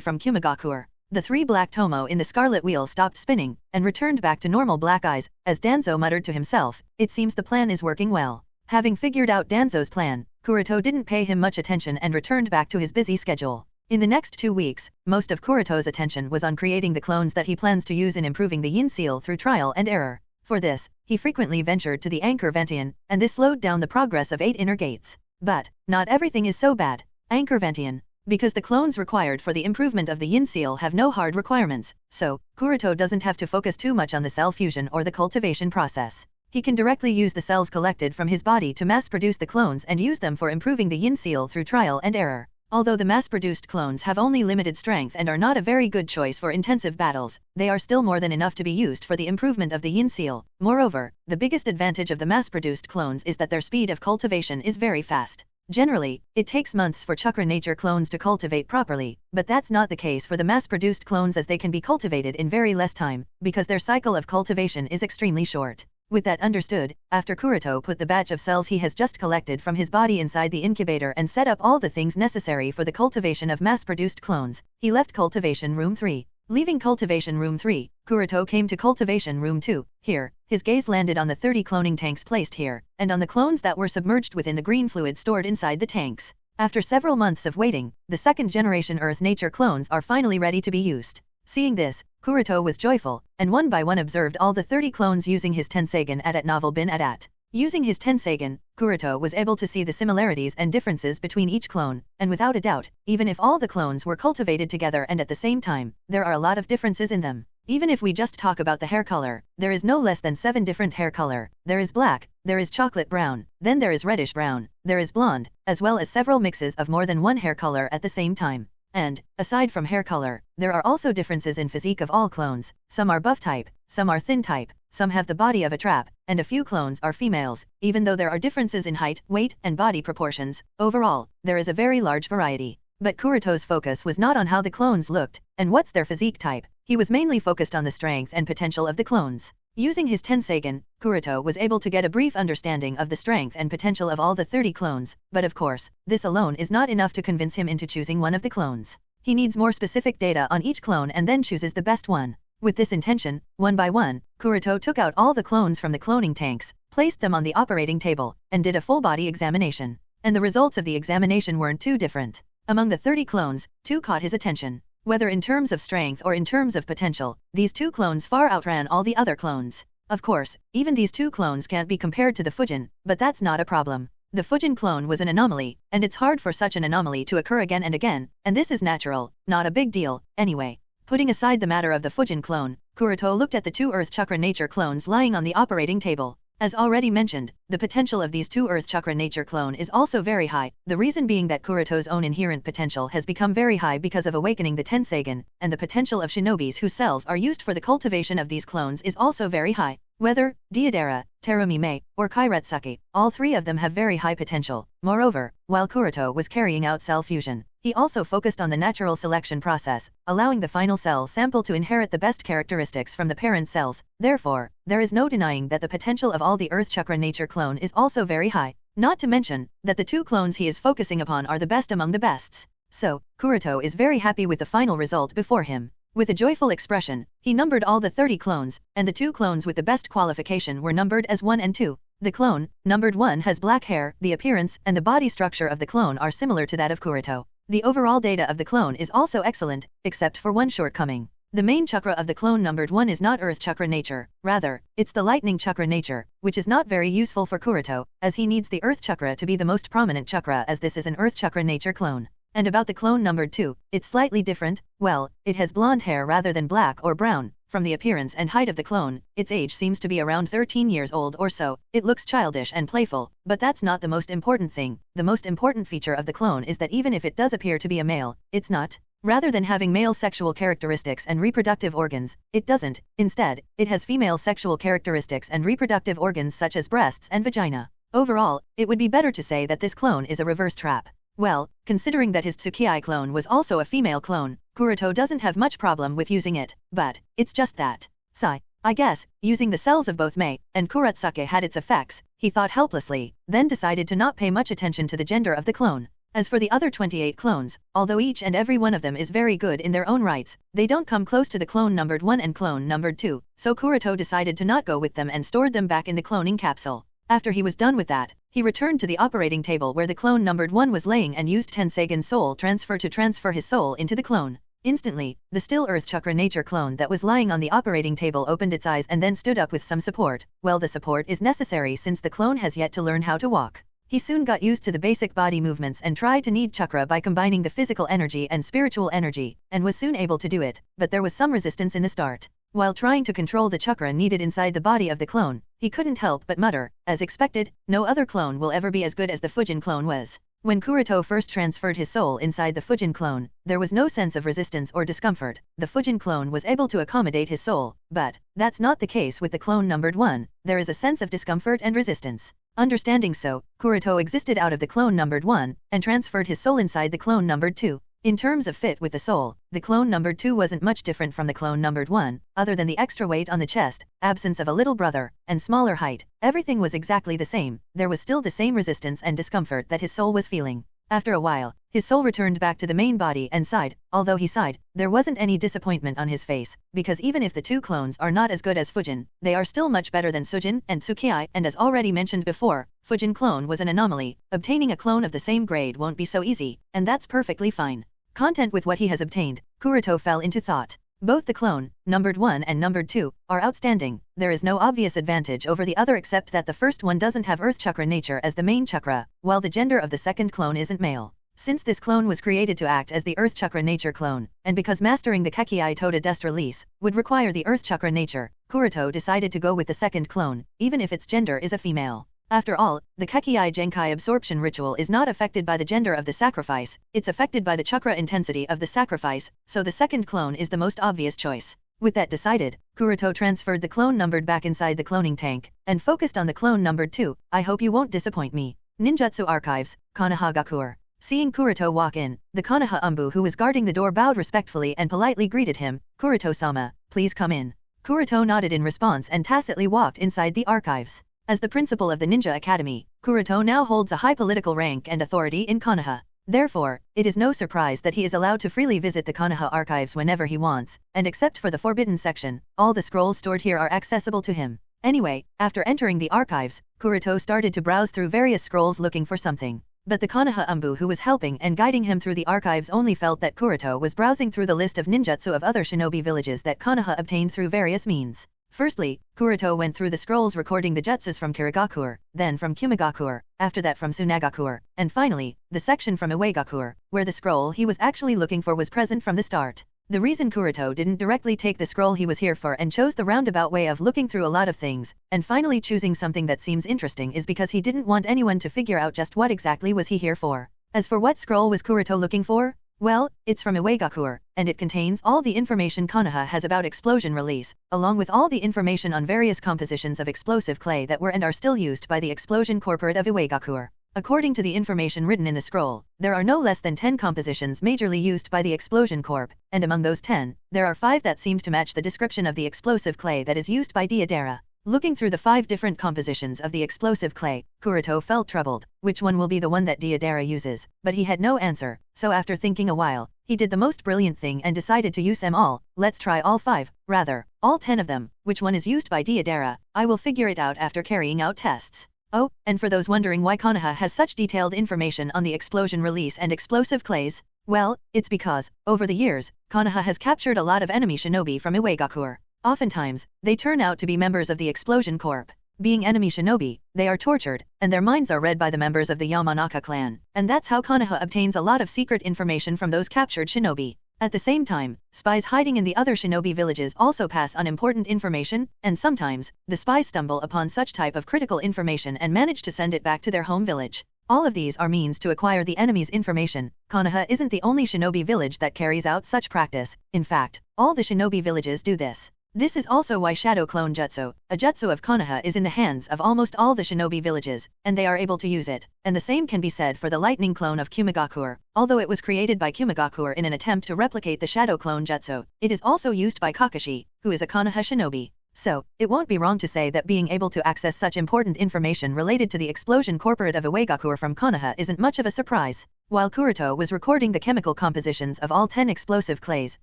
from Kumigakure, the three black Tomo in the scarlet wheel stopped spinning, and returned back to normal black eyes, as Danzo muttered to himself, it seems the plan is working well. Having figured out Danzo's plan, Kuroto didn't pay him much attention and returned back to his busy schedule. In the next 2 weeks, most of Kuroto's attention was on creating the clones that he plans to use in improving the Yin Seal through trial and error. For this, he frequently ventured to the Anchor Ventian, and this slowed down the progress of 8 inner gates. But, not everything is so bad. Anchor Ventian. Because the clones required for the improvement of the Yin Seal have no hard requirements, so, Kuroto doesn't have to focus too much on the cell fusion or the cultivation process. he can directly use the cells collected from his body to mass-produce the clones and use them for improving the Yin Seal through trial and error. Although the mass-produced clones have only limited strength and are not a very good choice for intensive battles, they are still more than enough to be used for the improvement of the Yin Seal. Moreover, the biggest advantage of the mass-produced clones is that their speed of cultivation is very fast. Generally, it takes months for chakra nature clones to cultivate properly, but that's not the case for the mass-produced clones, as they can be cultivated in very less time, because their cycle of cultivation is extremely short. With that understood, after Kuroto put the batch of cells he has just collected from his body inside the incubator and set up all the things necessary for the cultivation of mass-produced clones, he left Cultivation Room 3. Leaving Cultivation Room 3, Kuroto came to Cultivation Room 2. Here, his gaze landed on the 30 cloning tanks placed here, and on the clones that were submerged within the green fluid stored inside the tanks. After several months of waiting, the second-generation Earth Nature clones are finally ready to be used. Seeing this, Kuroto was joyful, and one by one observed all the 30 clones using his Tenseigan at novel bin at. Using his Tenseigan, Kuroto was able to see the similarities and differences between each clone, and without a doubt, even if all the clones were cultivated together and at the same time, there are a lot of differences in them. Even if we just talk about the hair color, there is no less than 7 different hair color. There is black, there is chocolate brown, then there is reddish brown, there is blonde, as well as several mixes of more than one hair color at the same time. And, aside from hair color, there are also differences in physique of all clones. Some are buff type, some are thin type, some have the body of a trap, and a few clones are females. Even though there are differences in height, weight, and body proportions, overall, there is a very large variety. But Kuroto's focus was not on how the clones looked, and what's their physique type. He was mainly focused on the strength and potential of the clones. Using his Tenseigan, Kuroto was able to get a brief understanding of the strength and potential of all the 30 clones, but of course, this alone is not enough to convince him into choosing one of the clones. He needs more specific data on each clone and then chooses the best one. With this intention, one by one, Kuroto took out all the clones from the cloning tanks, placed them on the operating table, and did a full-body examination. And the results of the examination weren't too different. Among the 30 clones, 2 caught his attention. Whether in terms of strength or in terms of potential, these 2 clones far outran all the other clones. Of course, even these 2 clones can't be compared to the Fujin, but that's not a problem. The Fujin clone was an anomaly, and it's hard for such an anomaly to occur again and again, and this is natural, not a big deal, anyway. Putting aside the matter of the Fujin clone, Kuroto looked at the 2 Earth Chakra Nature clones lying on the operating table. As already mentioned, the potential of these 2 Earth Chakra Nature clone is also very high, the reason being that Kuroto's own inherent potential has become very high because of awakening the Tenseigan, and the potential of shinobis whose cells are used for the cultivation of these clones is also very high. Whether Deidara, Terumi-me, or Kairetsuki, all 3 of them have very high potential. Moreover, while Kuroto was carrying out cell fusion, he also focused on the natural selection process, allowing the final cell sample to inherit the best characteristics from the parent cells. Therefore, there is no denying that the potential of all the Earth Chakra Nature clone is also very high. Not to mention, that the 2 clones he is focusing upon are the best among the bests. So, Kuroto is very happy with the final result before him. With a joyful expression, he numbered all the 30 clones, and the 2 clones with the best qualification were numbered as 1 and 2. The clone, numbered 1, has black hair. The appearance and the body structure of the clone are similar to that of Kuroto. The overall data of the clone is also excellent, except for one shortcoming. The main chakra of the clone numbered 1 is not Earth Chakra Nature, rather, it's the Lightning Chakra Nature, which is not very useful for Kuroto, as he needs the Earth Chakra to be the most prominent chakra, as this is an Earth Chakra Nature clone. And about the clone numbered 2, it's slightly different. Well, it has blonde hair rather than black or brown. From the appearance and height of the clone, its age seems to be around 13 years old or so. It looks childish and playful, but that's not the most important thing. The most important feature of the clone is that even if it does appear to be a male, it's not. Rather than having male sexual characteristics and reproductive organs, it doesn't. Instead, it has female sexual characteristics and reproductive organs such as breasts and vagina. Overall, it would be better to say that this clone is a reverse trap. Well, considering that his Tsukii clone was also a female clone, Kuroto doesn't have much problem with using it, but it's just that. Sigh. I guess, using the cells of both Mei and Kuretsuke had its effects, he thought helplessly, then decided to not pay much attention to the gender of the clone. As for the other 28 clones, although each and every one of them is very good in their own rights, they don't come close to the clone numbered 1 and clone numbered 2, so Kuroto decided to not go with them and stored them back in the cloning capsule. After he was done with that, he returned to the operating table where the clone numbered 1 was laying and used Tenseigan's soul transfer to transfer his soul into the clone. Instantly, the still Earth Chakra Nature clone that was lying on the operating table opened its eyes and then stood up with some support. Well, the support is necessary since the clone has yet to learn how to walk. He soon got used to the basic body movements and tried to knead chakra by combining the physical energy and spiritual energy, and was soon able to do it, but there was some resistance in the start. While trying to control the chakra needed inside the body of the clone, he couldn't help but mutter, as expected, no other clone will ever be as good as the Fujin clone was. When Kuroto first transferred his soul inside the Fujin clone, there was no sense of resistance or discomfort. The Fujin clone was able to accommodate his soul, but that's not the case with the clone numbered 1. There is a sense of discomfort and resistance. Understanding so, Kuroto existed out of the clone numbered 1 and transferred his soul inside the clone numbered 2. In terms of fit with the soul, the clone numbered 2 wasn't much different from the clone numbered 1, other than the extra weight on the chest, absence of a little brother, and smaller height. Everything was exactly the same. There was still the same resistance and discomfort that his soul was feeling. After a while, his soul returned back to the main body and sighed. Although he sighed, there wasn't any disappointment on his face, because even if the two clones are not as good as Fujin, they are still much better than Sujin and Tsukei, and as already mentioned before, Fujin clone was an anomaly. Obtaining a clone of the same grade won't be so easy, and that's perfectly fine. Content with what he has obtained, Kuroto fell into thought. Both the clone, numbered 1 and numbered 2, are outstanding. There is no obvious advantage over the other except that the first one doesn't have earth chakra nature as the main chakra, while the gender of the second clone isn't male. Since this clone was created to act as the earth chakra nature clone, and because mastering the Kekii Toda Dest release would require the earth chakra nature, Kuroto decided to go with the second clone, even if its gender is a female. After all, the Kekii Genkai absorption ritual is not affected by the gender of the sacrifice, it's affected by the chakra intensity of the sacrifice, so the second clone is the most obvious choice. With that decided, Kuroto transferred the clone numbered back inside the cloning tank, and focused on the clone numbered 2. I hope you won't disappoint me. Ninjutsu Archives, Konoha Gakure. Seeing Kuroto walk in, the Konoha Umbu who was guarding the door bowed respectfully and politely greeted him. Kuroto-sama, please come in. Kuroto nodded in response and tacitly walked inside the archives. As the principal of the Ninja Academy, Kuroto now holds a high political rank and authority in Konoha. Therefore, it is no surprise that he is allowed to freely visit the Konoha archives whenever he wants, and except for the forbidden section, all the scrolls stored here are accessible to him. Anyway, after entering the archives, Kuroto started to browse through various scrolls looking for something. But the Konoha Umbu who was helping and guiding him through the archives only felt that Kuroto was browsing through the list of ninjutsu of other shinobi villages that Konoha obtained through various means. Firstly, Kuroto went through the scrolls recording the jutsus from Kirigakure, then from Kimigakure, after that from Tsunagakure, and finally, the section from Iwagakure, where the scroll he was actually looking for was present from the start. The reason Kuroto didn't directly take the scroll he was here for and chose the roundabout way of looking through a lot of things, and finally choosing something that seems interesting is because he didn't want anyone to figure out just what exactly was he here for. As for what scroll was Kuroto looking for? Well, it's from Iwagakure, and it contains all the information Konoha has about explosion release, along with all the information on various compositions of explosive clay that were and are still used by the explosion corporate of Iwagakure. According to the information written in the scroll, there are no less than 10 compositions majorly used by the Explosion Corp, and among those 10, there are 5 that seemed to match the description of the explosive clay that is used by Deidara. Looking through the 5 different compositions of the explosive clay, Kuroto felt troubled. Which one will be the one that Deidara uses? But he had no answer, so after thinking a while, he did the most brilliant thing and decided to use them all. Let's try all 5, rather, all 10 of them. Which one is used by Deidara? I will figure it out after carrying out tests. Oh, and for those wondering why Konoha has such detailed information on the explosion release and explosive clays, well, it's because, over the years, Konoha has captured a lot of enemy shinobi from Iwagakure. Oftentimes, they turn out to be members of the Explosion Corp. Being enemy shinobi, they are tortured, and their minds are read by the members of the Yamanaka clan, and that's how Konoha obtains a lot of secret information from those captured shinobi. At the same time, spies hiding in the other shinobi villages also pass on important information, and sometimes, the spies stumble upon such type of critical information and manage to send it back to their home village. All of these are means to acquire the enemy's information. Konoha isn't the only shinobi village that carries out such practice. In fact, all the shinobi villages do this. This is also why Shadow Clone Jutsu, a jutsu of Konoha, is in the hands of almost all the shinobi villages, and they are able to use it. And the same can be said for the Lightning Clone of Kimigakure. Although it was created by Kimigakure in an attempt to replicate the Shadow Clone Jutsu, it is also used by Kakashi, who is a Konoha shinobi. So, it won't be wrong to say that being able to access such important information related to the explosion corporate of Iwagakure from Konoha isn't much of a surprise. While Kuroto was recording the chemical compositions of all 10 explosive clays,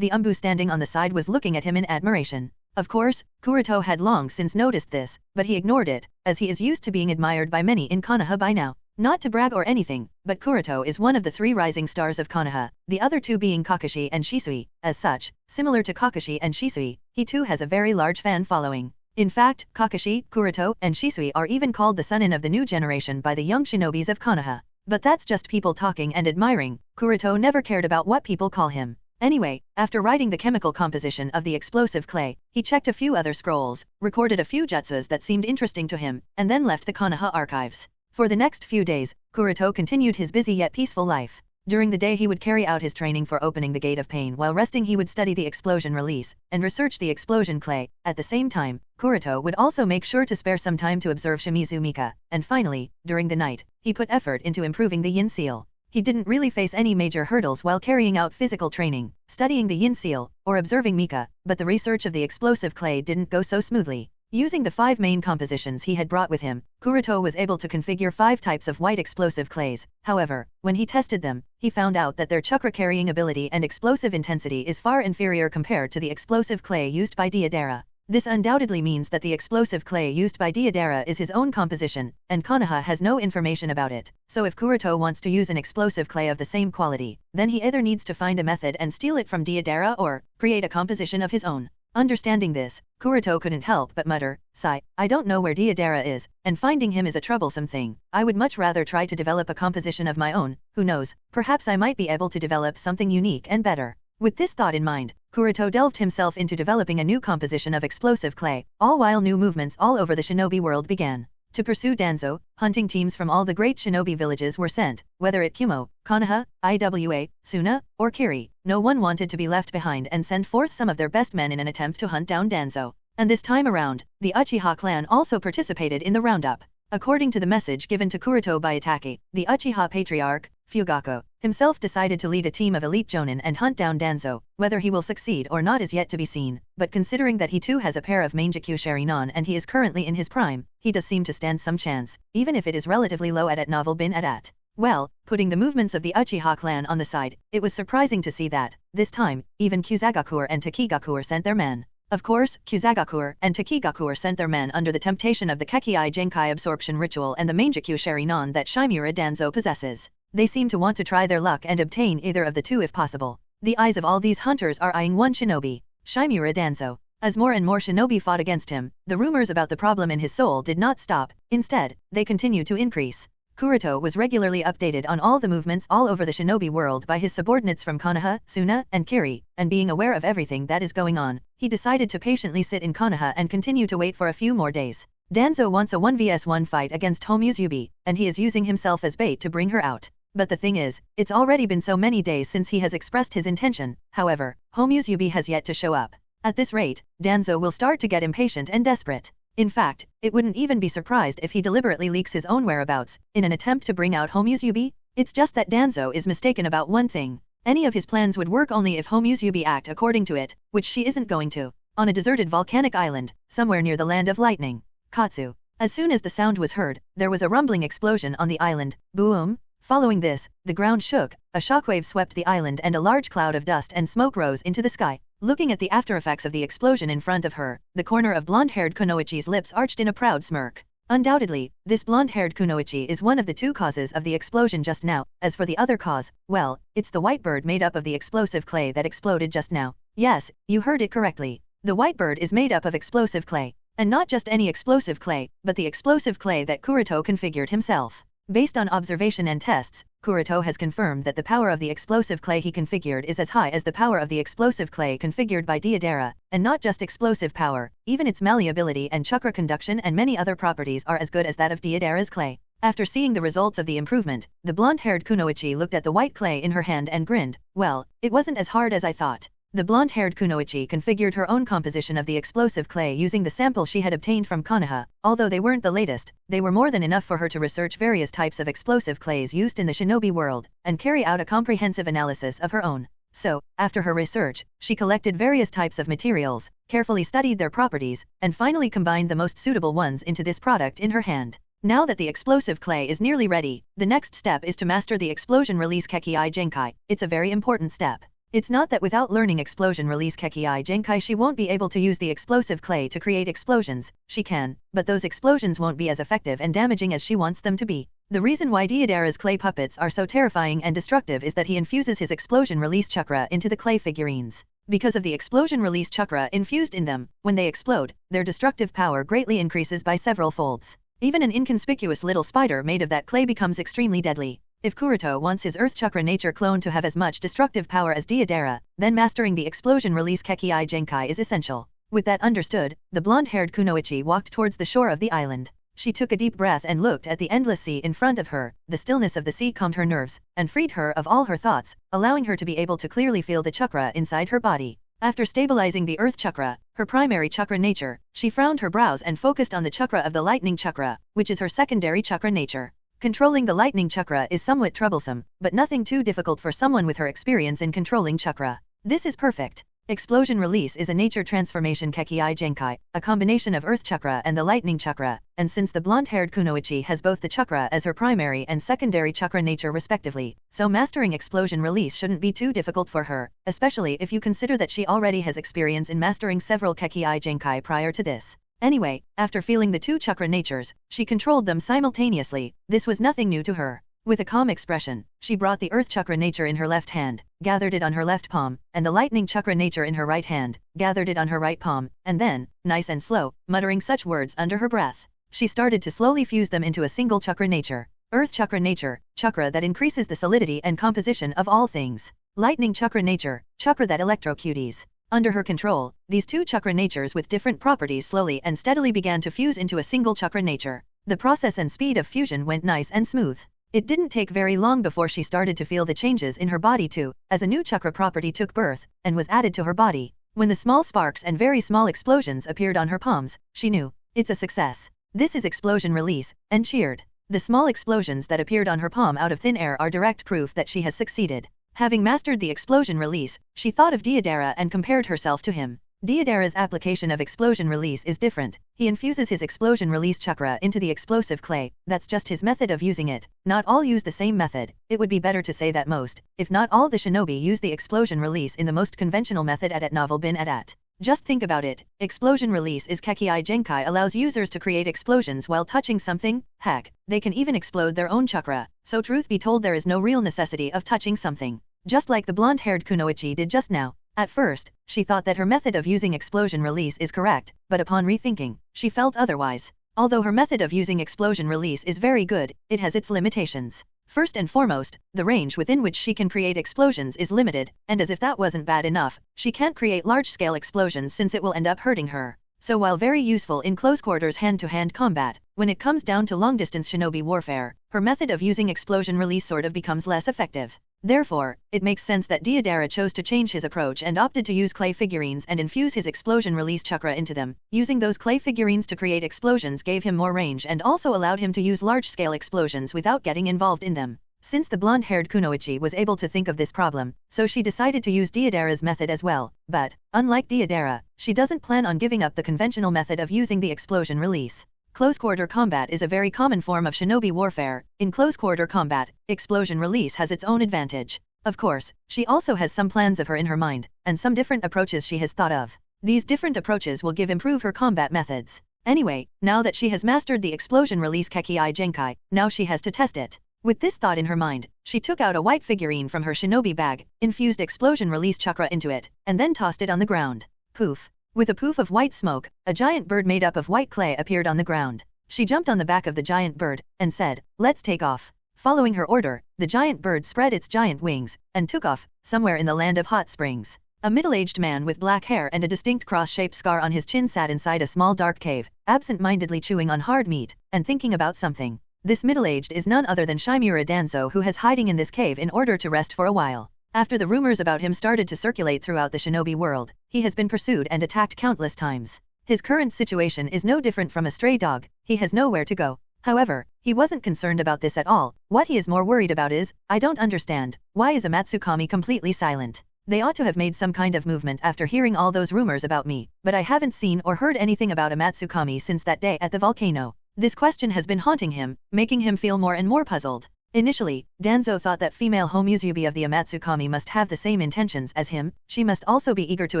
the Umbu standing on the side was looking at him in admiration. Of course, Kuroto had long since noticed this, but he ignored it, as he is used to being admired by many in Konoha by now. Not to brag or anything, but Kuroto is one of the 3 rising stars of Konoha, the other 2 being Kakashi and Shisui. As such, similar to Kakashi and Shisui, he too has a very large fan following. In fact, Kakashi, Kuroto, and Shisui are even called the Sunin of the new generation by the young shinobis of Konoha. But that's just people talking and admiring. Kuroto never cared about what people call him. Anyway, after writing the chemical composition of the explosive clay, he checked a few other scrolls, recorded a few jutsus that seemed interesting to him, and then left the Konoha archives. For the next few days, Kuroto continued his busy yet peaceful life. During the day he would carry out his training for opening the gate of pain, while resting he would study the explosion release, and research the explosion clay. At the same time, Kuroto would also make sure to spare some time to observe Shimizu Mika, and finally, during the night, he put effort into improving the Yin Seal. He didn't really face any major hurdles while carrying out physical training, studying the Yin Seal, or observing Mika, but the research of the explosive clay didn't go so smoothly. Using the 5 main compositions he had brought with him, Kuroto was able to configure 5 types of white explosive clays. However, when he tested them, he found out that their chakra carrying ability and explosive intensity is far inferior compared to the explosive clay used by Deidara. This undoubtedly means that the explosive clay used by Deidara is his own composition, and Konoha has no information about it. So if Kuroto wants to use an explosive clay of the same quality, then he either needs to find a method and steal it from Deidara or create a composition of his own. Understanding this, Kuroto couldn't help but mutter, "Sigh, I don't know where Deidara is, and finding him is a troublesome thing. I would much rather try to develop a composition of my own. Who knows, perhaps I might be able to develop something unique and better." With this thought in mind, Kuroto delved himself into developing a new composition of explosive clay, all while new movements all over the shinobi world began. To pursue Danzo, hunting teams from all the great shinobi villages were sent, whether it Kumo, Konoha, Iwa, Suna, or Kiri. No one wanted to be left behind and send forth some of their best men in an attempt to hunt down Danzo. And this time around, the Uchiha clan also participated in the roundup. According to the message given to Kuroto by Itaki, the Uchiha patriarch, Fugaku, himself decided to lead a team of elite jonin and hunt down Danzo. Whether he will succeed or not is yet to be seen, but considering that he too has a pair of Mangekyou Sharingan and he is currently in his prime, he does seem to stand some chance, even if it is relatively low at novel bin at. Well, putting the movements of the Uchiha clan on the side, it was surprising to see that, this time, even Kusagakur and Takigakur sent their men. Of course, Kusagakur and Takigakur sent their men under the temptation of the Kekkai Genkai absorption ritual and the Mangekyou Sharingan that Shimura Danzo possesses. They seem to want to try their luck and obtain either of the two if possible. The eyes of all these hunters are eyeing one shinobi, Shimura Danzo. As more and more shinobi fought against him, the rumors about the problem in his soul did not stop. Instead, they continued to increase. Kuroto was regularly updated on all the movements all over the shinobi world by his subordinates from Konoha, Suna, and Kiri, and being aware of everything that is going on, he decided to patiently sit in Konoha and continue to wait for a few more days. Danzo wants a 1vs1 fight against Homuzubi, and he is using himself as bait to bring her out. But the thing is, it's already been so many days since he has expressed his intention. However, Homuzubi has yet to show up. At this rate, Danzo will start to get impatient and desperate. In fact, it wouldn't even be surprised if he deliberately leaks his own whereabouts, in an attempt to bring out Homuzubi. It's just that Danzo is mistaken about one thing. Any of his plans would work only if Homuzubi act according to it, which she isn't going to. On a deserted volcanic island, somewhere near the land of lightning. Katsu. As soon as the sound was heard, there was a rumbling explosion on the island. Boom! Following this, the ground shook, a shockwave swept the island and a large cloud of dust and smoke rose into the sky. Looking at the aftereffects of the explosion in front of her, the corner of blonde-haired Kunoichi's lips arched in a proud smirk. Undoubtedly, this blonde-haired Kunoichi is one of the two causes of the explosion just now. As for the other cause, well, it's the white bird made up of the explosive clay that exploded just now. Yes, you heard it correctly. The white bird is made up of explosive clay. And not just any explosive clay, but the explosive clay that Kuroto configured himself. Based on observation and tests, Kuroto has confirmed that the power of the explosive clay he configured is as high as the power of the explosive clay configured by Deidara, and not just explosive power, even its malleability and chakra conduction and many other properties are as good as that of Deidara's clay. After seeing the results of the improvement, the blonde-haired Kunoichi looked at the white clay in her hand and grinned. Well, it wasn't as hard as I thought. The blonde-haired Kunoichi configured her own composition of the explosive clay using the sample she had obtained from Konoha. Although they weren't the latest, they were more than enough for her to research various types of explosive clays used in the shinobi world, and carry out a comprehensive analysis of her own. So, after her research, she collected various types of materials, carefully studied their properties, and finally combined the most suitable ones into this product in her hand. Now that the explosive clay is nearly ready, the next step is to master the explosion release Kekkai Genkai. It's a very important step. It's not that without learning explosion release Kekkai Genkai she won't be able to use the explosive clay to create explosions. She can, but those explosions won't be as effective and damaging as she wants them to be. The reason why Deidara's clay puppets are so terrifying and destructive is that he infuses his explosion release chakra into the clay figurines. Because of the explosion release chakra infused in them, when they explode, their destructive power greatly increases by several folds. Even an inconspicuous little spider made of that clay becomes extremely deadly. If Kuroto wants his Earth Chakra nature clone to have as much destructive power as Deidara, then mastering the explosion release Kekii Genkai is essential. With that understood, the blonde-haired kunoichi walked towards the shore of the island. She took a deep breath and looked at the endless sea in front of her. The stillness of the sea calmed her nerves and freed her of all her thoughts, allowing her to be able to clearly feel the chakra inside her body. After stabilizing the Earth Chakra, her primary chakra nature, she frowned her brows and focused on the chakra of the Lightning Chakra, which is her secondary chakra nature. Controlling the Lightning Chakra is somewhat troublesome, but nothing too difficult for someone with her experience in controlling chakra. This is perfect. Explosion Release is a nature transformation Kekii Genkai, a combination of Earth Chakra and the Lightning Chakra, and since the blonde-haired kunoichi has both the chakra as her primary and secondary chakra nature respectively, so mastering Explosion Release shouldn't be too difficult for her, especially if you consider that she already has experience in mastering several Kekii Genkai prior to this. Anyway, after feeling the two chakra natures, she controlled them simultaneously. This was nothing new to her. With a calm expression, she brought the Earth Chakra nature in her left hand, gathered it on her left palm, and the Lightning Chakra nature in her right hand, gathered it on her right palm, and then, nice and slow, muttering such words under her breath, she started to slowly fuse them into a single chakra nature. Earth Chakra nature, chakra that increases the solidity and composition of all things. Lightning Chakra nature, chakra that electrocutes. Under her control, these two chakra natures with different properties slowly and steadily began to fuse into a single chakra nature. The process and speed of fusion went nice and smooth. It didn't take very long before she started to feel the changes in her body too, as a new chakra property took birth and was added to her body. When the small sparks and very small explosions appeared on her palms, she knew, it's a success. This is Explosion Release, and cheered. The small explosions that appeared on her palm out of thin air are direct proof that she has succeeded. Having mastered the Explosion Release, she thought of Deidara and compared herself to him. Deidara's application of Explosion Release is different. He infuses his Explosion Release chakra into the explosive clay. That's just his method of using it. Not all use the same method. It would be better to say that most, if not all the shinobi use the Explosion Release in the most conventional method at novel bin at. Just think about it. Explosion Release is Kekii Genkai allows users to create explosions while touching something. Heck, they can even explode their own chakra. So truth be told, there is no real necessity of touching something. Just like the blonde-haired kunoichi did just now. At first, she thought that her method of using Explosion Release is correct, but upon rethinking, she felt otherwise. Although her method of using Explosion Release is very good, it has its limitations. First and foremost, the range within which she can create explosions is limited, and as if that wasn't bad enough, she can't create large-scale explosions since it will end up hurting her. So while very useful in close-quarters hand-to-hand combat, when it comes down to long-distance shinobi warfare, her method of using Explosion Release sort of becomes less effective. Therefore, it makes sense that Deidara chose to change his approach and opted to use clay figurines and infuse his Explosion Release chakra into them. Using those clay figurines to create explosions gave him more range and also allowed him to use large-scale explosions without getting involved in them. Since the blonde-haired kunoichi was able to think of this problem, so she decided to use Deidara's method as well. But, unlike Deidara, she doesn't plan on giving up the conventional method of using the Explosion Release. Close-quarter combat is a very common form of shinobi warfare. In close-quarter combat, Explosion Release has its own advantage. Of course, she also has some plans of her in her mind, and some different approaches she has thought of. These different approaches will improve her combat methods. Anyway, now that she has mastered the Explosion Release Kekii Genkai, now she has to test it. With this thought in her mind, she took out a white figurine from her shinobi bag, infused Explosion Release chakra into it, and then tossed it on the ground. Poof. With a poof of white smoke, a giant bird made up of white clay appeared on the ground. She jumped on the back of the giant bird, and said, "Let's take off." Following her order, the giant bird spread its giant wings, and took off, somewhere in the land of hot springs. A middle-aged man with black hair and a distinct cross-shaped scar on his chin sat inside a small dark cave, absent-mindedly chewing on hard meat, and thinking about something. This middle-aged is none other than Shimura Danzo, who has hiding in this cave in order to rest for a while. After the rumors about him started to circulate throughout the shinobi world, he has been pursued and attacked countless times. His current situation is no different from a stray dog. He has nowhere to go. However, he wasn't concerned about this at all. What he is more worried about is, I don't understand, why is Amatsukami completely silent? They ought to have made some kind of movement after hearing all those rumors about me, but I haven't seen or heard anything about Amatsukami since that day at the volcano. This question has been haunting him, making him feel more and more puzzled. Initially, Danzo thought that female Homusubi of the Amatsukami must have the same intentions as him. She must also be eager to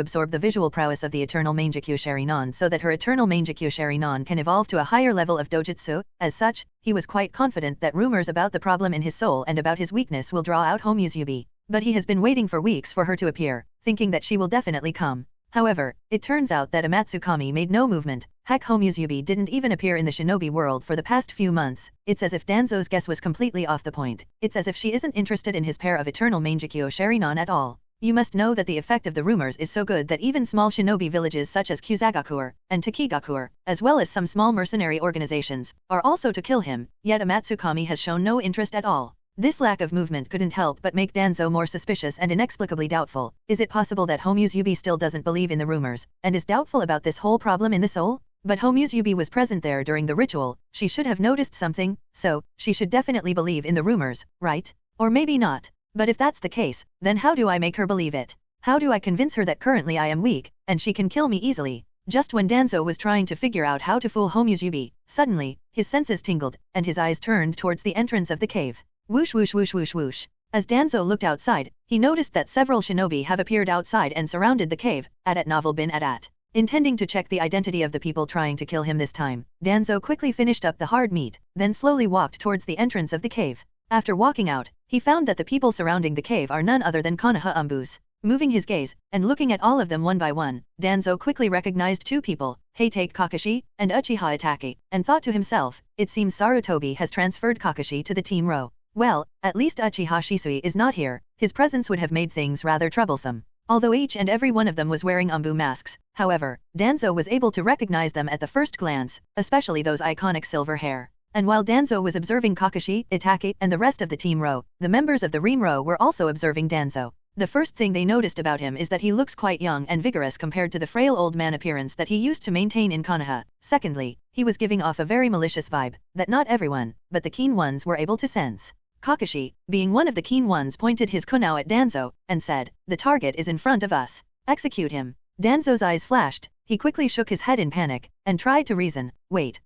absorb the visual prowess of the eternal Mangekyo Sharinon so that her eternal Mangekyo Sharinon can evolve to a higher level of Do-jutsu. As such, he was quite confident that rumors about the problem in his soul and about his weakness will draw out Homusubi. But he has been waiting for weeks for her to appear, thinking that she will definitely come. However, it turns out that Amatsukami made no movement. Heck, Homusubi didn't even appear in the shinobi world for the past few months. It's as if Danzo's guess was completely off the point. It's as if she isn't interested in his pair of eternal Mangekyo Sharinon at all. You must know that the effect of the rumors is so good that even small shinobi villages such as Kusagakur and Takigakur, as well as some small mercenary organizations, are also to kill him, yet Amatsukami has shown no interest at all. This lack of movement couldn't help but make Danzo more suspicious and inexplicably doubtful. Is it possible that Homusubi still doesn't believe in the rumors, and is doubtful about this whole problem in the soul? But Homusubi was present there during the ritual, she should have noticed something, so, she should definitely believe in the rumors, right? Or maybe not. But if that's the case, then how do I make her believe it? How do I convince her that currently I am weak, and she can kill me easily? Just when Danzo was trying to figure out how to fool Homusubi, suddenly, his senses tingled, and his eyes turned towards the entrance of the cave. Whoosh whoosh whoosh whoosh whoosh. As Danzo looked outside, he noticed that several shinobi have appeared outside and surrounded the cave, at Novel bin at. Intending to check the identity of the people trying to kill him this time, Danzo quickly finished up the hard meat, then slowly walked towards the entrance of the cave. After walking out, he found that the people surrounding the cave are none other than Konoha Umbus. Moving his gaze, and looking at all of them one by one, Danzo quickly recognized two people, Heitake Kakashi, and Uchiha Itachi, and thought to himself, it seems Sarutobi has transferred Kakashi to the Team Ro. Well, at least Uchiha Shisui is not here, his presence would have made things rather troublesome. Although each and every one of them was wearing Umbu masks, however, Danzo was able to recognize them at the first glance, especially those iconic silver hair. And while Danzo was observing Kakashi, Itachi, and the rest of the Team Ro, the members of the Ream Ro were also observing Danzo. The first thing they noticed about him is that he looks quite young and vigorous compared to the frail old man appearance that he used to maintain in Konoha. Secondly, he was giving off a very malicious vibe, that not everyone, but the keen ones were able to sense. Kakashi, being one of the keen ones, pointed his kunao at Danzo, and said, "The target is in front of us. Execute him." Danzo's eyes flashed, he quickly shook his head in panic, and tried to reason, wait.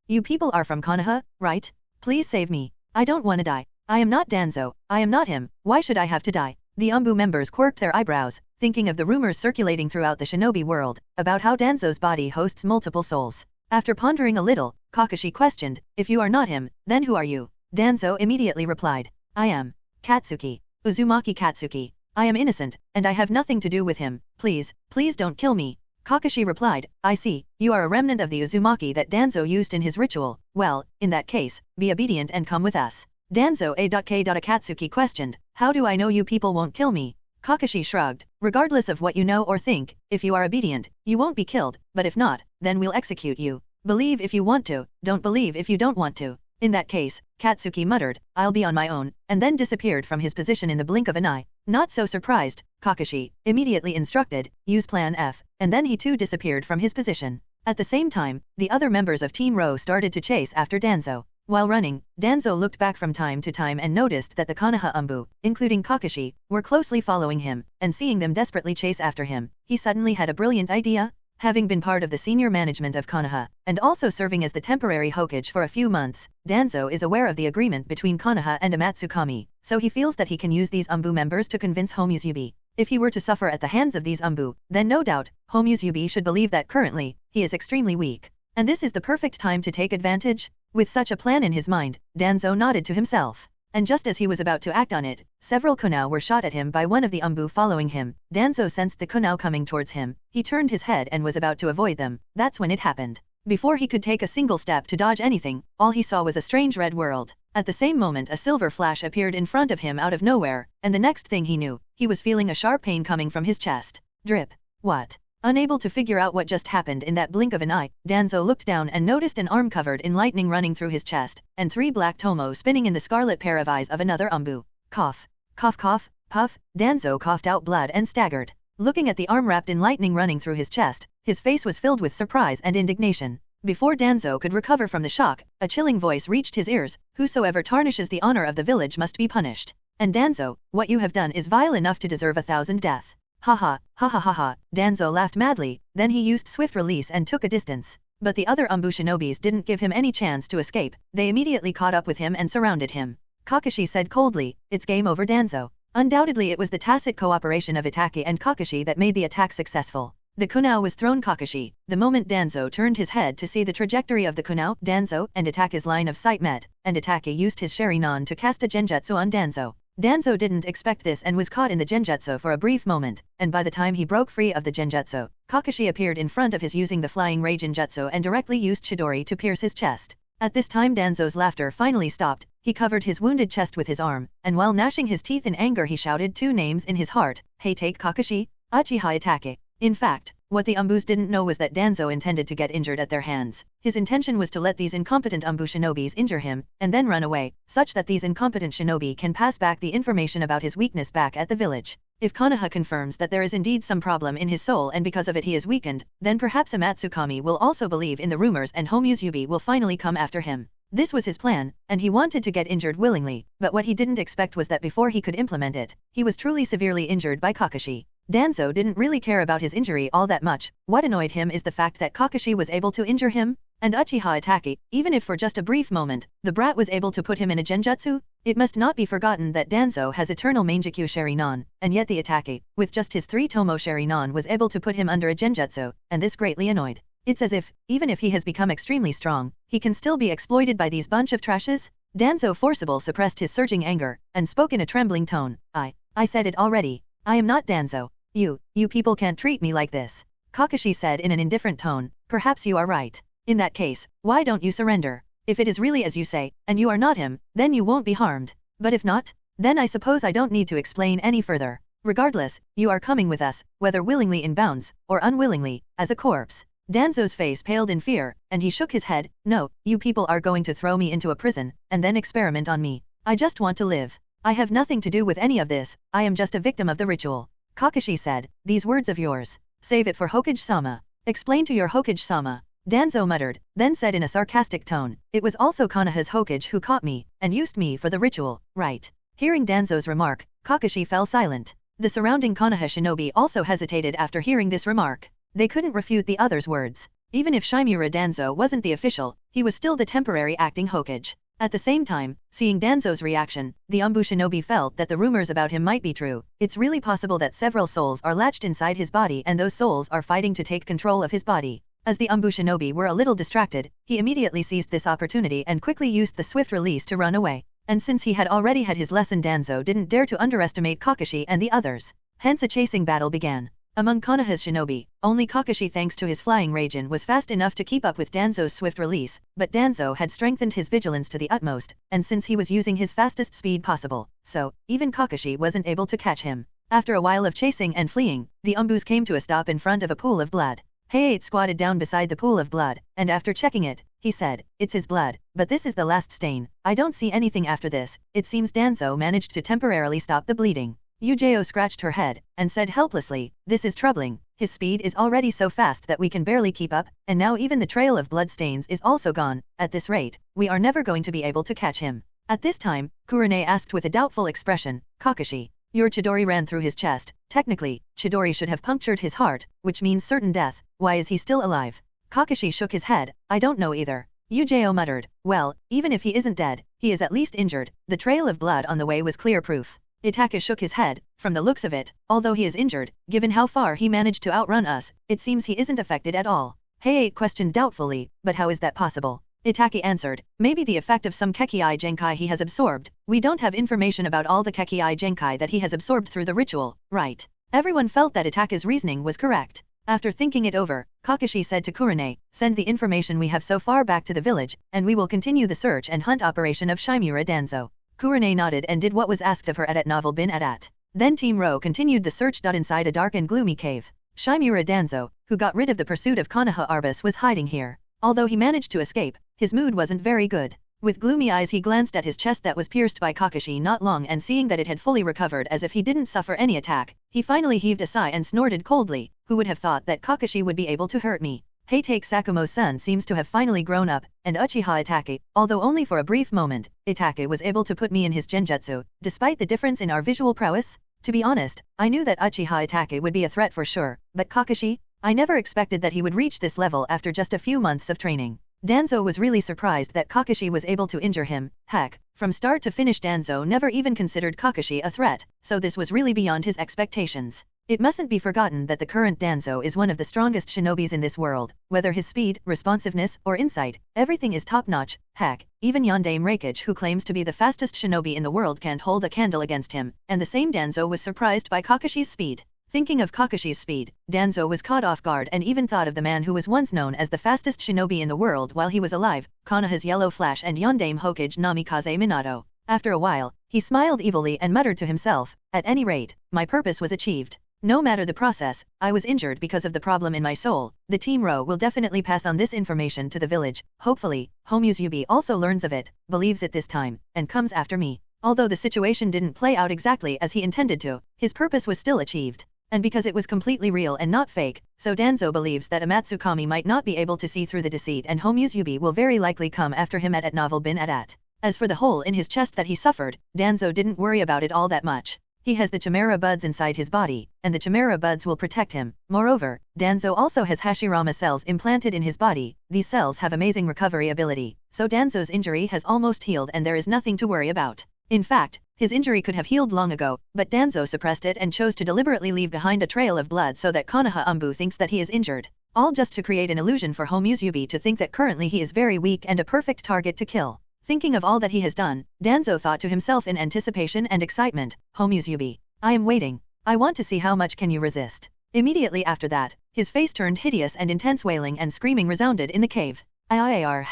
You people are from Konoha, right? Please save me. I don't wanna die. I am not Danzo, I am not him, why should I have to die? The Umbu members quirked their eyebrows, thinking of the rumors circulating throughout the shinobi world, about how Danzo's body hosts multiple souls. After pondering a little, Kakashi questioned, if you are not him, then who are you? Danzo immediately replied, I am Katsuki, Uzumaki Katsuki. I am innocent, and I have nothing to do with him, please don't kill me. Kakashi replied, I see, you are a remnant of the Uzumaki that Danzo used in his ritual. Well, in that case, be obedient and come with us. Danzo Akatsuki questioned, how do I know you people won't kill me? Kakashi shrugged, regardless of what you know or think, if you are obedient, you won't be killed, but if not, then we'll execute you. Believe if you want to, don't believe if you don't want to. In that case, Katsuki muttered, I'll be on my own, and then disappeared from his position in the blink of an eye. Not so surprised, Kakashi immediately instructed, use Plan F, and then he too disappeared from his position. At the same time, the other members of Team Ro started to chase after Danzo. While running, Danzo looked back from time to time and noticed that the Konoha Umbu, including Kakashi, were closely following him, and seeing them desperately chase after him, he suddenly had a brilliant idea. Having been part of the senior management of Konoha, and also serving as the temporary Hokage for a few months, Danzo is aware of the agreement between Konoha and Amatsukami, so he feels that he can use these Umbu members to convince Homusubi. If he were to suffer at the hands of these Umbu, then no doubt, Homusubi should believe that currently, he is extremely weak. And this is the perfect time to take advantage? With such a plan in his mind, Danzo nodded to himself. And just as he was about to act on it, several kunao were shot at him by one of the Umbu following him. Danzo sensed the kunao coming towards him. He turned his head and was about to avoid them. That's when it happened. Before he could take a single step to dodge anything, all he saw was a strange red world. At the same moment a silver flash appeared in front of him out of nowhere, and the next thing he knew, he was feeling a sharp pain coming from his chest. Drip. What? Unable to figure out what just happened in that blink of an eye, Danzo looked down and noticed an arm covered in lightning running through his chest, and 3 black tomo spinning in the scarlet pair of eyes of another Umbu. Cough. Cough cough, puff, Danzo coughed out blood and staggered. Looking at the arm wrapped in lightning running through his chest, his face was filled with surprise and indignation. Before Danzo could recover from the shock, a chilling voice reached his ears, whosoever tarnishes the honor of the village must be punished. And Danzo, what you have done is vile enough to deserve 1,000 death. Ha ha ha. Danzo laughed madly, then he used swift release and took a distance. But the other Umbu shinobis didn't give him any chance to escape, they immediately caught up with him and surrounded him. Kakashi said coldly, it's game over Danzo. Undoubtedly it was the tacit cooperation of Itachi and Kakashi that made the attack successful. The kunao was thrown Kakashi. The moment Danzo turned his head to see the trajectory of the kunao, Danzo and Itachi's line of sight met, and Itachi used his Sharingan to cast a genjutsu on Danzo. Danzo didn't expect this and was caught in the genjutsu for a brief moment, and by the time he broke free of the genjutsu, Kakashi appeared in front of his using the flying ray genjutsu and directly used Chidori to pierce his chest. At this time Danzo's laughter finally stopped, he covered his wounded chest with his arm, and while gnashing his teeth in anger he shouted two names in his heart, "Hey, take Kakashi, Uchiha Itake." In fact, what the Umbus didn't know was that Danzo intended to get injured at their hands. His intention was to let these incompetent Umbu shinobis injure him, and then run away, such that these incompetent shinobi can pass back the information about his weakness back at the village. If Konoha confirms that there is indeed some problem in his soul and because of it he is weakened, then perhaps Amatsukami will also believe in the rumors and Homusubi will finally come after him. This was his plan, and he wanted to get injured willingly, but what he didn't expect was that before he could implement it, he was truly severely injured by Kakashi. Danzo didn't really care about his injury all that much. What annoyed him is the fact that Kakashi was able to injure him, and Uchiha Itake, even if for just a brief moment, the brat was able to put him in a genjutsu. It must not be forgotten that Danzo has eternal Mangekyo Sharinan, and yet the Itake, with just his 3 Tomo Sharinan was able to put him under a genjutsu, and this greatly annoyed. It's as if, even if he has become extremely strong, he can still be exploited by these bunch of trashes. Danzo forcibly suppressed his surging anger, and spoke in a trembling tone. I said it already. I am not Danzo. You people can't treat me like this. Kakashi said in an indifferent tone. Perhaps you are right. In that case, why don't you surrender? If it is really as you say, and you are not him, then you won't be harmed. But if not, then I suppose I don't need to explain any further. Regardless, you are coming with us, whether willingly in bounds, or unwillingly, as a corpse. Danzo's face paled in fear, and he shook his head. No, you people are going to throw me into a prison, and then experiment on me. I just want to live. I have nothing to do with any of this, I am just a victim of the ritual. Kakashi said, these words of yours, save it for Hokage-sama. Explain to your Hokage-sama. Danzo muttered, then said in a sarcastic tone, it was also Konoha's Hokage who caught me, and used me for the ritual, right? Hearing Danzo's remark, Kakashi fell silent. The surrounding Konoha shinobi also hesitated after hearing this remark. They couldn't refute the other's words. Even if Shimura Danzo wasn't the official, he was still the temporary acting Hokage. At the same time, seeing Danzo's reaction, the Umbu shinobi felt that the rumors about him might be true. It's really possible that several souls are latched inside his body and those souls are fighting to take control of his body. As the Umbu shinobi were a little distracted, he immediately seized this opportunity and quickly used the swift release to run away. And since he had already had his lesson, Danzo didn't dare to underestimate Kakashi and the others. Hence a chasing battle began. Among Konoha's shinobi, only Kakashi, thanks to his flying Raijin, was fast enough to keep up with Danzo's swift release, but Danzo had strengthened his vigilance to the utmost, and since he was using his fastest speed possible, so, even Kakashi wasn't able to catch him. After a while of chasing and fleeing, the Umbus came to a stop in front of a pool of blood. Hayate squatted down beside the pool of blood, and after checking it, he said, it's his blood, but this is the last stain. I don't see anything after this. It seems Danzo managed to temporarily stop the bleeding. Yujao scratched her head, and said helplessly, this is troubling. His speed is already so fast that we can barely keep up, and now even the trail of blood stains is also gone. At this rate, we are never going to be able to catch him. At this time, Kurone asked with a doubtful expression, Kakashi, your Chidori ran through his chest. Technically, Chidori should have punctured his heart, which means certain death. Why is he still alive? Kakashi shook his head, I don't know either. Yujao muttered, well, even if he isn't dead, he is at least injured. The trail of blood on the way was clear proof. Itake shook his head. From the looks of it, although he is injured, given how far he managed to outrun us, it seems he isn't affected at all. Hayate questioned doubtfully, but how is that possible? Itake answered, maybe the effect of some Kekii Genkai he has absorbed. We don't have information about all the Kekii Genkai that he has absorbed through the ritual, right? Everyone felt that Itake's reasoning was correct. After thinking it over, Kakashi said to Kurone, send the information we have so far back to the village, and we will continue the search and hunt operation of Shimura Danzo. Kurone nodded and did what was asked of her at Novel Bin Adat. Then Team Ro continued the search. Inside a dark and gloomy cave, Shimura Danzo, who got rid of the pursuit of Konoha Arbus, was hiding here. Although he managed to escape, his mood wasn't very good. With gloomy eyes he glanced at his chest that was pierced by Kakashi not long, and seeing that it had fully recovered as if he didn't suffer any attack, he finally heaved a sigh and snorted coldly. Who would have thought that Kakashi would be able to hurt me? Hayate Sakumo's son seems to have finally grown up, and Uchiha Itake, although only for a brief moment, Itake was able to put me in his genjutsu, despite the difference in our visual prowess. To be honest, I knew that Uchiha Itake would be a threat for sure, but Kakashi? I never expected that he would reach this level after just a few months of training. Danzo was really surprised that Kakashi was able to injure him. Heck, from start to finish Danzo never even considered Kakashi a threat, so this was really beyond his expectations. It mustn't be forgotten that the current Danzo is one of the strongest shinobis in this world, whether his speed, responsiveness, or insight, everything is top-notch. Heck, even Yondaime Raikage, who claims to be the fastest shinobi in the world, can't hold a candle against him, and the same Danzo was surprised by Kakashi's speed. Thinking of Kakashi's speed, Danzo was caught off guard and even thought of the man who was once known as the fastest shinobi in the world while he was alive, Konoha's Yellow Flash and Yondaime Hokage Namikaze Minato. After a while, he smiled evilly and muttered to himself, "At any rate, my purpose was achieved. No matter the process, I was injured because of the problem in my soul. The Team Ro will definitely pass on this information to the village. Hopefully, Homusubi also learns of it, believes it this time, and comes after me." Although the situation didn't play out exactly as he intended to, his purpose was still achieved. And because it was completely real and not fake, so Danzo believes that Amatsukami might not be able to see through the deceit and Homusubi will very likely come after him at novel bin at. As for the hole in his chest that he suffered, Danzo didn't worry about it all that much. He has the Chimera buds inside his body, and the Chimera buds will protect him. Moreover, Danzo also has Hashirama cells implanted in his body. These cells have amazing recovery ability, so Danzo's injury has almost healed and there is nothing to worry about. In fact, his injury could have healed long ago, but Danzo suppressed it and chose to deliberately leave behind a trail of blood so that Konoha Umbu thinks that he is injured. All just to create an illusion for Homusubi to think that currently he is very weak and a perfect target to kill. Thinking of all that he has done, Danzo thought to himself in anticipation and excitement, "Homusubi, I am waiting. I want to see how much can you resist." Immediately after that, his face turned hideous and intense wailing and screaming resounded in the cave. IIR.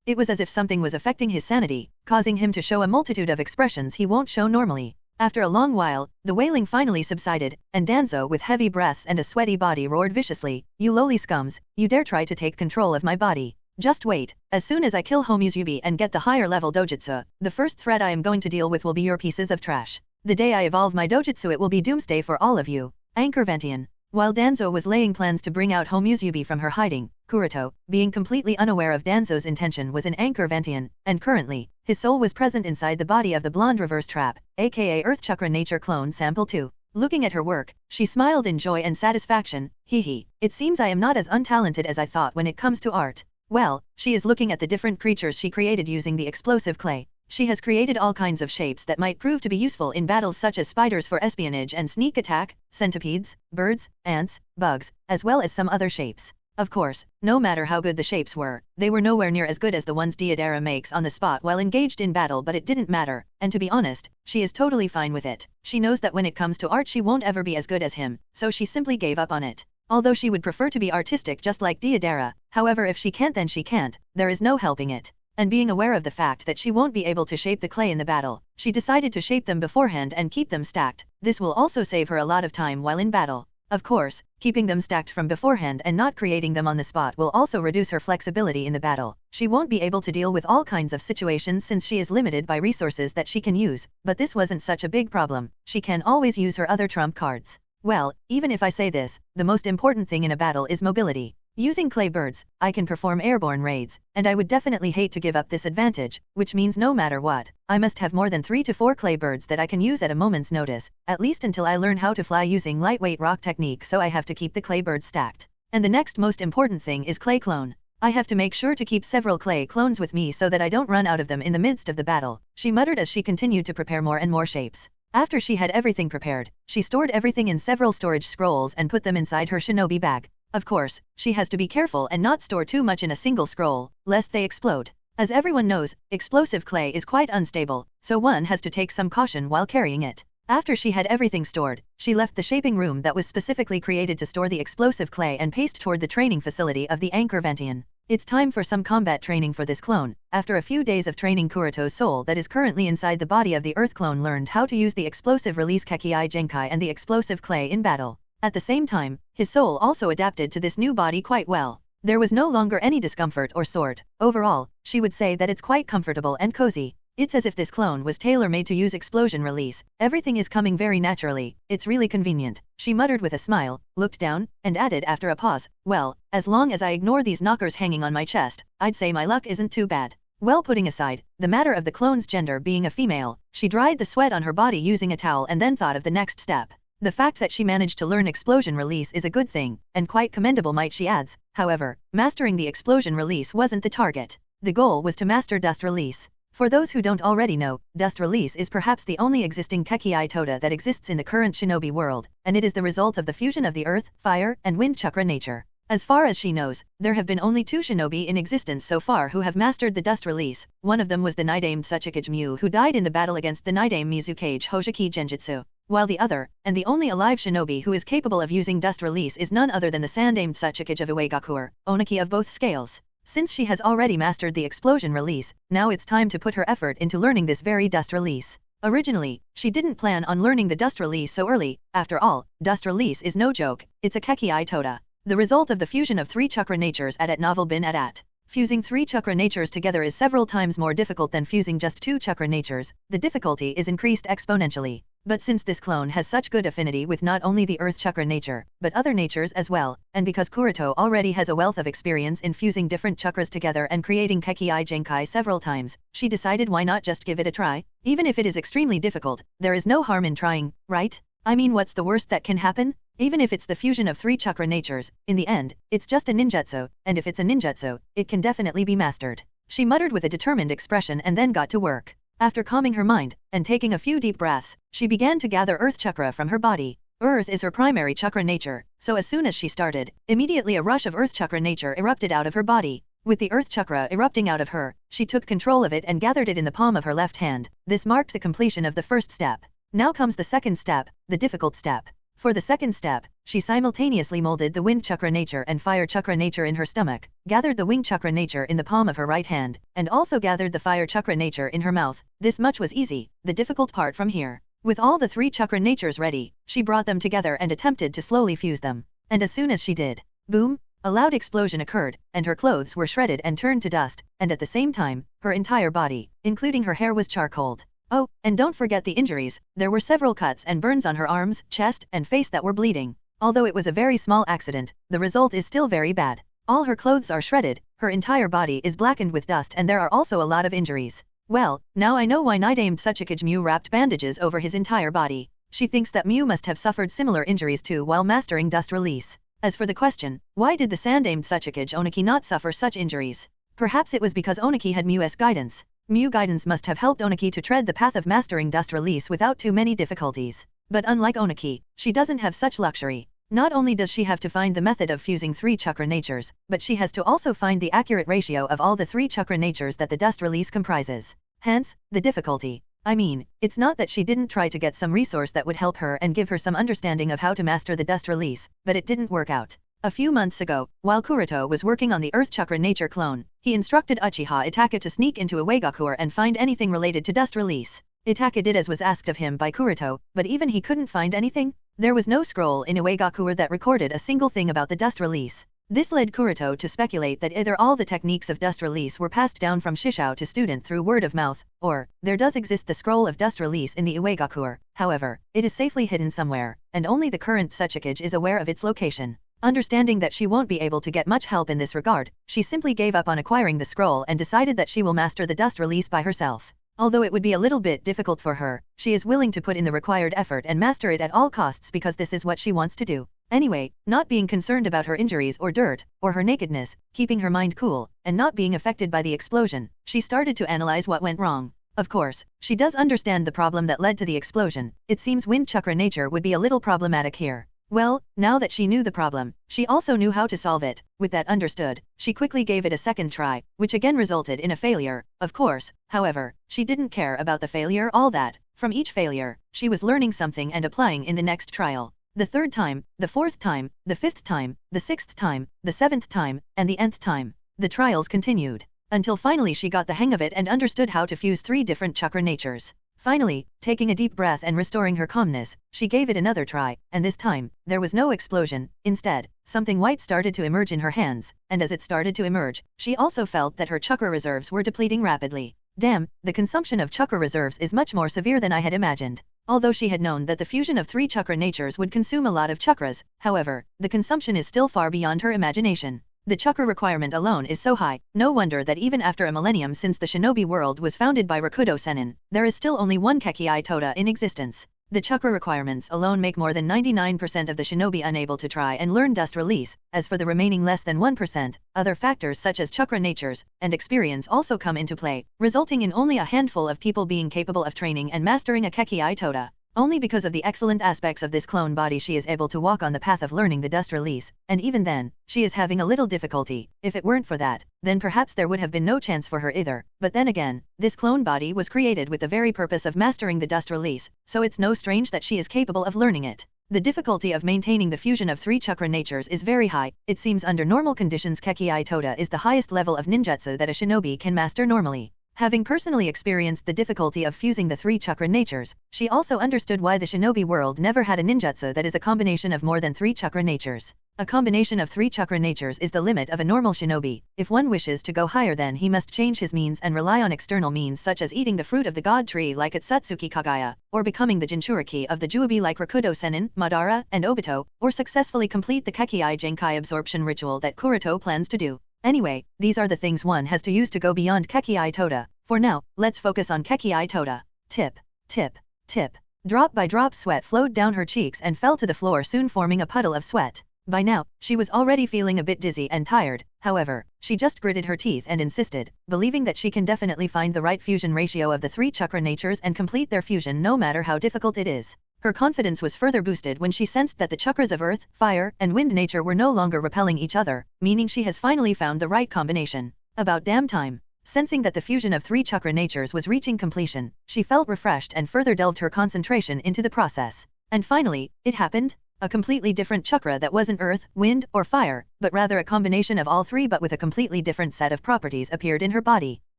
It was as if something was affecting his sanity, causing him to show a multitude of expressions he won't show normally. After a long while, the wailing finally subsided, and Danzo with heavy breaths and a sweaty body roared viciously, "You lowly scums, you dare try to take control of my body. Just wait, as soon as I kill Homusubi and get the higher level dojutsu, the first threat I am going to deal with will be your pieces of trash. The day I evolve my dojutsu it will be doomsday for all of you." Anchorvantian. While Danzo was laying plans to bring out Homusubi from her hiding, Kuroto, being completely unaware of Danzo's intention, was in Anchorvantian, and currently, his soul was present inside the body of the blonde reverse trap, aka Earth Chakra Nature Clone Sample 2. Looking at her work, she smiled in joy and satisfaction. Hee, it seems I am not as untalented as I thought when it comes to art. Well, she is looking at the different creatures she created using the explosive clay. She has created all kinds of shapes that might prove to be useful in battles, such as spiders for espionage and sneak attack, centipedes, birds, ants, bugs, as well as some other shapes. Of course, no matter how good the shapes were, they were nowhere near as good as the ones Deidara makes on the spot while engaged in battle, but it didn't matter, and to be honest, she is totally fine with it. She knows that when it comes to art she won't ever be as good as him, so she simply gave up on it. Although she would prefer to be artistic just like Deidara, however if she can't then she can't, there is no helping it. And being aware of the fact that she won't be able to shape the clay in the battle, she decided to shape them beforehand and keep them stacked. This will also save her a lot of time while in battle. Of course, keeping them stacked from beforehand and not creating them on the spot will also reduce her flexibility in the battle. She won't be able to deal with all kinds of situations since she is limited by resources that she can use, but this wasn't such a big problem. She can always use her other trump cards. Well, even if I say this, the most important thing in a battle is mobility. Using clay birds, I can perform airborne raids, and I would definitely hate to give up this advantage, which means no matter what, I must have more than 3 to 4 clay birds that I can use at a moment's notice, at least until I learn how to fly using lightweight rock technique, so I have to keep the clay birds stacked. And the next most important thing is clay clone. I have to make sure to keep several clay clones with me so that I don't run out of them in the midst of the battle, she muttered as she continued to prepare more and more shapes. After she had everything prepared, she stored everything in several storage scrolls and put them inside her shinobi bag. Of course, she has to be careful and not store too much in a single scroll, lest they explode. As everyone knows, explosive clay is quite unstable, so one has to take some caution while carrying it. After she had everything stored, she left the shaping room that was specifically created to store the explosive clay and paced toward the training facility of the Anchorvantian. It's time for some combat training for this clone. After a few days of training, Kuroto's soul that is currently inside the body of the Earth clone learned how to use the explosive release Kekii Genkai and the explosive clay in battle. At the same time, his soul also adapted to this new body quite well. There was no longer any discomfort or sort. Overall, she would say that it's quite comfortable and cozy. It's as if this clone was tailor-made to use explosion release. Everything is coming very naturally. It's really convenient, she muttered with a smile, looked down, and added after a pause, "Well, as long as I ignore these knockers hanging on my chest, I'd say my luck isn't too bad." Well, putting aside the matter of the clone's gender being a female, she dried the sweat on her body using a towel and then thought of the next step. The fact that she managed to learn explosion release is a good thing, and quite commendable might she adds. However, mastering the explosion release wasn't the target. The goal was to master dust release. For those who don't already know, Dust Release is perhaps the only existing Kekkei Toda that exists in the current shinobi world, and it is the result of the fusion of the earth, fire, and wind chakra nature. As far as she knows, there have been only 2 shinobi in existence so far who have mastered the Dust Release. One of them was the Nidamed Tsuchikage Mu who died in the battle against the Nidamed Mizukage Hoseki Genjutsu, while the other, and the only alive shinobi who is capable of using Dust Release is none other than the Sandamed Tsuchikage of Uegakuer, Oniki of both scales. Since she has already mastered the Explosion Release, now it's time to put her effort into learning this very Dust Release. Originally, she didn't plan on learning the Dust Release so early. After all, Dust Release is no joke, it's a Kekkei Toda, the result of the fusion of 3 chakra natures at novel bin at. Fusing 3 chakra natures together is several times more difficult than fusing just 2 chakra natures. The difficulty is increased exponentially. But since this clone has such good affinity with not only the earth chakra nature, but other natures as well, and because Kuroto already has a wealth of experience in fusing different chakras together and creating Kekkei Genkai several times, she decided why not just give it a try? Even if it is extremely difficult, there is no harm in trying, right? I mean, what's the worst that can happen? Even if it's the fusion of 3 chakra natures, in the end, it's just a ninjutsu, and if it's a ninjutsu, it can definitely be mastered. She muttered with a determined expression and then got to work. After calming her mind, and taking a few deep breaths, she began to gather earth chakra from her body. Earth is her primary chakra nature, so as soon as she started, immediately a rush of earth chakra nature erupted out of her body. With the earth chakra erupting out of her, she took control of it and gathered it in the palm of her left hand. This marked the completion of the first step. Now comes the second step, the difficult step. For the second step, she simultaneously molded the wind chakra nature and fire chakra nature in her stomach, gathered the wing chakra nature in the palm of her right hand, and also gathered the fire chakra nature in her mouth. This much was easy, the difficult part from here. With all the 3 chakra natures ready, she brought them together and attempted to slowly fuse them. And as soon as she did, boom, a loud explosion occurred, and her clothes were shredded and turned to dust, and at the same time, her entire body, including her hair, was charcoaled. Oh, and don't forget the injuries. There were several cuts and burns on her arms, chest, and face that were bleeding. Although it was a very small accident, the result is still very bad. All her clothes are shredded, her entire body is blackened with dust, and there are also a lot of injuries. Well, now I know why Nidamed Tsuchikage Mu wrapped bandages over his entire body. She thinks that Mu must have suffered similar injuries too while mastering Dust Release. As for the question, why did the Sandamed Tsuchikage Oniki not suffer such injuries? Perhaps it was because Oniki had Mu's guidance. Mu guidance must have helped Oniki to tread the path of mastering Dust Release without too many difficulties. But unlike Oniki, she doesn't have such luxury. Not only does she have to find the method of fusing 3 chakra natures, but she has to also find the accurate ratio of all the 3 chakra natures that the Dust Release comprises. Hence, the difficulty. I mean, it's not that she didn't try to get some resource that would help her and give her some understanding of how to master the Dust Release, but it didn't work out. A few months ago, while Kuroto was working on the Earth Chakra Nature clone, he instructed Uchiha Itachi to sneak into Uegakuer and find anything related to Dust Release. Itachi did as was asked of him by Kuroto, but even he couldn't find anything. There was no scroll in Uegakuer that recorded a single thing about the Dust Release. This led Kuroto to speculate that either all the techniques of Dust Release were passed down from Shishao to student through word of mouth, or there does exist the scroll of Dust Release in the Uegakuer. However, it is safely hidden somewhere, and only the current Tsuchikage is aware of its location. Understanding that she won't be able to get much help in this regard, she simply gave up on acquiring the scroll and decided that she will master the Dust Release by herself. Although it would be a little bit difficult for her, she is willing to put in the required effort and master it at all costs because this is what she wants to do. Anyway, not being concerned about her injuries or dirt, or her nakedness, keeping her mind cool, and not being affected by the explosion, she started to analyze what went wrong. Of course, she does understand the problem that led to the explosion. It seems wind chakra nature would be a little problematic here. Well, now that she knew the problem, she also knew how to solve it. With that understood, she quickly gave it a second try, which again resulted in a failure. Of course, however, she didn't care about the failure all that. From each failure, she was learning something and applying in the next trial. The 3rd time, the 4th time, the 5th time, the 6th time, the 7th time, and the nth time. The trials continued, until finally she got the hang of it and understood how to fuse 3 different chakra natures. Finally, taking a deep breath and restoring her calmness, she gave it another try, and this time, there was no explosion. Instead, something white started to emerge in her hands, and as it started to emerge, she also felt that her chakra reserves were depleting rapidly. Damn, the consumption of chakra reserves is much more severe than I had imagined. Although she had known that the fusion of 3 chakra natures would consume a lot of chakras, however, the consumption is still far beyond her imagination. The chakra requirement alone is so high, no wonder that even after a millennium since the shinobi world was founded by Rakudo Sennin, there is still only one Kekkei Toda in existence. The chakra requirements alone make more than 99% of the shinobi unable to try and learn dust release. As for the remaining less than 1%, other factors such as chakra natures and experience also come into play, resulting in only a handful of people being capable of training and mastering a Kekii Toda. Only because of the excellent aspects of this clone body she is able to walk on the path of learning the dust release, and even then, she is having a little difficulty. If it weren't for that, then perhaps there would have been no chance for her either. But then again, this clone body was created with the very purpose of mastering the dust release, so it's no strange that she is capable of learning it. The difficulty of maintaining the fusion of 3 chakra natures is very high. It seems under normal conditions Kekii Toda is the highest level of ninjutsu that a shinobi can master normally. Having personally experienced the difficulty of fusing the 3 chakra natures, she also understood why the shinobi world never had a ninjutsu that is a combination of more than 3 chakra natures. A combination of 3 chakra natures is the limit of a normal shinobi. If one wishes to go higher, then he must change his means and rely on external means such as eating the fruit of the god tree like Akatsuki Kagaya, or becoming the Jinchuriki of the Juubi like Rakudo Sennin, Madara, and Obito, or successfully complete the Kekii Genkai absorption ritual that Kuroto plans to do. Anyway, these are the things one has to use to go beyond Kekii Toda. For now, let's focus on Kekii Toda. Tip, tip, tip. Drop by drop sweat flowed down her cheeks and fell to the floor, soon forming a puddle of sweat. By now, she was already feeling a bit dizzy and tired. However, she just gritted her teeth and insisted, believing that she can definitely find the right fusion ratio of the 3 chakra natures and complete their fusion no matter how difficult it is. Her confidence was further boosted when she sensed that the chakras of earth, fire, and wind nature were no longer repelling each other, meaning she has finally found the right combination. About damn time. Sensing that the fusion of 3 chakra natures was reaching completion, she felt refreshed and further delved her concentration into the process. And finally, it happened. A completely different chakra that wasn't earth, wind, or fire, but rather a combination of all 3 but with a completely different set of properties appeared in her body.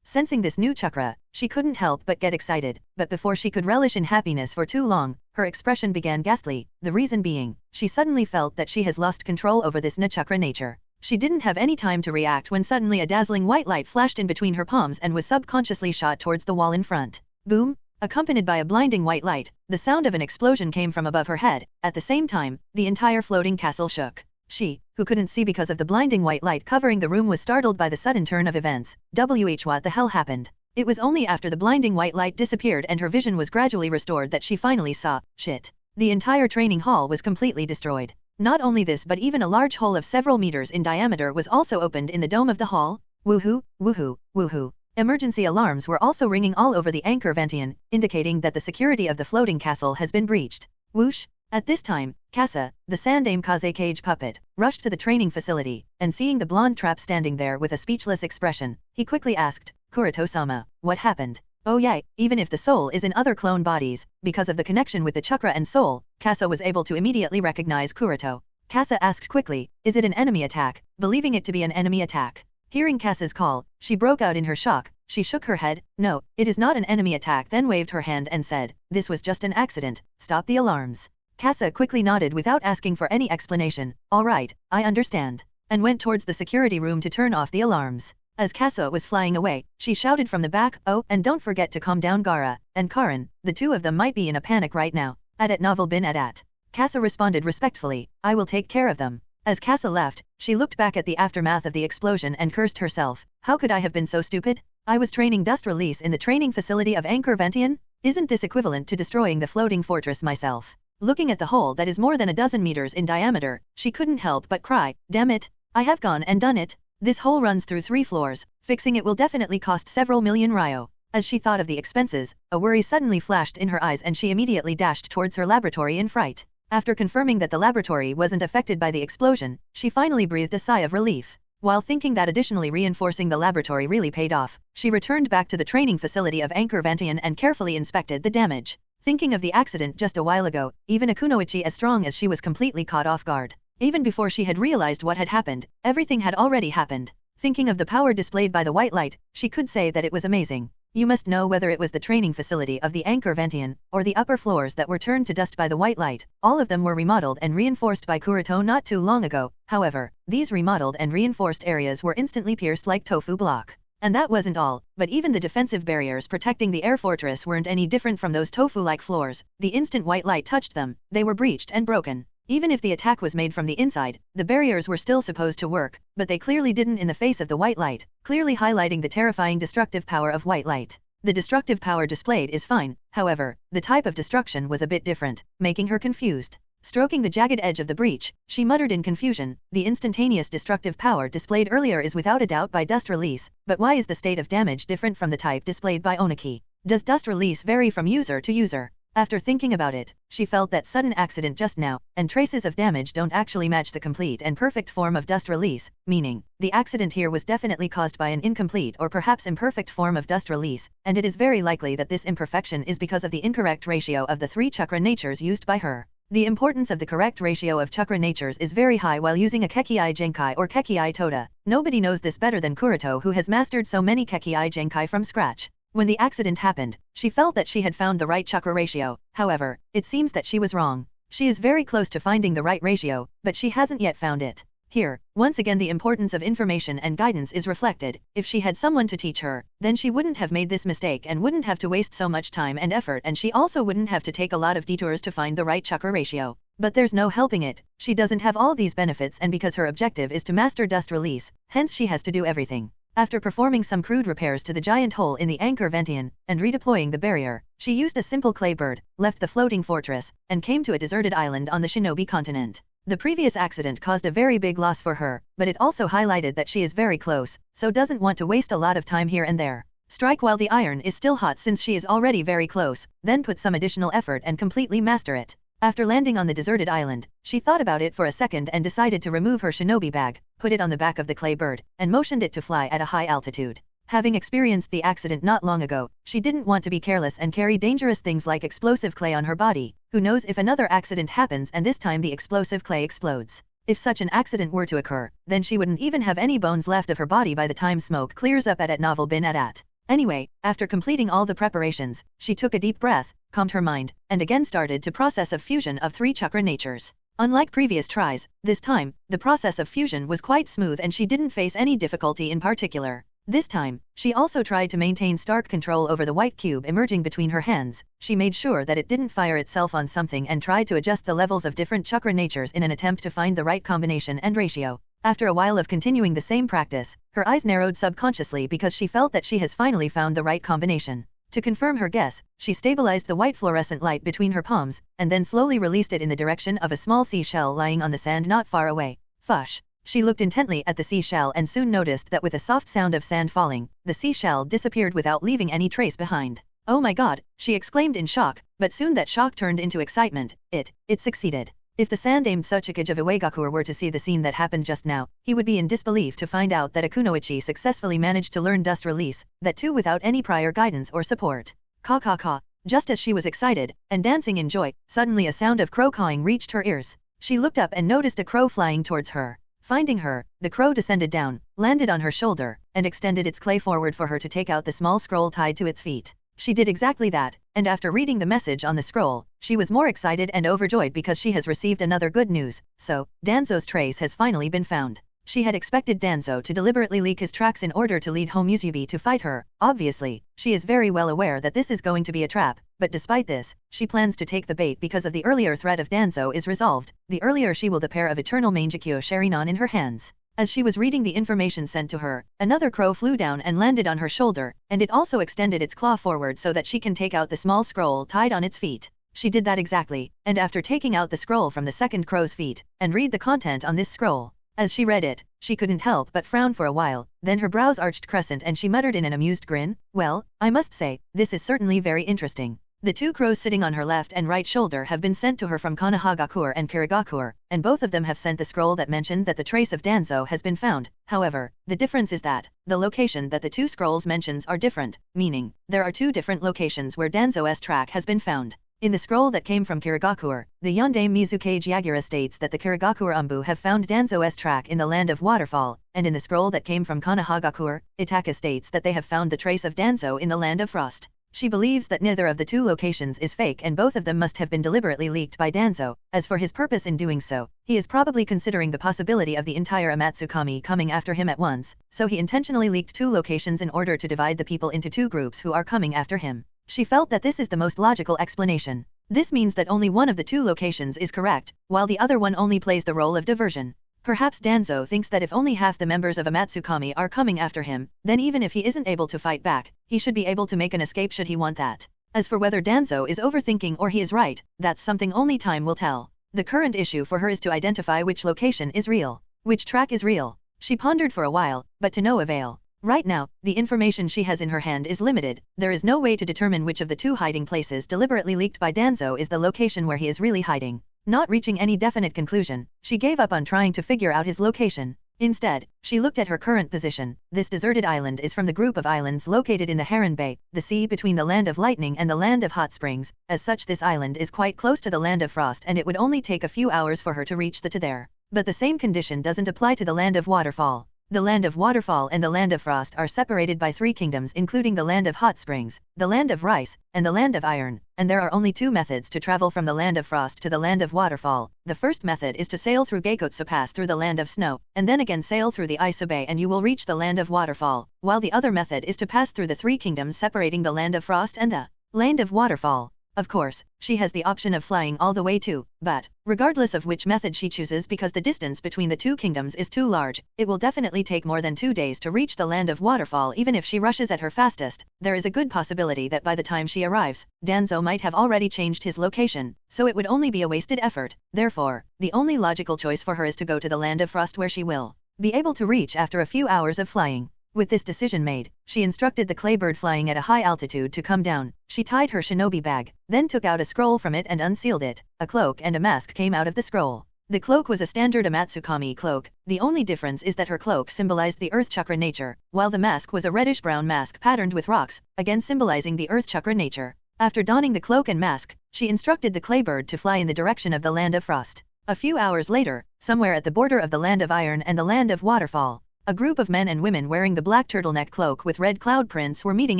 Sensing this new chakra, she couldn't help but get excited, but before she could relish in happiness for too long, her expression began ghastly, the reason being, she suddenly felt that she has lost control over this na chakra nature. She didn't have any time to react when suddenly a dazzling white light flashed in between her palms and was subconsciously shot towards the wall in front. Boom! Accompanied by a blinding white light, the sound of an explosion came from above her head. At the same time, the entire floating castle shook. She, who couldn't see because of the blinding white light covering the room, was startled by the sudden turn of events. What the hell happened? It was only after the blinding white light disappeared and her vision was gradually restored that she finally saw, shit. The entire training hall was completely destroyed. Not only this, but even a large hole of several meters in diameter was also opened in the dome of the hall. Woohoo, woohoo, woohoo. Emergency alarms were also ringing all over the Anchor Vantian, indicating that the security of the floating castle has been breached. Whoosh! At this time, Kasa, the Sandame Kazekage puppet, rushed to the training facility, and seeing the blonde trap standing there with a speechless expression, he quickly asked, Kuroto-sama, what happened? Oh yeah, even if the soul is in other clone bodies, because of the connection with the chakra and soul, Kasa was able to immediately recognize Kuroto. Kasa asked quickly, is it an enemy attack, believing it to be an enemy attack. Hearing Kasa's call, she broke out in her shock. She shook her head, no, it is not an enemy attack, then waved her hand and said, this was just an accident, stop the alarms. Kasa quickly nodded without asking for any explanation. All right, I understand. And went towards the security room to turn off the alarms. As Kasa was flying away, she shouted from the back, oh, and don't forget to calm down Gaara and Karin, the 2 of them might be in a panic right now. Adat novel bin adat. Kasa responded respectfully, I will take care of them. As Kasa left, she looked back at the aftermath of the explosion and cursed herself. How could I have been so stupid? I was training dust release in the training facility of Anchor Vantian? Isn't this equivalent to destroying the floating fortress myself? Looking at the hole that is more than a dozen meters in diameter, she couldn't help but cry, damn it, I have gone and done it. This hole runs through 3 floors, fixing it will definitely cost several million ryo. As she thought of the expenses, a worry suddenly flashed in her eyes and she immediately dashed towards her laboratory in fright. After confirming that the laboratory wasn't affected by the explosion, she finally breathed a sigh of relief. While thinking that additionally reinforcing the laboratory really paid off, she returned back to the training facility of Anchor Vantian and carefully inspected the damage. Thinking of the accident just a while ago, even a kunoichi as strong as she was completely caught off guard. Even before she had realized what had happened, everything had already happened. Thinking of the power displayed by the white light, she could say that it was amazing. You must know whether it was the training facility of the Anchor Vantian, or the upper floors that were turned to dust by the white light, all of them were remodeled and reinforced by Kuroto not too long ago. However, these remodeled and reinforced areas were instantly pierced like tofu block. And that wasn't all, but even the defensive barriers protecting the air fortress weren't any different from those tofu-like floors. The instant white light touched them, they were breached and broken. Even if the attack was made from the inside, the barriers were still supposed to work, but they clearly didn't in the face of the white light, clearly highlighting the terrifying destructive power of white light. The destructive power displayed is fine, however, the type of destruction was a bit different, making her confused. Stroking the jagged edge of the breach, she muttered in confusion, the instantaneous destructive power displayed earlier is without a doubt by dust release, but why is the state of damage different from the type displayed by Oniki? Does dust release vary from user to user? After thinking about it, she felt that sudden accident just now, and traces of damage don't actually match the complete and perfect form of dust release, meaning, the accident here was definitely caused by an incomplete or perhaps imperfect form of dust release, and it is very likely that this imperfection is because of the incorrect ratio of the 3 chakra natures used by her. The importance of the correct ratio of chakra natures is very high while using a Kekii Genkai or Kekii Toda. Nobody knows this better than Kuroto, who has mastered so many Kekii Genkai from scratch. When the accident happened, she felt that she had found the right chakra ratio. However, it seems that she was wrong. She is very close to finding the right ratio, but she hasn't yet found it. Here, once again the importance of information and guidance is reflected. If she had someone to teach her, then she wouldn't have made this mistake and wouldn't have to waste so much time and effort, and she also wouldn't have to take a lot of detours to find the right chakra ratio. But there's no helping it. She doesn't have all these benefits, and because her objective is to master dust release, hence she has to do everything. After performing some crude repairs to the giant hole in the anchor Ventian, and redeploying the barrier, she used a simple clay bird, left the floating fortress, and came to a deserted island on the Shinobi continent. The previous accident caused a very big loss for her, but it also highlighted that she is very close, so doesn't want to waste a lot of time here and there. Strike while the iron is still hot since she is already very close, then put some additional effort and completely master it. After landing on the deserted island, she thought about it for a second and decided to remove her shinobi bag, put it on the back of the clay bird, and motioned it to fly at a high altitude. Having experienced the accident not long ago, she didn't want to be careless and carry dangerous things like explosive clay on her body. Who knows if another accident happens and this time the explosive clay explodes. If such an accident were to occur, then she wouldn't even have any bones left of her body by the time smoke clears up at Novel Bin at. Anyway, after completing all the preparations, she took a deep breath, calmed her mind, and again started to process of fusion of 3 chakra natures. Unlike previous tries, this time, the process of fusion was quite smooth and she didn't face any difficulty in particular. This time, she also tried to maintain stark control over the white cube emerging between her hands. She made sure that it didn't fire itself on something and tried to adjust the levels of different chakra natures in an attempt to find the right combination and ratio. After a while of continuing the same practice, her eyes narrowed subconsciously because she felt that she has finally found the right combination. To confirm her guess, she stabilized the white fluorescent light between her palms, and then slowly released it in the direction of a small seashell lying on the sand not far away. Fush! She looked intently at the seashell and soon noticed that with a soft sound of sand falling, the seashell disappeared without leaving any trace behind. Oh my god, she exclaimed in shock, but soon that shock turned into excitement. It succeeded. If the sand-aimed Tsuchikage of Iwagakur were to see the scene that happened just now, he would be in disbelief to find out that Akunoichi successfully managed to learn dust release, that too without any prior guidance or support. Caw caw caw. Just as she was excited, and dancing in joy, suddenly a sound of crow cawing reached her ears. She looked up and noticed a crow flying towards her. Finding her, the crow descended down, landed on her shoulder, and extended its clay forward for her to take out the small scroll tied to its feet. She did exactly that, and after reading the message on the scroll, she was more excited and overjoyed because she has received another good news. So, Danzo's trace has finally been found. She had expected Danzo to deliberately leak his tracks in order to lead home Uzubi to fight her. Obviously, she is very well aware that this is going to be a trap, but despite this, she plans to take the bait because of the earlier threat of Danzo is resolved. The earlier she will the pair of eternal Mangekyo Sharinon in her hands. As she was reading the information sent to her, another crow flew down and landed on her shoulder, and it also extended its claw forward so that she can take out the small scroll tied on its feet. She did that exactly, and after taking out the scroll from the second crow's feet, and read the content on this scroll. As she read it, she couldn't help but frown for a while, then her brows arched crescent and she muttered in an amused grin, "Well, I must say, this is certainly very interesting. The 2 crows sitting on her left and right shoulder have been sent to her from Konohagakur and Kirigakur, and both of them have sent the scroll that mentioned that the trace of Danzo has been found. However, the difference is that the location that the 2 scrolls mentions are different, meaning there are 2 different locations where Danzo's track has been found. In the scroll that came from Kirigakur, the Yondaime Mizukage Yagura states that the Kirigakur Umbu have found Danzo's track in the land of waterfall, and in the scroll that came from Konohagakur, Itaka states that they have found the trace of Danzo in the land of frost. She believes that neither of the 2 locations is fake and both of them must have been deliberately leaked by Danzo. As for his purpose in doing so, he is probably considering the possibility of the entire Amatsukami coming after him at once, so he intentionally leaked 2 locations in order to divide the people into 2 groups who are coming after him. She felt that this is the most logical explanation. This means that only one of the 2 locations is correct, while the other one only plays the role of diversion. Perhaps Danzo thinks that if only half the members of Amatsukami are coming after him, then even if he isn't able to fight back, he should be able to make an escape should he want that. As for whether Danzo is overthinking or he is right, that's something only time will tell. The current issue for her is to identify which location is real, which track is real. She pondered for a while, but to no avail. Right now, the information she has in her hand is limited. There is no way to determine which of the two hiding places deliberately leaked by Danzo is the location where he is really hiding. Not reaching any definite conclusion, she gave up on trying to figure out his location. Instead, she looked at her current position. This deserted island is from the group of islands located in the Heron Bay, the sea between the Land of Lightning and the Land of Hot Springs. As such, this island is quite close to the Land of Frost and it would only take a few hours for her to reach to there. But the same condition doesn't apply to the Land of Waterfall. The Land of Waterfall and the Land of Frost are separated by 3 kingdoms including the Land of Hot Springs, the Land of Rice, and the Land of Iron, and there are only 2 methods to travel from the Land of Frost to the Land of Waterfall. The first method is to sail through Geikotsu Pass through the Land of Snow, and then again sail through the Ice Bay and you will reach the Land of Waterfall, while the other method is to pass through the 3 kingdoms separating the Land of Frost and the Land of Waterfall. Of course, she has the option of flying all the way too, but, regardless of which method she chooses because the distance between the 2 kingdoms is too large, it will definitely take more than 2 days to reach the Land of Waterfall even if she rushes at her fastest. There is a good possibility that by the time she arrives, Danzo might have already changed his location, so it would only be a wasted effort. Therefore, the only logical choice for her is to go to the Land of Frost where she will be able to reach after a few hours of flying. With this decision made, she instructed the clay bird flying at a high altitude to come down. She tied her shinobi bag, then took out a scroll from it and unsealed it. A cloak and a mask came out of the scroll. The cloak was a standard Amatsukami cloak. The only difference is that her cloak symbolized the earth chakra nature, while the mask was a reddish-brown mask patterned with rocks, again symbolizing the earth chakra nature. After donning the cloak and mask, she instructed the clay bird to fly in the direction of the Land of Frost. A few hours later, somewhere at the border of the Land of Iron and the Land of Waterfall, a group of men and women wearing the black turtleneck cloak with red cloud prints were meeting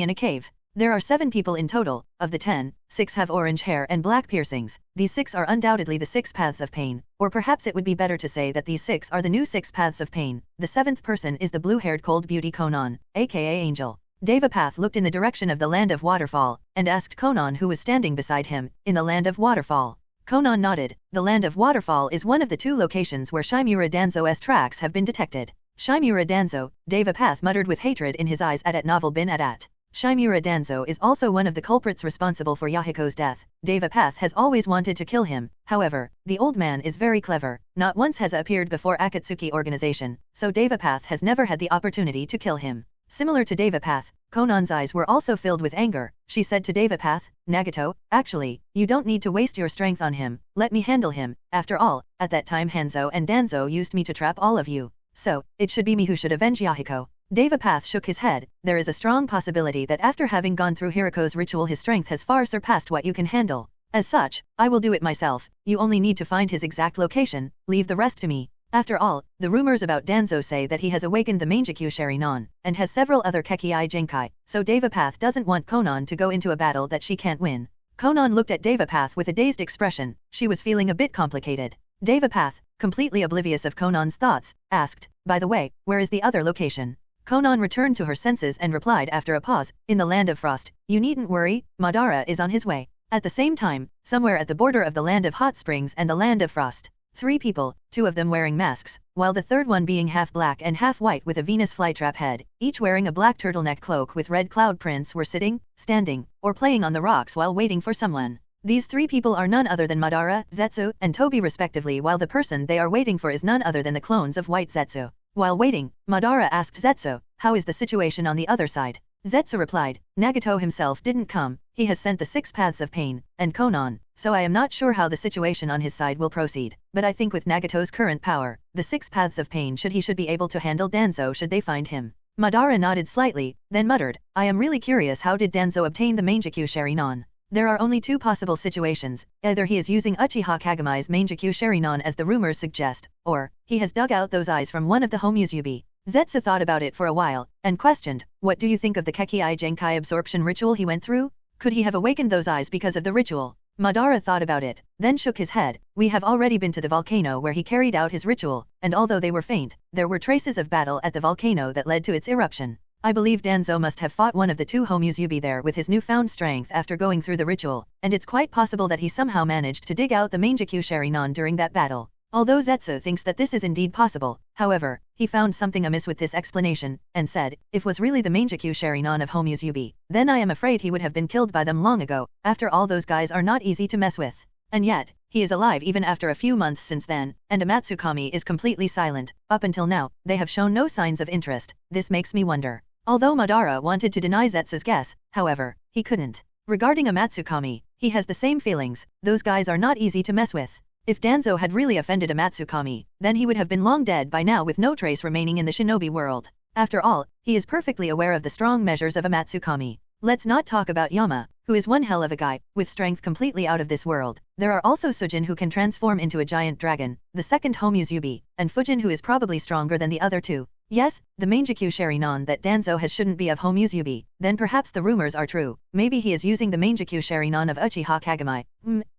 in a cave. There are 7 people in total. Of the 10, 6 have orange hair and black piercings. These 6 are undoubtedly the 6 paths of pain, or perhaps it would be better to say that these 6 are the new 6 paths of pain. The 7th person is the blue-haired cold beauty Konan, aka Angel. Devapath looked in the direction of the Land of Waterfall, and asked Konan who was standing beside him, in the Land of Waterfall. Konan nodded. The Land of Waterfall is one of the 2 locations where Shimura Danzo's tracks have been detected. Shimura Danzo, Devapath muttered with hatred in his eyes at Novel bin at. Shimura Danzo is also one of the culprits responsible for Yahiko's death. Devapath has always wanted to kill him. However, the old man is very clever. Not once has appeared before Akatsuki organization, so Devapath has never had the opportunity to kill him. Similar to Devapath, Konan's eyes were also filled with anger. She said to Devapath, Nagato, actually, you don't need to waste your strength on him. Let me handle him. After all, at that time Hanzo and Danzo used me to trap all of you. So, it should be me who should avenge Yahiko. Devapath shook his head. There is a strong possibility that after having gone through Hiriko's ritual his strength has far surpassed what you can handle. As such, I will do it myself. You only need to find his exact location, leave the rest to me. After all, the rumors about Danzo say that he has awakened the Mangekyou Sharingan, and has several other Kekii Genkai, so Devapath doesn't want Konan to go into a battle that she can't win. Konan looked at Devapath with a dazed expression. She was feeling a bit complicated. Devapath, completely oblivious of Konan's thoughts, asked, by the way, where is the other location? Konan returned to her senses and replied after a pause, in the Land of Frost. You needn't worry, Madara is on his way. At the same time, somewhere at the border of the Land of Hot Springs and the Land of Frost, 3 people, 2 of them wearing masks, while the third one being half black and half white with a Venus flytrap head, each wearing a black turtleneck cloak with red cloud prints were sitting, standing, or playing on the rocks while waiting for someone. These 3 people are none other than Madara, Zetsu, and Tobi respectively, while the person they are waiting for is none other than the clones of White Zetsu. While waiting, Madara asked Zetsu, how is the situation on the other side? Zetsu replied, Nagato himself didn't come, he has sent the 6 paths of pain, and Konan, so I am not sure how the situation on his side will proceed, but I think with Nagato's current power, the 6 paths of pain should be able to handle Danzo should they find him. Madara nodded slightly, then muttered, I am really curious how did Danzo obtain the Mangekyou Sharingan? There are only 2 possible situations, either he is using Uchiha Kagami's Mangekyou Sharingan as the rumors suggest, or, he has dug out those eyes from one of the Homusubi. Zetsu thought about it for a while, and questioned, what do you think of the Kekii Genkai absorption ritual he went through? Could he have awakened those eyes because of the ritual? Madara thought about it, then shook his head. We have already been to the volcano where he carried out his ritual, and although they were faint, there were traces of battle at the volcano that led to its eruption. I believe Danzo must have fought one of the 2 Homusubi there with his newfound strength after going through the ritual, and it's quite possible that he somehow managed to dig out the Mangekyou Sharingan during that battle. Although Zetsu thinks that this is indeed possible, however, he found something amiss with this explanation, and said, if was really the Mangekyou Sharingan of Homusubi, then I am afraid he would have been killed by them long ago. After all, those guys are not easy to mess with. And yet, he is alive even after a few months since then, and Amatsukami is completely silent. Up until now, they have shown no signs of interest. This makes me wonder. Although Madara wanted to deny Zetsu's guess, however, he couldn't. Regarding Amatsukami, he has the same feelings. Those guys are not easy to mess with. If Danzo had really offended Amatsukami, then he would have been long dead by now with no trace remaining in the shinobi world. After all, he is perfectly aware of the strong measures of Amatsukami. Let's not talk about Yama, who is one hell of a guy, with strength completely out of this world. There are also Sujin, who can transform into a giant dragon, the second Homusubi, and Fujin, who is probably stronger than the other two. Yes, the Mangekyou Sharingan that Danzo has shouldn't be of Homusubi. Then perhaps the rumors are true. Maybe he is using the Mangekyou Sharingan of Uchiha Kagami.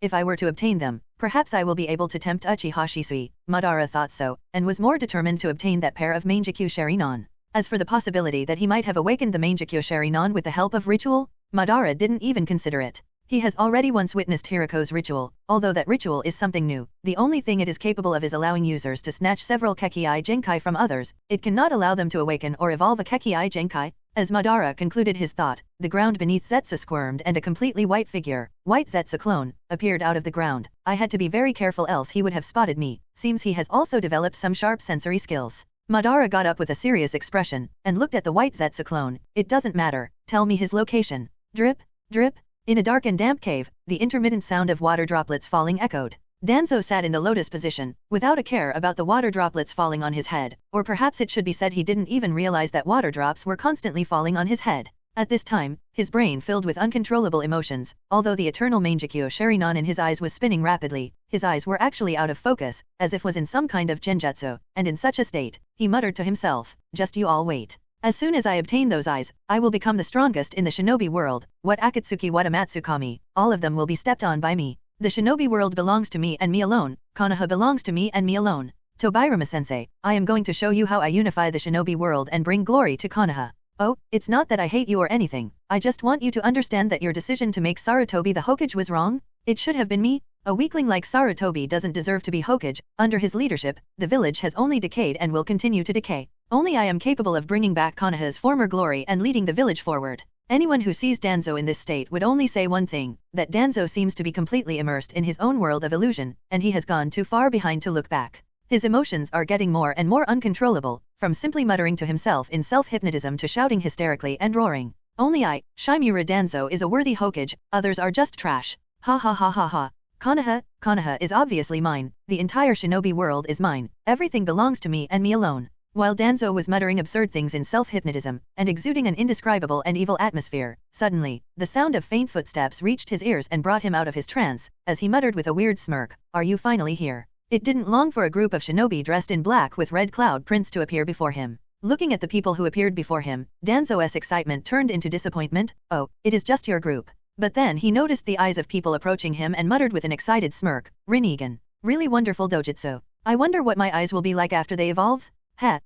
If I were to obtain them, perhaps I will be able to tempt Uchiha Shisui. Madara thought so, and was more determined to obtain that pair of Mangekyou Sharingan. As for the possibility that he might have awakened the Mangekyou Sharingan with the help of ritual, Madara didn't even consider it. He has already once witnessed Hiriko's ritual, although that ritual is something new. The only thing it is capable of is allowing users to snatch several Kekii Genkai from others. It cannot allow them to awaken or evolve a Kekii Genkai. As Madara concluded his thought, the ground beneath Zetsu squirmed and a completely white figure, white Zetsu clone, appeared out of the ground. I had to be very careful, else he would have spotted me. Seems he has also developed some sharp sensory skills. Madara got up with a serious expression, and looked at the white Zetsu clone. It doesn't matter, tell me his location. Drip, drip. In a dark and damp cave, the intermittent sound of water droplets falling echoed. Danzo sat in the lotus position, without a care about the water droplets falling on his head, or perhaps it should be said he didn't even realize that water drops were constantly falling on his head. At this time, his brain filled with uncontrollable emotions. Although the eternal Mangekyou Sharingan in his eyes was spinning rapidly, his eyes were actually out of focus, as if was in some kind of genjutsu, and in such a state, he muttered to himself, just you all wait. As soon as I obtain those eyes, I will become the strongest in the shinobi world. What Akatsuki, what Amatsukami, all of them will be stepped on by me. The shinobi world belongs to me and me alone. Konoha belongs to me and me alone. Tobirama-sensei, I am going to show you how I unify the shinobi world and bring glory to Konoha. Oh, it's not that I hate you or anything. I just want you to understand that your decision to make Sarutobi the Hokage was wrong. It should have been me. A weakling like Sarutobi doesn't deserve to be Hokage. Under his leadership, the village has only decayed and will continue to decay. Only I am capable of bringing back Konoha's former glory and leading the village forward. Anyone who sees Danzo in this state would only say one thing, that Danzo seems to be completely immersed in his own world of illusion, and he has gone too far behind to look back. His emotions are getting more and more uncontrollable, from simply muttering to himself in self-hypnotism to shouting hysterically and roaring. Only I, Shimura Danzo, is a worthy Hokage, others are just trash. Ha ha ha ha ha. Konoha is obviously mine. The entire shinobi world is mine. Everything belongs to me and me alone. While Danzo was muttering absurd things in self-hypnotism, and exuding an indescribable and evil atmosphere, suddenly, the sound of faint footsteps reached his ears and brought him out of his trance, as he muttered with a weird smirk, "Are you finally here?" It didn't long for a group of shinobi dressed in black with red cloud prints to appear before him. Looking at the people who appeared before him, Danzo's excitement turned into disappointment. "Oh, it is just your group." But then he noticed the eyes of people approaching him and muttered with an excited smirk, "Rinnegan. Really wonderful dojutsu. I wonder what my eyes will be like after they evolve?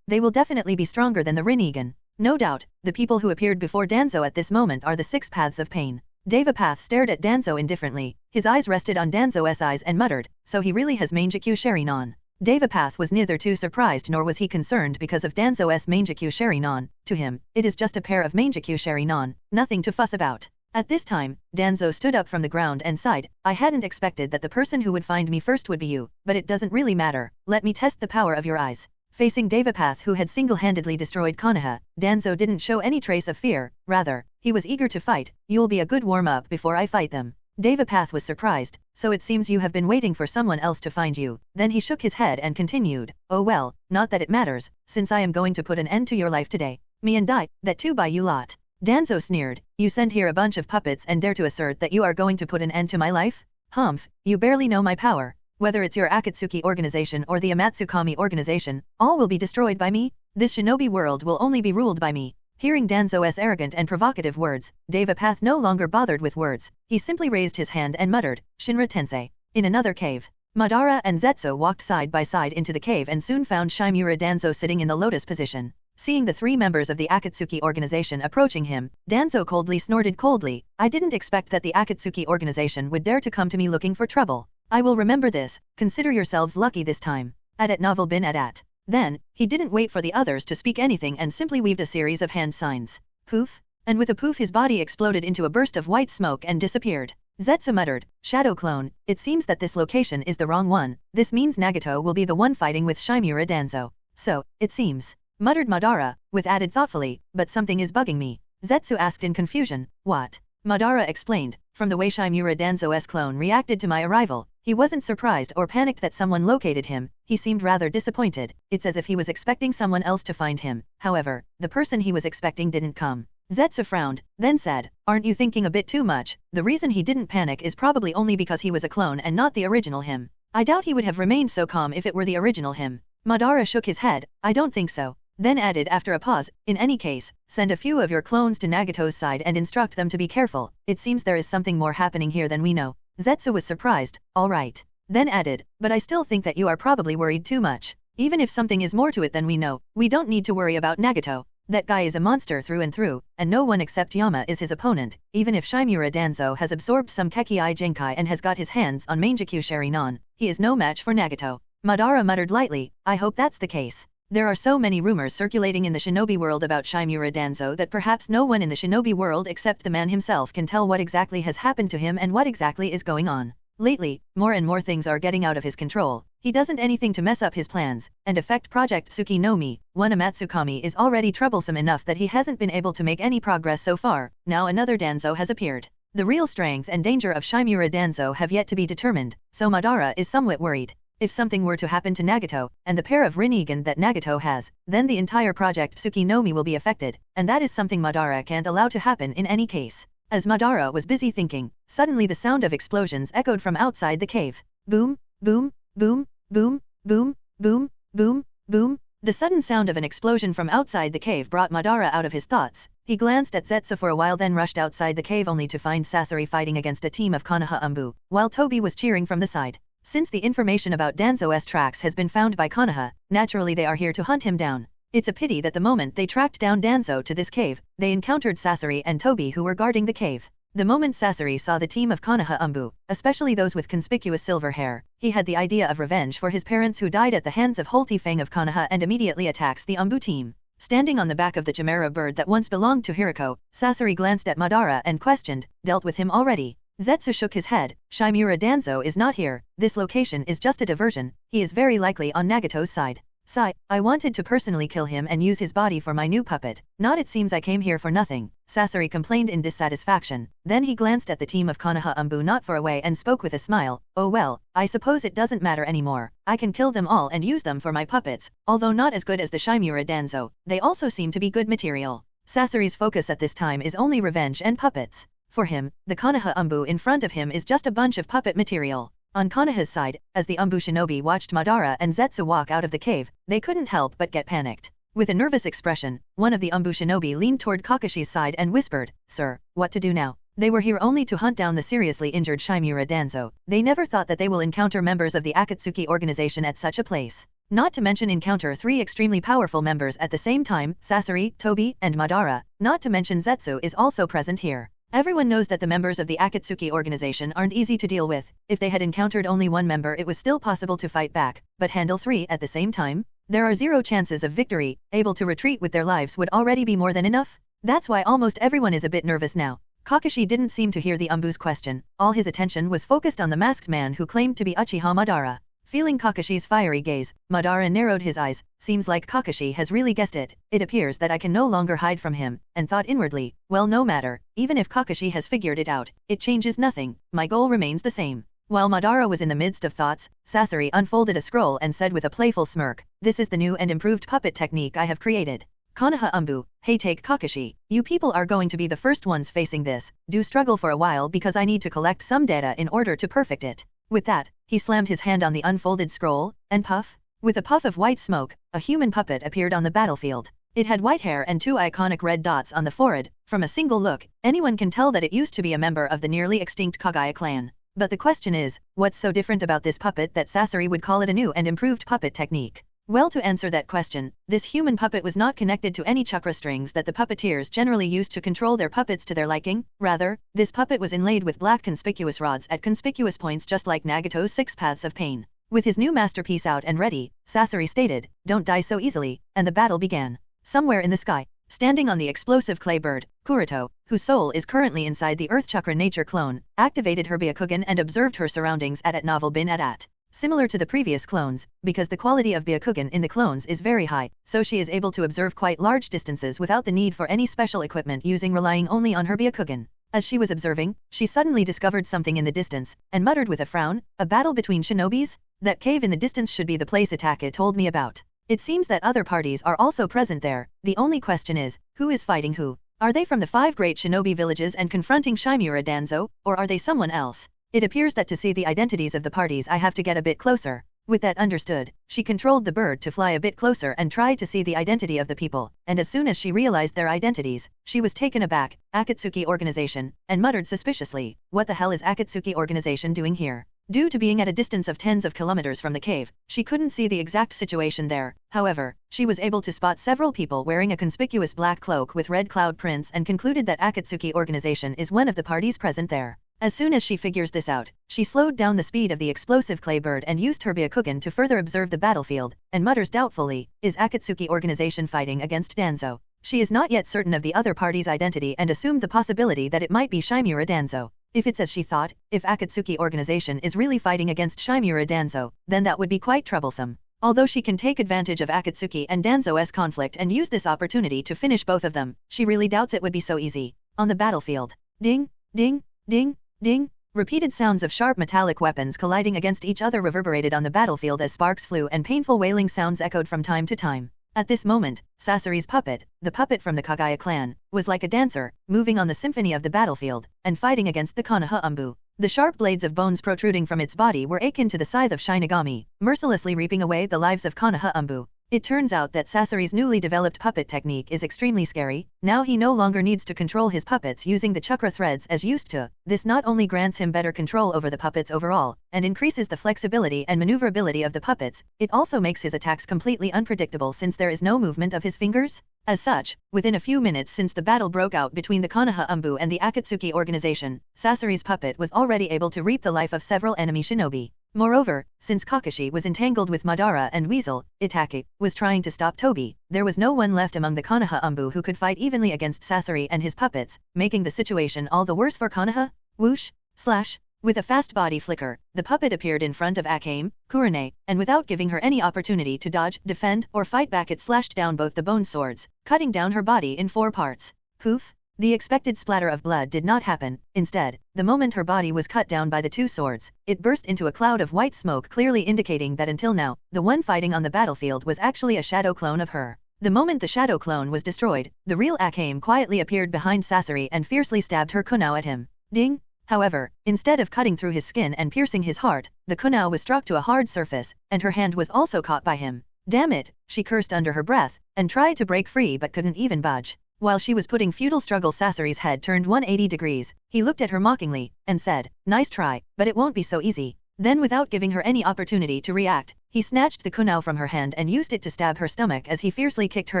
They will definitely be stronger than the Rinnegan." No doubt, the people who appeared before Danzo at this moment are the 6 paths of pain. Devapath stared at Danzo indifferently. His eyes rested on Danzo's eyes and muttered, "So he really has Mangekyou Sharingan." Devapath was neither too surprised nor was he concerned because of Danzo's Mangekyou Sharingan. To him, it is just a pair of Mangekyou Sharingan, nothing to fuss about. At this time, Danzo stood up from the ground and sighed, "I hadn't expected that the person who would find me first would be you, but it doesn't really matter. Let me test the power of your eyes." Facing Devapath, who had single-handedly destroyed Konoha, Danzo didn't show any trace of fear. Rather, he was eager to fight. "You'll be a good warm-up before I fight them." Devapath was surprised. "So it seems you have been waiting for someone else to find you." Then he shook his head and continued, "Oh well, not that it matters, since I am going to put an end to your life today. Me and die, that too by you lot." Danzo sneered, "You send here a bunch of puppets and dare to assert that you are going to put an end to my life? Humph, you barely know my power. Whether it's your Akatsuki organization or the Amatsukami organization, all will be destroyed by me. This shinobi world will only be ruled by me." Hearing Danzo's arrogant and provocative words, Devapath no longer bothered with words. He simply raised his hand and muttered, "Shinra Tensei." In another cave, Madara and Zetsu walked side by side into the cave and soon found Shimura Danzo sitting in the lotus position. Seeing the 3 members of the Akatsuki organization approaching him, Danzo coldly snorted coldly, "I didn't expect that the Akatsuki organization would dare to come to me looking for trouble. I will remember this, consider yourselves lucky this time. At novel bin at. Then, he didn't wait for the others to speak anything and simply weaved a series of hand signs. Poof. And with a poof his body exploded into a burst of white smoke and disappeared. Zetsu muttered, Shadow Clone, it seems that this location is the wrong one. This means Nagato will be the one fighting with Shimura Danzo. So, it seems. Muttered Madara, with added thoughtfully, but something is bugging me. Zetsu asked in confusion, what? Madara explained, from the way Shimura Danzo's clone reacted to my arrival, he wasn't surprised or panicked that someone located him, he seemed rather disappointed. It's as if he was expecting someone else to find him. However, the person he was expecting didn't come. Zetsu frowned, then said, aren't you thinking a bit too much? The reason he didn't panic is probably only because he was a clone and not the original him. I doubt he would have remained so calm if it were the original him. Madara shook his head, I don't think so. Then added after a pause, in any case, send a few of your clones to Nagato's side and instruct them to be careful. It seems there is something more happening here than we know. Zetsu was surprised, all right. Then added, but I still think that you are probably worried too much. Even if something is more to it than we know, we don't need to worry about Nagato. That guy is a monster through and through, and no one except Yama is his opponent, even if Shimura Danzo has absorbed some Kekkai Genkai and has got his hands on Mangekyou Sharingan, he is no match for Nagato. Madara muttered lightly, I hope that's the case. There are so many rumors circulating in the shinobi world about Shimura Danzo that perhaps no one in the shinobi world except the man himself can tell what exactly has happened to him and what exactly is going on. Lately, more and more things are getting out of his control. He doesn't anything to mess up his plans, and affect Project Tsuki no Mi, one Amatsukami is already troublesome enough that he hasn't been able to make any progress so far, now another Danzo has appeared. The real strength and danger of Shimura Danzo have yet to be determined, so Madara is somewhat worried. If something were to happen to Nagato, and the pair of Rinnegan that Nagato has, then the entire Project Tsuki no Mi will be affected, and that is something Madara can't allow to happen in any case. As Madara was busy thinking, suddenly the sound of explosions echoed from outside the cave. Boom, boom, boom, boom, boom, boom, boom, boom. The sudden sound of an explosion from outside the cave brought Madara out of his thoughts. He glanced at Zetsu for a while, then rushed outside the cave only to find Sasori fighting against a team of Konoha Umbu, while Tobi was cheering from the side. Since the information about Danzo's tracks has been found by Konoha, naturally they are here to hunt him down. It's a pity that the moment they tracked down Danzo to this cave, they encountered Sasori and Tobi who were guarding the cave. The moment Sasori saw the team of Konoha Umbu, especially those with conspicuous silver hair, he had the idea of revenge for his parents who died at the hands of Holti Fang of Konoha and immediately attacks the Umbu team. Standing on the back of the chimera bird that once belonged to Hiriko, Sasori glanced at Madara and questioned, dealt with him already? Zetsu shook his head, Shimura Danzo is not here, this location is just a diversion, he is very likely on Nagato's side. Sigh, I wanted to personally kill him and use his body for my new puppet, not it seems I came here for nothing, Sasori complained in dissatisfaction. Then he glanced at the team of Konoha Umbu not far away and spoke with a smile, oh well, I suppose it doesn't matter anymore, I can kill them all and use them for my puppets, although not as good as the Shimura Danzo, they also seem to be good material. Sasori's focus at this time is only revenge and puppets. For him, the Konoha Umbu in front of him is just a bunch of puppet material. On Konoha's side, as the Umbu shinobi watched Madara and Zetsu walk out of the cave, they couldn't help but get panicked. With a nervous expression, one of the Umbu shinobi leaned toward Kakashi's side and whispered, Sir, what to do now? They were here only to hunt down the seriously injured Shimura Danzo. They never thought that they will encounter members of the Akatsuki organization at such a place. Not to mention encounter three extremely powerful members at the same time, Sasori, Tobi, and Madara. Not to mention Zetsu is also present here. Everyone knows that the members of the Akatsuki organization aren't easy to deal with. If they had encountered only one member it was still possible to fight back, but handle three at the same time? There are zero chances of victory, able to retreat with their lives would already be more than enough. That's why almost everyone is a bit nervous now. Kakashi didn't seem to hear the Umbu's question, all his attention was focused on the masked man who claimed to be Uchiha Madara. Feeling Kakashi's fiery gaze, Madara narrowed his eyes, seems like Kakashi has really guessed it. It appears that I can no longer hide from him, and thought inwardly, well no matter, even if Kakashi has figured it out, it changes nothing, my goal remains the same. While Madara was in the midst of thoughts, Sasori unfolded a scroll and said with a playful smirk, this is the new and improved puppet technique I have created. Konoha Umbu, hey take Kakashi, you people are going to be the first ones facing this, do struggle for a while because I need to collect some data in order to perfect it. With that, he slammed his hand on the unfolded scroll, and puff. With a puff of white smoke, a human puppet appeared on the battlefield. It had white hair and two iconic red dots on the forehead. From a single look, anyone can tell that it used to be a member of the nearly extinct Kagaya clan. But the question is, what's so different about this puppet that Sasori would call it a new and improved puppet technique? Well, to answer that question, this human puppet was not connected to any chakra strings that the puppeteers generally used to control their puppets to their liking. Rather, this puppet was inlaid with black conspicuous rods at conspicuous points, just like Nagato's 6 paths of pain. With his new masterpiece out and ready, Sasori stated, "Don't die so easily," and the battle began. Somewhere in the sky, standing on the explosive clay bird, Kuroto, whose soul is currently inside the Earth Chakra nature clone, activated her Byakugan and observed her surroundings at novel bin at. Similar to the previous clones, because the quality of Byakugan in the clones is very high, so she is able to observe quite large distances without the need for any special equipment, relying only on her Byakugan. As she was observing, she suddenly discovered something in the distance, and muttered with a frown, "A battle between shinobis? That cave in the distance should be the place Itake told me about. It seems that other parties are also present there. The only question is, who is fighting who? Are they from the 5 great shinobi villages and confronting Shimura Danzo, or are they someone else? It appears that to see the identities of the parties I have to get a bit closer." With that understood, she controlled the bird to fly a bit closer and try to see the identity of the people, and as soon as she realized their identities, she was taken aback. "Akatsuki organization," and muttered suspiciously, "What the hell is Akatsuki organization doing here?" Due to being at a distance of tens of kilometers from the cave, she couldn't see the exact situation there. However, she was able to spot several people wearing a conspicuous black cloak with red cloud prints and concluded that Akatsuki organization is one of the parties present there. As soon as she figures this out, she slowed down the speed of the explosive clay bird and used her Byakugan to further observe the battlefield, and mutters doubtfully, "Is Akatsuki organization fighting against Danzo?" She is not yet certain of the other party's identity and assumed the possibility that it might be Shimura Danzo. If it's as she thought, if Akatsuki organization is really fighting against Shimura Danzo, then that would be quite troublesome. Although she can take advantage of Akatsuki and Danzo's conflict and use this opportunity to finish both of them, she really doubts it would be so easy. On the battlefield, ding, ding, ding, ding, repeated sounds of sharp metallic weapons colliding against each other reverberated on the battlefield as sparks flew and painful wailing sounds echoed from time to time. At this moment, Sasori's puppet, the puppet from the Kagaya clan, was like a dancer, moving on the symphony of the battlefield, and fighting against the Konoha Umbu. The sharp blades of bones protruding from its body were akin to the scythe of Shinigami, mercilessly reaping away the lives of Konoha Umbu. It turns out that Sasori's newly developed puppet technique is extremely scary. Now he no longer needs to control his puppets using the chakra threads as used to. This not only grants him better control over the puppets overall, and increases the flexibility and maneuverability of the puppets, it also makes his attacks completely unpredictable since there is no movement of his fingers. As such, within a few minutes since the battle broke out between the Konoha Umbu and the Akatsuki organization, Sasori's puppet was already able to reap the life of several enemy shinobi. Moreover, since Kakashi was entangled with Madara and Weasel, Itake was trying to stop Tobi. There was no one left among the Konoha Umbu who could fight evenly against Sasori and his puppets, making the situation all the worse for Konoha. Whoosh, slash. With a fast body flicker, the puppet appeared in front of Akame, Kurone, and without giving her any opportunity to dodge, defend, or fight back, it slashed down both the bone swords, cutting down her body in 4 parts. Poof. The expected splatter of blood did not happen. Instead, the moment her body was cut down by the 2 swords, it burst into a cloud of white smoke, clearly indicating that until now, the one fighting on the battlefield was actually a shadow clone of her. The moment the shadow clone was destroyed, the real Akame quietly appeared behind Sasori and fiercely stabbed her kunao at him. Ding! However, instead of cutting through his skin and piercing his heart, the kunao was struck to a hard surface, and her hand was also caught by him. Damn it, she cursed under her breath, and tried to break free but couldn't even budge. While she was putting futile struggle, Sasori's head turned 180 degrees. He looked at her mockingly, and said, "Nice try, but it won't be so easy." Then, without giving her any opportunity to react, he snatched the kunao from her hand and used it to stab her stomach as he fiercely kicked her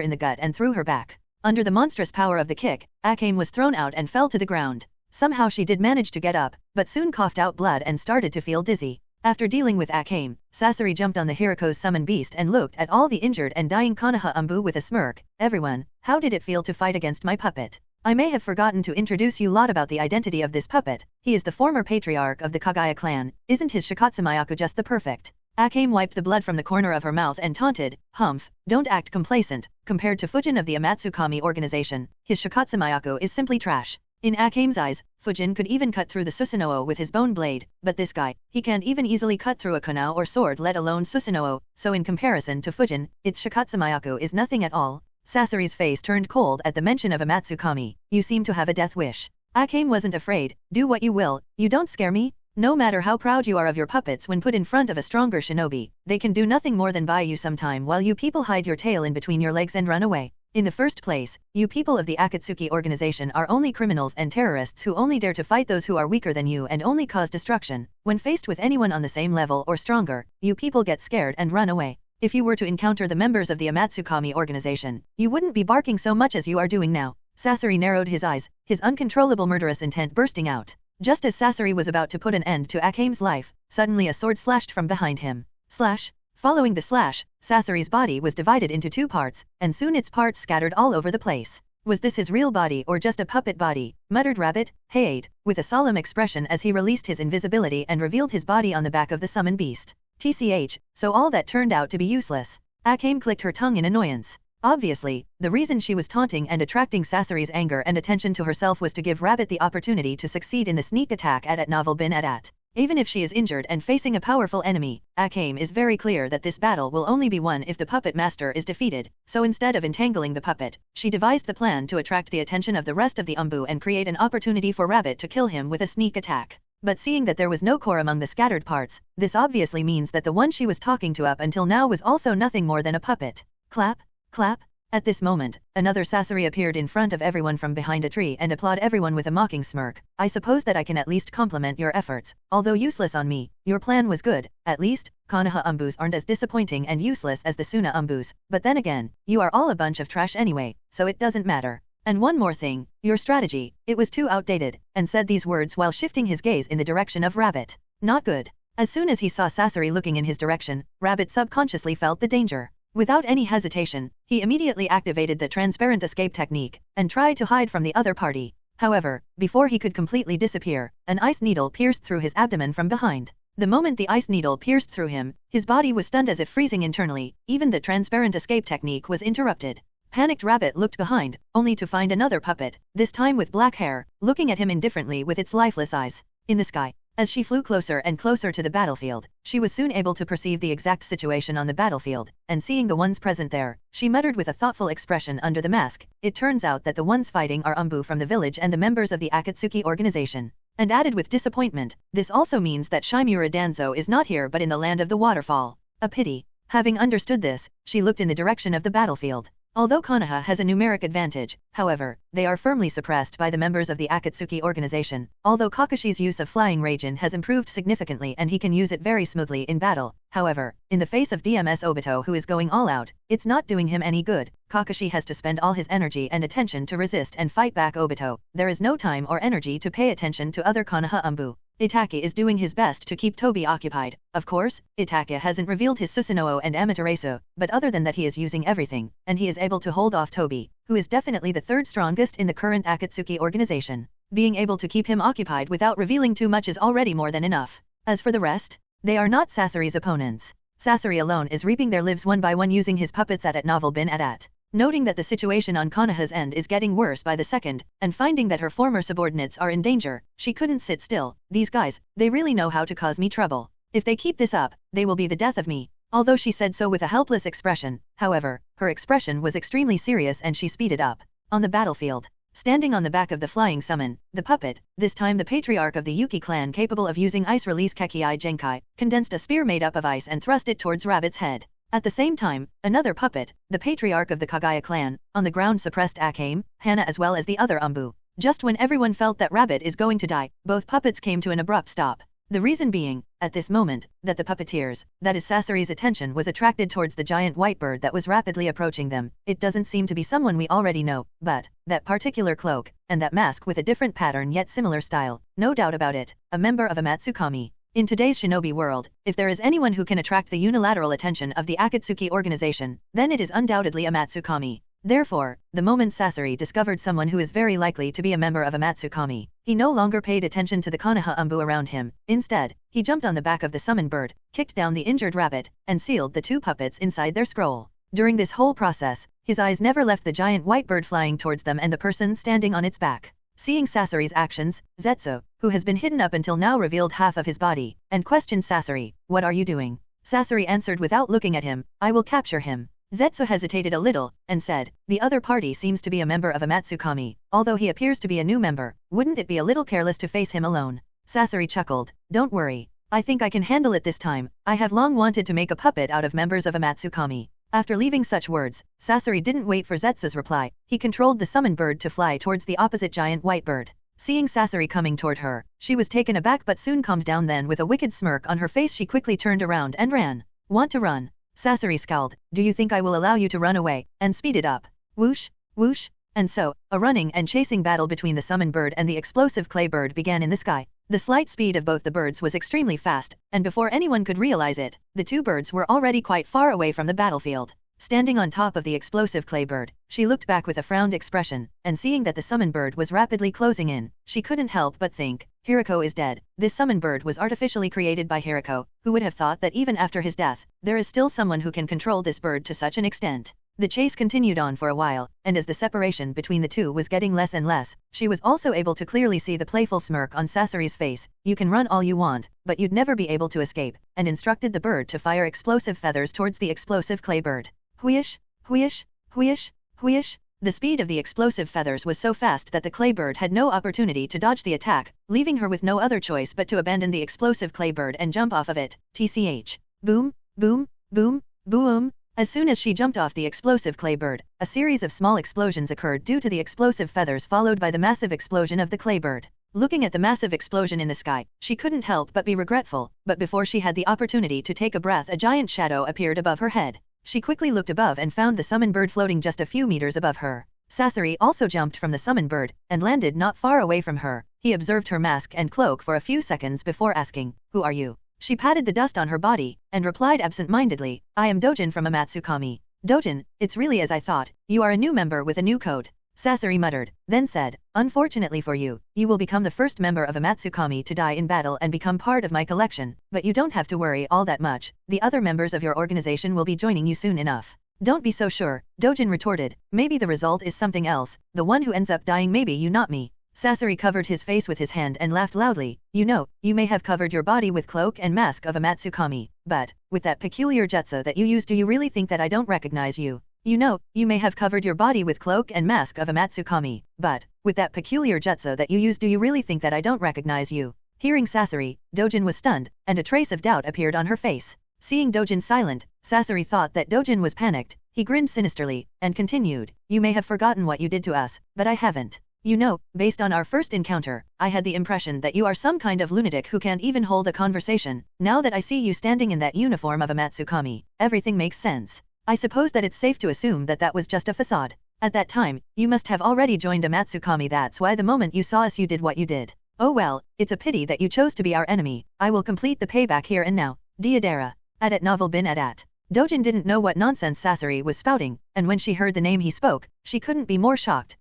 in the gut and threw her back. Under the monstrous power of the kick, Akame was thrown out and fell to the ground. Somehow she did manage to get up, but soon coughed out blood and started to feel dizzy. After dealing with Akame, Sasori jumped on the Hiriko's summon beast and looked at all the injured and dying Konoha Umbu with a smirk. "Everyone, how did it feel to fight against my puppet? I may have forgotten to introduce you lot about the identity of this puppet. He is the former patriarch of the Kagaya clan. Isn't his Shikatsumayaku just the perfect?" Akame wiped the blood from the corner of her mouth and taunted, "Humph, don't act complacent. Compared to Fujin of the Amatsukami organization, his Shikatsumayaku is simply trash." In Akame's eyes, Fujin could even cut through the susanoo with his bone blade, but this guy, he can't even easily cut through a kunao or sword, let alone susanoo, so in comparison to Fujin, its Shikatsumayaku is nothing at all. Sasori's face turned cold at the mention of Amatsukami. "You seem to have a death wish." Akame wasn't afraid. "Do what you will, you don't scare me. No matter how proud you are of your puppets when put in front of a stronger shinobi, they can do nothing more than buy you some time while you people hide your tail in between your legs and run away. In the first place, you people of the Akatsuki organization are only criminals and terrorists who only dare to fight those who are weaker than you and only cause destruction. When faced with anyone on the same level or stronger, you people get scared and run away. If you were to encounter the members of the Akatsuki organization, you wouldn't be barking so much as you are doing now. Sasori narrowed his eyes, his uncontrollable murderous intent bursting out. Just as Sasori was about to put an end to Akame's life, suddenly a sword slashed from behind him. Slash. Following the slash, Sasori's body was divided into two parts, and soon its parts scattered all over the place. Was this his real body or just a puppet body? Muttered Rabbit, Hayate, with a solemn expression as he released his invisibility and revealed his body on the back of the summoned beast. TCH, so all that turned out to be useless. Akame clicked her tongue in annoyance. Obviously, the reason she was taunting and attracting Sasori's anger and attention to herself was to give Rabbit the opportunity to succeed in the sneak attack at Novel Bin At. Even if she is injured and facing a powerful enemy, Akame is very clear that this battle will only be won if the puppet master is defeated, so instead of entangling the puppet, she devised the plan to attract the attention of the rest of the Umbu and create an opportunity for Rabbit to kill him with a sneak attack. But seeing that there was no core among the scattered parts, this obviously means that the one she was talking to up until now was also nothing more than a puppet. Clap, clap. At this moment, another Sasori appeared in front of everyone from behind a tree and applauded everyone with a mocking smirk. I suppose that I can at least compliment your efforts, although useless on me. Your plan was good, at least. Konoha Umbus aren't as disappointing and useless as the Suna Umbus, but then again, you are all a bunch of trash anyway, so it doesn't matter. And one more thing, your strategy, it was too outdated, and said these words while shifting his gaze in the direction of Rabbit. Not good. As soon as he saw Sasori looking in his direction, Rabbit subconsciously felt the danger. Without any hesitation, he immediately activated the transparent escape technique, and tried to hide from the other party. However, before he could completely disappear, an ice needle pierced through his abdomen from behind. The moment the ice needle pierced through him, his body was stunned as if freezing internally, even the transparent escape technique was interrupted. Panicked Rabbit looked behind, only to find another puppet, this time with black hair, looking at him indifferently with its lifeless eyes. In the sky, as she flew closer and closer to the battlefield, she was soon able to perceive the exact situation on the battlefield, and seeing the ones present there, she muttered with a thoughtful expression under the mask, it turns out that the ones fighting are Umbu from the village and the members of the Akatsuki organization. And added with disappointment, this also means that Shimura Danzo is not here but in the land of the waterfall. A pity. Having understood this, she looked in the direction of the battlefield. Although Konoha has a numeric advantage, however, they are firmly suppressed by the members of the Akatsuki organization, although Kakashi's use of Flying Raijin has improved significantly and he can use it very smoothly in battle. However, in the face of DMS Obito who is going all out, it's not doing him any good. Kakashi has to spend all his energy and attention to resist and fight back Obito. There is no time or energy to pay attention to other Konoha Umbu. Itake is doing his best to keep Tobi occupied. Of course, Itake hasn't revealed his Susanoo and Amaterasu, but other than that he is using everything, and he is able to hold off Tobi, who is definitely the third strongest in the current Akatsuki organization. Being able to keep him occupied without revealing too much is already more than enough. As for the rest, they are not Sasori's opponents. Sasori alone is reaping their lives one by one using his puppets at Novel Bin At. Noting that the situation on Konoha's end is getting worse by the second, and finding that her former subordinates are in danger, she couldn't sit still. These guys, they really know how to cause me trouble. If they keep this up, they will be the death of me. Although she said so with a helpless expression, however, her expression was extremely serious and she speeded up. On the battlefield, standing on the back of the flying summon, the puppet, this time the patriarch of the Yuki clan capable of using ice release Kekii Genkai, condensed a spear made up of ice and thrust it towards Rabbit's head. At the same time, another puppet, the patriarch of the Kagaya clan, on the ground suppressed Akame, Hana as well as the other Umbu. Just when everyone felt that Rabbit is going to die, both puppets came to an abrupt stop. The reason being, at this moment, that the puppeteers, that is Sasori's attention was attracted towards the giant white bird that was rapidly approaching them. It doesn't seem to be someone we already know, but that particular cloak, and that mask with a different pattern yet similar style, no doubt about it, a member of a Matsukami. In today's shinobi world, if there is anyone who can attract the unilateral attention of the Akatsuki organization, then it is undoubtedly a Matsukami. Therefore, the moment Sasori discovered someone who is very likely to be a member of a Matsukami, he no longer paid attention to the Konoha Umbu around him. Instead, he jumped on the back of the summoned bird, kicked down the injured rabbit, and sealed the two puppets inside their scroll. During this whole process, his eyes never left the giant white bird flying towards them and the person standing on its back. Seeing Sasori's actions, Zetsu, who has been hidden up until now, revealed half of his body, and questioned Sasori, "What are you doing?" Sasori answered without looking at him, "I will capture him." Zetsu hesitated a little, and said, "The other party seems to be a member of a Matsukami, although he appears to be a new member, wouldn't it be a little careless to face him alone?" Sasori chuckled, "Don't worry. I think I can handle it this time. I have long wanted to make a puppet out of members of a Matsukami." After leaving such words, Sasori didn't wait for Zetsu's reply. He controlled the summoned bird to fly towards the opposite giant white bird. Seeing Sasori coming toward her, she was taken aback but soon calmed down. Then with a wicked smirk on her face she quickly turned around and ran. "Want to run?" Sasori scowled. Do you think I will allow you to run away, and speed it up? Whoosh, whoosh. And so, a running and chasing battle between the summoned bird and the explosive clay bird began in the sky. The slight speed of both the birds was extremely fast, and before anyone could realize it, the two birds were already quite far away from the battlefield. Standing on top of the explosive clay bird, she looked back with a frowned expression, and seeing that the summoned bird was rapidly closing in, she couldn't help but think, Hirako is dead. This summoned bird was artificially created by Hirako, who would have thought that even after his death, there is still someone who can control this bird to such an extent. The chase continued on for a while, and as the separation between the two was getting less and less, she was also able to clearly see the playful smirk on Sasori's face. You can run all you want, but you'd never be able to escape, and instructed the bird to fire explosive feathers towards the explosive clay bird. Whoosh, whoosh, whoosh, whoosh. The speed of the explosive feathers was so fast that the clay bird had no opportunity to dodge the attack, leaving her with no other choice but to abandon the explosive clay bird and jump off of it. TCH. Boom, boom, boom, boom. As soon as she jumped off the explosive clay bird, a series of small explosions occurred due to the explosive feathers followed by the massive explosion of the clay bird. Looking at the massive explosion in the sky, she couldn't help but be regretful, but before she had the opportunity to take a breath, a giant shadow appeared above her head. She quickly looked above and found the summoned bird floating just a few meters above her. Sasori also jumped from the summoned bird, and landed not far away from her. He observed her mask and cloak for a few seconds before asking, "Who are you?" She patted the dust on her body, and replied absent-mindedly, "I am Dojin from Amatsukami." "Dojin, it's really as I thought, you are a new member with a new code." Sasori muttered, then said, "Unfortunately for you, you will become the first member of Amatsukami to die in battle and become part of my collection, but you don't have to worry all that much, the other members of your organization will be joining you soon enough." "Don't be so sure," Dojin retorted, "maybe the result is something else, the one who ends up dying maybe you not me." Sasori covered his face with his hand and laughed loudly. "You know, you may have covered your body with cloak and mask of Amatsukami, but, with that peculiar jutsu that you use, do you really think that I don't recognize you? You know, you may have covered your body with cloak and mask of Amatsukami, but, with that peculiar jutsu that you use, do you really think that I don't recognize you?" Hearing Sasori, Dojin was stunned, and a trace of doubt appeared on her face. Seeing Dojin silent, Sasori thought that Dojin was panicked. He grinned sinisterly, and continued, "You may have forgotten what you did to us, but I haven't. You know, based on our first encounter, I had the impression that you are some kind of lunatic who can't even hold a conversation. Now that I see you standing in that uniform of Amatsukami, everything makes sense. I suppose that it's safe to assume that that was just a facade. At that time, you must have already joined Amatsukami, that's why the moment you saw us you did what you did. Oh well, it's a pity that you chose to be our enemy. I will complete the payback here and now. Deidara. At novel bin at. Dojin didn't know what nonsense Sasori was spouting, and when she heard the name he spoke, she couldn't be more shocked.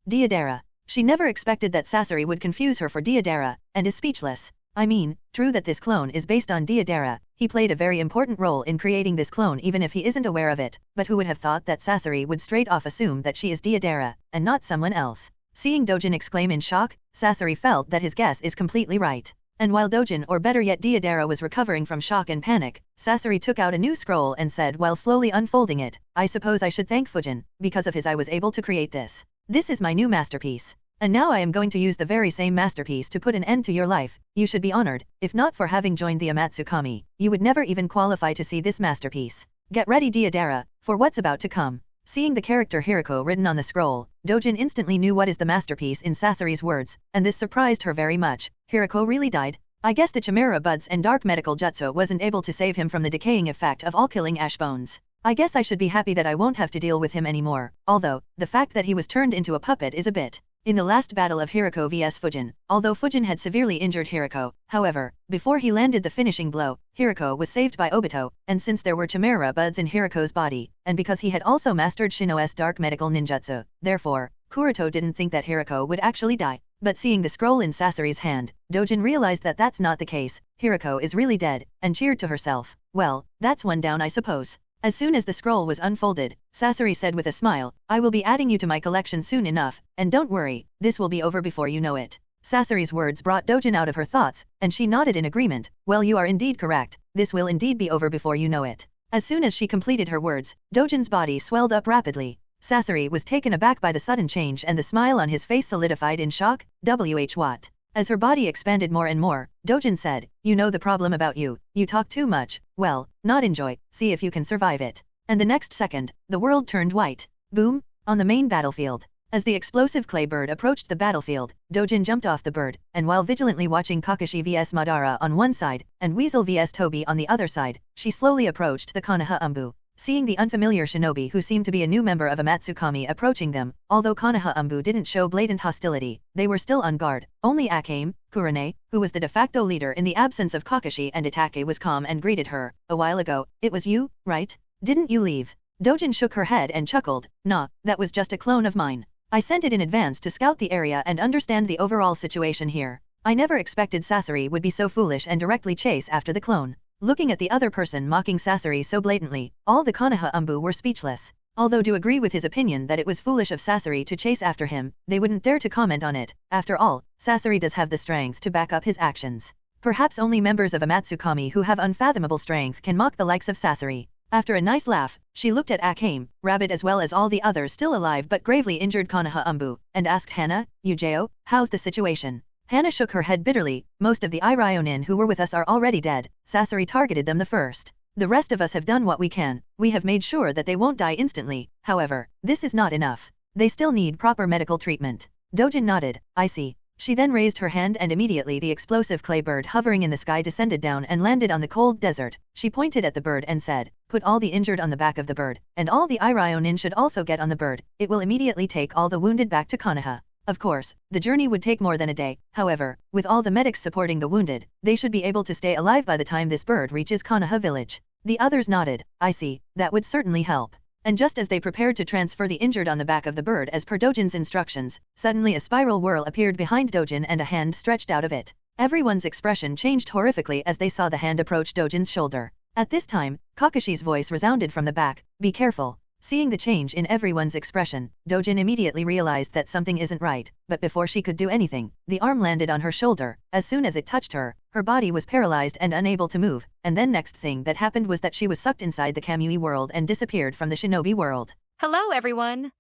Deidara. She never expected that Sasori would confuse her for Deidara, and is speechless. I mean, true that this clone is based on Deidara, he played a very important role in creating this clone even if he isn't aware of it, but who would have thought that Sasori would straight off assume that she is Deidara, and not someone else? Seeing Dojin exclaim in shock, Sasori felt that his guess is completely right. And while Dojin, or better yet Deidara, was recovering from shock and panic, Sasori took out a new scroll and said while slowly unfolding it, "I suppose I should thank Fujin, because of his I was able to create this. This is my new masterpiece. And now I am going to use the very same masterpiece to put an end to your life. You should be honored. If not for having joined the Amatsukami, you would never even qualify to see this masterpiece. Get ready, Deidara, for what's about to come." Seeing the character Hirako written on the scroll, Dojin instantly knew what is the masterpiece in Sasori's words, and this surprised her very much. Hirako really died? I guess the Chimera buds and dark medical jutsu wasn't able to save him from the decaying effect of all killing ash bones. I guess I should be happy that I won't have to deal with him anymore, although, the fact that he was turned into a puppet is a bit. In the last battle of Hirako vs Fujin, although Fujin had severely injured Hirako, however, before he landed the finishing blow, Hirako was saved by Obito, and since there were Chimera buds in Hirako's body, and because he had also mastered Shino's dark medical ninjutsu, therefore, Kuroto didn't think that Hirako would actually die. But seeing the scroll in Sasori's hand, Dojin realized that that's not the case. Hirako is really dead, and cheered to herself. Well, that's one down, I suppose. As soon as the scroll was unfolded, Sasori said with a smile, "I will be adding you to my collection soon enough, and don't worry, this will be over before you know it." Sasori's words brought Dojin out of her thoughts, and she nodded in agreement. "Well, you are indeed correct, this will indeed be over before you know it." As soon as she completed her words, Dojin's body swelled up rapidly. Sasori was taken aback by the sudden change, and the smile on his face solidified in shock. What? As her body expanded more and more, Dojin said, "You know the problem about you, you talk too much. Well, not enjoy, see if you can survive it." And the next second, the world turned white. Boom! On the main battlefield. As the explosive clay bird approached the battlefield, Dojin jumped off the bird, and while vigilantly watching Kakashi vs Madara on one side, and Weasel vs Tobi on the other side, she slowly approached the Konoha Umbu. Seeing the unfamiliar shinobi who seemed to be a new member of Amatsukami approaching them, although Konoha Umbu didn't show blatant hostility, they were still on guard. Only Akame, Kurane, who was the de facto leader in the absence of Kakashi and Itachi, was calm and greeted her. "A while ago, it was you, right? Didn't you leave?" Dojin shook her head and chuckled. "Nah, that was just a clone of mine. I sent it in advance to scout the area and understand the overall situation here. I never expected Sasori would be so foolish and directly chase after the clone." Looking at the other person mocking Sasori so blatantly, all the Konoha Umbu were speechless. Although to agree with his opinion that it was foolish of Sasori to chase after him, they wouldn't dare to comment on it. After all, Sasori does have the strength to back up his actions. Perhaps only members of Amatsukami who have unfathomable strength can mock the likes of Sasori. After a nice laugh, she looked at Akame, Rabbit as well as all the others still alive but gravely injured Konoha Umbu, and asked Hana, "Yujeo, how's the situation?" Hana shook her head bitterly. "Most of the Irionin who were with us are already dead. Sasori targeted them the first. The rest of us have done what we can. We have made sure that they won't die instantly. However, this is not enough. They still need proper medical treatment." Dojin nodded. "I see." She then raised her hand and immediately the explosive clay bird hovering in the sky descended down and landed on the cold desert. She pointed at the bird and said, "Put all the injured on the back of the bird, and all the Irionin should also get on the bird. It will immediately take all the wounded back to Konoha." Of course, the journey would take more than a day. However, with all the medics supporting the wounded, they should be able to stay alive by the time this bird reaches Konoha village. The others nodded. "I see, that would certainly help." And just as they prepared to transfer the injured on the back of the bird as per Dojin's instructions, suddenly a spiral whirl appeared behind Dojin and a hand stretched out of it. Everyone's expression changed horrifically as they saw the hand approach Dojin's shoulder. At this time, Kakashi's voice resounded from the back, "Be careful." Seeing the change in everyone's expression, Dojin immediately realized that something isn't right, but before she could do anything, the arm landed on her shoulder. As soon as it touched her, her body was paralyzed and unable to move, and then next thing that happened was that she was sucked inside the Kamui world and disappeared from the shinobi world. Hello everyone!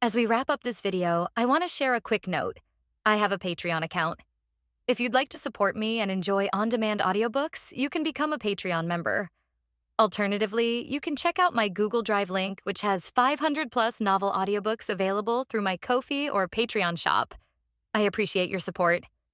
As we wrap up this video, I want to share a quick note. I have a Patreon account. If you'd like to support me and enjoy on-demand audiobooks, you can become a Patreon member. Alternatively, you can check out my Google Drive link, which has 500+ novel audiobooks available through my Ko-fi or Patreon shop. I appreciate your support.